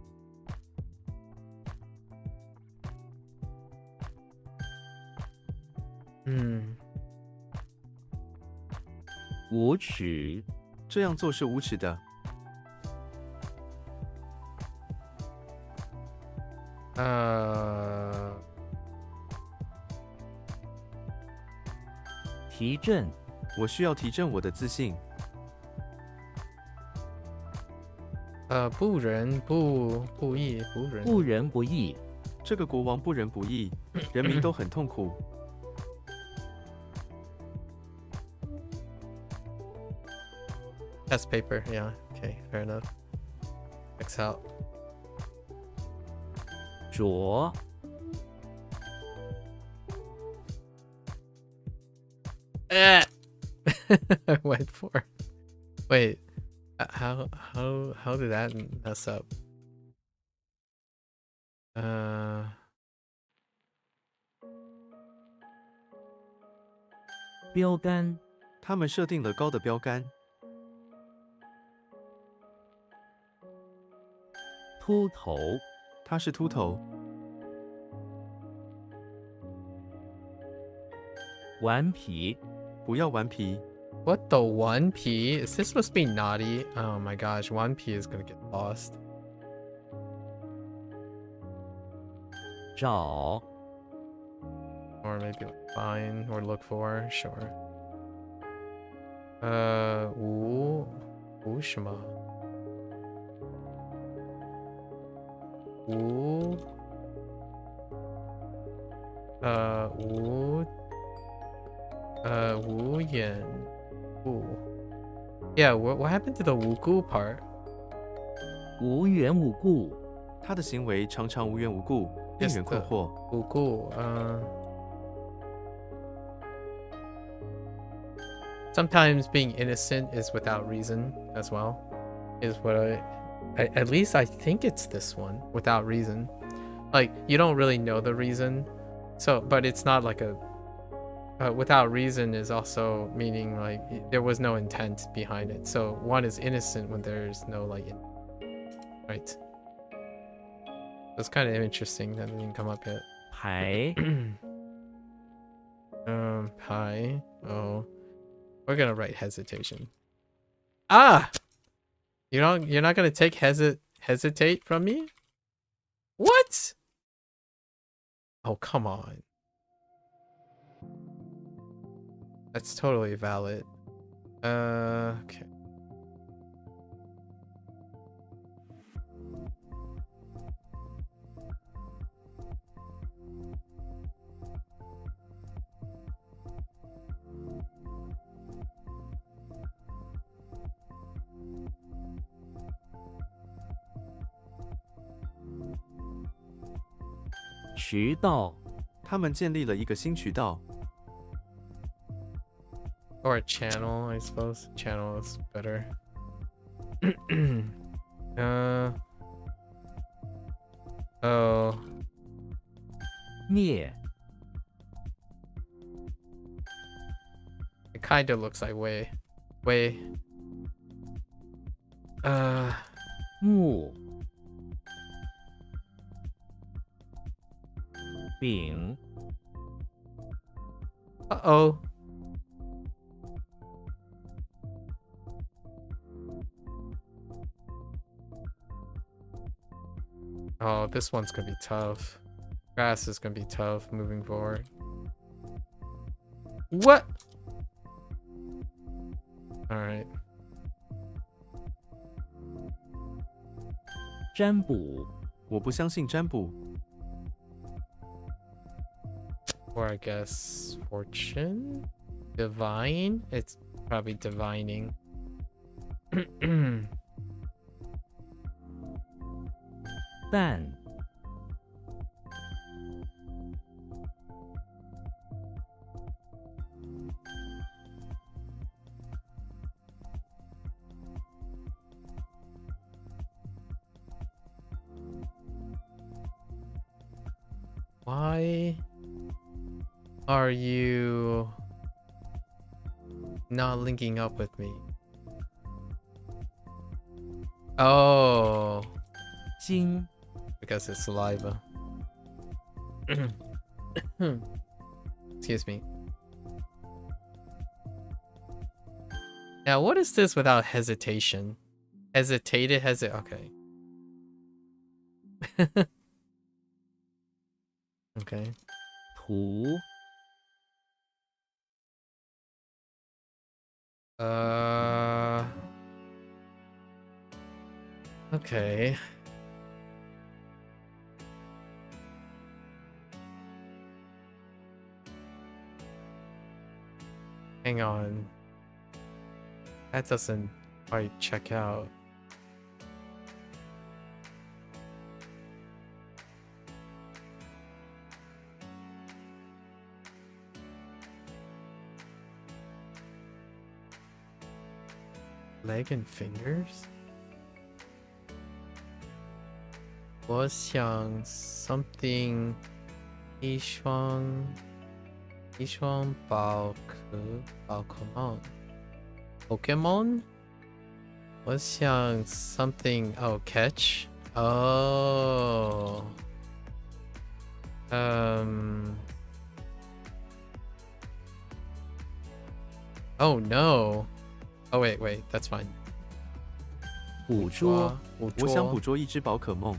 无耻，这样做是无耻的。提振，我需要提振我的自信。不仁不义，不仁不义，这个国王不仁不义，人民都很痛苦。Test paper, yeah. Okay, fair enough. X out. 浊， I went for it. Wait, how did that mess up? 标杆，他们设定了高的标杆。秃头，他是秃头。顽皮，不要顽皮。 What the 1P? Is this supposed to be naughty? Oh my gosh, 1P is gonna get lost. 找， Or maybe find or look for, sure. 无什么？无无言 Ooh. Yeah, what happened to the wugu part? 无缘无故，他的行为常常无缘无故，令 Just 人困 the 惑。 wugu. Sometimes being innocent is without reason as well. Is what I at least I think it's this one, without reason. Like you don't really know the reason, so but it's not like a without reason is also meaning like there was no intent behind it. So one is innocent when there's no like right. It's kind of interesting that it didn't come up yet. 排 Hi. Oh, we're gonna write hesitation. Ah, you're not gonna take hesitate from me? What? Oh, come on. That's totally valid. Okay. "渠道 他们建立了一个新渠道， Or a channel, I suppose. Channel is better. Oh. 灭 It kind of looks like way. 木丙 Uh-oh. Oh, this one's gonna be tough. Grass is gonna be tough moving forward. What? Alright. 占卜 我不相信占卜， Or I guess fortune? Divine? It's probably divining. 蛋 Why are you not linking up with me? Oh, 金 because it's saliva. Excuse me. Now, what is this without hesitation? Hesitated, okay. Okay. 图 Okay. Hang on. That doesn't quite check out. Leg and fingers? 我想 something 一双宝可梦 Pokemon? 我想 something catch? Oh. Oh no. Oh wait, that's fine. 捕捉我想捕捉一只宝可梦。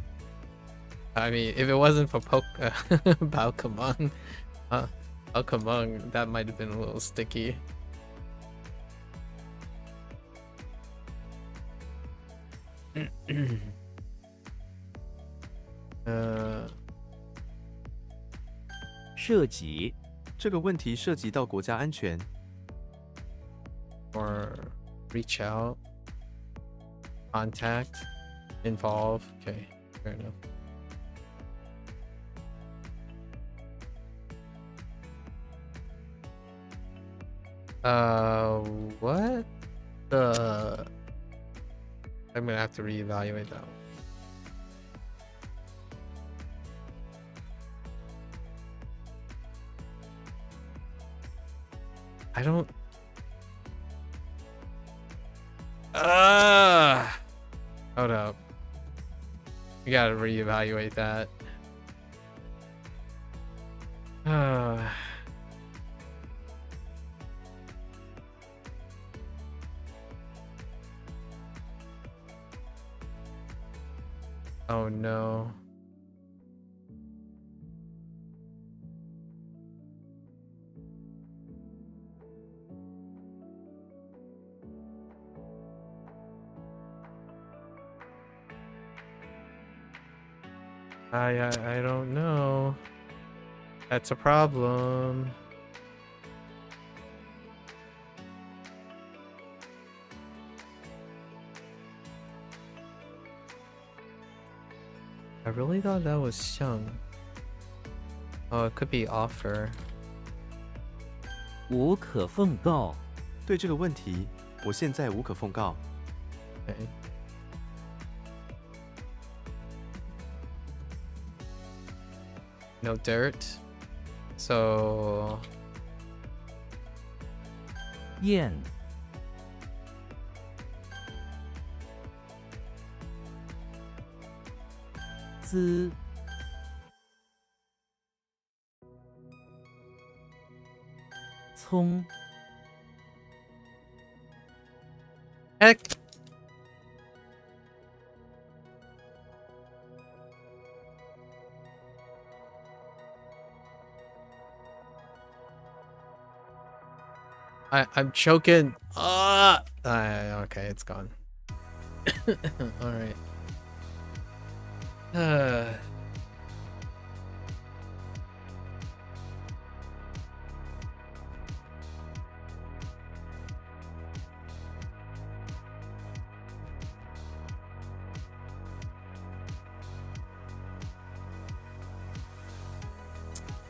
I mean, if it wasn't for Pokemon, that might have been a little sticky. uh, 涉及这个问题涉及到国家安全， or reach out, contact, involve. Okay, fair enough. What the? I'm gonna have to reevaluate that one. I don't. Hold up. We gotta reevaluate that. Oh no. I don't know. That's a problem. I really thought that was Xiang. Oh, it could be offer. 无可奉告。对这个问题，我现在无可奉告。 Okay. No dirt. So 验。资。葱。 heck. I'm choking. Okay, it's gone. All right.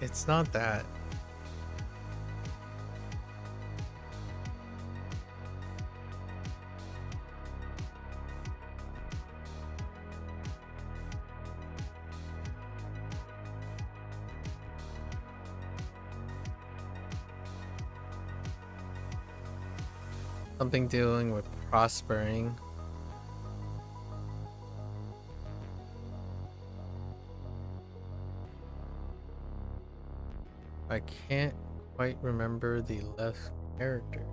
It's not that. Something dealing with prospering. I can't quite remember the left character.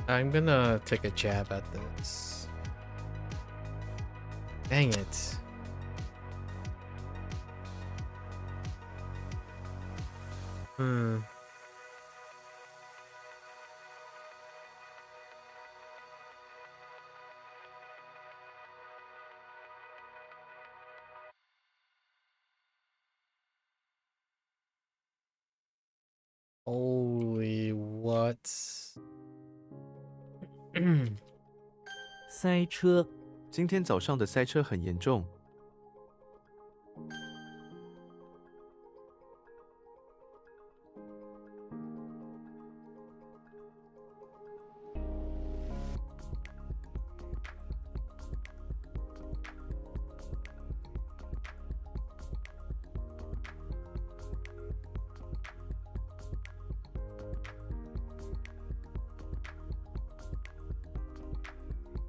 I'm gonna take a jab at this. Dang it. Holy what? 塞车。今天早上的塞车很严重。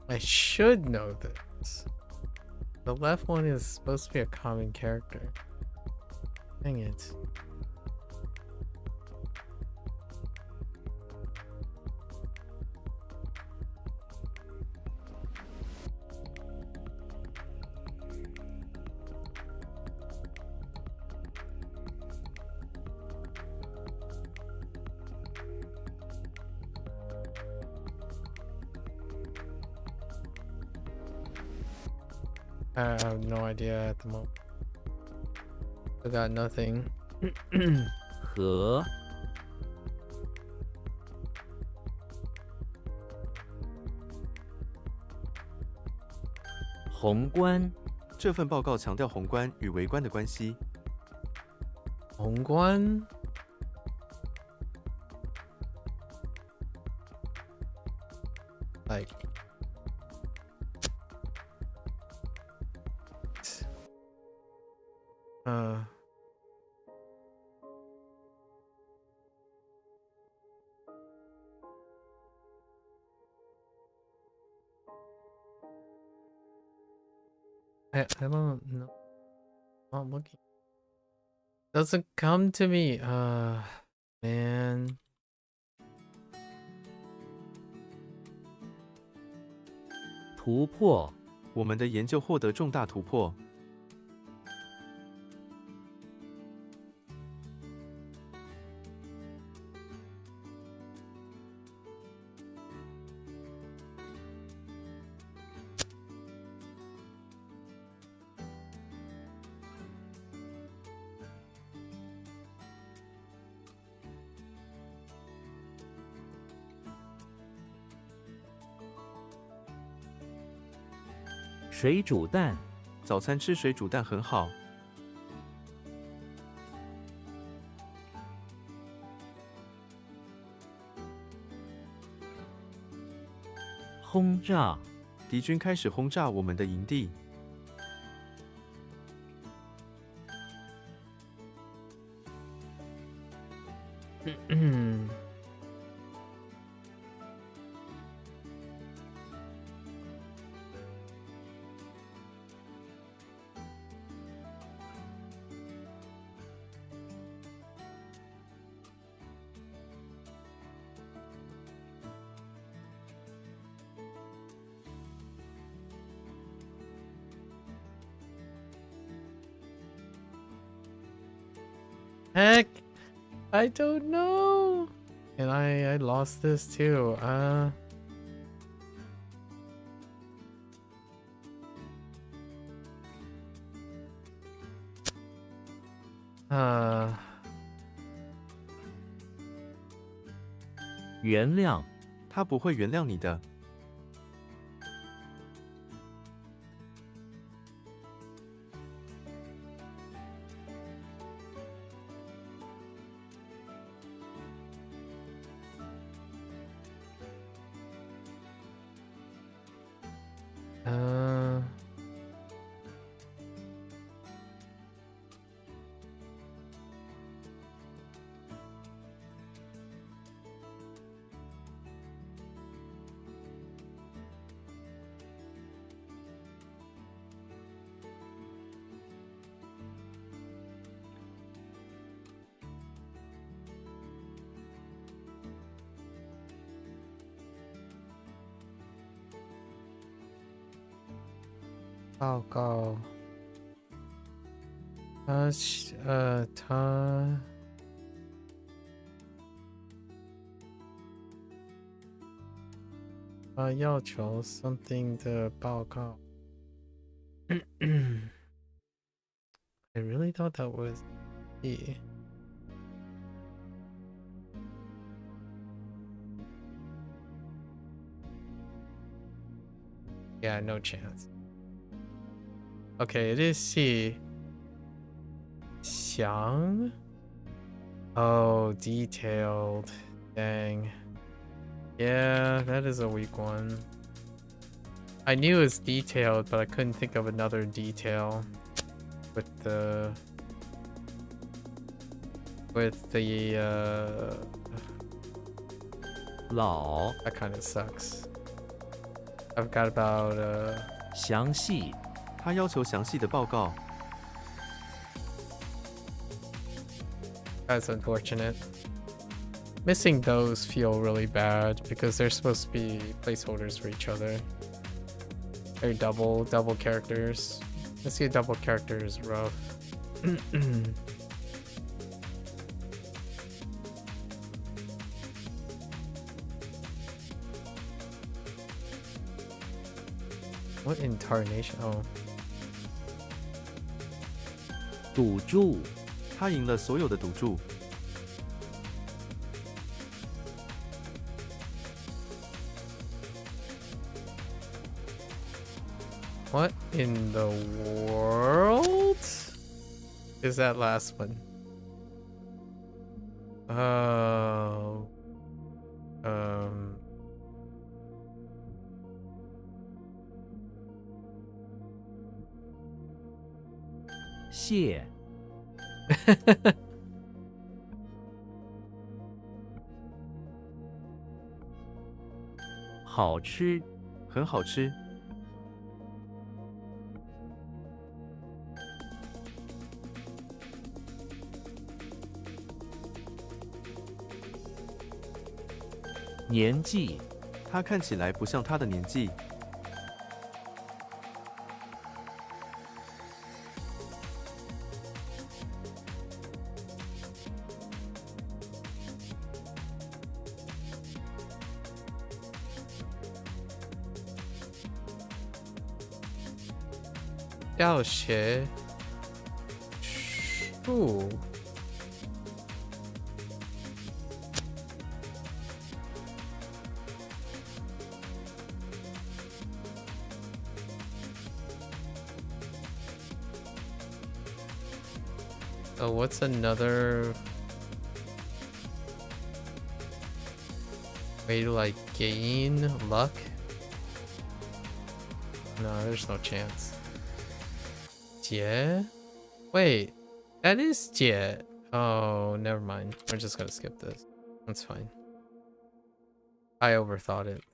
I should know this. The left one is supposed to be a common character. Dang it. I have no idea at the moment. I got nothing. 和 宏观这份报告强调宏观与微观的关系。宏观 like I don't know. I'm looking. Doesn't come to me. Man. 突破我们的研究获得重大突破。水煮蛋早餐吃水煮蛋很好。轰炸敌军开始轰炸我们的营地。Heck, I don't know. And I lost this too. 原谅他不会原谅你的。报告。他要求 something 的报告。I really thought that was E. Yeah, no chance. Okay, it is C. Xiang? Oh, detailed. Dang. Yeah, that is a weak one. I knew it was detailed, but I couldn't think of another detail with the老 that kind of sucks. I've got about 详细他要求详细的报告。 That's unfortunate. Missing those feel really bad because they're supposed to be placeholders for each other. They're double characters. Let's see, a double character is rough. What incarnation? Oh. 赌注，他赢了所有的赌注。 What in the world is that last one? Oh. 蟹，好吃，很好吃。年纪，他看起来不像他的年纪。教学树 Oh, what's another way to like gain luck? No, there's no chance. Jie? Wait, that is Jie. Oh, never mind. We're just gonna skip this. That's fine. I overthought it.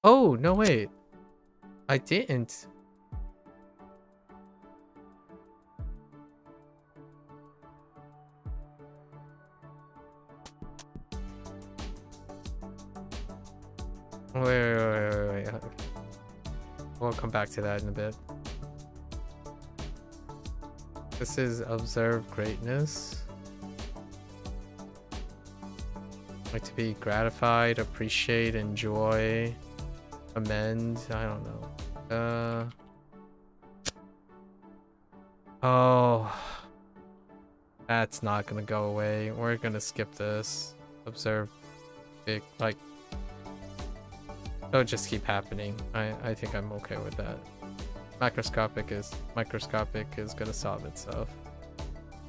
Oh, no, wait. I didn't. Wait. We'll come back to that in a bit. This is observe greatness. Like to be gratified, appreciate, enjoy, amend. I don't know. Oh, that's not gonna go away. We're gonna skip this. Observe big, like, it'll just keep happening. I think I'm okay with that. Microscopic is gonna solve itself.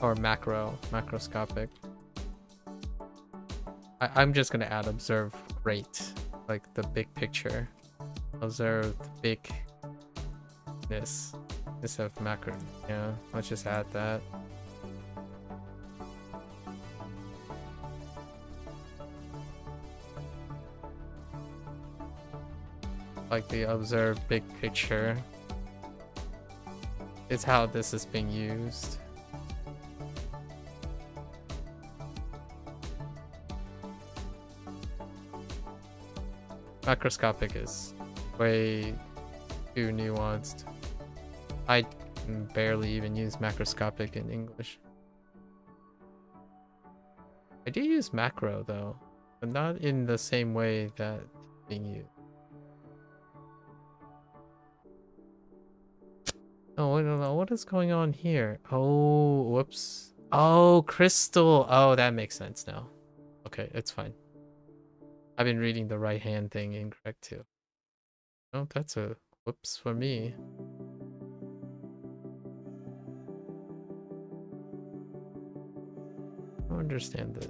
Or macroscopic. I'm just gonna add observe great, like the big picture. Observe the bigness instead of macro. Yeah, let's just add that. Like the observe big picture. It's how this is being used. Macroscopic is way too nuanced. I barely even use macroscopic in English. I do use macro though, but not in the same way that it's being used. Oh, I don't know. What is going on here? Oh, whoops. Oh, crystal. Oh, that makes sense now. Okay, it's fine. I've been reading the right hand thing incorrect too. Oh, that's a whoops for me. I don't understand this.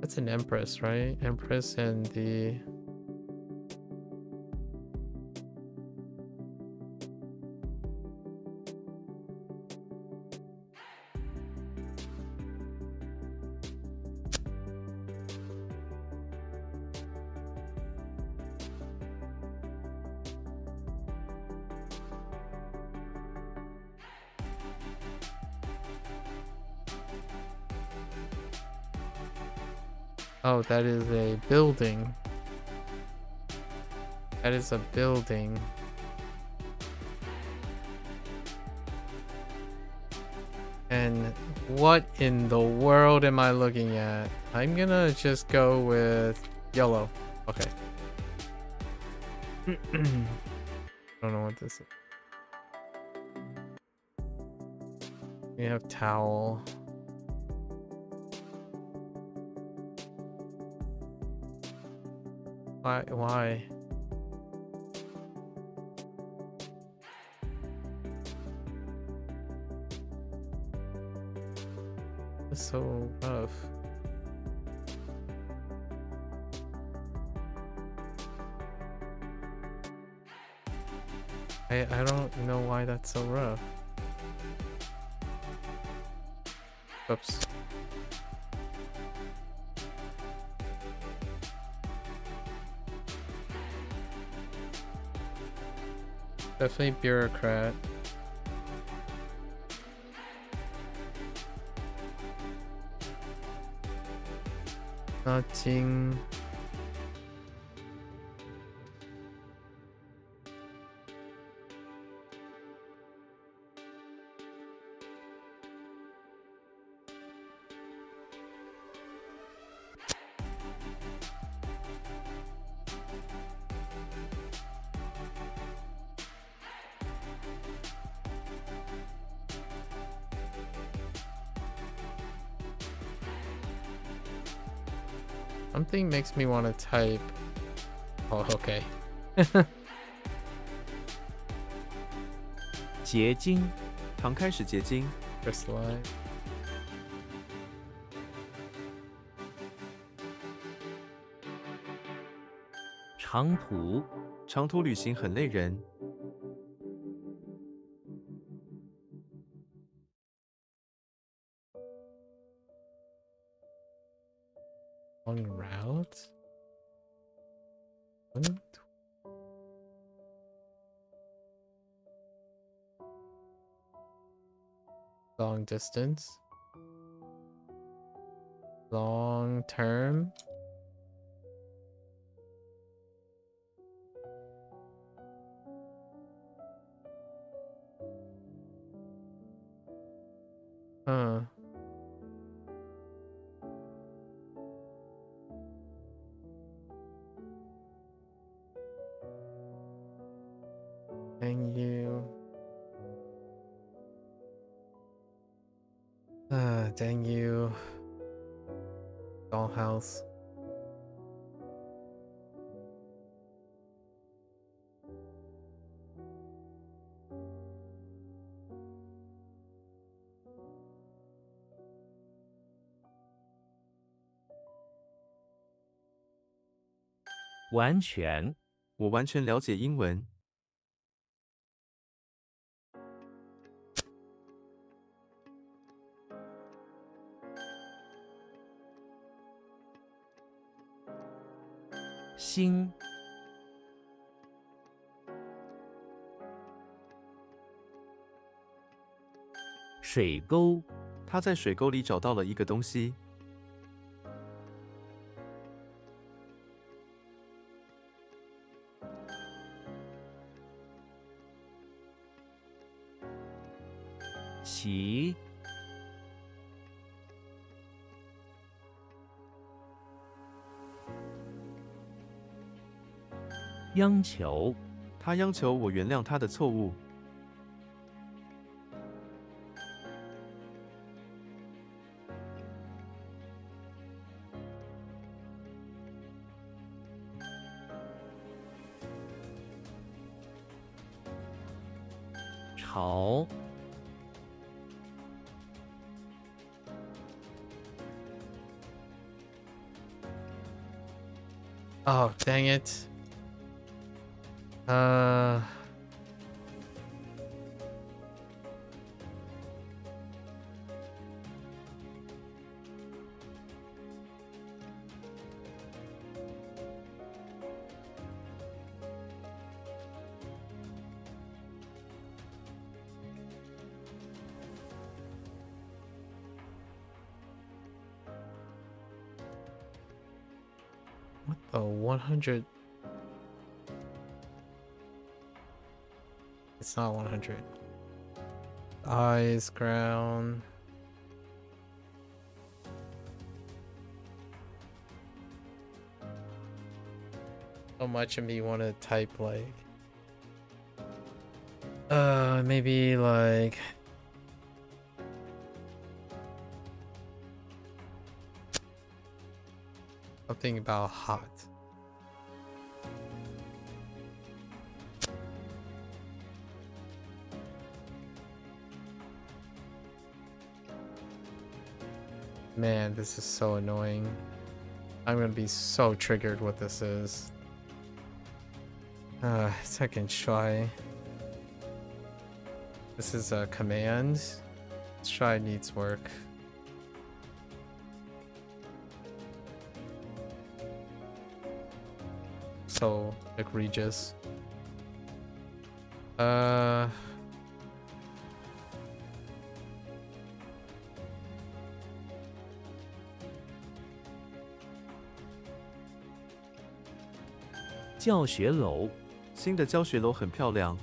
That's an empress, right? Empress and the... Oh, that is a building. That is a building. And what in the world am I looking at? I'm gonna just go with yellow. Okay. I don't know what this is. We have towel. Why? It's so rough. I don't know why that's so rough. Oops. Definitely bureaucrat. Nothing. Something makes me want to type. Oh, okay. 结晶、糖开始结晶， Crystalline. 长途、长途旅行很累人， Long route. What? Long distance. Long term. Huh. Dang you. Dang you. Dollhouse. "完全、我完全了解英文，新、水沟、他在水沟里找到了一个东西，骑、央求、他央求我原谅他的错误，潮、 Oh, dang it. What the 100? It's not 100. Eyes, ground. So much of me want to type like maybe like something about hot. Man, this is so annoying. I'm gonna be so triggered what this is. Second try. This is a command. Let's try needs work. So egregious. 教学楼，新的教学楼很漂亮。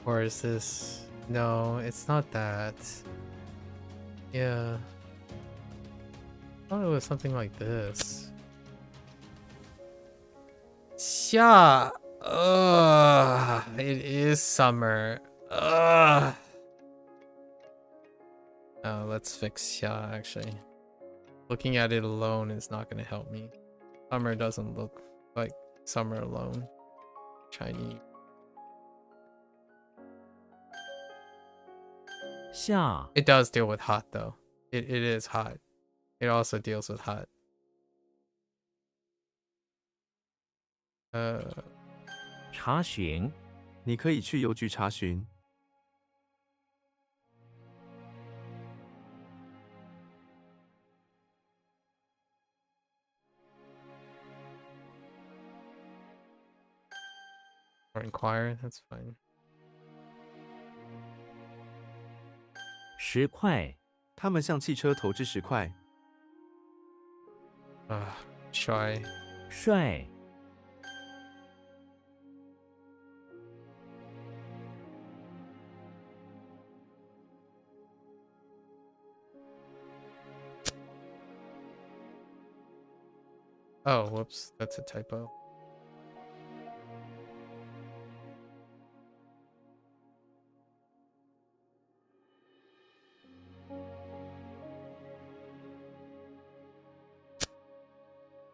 Or is this? No, it's not that. Yeah. I thought it was something like this. Yeah. It is summer. Oh, let's fix yeah, actually. Looking at it alone is not going to help me. Summer doesn't look like summer alone. Chinese. 下 It does deal with hot though. It is hot. It also deals with hot. 查询 你可以去邮局查询。 or inquire, that's fine. 10块，他们向汽车投掷10块。 Try. 帅， Oh, whoops, that's a typo.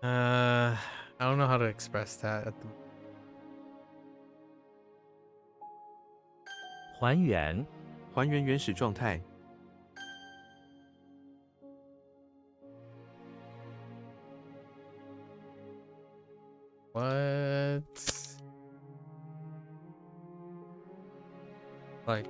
I don't know how to express that at the 还原 还原原始状态。 What? Like...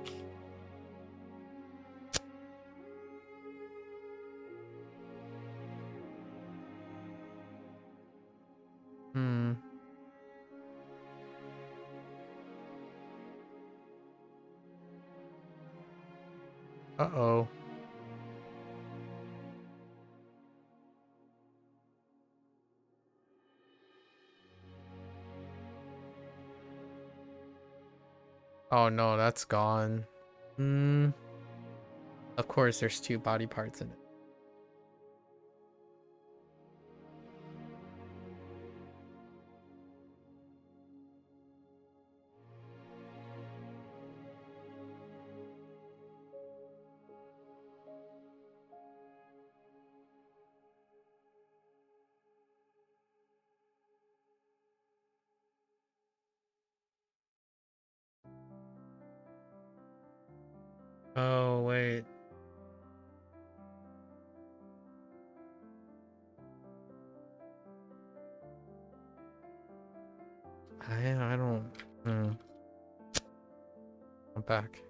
Uh-oh. Oh no, that's gone. Of course, there's 2 body parts in it. Oh, wait. I don't... I'm back.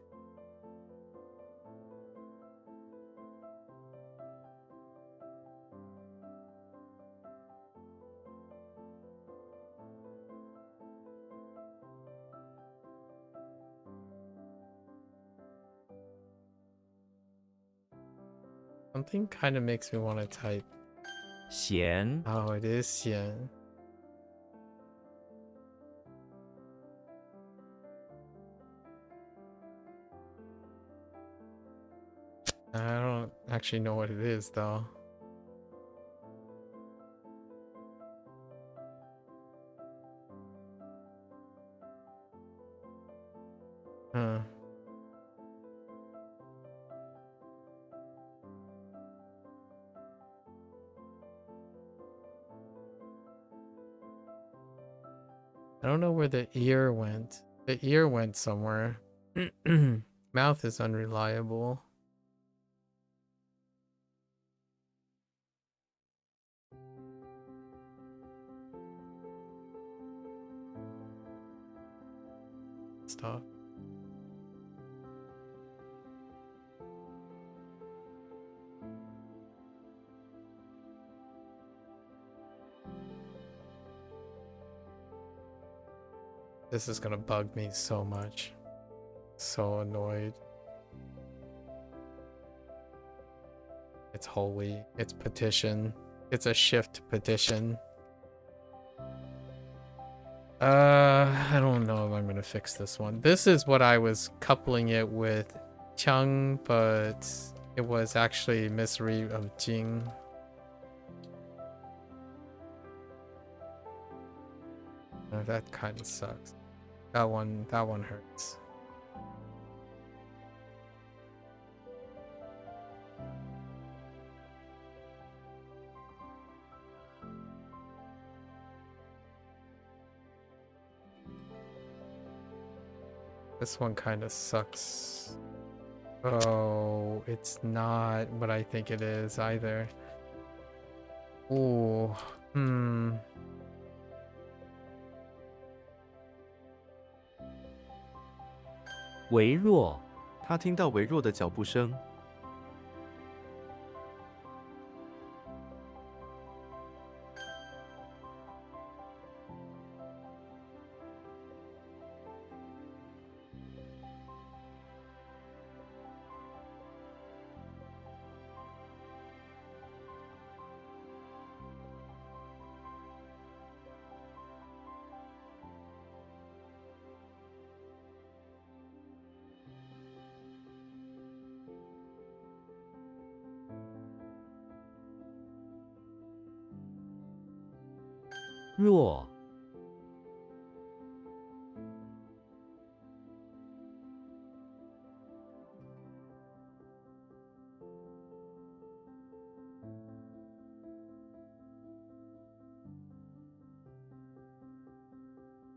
Something kind of makes me want to type. 咸 Oh, it is Xian. I don't actually know what it is, though. I don't know where the ear went. The ear went somewhere. Mouth is unreliable. Stop. This is gonna bug me so much. So annoyed. It's holy. It's petition. It's a shift petition. I don't know if I'm gonna fix this one. This is what I was coupling it with Chang, but it was actually Misery of Jing. That kind of sucks. That one hurts. This one kind of sucks. Oh, it's not what I think it is either. Oh, 微弱，他听到微弱的脚步声，弱，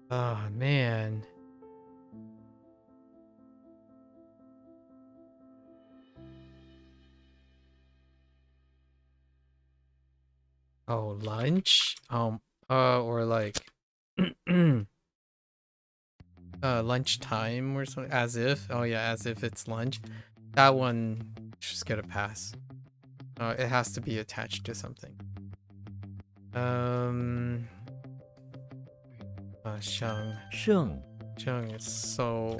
oh man. Oh, lunch? Or like lunchtime or something. As if. Oh yeah, as if it's lunch. That one just get a pass. It has to be attached to something. Shang. 胜， Shang is so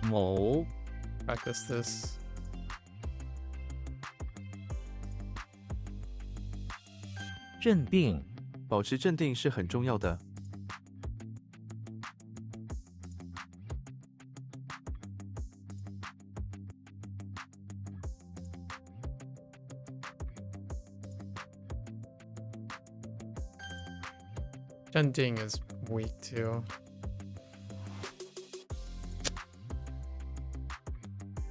某， practice this. 镇定，保持镇定是很重要的。Jending is weak too.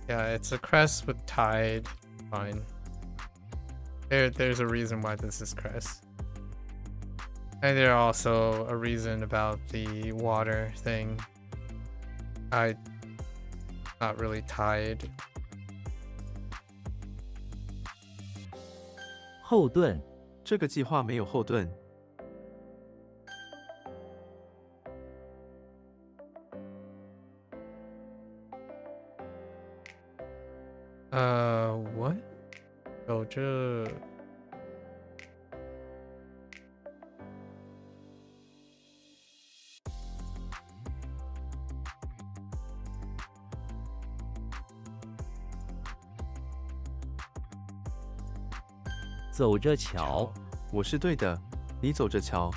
Yeah, it's a crest with tide. Fine. There's a reason why this is crest. And there's also a reason about the water thing. Not really tide. 后盾，这个计划没有后盾， What? 有这走着瞧，我是对的，你走着瞧。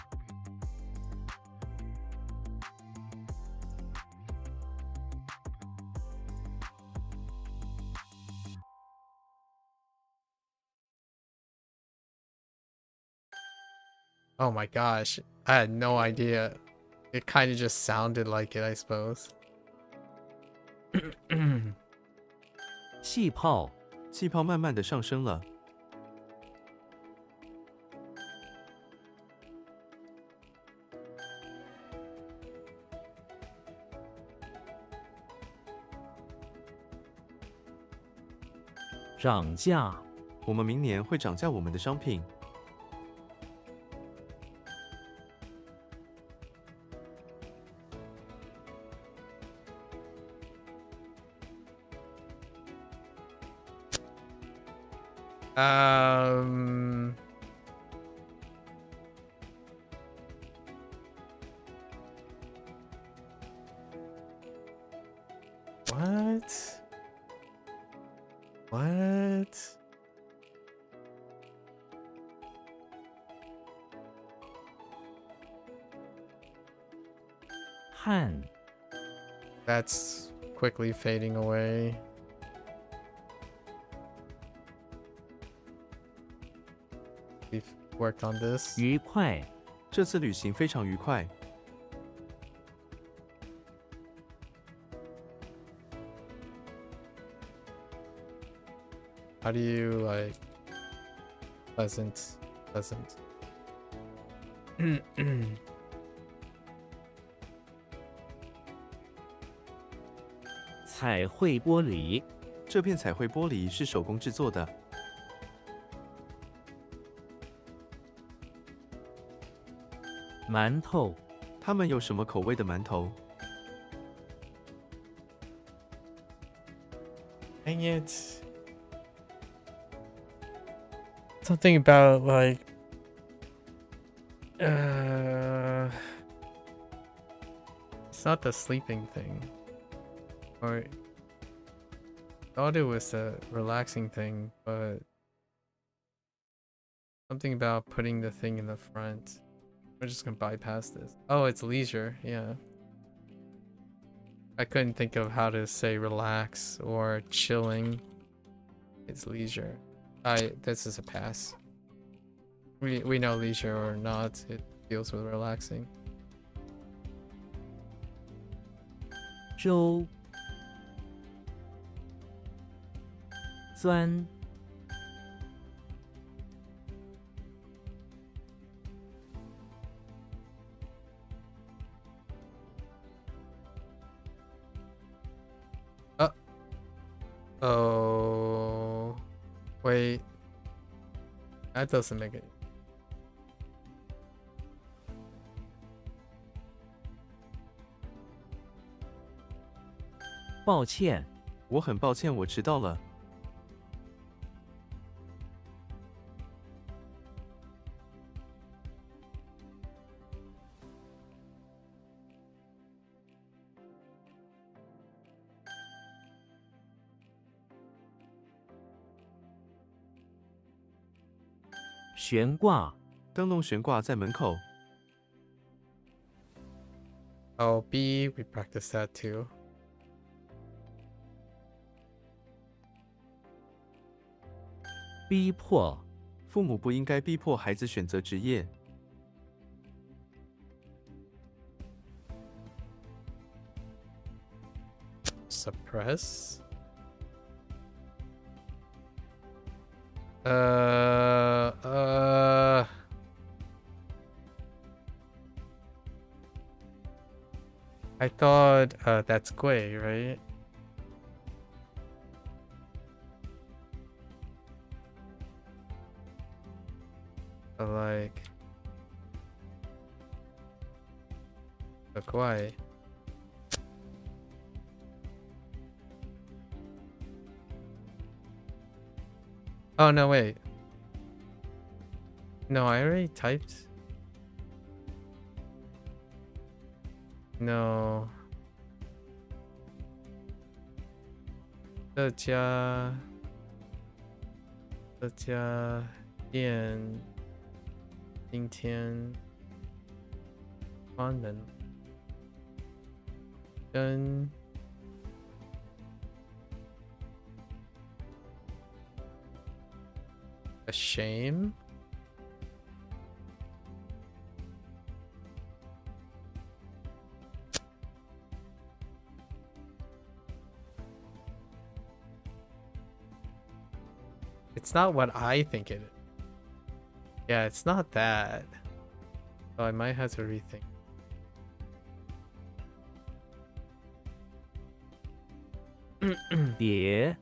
Oh my gosh. I had no idea. It kind of just sounded like it, I suppose. 气泡，气泡慢慢的上升了。涨价，我们明年会涨价我们的商品。Um. What? What?汉， That's quickly fading away. We've worked on this. 愉快，这次旅行非常愉快。 How do you like pleasant? 彩绘玻璃，这片彩绘玻璃是手工制作的。馒头，他们有什么口味的馒头？ Dang it. Something about like it's not the sleeping thing. Or thought it was a relaxing thing, but something about putting the thing in the front. We're just gonna bypass this. Oh, it's leisure, yeah. I couldn't think of how to say relax or chilling. It's leisure. This is a pass. We know leisure or not, it deals with relaxing. 周，钻， Oh, wait. That doesn't make it. 抱歉，我很抱歉，我迟到了。悬挂，灯笼悬挂在门口。 Oh, B, we practiced that too. 逼迫，父母不应该逼迫孩子选择职业。 Suppress? I thought that's Gui, right? But like the Gui. Oh no, wait. No, I already typed. No. 这家店今天关门，跟 a shame It's not what I think it is. Yeah, it's not that. So I might have to rethink.叠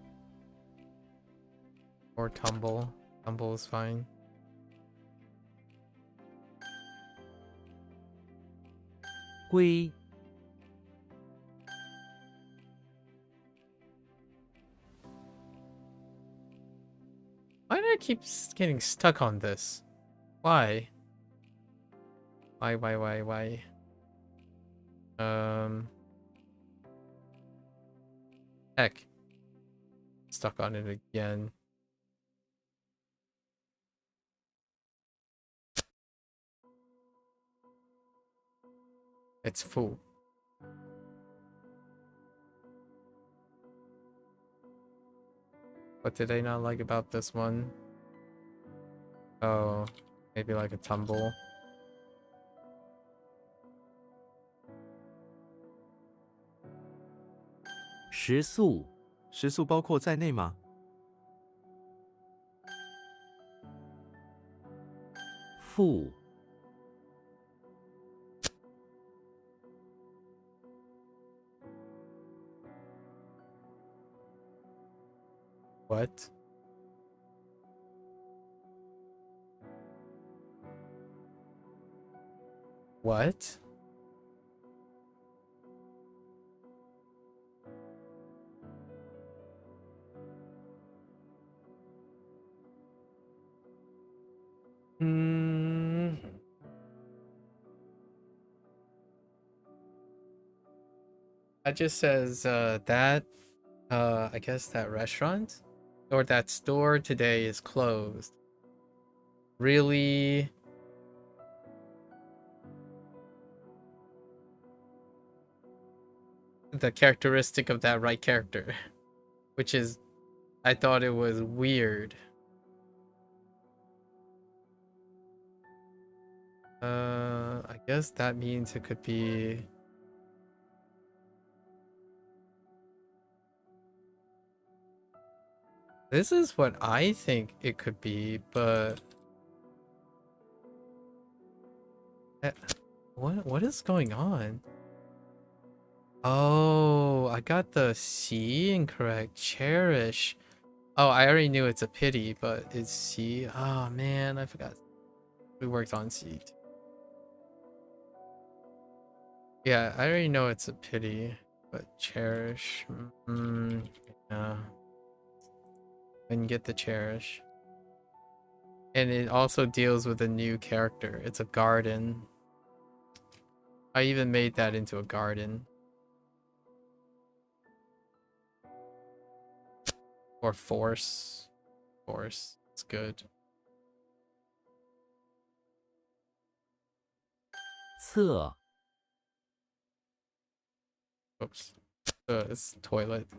Or tumble. Tumble is fine. 龟 Why do I keep getting stuck on this? Why? Why? Heck. Stuck on it again. It's full. What did I not like about this one? Oh, maybe like a tumble. 食宿食宿包括在内吗？ 富 What? What? Hmm. That just says I guess that restaurant or that store today is closed. Really? The characteristic of that right character, which is, I thought it was weird. I guess that means it could be. This is what I think it could be, but what is going on? Oh, I got the C incorrect. Cherish. Oh, I already knew it's a pity, but it's C. Oh man, I forgot. We worked on C. Yeah, I already know it's a pity, but cherish. Yeah. And get the cherish. And it also deals with a new character. It's a garden. I even made that into a garden. Or force. Force. It's good. 厕 Oops. It's toilet. "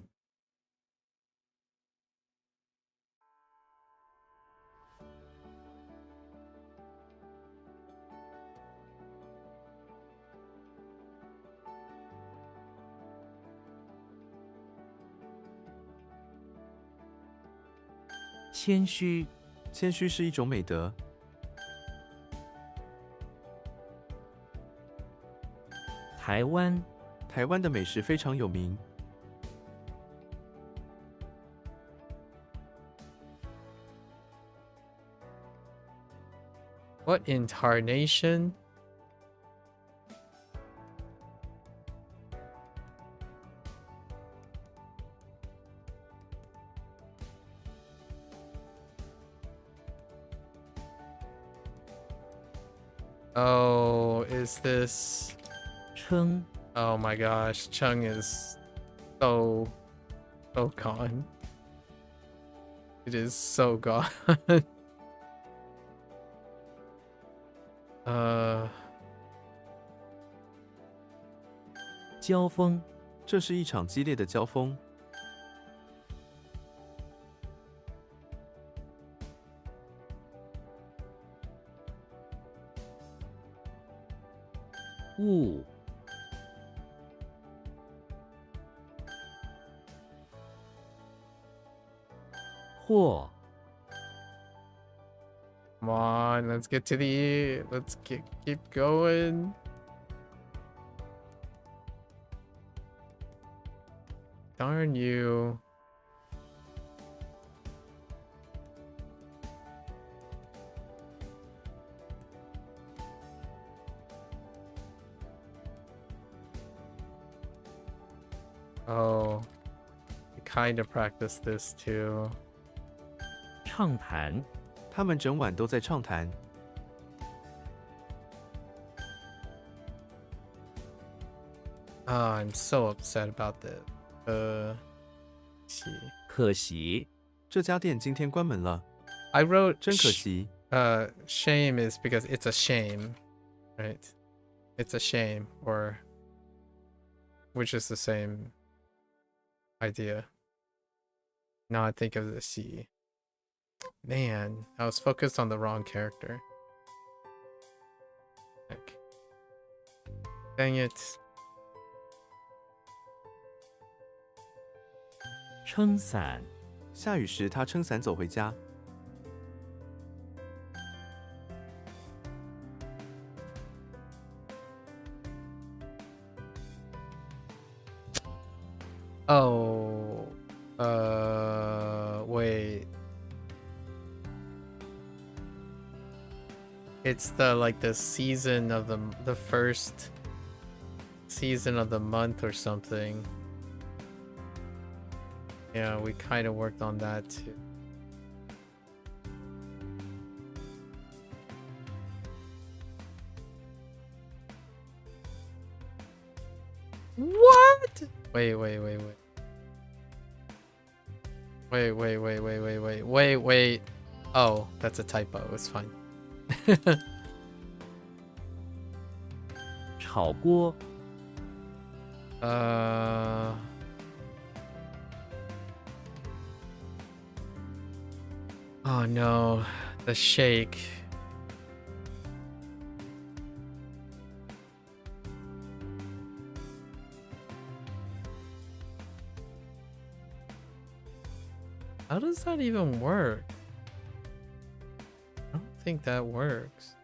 谦虚 谦虚是一种美德。 台湾 台湾的美食非常有名。 What incarnation? Oh, is this... 称 Oh my gosh, Chung is so gone. It is so gone. 交锋 这是一场激烈的交锋。 物 或 Come on, let's get to the E. Let's keep going. Darn you. Oh, I kind of practiced this too. 畅谈，他们整晚都在畅谈。 Oh, I'm so upset about this. Let's see. 可惜，这家店今天关门了， I wrote 真可惜。 shame is because it's a shame, right? It's a shame, or which is the same idea. Now I think of the C. Man, I was focused on the wrong character. Heck. Dang it. 撑伞，下雨时，他撑伞走回家。 Oh, wait. It's the season of the first season of the month or something. Yeah, we kind of worked on that too. What? Wait. Wait. Oh, that's a typo. It's fine. 炒锅， Oh no, the shake. How does that even work? I don't think that works.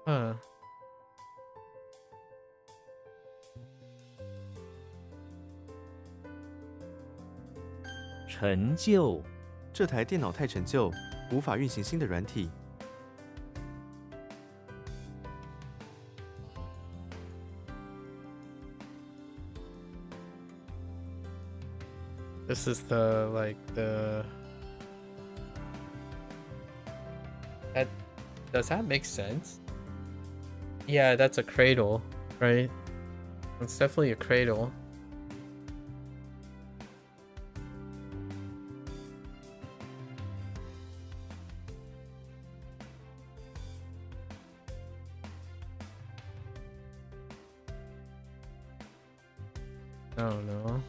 Huh. 陈旧，这台电脑太陈旧，无法运行新的软体。 This is the that does that make sense? Yeah, that's a cradle, right? It's definitely a cradle. I don't know.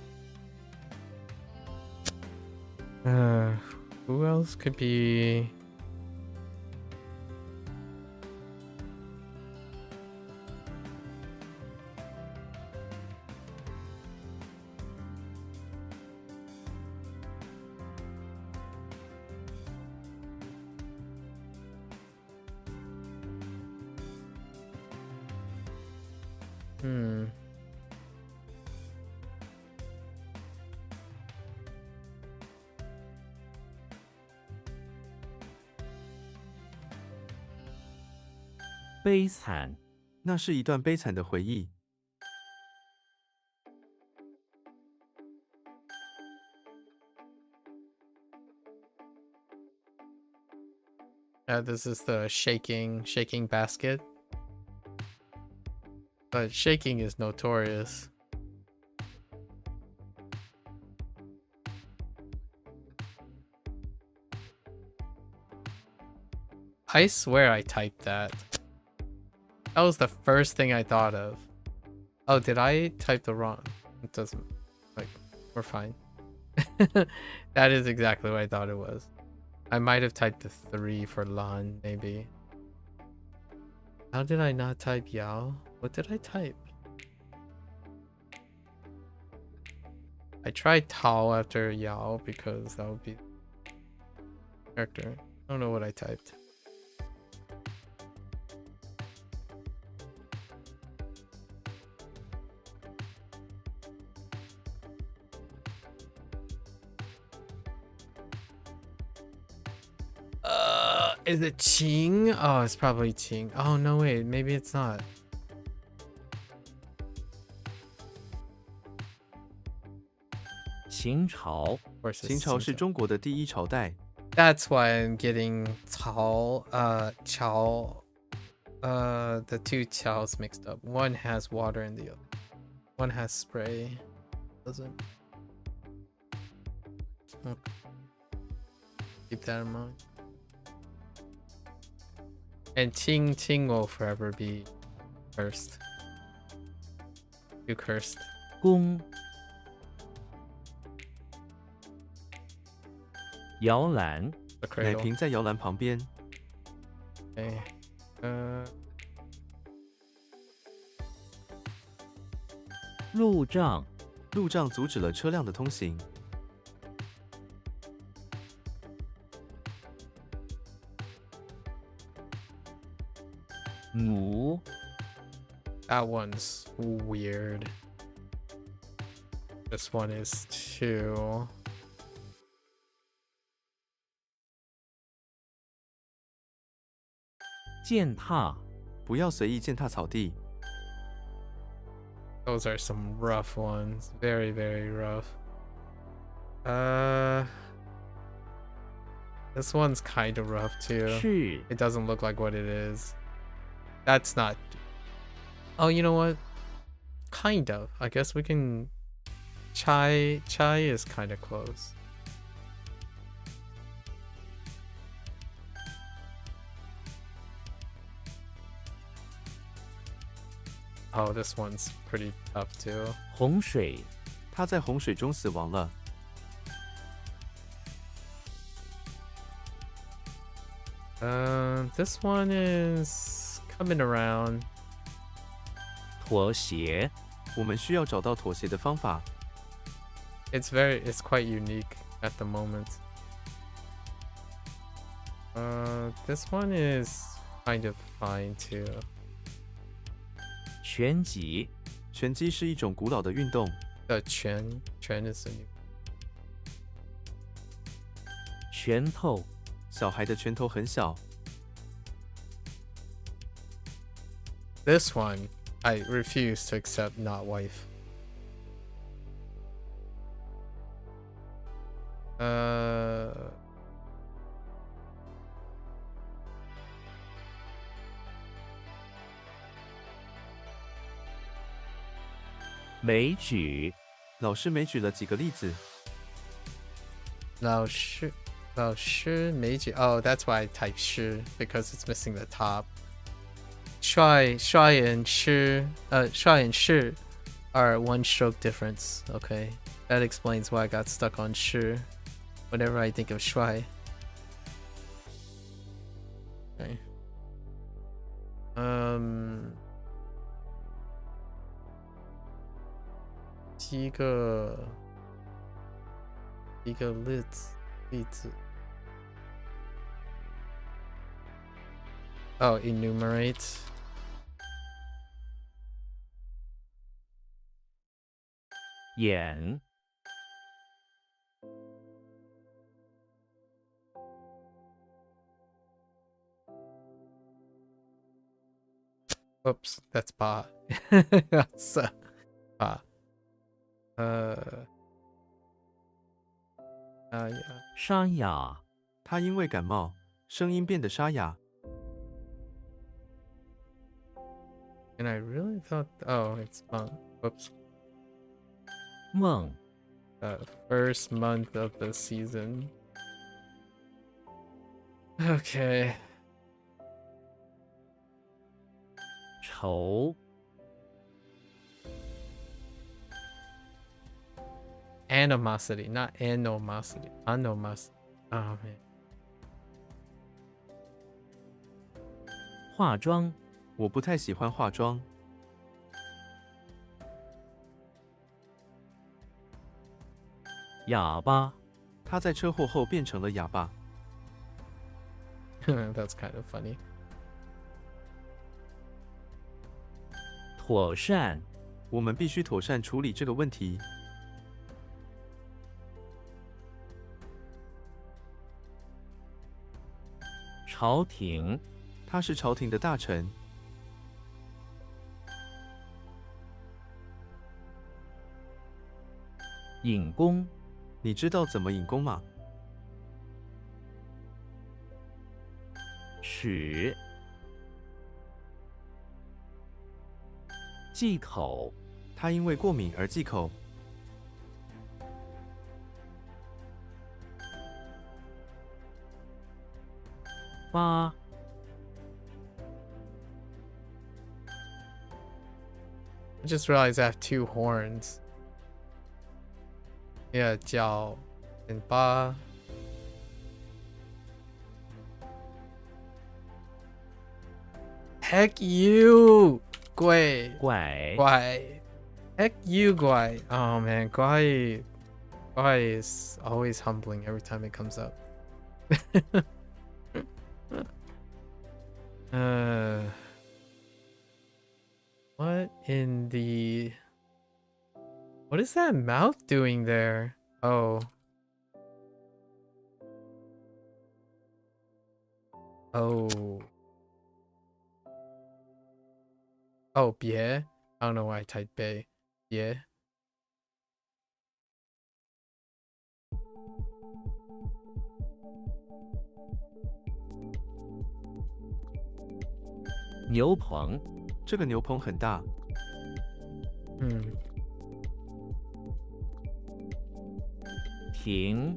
Who else could be? Hmm. “悲惨”，那是一段悲惨的回忆。 This is the shaking basket. But shaking is notorious. I swear I typed that. That was the first thing I thought of. Oh, did I type the wrong? It doesn't, like, we're fine. That is exactly what I thought it was. I might have typed the 3 for Lan, maybe. How did I not type Yao? What did I type? I tried Tao after Yao because that would be character. I don't know what I typed. Is it Qing? Oh, it's probably Qing. Oh, no, wait. Maybe it's not.秦朝 Of course, it's 秦朝是 Qing. 中国的第一朝代， That's why I'm getting Chao, the two Chaos mixed up. One has water in the other. One has spray. Doesn't. Okay. Keep that in mind. And Qing will forever be cursed. Too cursed. 宫摇篮 The 奶 cradle. 瓶在摇篮旁边， Okay. 路障路障阻止了车辆的通行，母 That one's weird. This one is too. 践踏不要随意践踏草地。 Those are some rough ones. Very, very rough. This one's kind of rough too. 是 It doesn't look like what it is. That's not. Oh, you know what? Kind of. I guess we can. Chai is kind of close. Oh, this one's pretty tough too. 洪水他在洪水中死亡了， This one is coming around. 妥协我们需要找到妥协的方法。 It's quite unique at the moment. This one is kind of fine too. 拳击拳击是一种古老的运动， The Chen is the new. 拳头小孩的拳头很小， This one, I refuse to accept not wife. 枚举老师没举了几个例子，老师没举. Oh, that's why I type 师 because it's missing the top. 帅 and 师 are one stroke difference. Okay, that explains why I got stuck on 师 whenever I think of 帅. Okay. 一个例子 Oh, enumerate. 眼 Oops, that's ba. That's ba. Yeah. 沙哑他因为感冒，声音变得沙哑。 And I really thought, oh, it's month. Whoops. 梦 First month of the season. Okay. 愁 Animosity, not animosity. Animosity. Oh man. 化妆我不太喜欢化妆，哑巴，他在车祸后变成了哑巴。 That's kind of funny. 妥善，我们必须妥善处理这个问题。朝廷，他是朝廷的大臣。引弓，你知道怎么引弓吗？齿，忌口，他因为过敏而忌口。八， I just realized I have 2 horns. Yeah, 脚 and 八. Heck you, 怪拐，怪. Heck you, 怪. Oh man, 怪 is always humbling every time it comes up. What in the... What is that mouth doing there? Oh. Oh. Oh, 别? I don't know why I typed 别. 别. "牛棚，这个牛棚很大。停，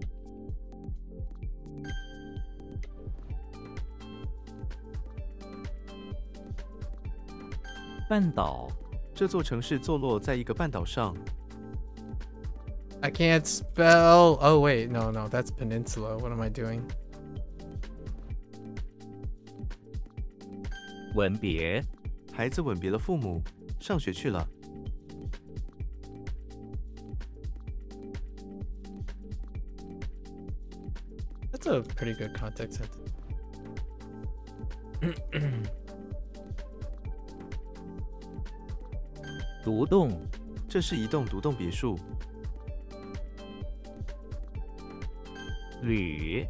半岛，这座城市坐落在一个半岛上。 I can't spell... Oh, wait. No, that's peninsula. What am I doing? 吻别，孩子吻别了父母，上学去了。 That's a pretty good context sentence. 独栋，这是一栋独栋别墅。 旅，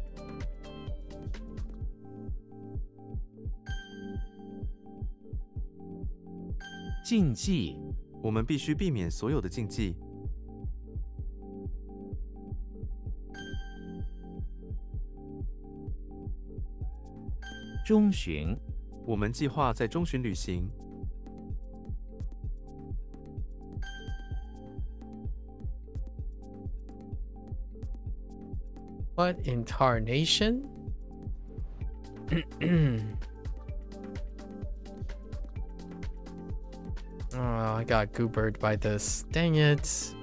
禁忌，我们必须避免所有的禁忌。 中旬，我们计划在中旬旅行。 What in tarnation? Oh, I got goobered by this. Dang it.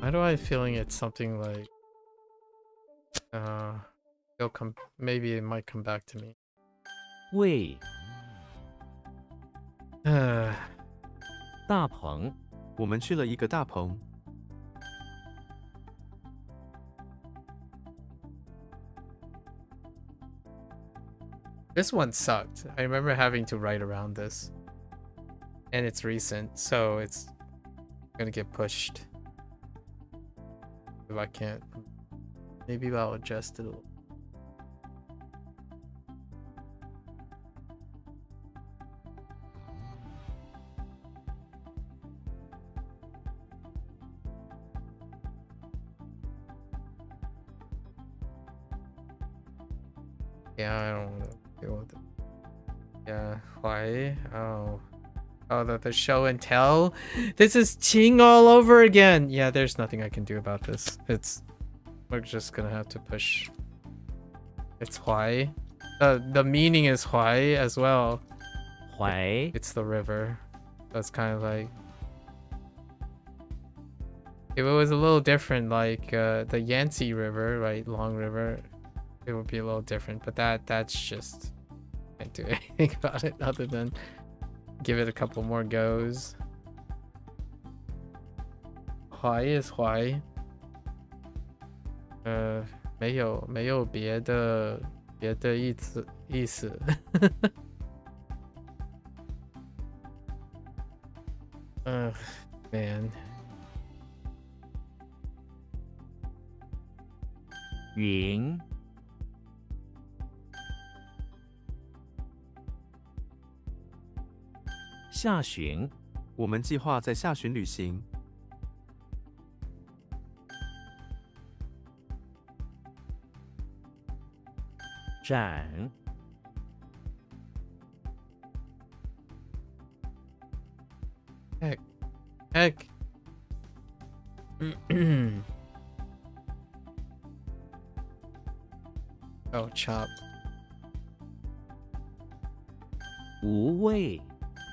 Why do I feeling it's something like it'll come, maybe it might come back to me. 卫，大棚，我们去了一个大棚。 This one sucked. I remember having to write around this. And it's recent, so it's gonna get pushed. If I can't. Maybe I'll adjust it a little. Yeah, I don't want to deal with it. Yeah, why? Oh, the show and tell. This is Ting all over again. Yeah, there's nothing I can do about this. We're just gonna have to push. It's why. The meaning is why as well. 淮， It's the river. That's kind of like, if it was a little different, like the Yangtze River, right, Long River, it would be a little different. But that's just, can't do anything about it other than give it a couple more goes. Huai is Huai. 没有别的意思。Man. 云下旬我们计划在下旬旅行。展 Heck. Oh, chop. 无畏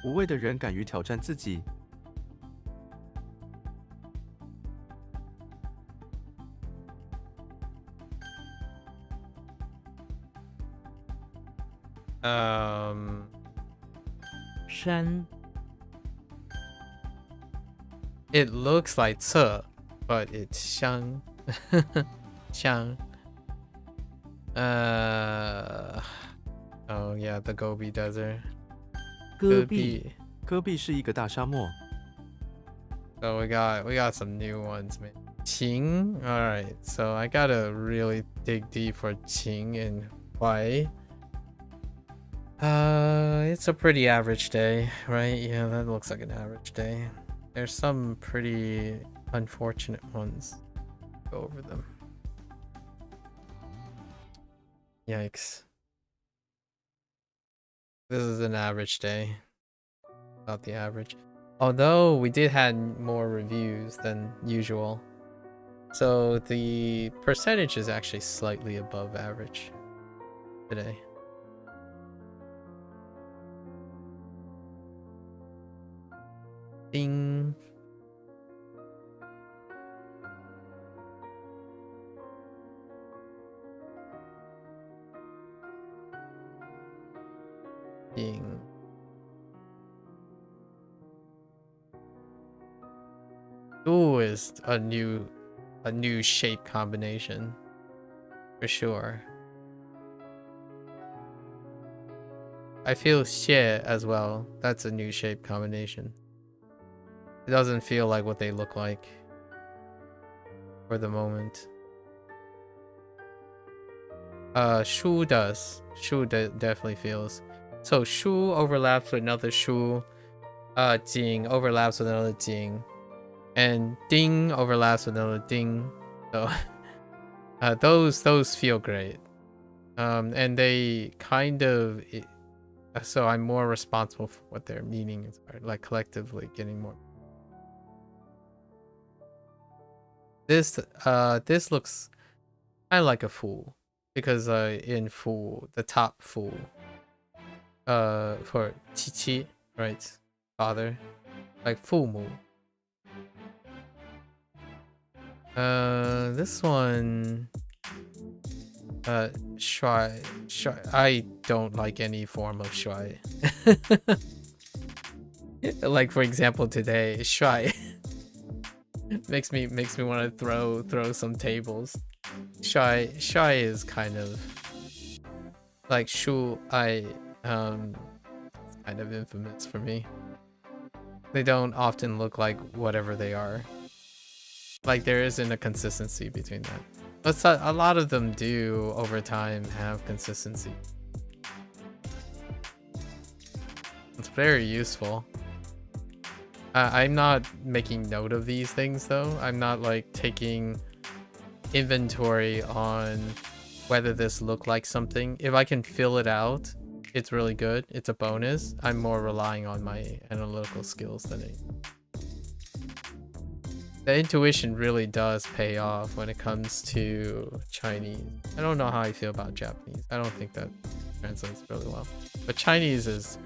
无畏的人敢于挑战自己。山 It looks like 侧 but it's 香香 Oh yeah, the Gobi Desert. 戈壁戈壁是一个大沙漠。 So we got some new ones, man. Qing. All right, so I gotta really dig deep for Qing and Huai. It's a pretty average day, right? Yeah, that looks like an average day. There's some pretty unfortunate ones. Go over them. Yikes. This is an average day. Not the average. Although we did have more reviews than usual. So the percentage is actually slightly above average today. Ding. Ding. Ooh is a new shape combination for sure. I feel xie as well. That's a new shape combination. It doesn't feel like what they look like for the moment. Shu does. Shu definitely feels. So Shu overlaps with another Shu. Jing overlaps with another Jing. And Ding overlaps with another Ding. So those feel great. And they kind of... So I'm more responsible for what their meanings are. Like collectively getting more... This looks kind of like a fool, because in fool, the top fool, for Qiqi, right, father, like fumu. This one, shuai. I don't like any form of shuai. Like for example today, shuai. makes me want to throw some tables. Shy is kind of like Shu. Kind of infamous for me. They don't often look like whatever they are. Like there isn't a consistency between that. But a lot of them do over time have consistency. It's very useful. I'm not making note of these things though. I'm not like taking inventory on whether this looked like something. If I can fill it out, it's really good. It's a bonus. I'm more relying on my analytical skills than anything. The intuition really does pay off when it comes to Chinese. I don't know how I feel about Japanese. I don't think that translates really well. But Chinese is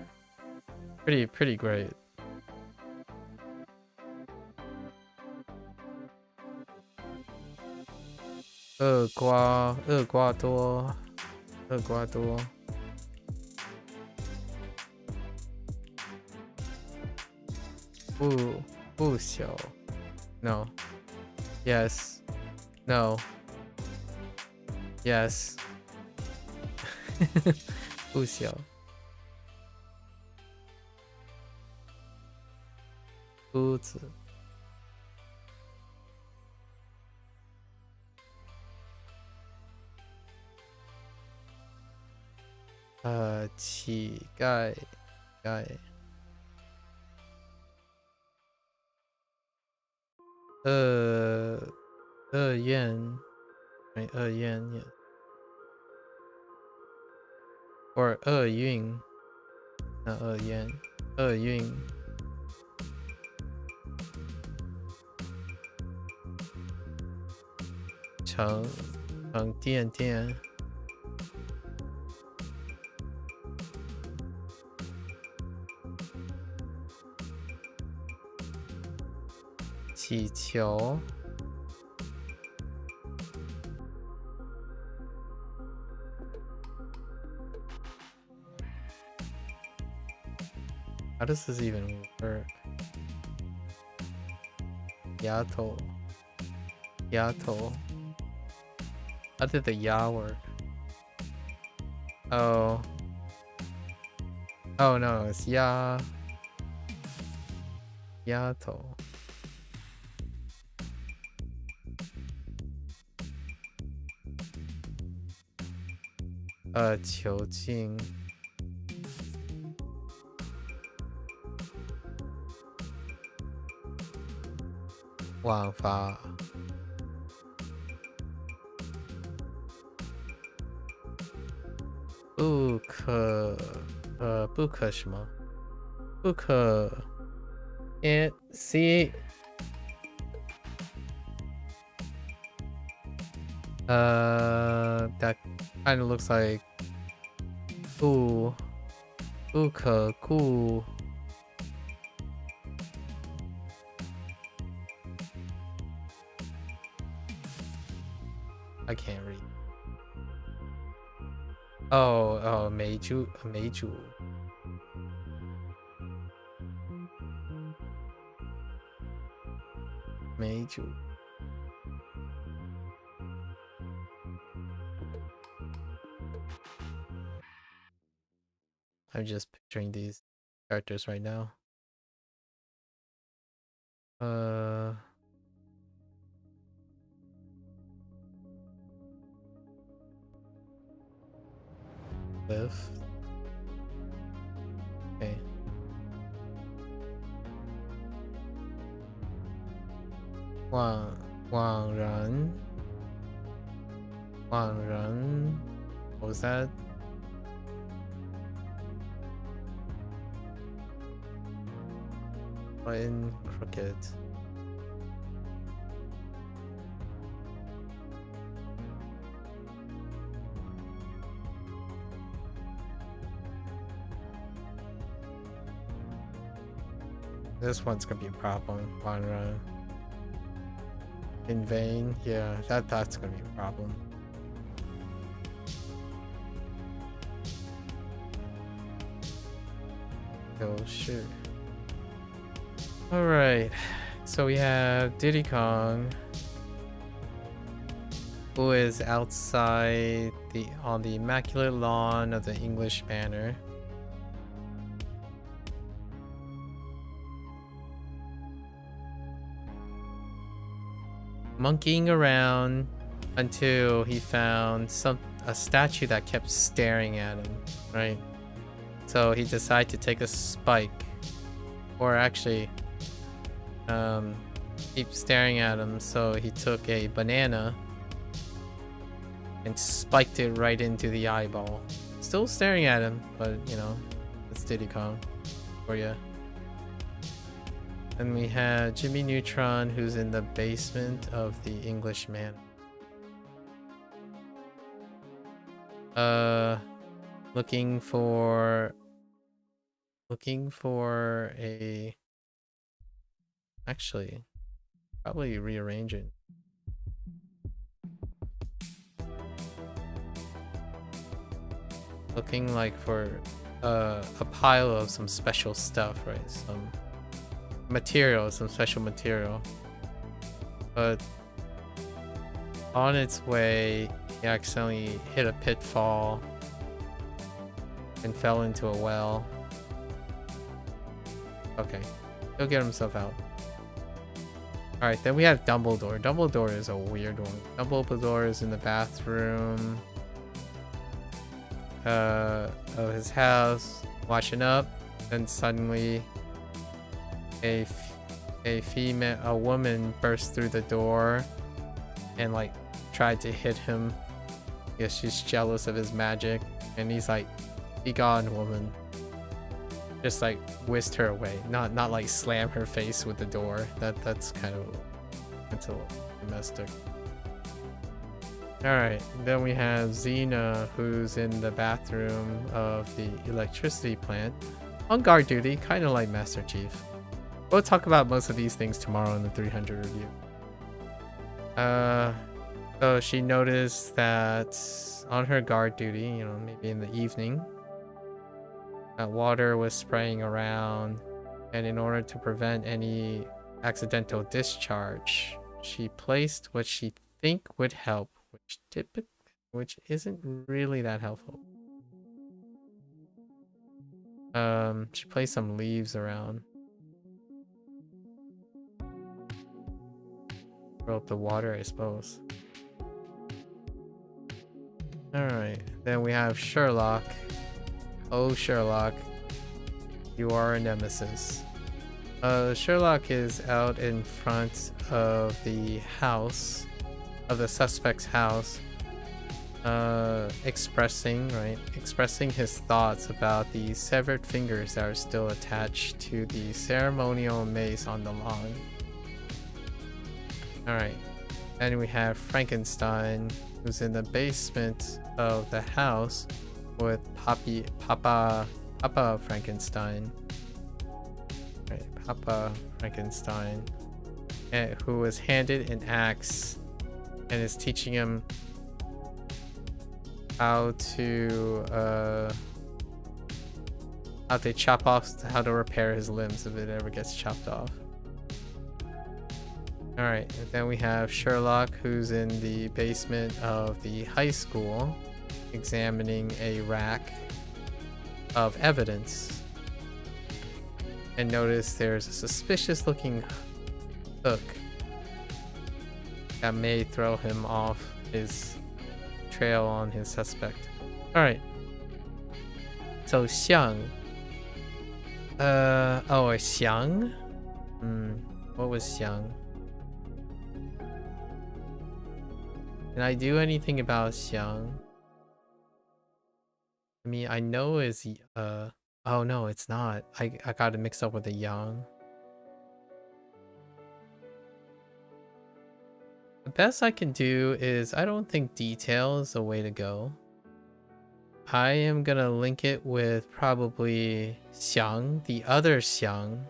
pretty great. 厄瓜多，厄瓜多。不小 ，no。Yes. No. Yes. 不小。屋子。乞丐。恶愿。没恶愿 ，yeah. Or 厄运。那厄愿。厄运。成电。祈求。How does this even work? 丫头。How did the ya work? Oh no, it's ya. 丫头。囚禁。枉法。不可什么？不可。Can't see. That kind of looks like. 不可顾。I can't read. Oh, 美主。I'm just picturing these characters right now. Live. Okay. Wang Ran. What was that? Button crooked. This one's gonna be a problem. Wanra. In vain, yeah, that's gonna be a problem. Oh shoot. Alright, so we have Diddy Kong, who is outside on the immaculate lawn of the English Manor. Monkeying around until he found a statue that kept staring at him, right? So he decided to take a spike, or actually keep staring at him. So he took a banana and spiked it right into the eyeball. Still staring at him, but you know, it's Diddy Kong for you. Then we had Jimmy Neutron, who's in the basement of the English Manor. Looking for a. Actually, probably rearrange it. looking like for a pile of some special stuff, right? Some material, some special material. But on its way, he accidentally hit a pitfall and fell into a well. Okay, he'll get himself out. Alright, then we have Dumbledore. Dumbledore is a weird one. Dumbledore is in the bathroom of his house, washing up, and suddenly a woman burst through the door and like tried to hit him. I guess she's jealous of his magic, and he's like, "Be gone, woman." Just like whisked her away, not like slam her face with the door. That's kind of domestic. All right, then we have Xena, who's in the bathroom of the electricity plant, on guard duty, kind of like Master Chief. We'll talk about most of these things tomorrow in the 300 review. So she noticed that on her guard duty, you know, maybe in the evening, water was spraying around, and in order to prevent any accidental discharge, she placed what she think would help, which isn't really that helpful. She placed some leaves around. Throw up the water, I suppose. Alright, then we have Sherlock. Oh, Sherlock, you are a nemesis. Sherlock is out in front of the house, of the suspect's house, expressing his thoughts about the severed fingers that are still attached to the ceremonial mace on the lawn. Alright, then we have Frankenstein, who's in the basement of the house with Papa Frankenstein. Right, Papa Frankenstein, who was handed an axe and is teaching him how to chop off, how to repair his limbs if it ever gets chopped off. Alright, and then we have Sherlock, who's in the basement of the high school, examining a rack of evidence, and notice there's a suspicious looking hook that may throw him off his trail on his suspect. Alright, so Xiang, Xiang? What was Xiang? Can I do anything about Xiang? I mean, I know is oh no, it's not. I got it mixed up with the Yang. The best I can do is, I don't think detail is the way to go. I am gonna link it with probably Xiang, the other Xiang,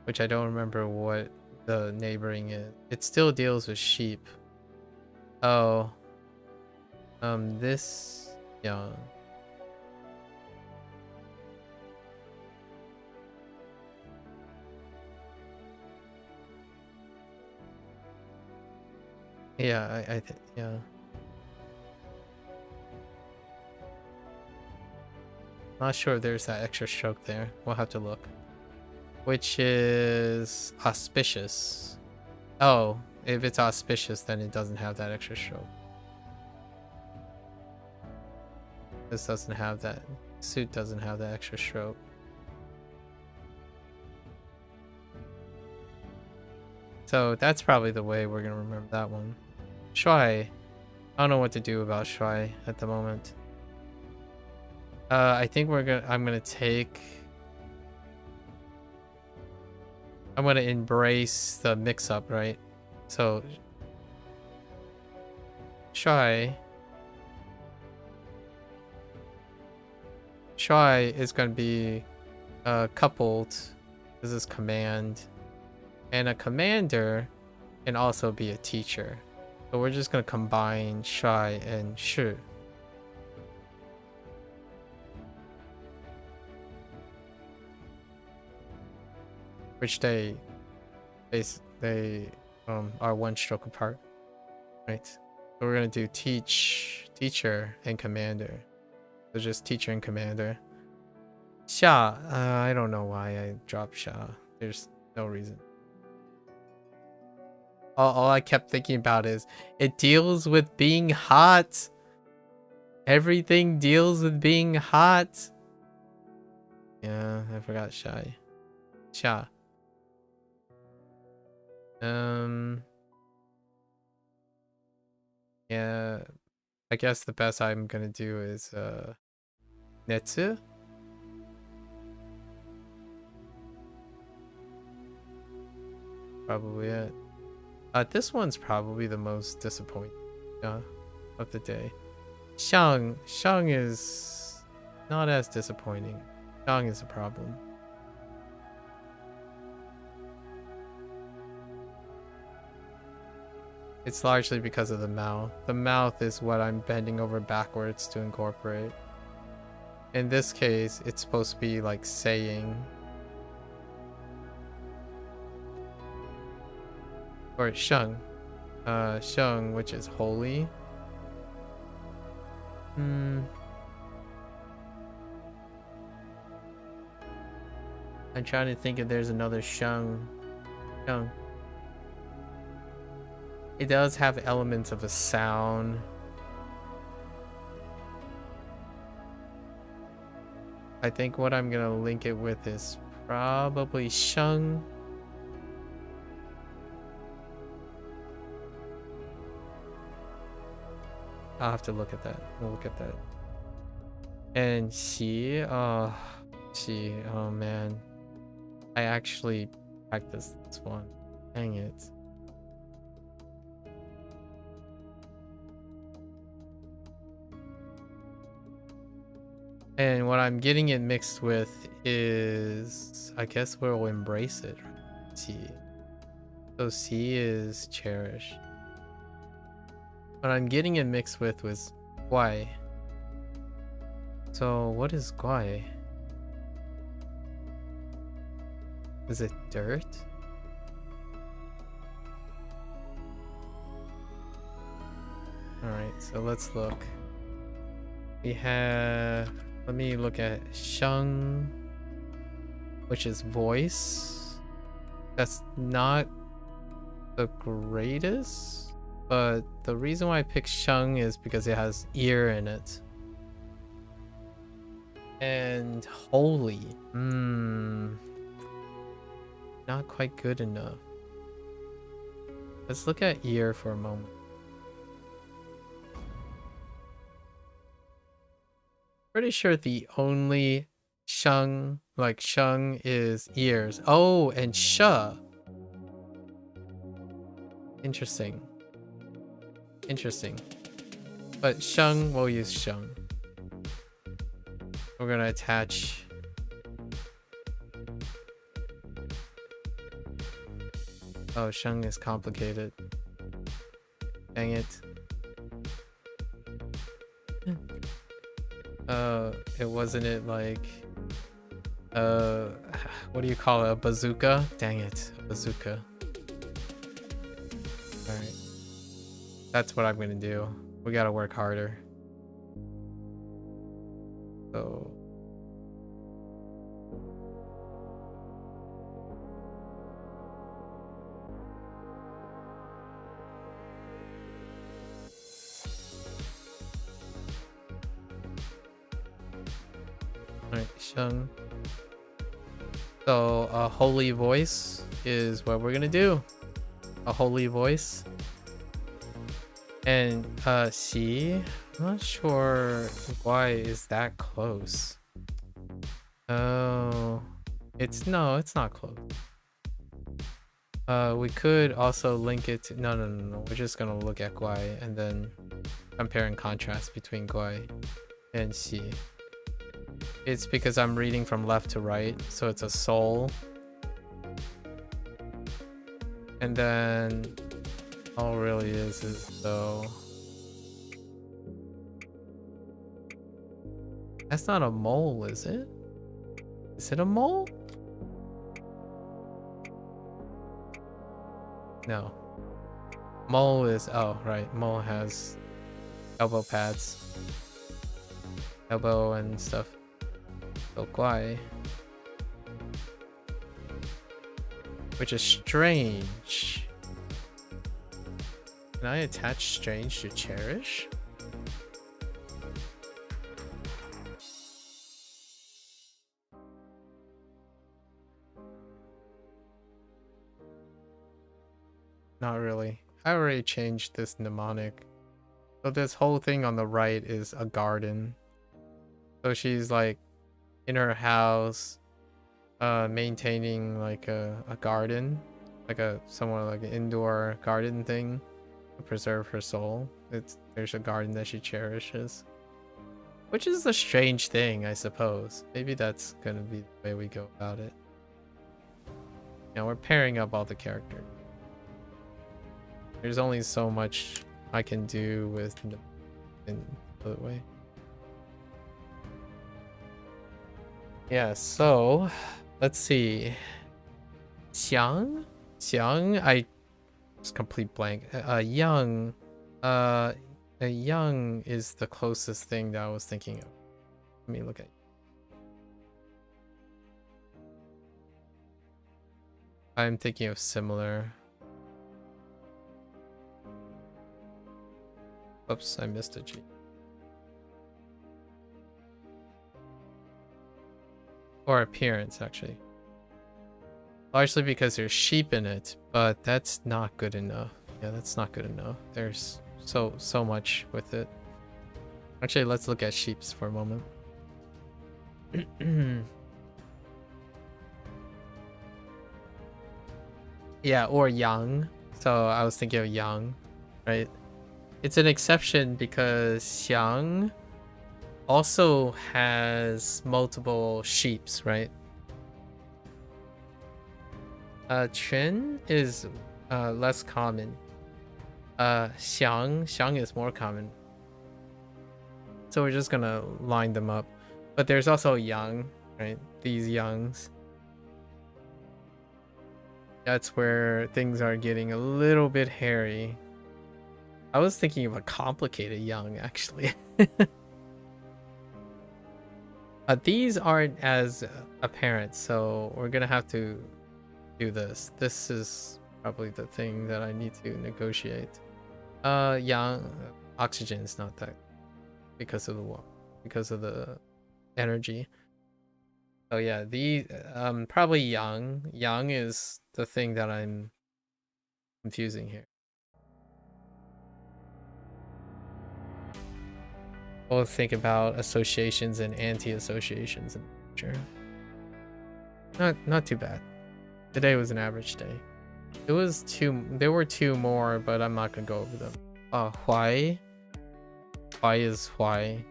which I don't remember what the neighboring is. It still deals with sheep. Oh, this Xiang. Yeah, I think, yeah. Not sure if there's that extra stroke there. We'll have to look. Which is auspicious. Oh, if it's auspicious, then it doesn't have that extra stroke. This doesn't have that. Suit doesn't have that extra stroke. So that's probably the way we're gonna remember that one. Shuai. I don't know what to do about Shuai at the moment. I think I'm gonna embrace the mix-up, right? So Shuai is gonna be coupled. This is command, and a commander can also be a teacher. So we're just gonna combine shy and shi. Which they are one stroke apart. Right. So we're gonna do teacher, and commander. So just teacher and commander. Xia, I don't know why I dropped Xia. There's no reason. All I kept thinking about is it deals with being hot. Everything deals with being hot. Yeah, I forgot Xia. Xia. Yeah, I guess the best I'm gonna do is Netsu. Probably it. This one's probably the most disappointing of the day. Shang is not as disappointing. Shang is a problem. It's largely because of the mouth. The mouth is what I'm bending over backwards to incorporate. In this case, it's supposed to be like saying. Or sheng. Sheng, which is holy. I'm trying to think if there's another sheng. It does have elements of a sound. I think what I'm gonna link it with is probably sheng. I'll have to look at that. We'll look at that. And xi, oh man. I actually practiced this one. Dang it. And what I'm getting it mixed with is, I guess we'll embrace it. C. So C is cherish. What I'm getting it mixed with was guai. So what is guai? Is it dirt? Alright, so let's look. We have... Let me look at sheng, which is voice. That's not the greatest, but the reason why I picked sheng is because it has ear in it. And holy, not quite good enough. Let's look at ear for a moment. Pretty sure the only sheng, like sheng, is ears. Oh, and sha. Interesting. Interesting. But sheng, we'll use sheng. We're gonna attach. Oh, sheng is complicated. Dang it. It wasn't it like what do you call it, a bazooka? Dang it, a bazooka. Alright, that's what I'm gonna do. We gotta work harder. So alright, sheng. So a holy voice is what we're gonna do. A holy voice. And xi, I'm not sure why is that close. Oh, it's not close. We could also link it to no. We're just gonna look at guai and then compare and contrast between guai and xi. It's because I'm reading from left to right, so it's a soul. And then All really is though. That's not a mole, is it? Is it a mole? No. Mole is, oh right, mole has elbow pads. Elbow and stuff. So guai. Which is strange. Can I attach strange to cherish? Not really. I already changed this mnemonic. So this whole thing on the right is a garden. So she's like in her house, maintaining like a garden, like somewhat like an indoor garden thing to preserve her soul. There's a garden that she cherishes, which is a strange thing, I suppose. Maybe that's gonna be the way we go about it. You know, we're pairing up all the characters. There's only so much I can do with in the way. Yeah, so let's see. Xiang? Xiang, I just complete blank. Young. Young is the closest thing that I was thinking of. Let me look at it. I'm thinking of similar. Oops, I missed a G. Or appearance, actually. Largely because there's sheep in it, but that's not good enough. Yeah, that's not good enough. There's so much with it. Actually, let's look at sheeps for a moment. Yeah, or yang. So I was thinking of yang, right? It's an exception because Xiang also has multiple sheeps, right? Chen is less common. Xiang is more common. So we're just gonna line them up. But there's also Yang, right? These Yangs. That's where things are getting a little bit hairy. I was thinking of a complicated Yang, actually. These aren't as apparent, so we're gonna have to do this. This is probably the thing that I need to negotiate. Yang, oxygen is not that because of the wall, because of the energy. So yeah, the probably Yang. Yang is the thing that I'm confusing here. We'll think about associations and anti-associations in the future. Not too bad. Today was an average day. It was there were two more, but I'm not gonna go over them. Huai. Huai is Huai.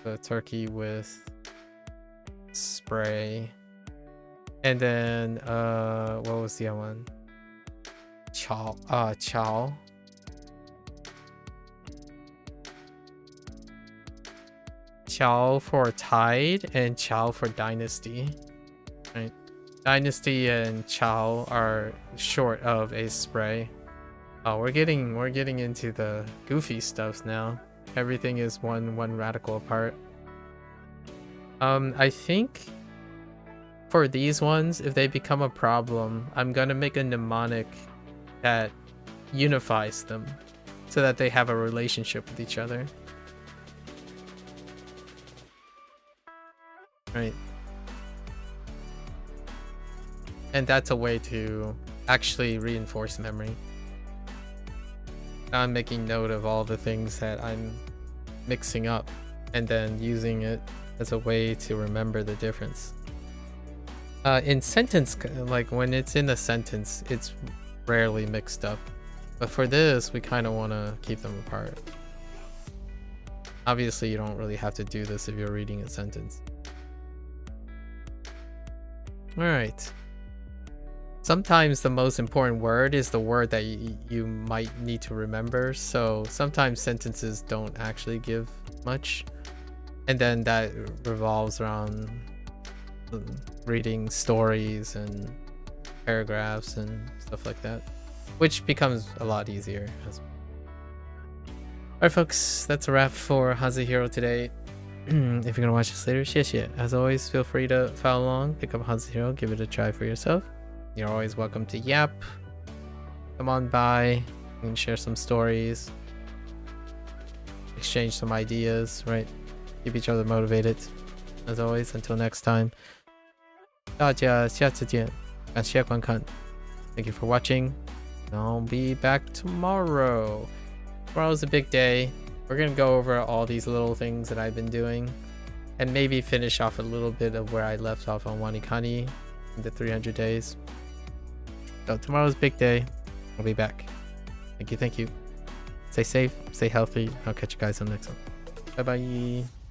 The turkey with spray. And then what was the other one? Chow. Chow. Chow for Tide and Chow for Dynasty. Right? Dynasty and Chow are short of a spray. Oh, we're getting into the goofy stuff now. Everything is one radical apart. I think for these ones, if they become a problem, I'm gonna make a mnemonic that unifies them so that they have a relationship with each other. Right. And that's a way to actually reinforce memory. Now I'm making note of all the things that I'm mixing up and then using it as a way to remember the difference. In sentence, like when it's in a sentence, it's rarely mixed up. But for this, we kind of want to keep them apart. Obviously, you don't really have to do this if you're reading a sentence. All right. sometimes the most important word is the word that you might need to remember. So sometimes sentences don't actually give much. And then that revolves around reading stories and paragraphs and stuff like that, which becomes a lot easier as well. Alright folks, that's a wrap for HanziHero today. If you're gonna watch this later, shit. As always, feel free to follow along, pick up HanziHero, give it a try for yourself. You're always welcome to Yap. Come on by and share some stories, exchange some ideas, right? Keep each other motivated. As always, until next time. 大家下次见，感谢观看. Thank you for watching. I'll be back tomorrow. Tomorrow's a big day. We're gonna go over all these little things that I've been doing and maybe finish off a little bit of where I left off on WaniKani in the 300 days. So tomorrow's a big day. I'll be back. Thank you. Stay safe, stay healthy. I'll catch you guys on the next one. Bye bye.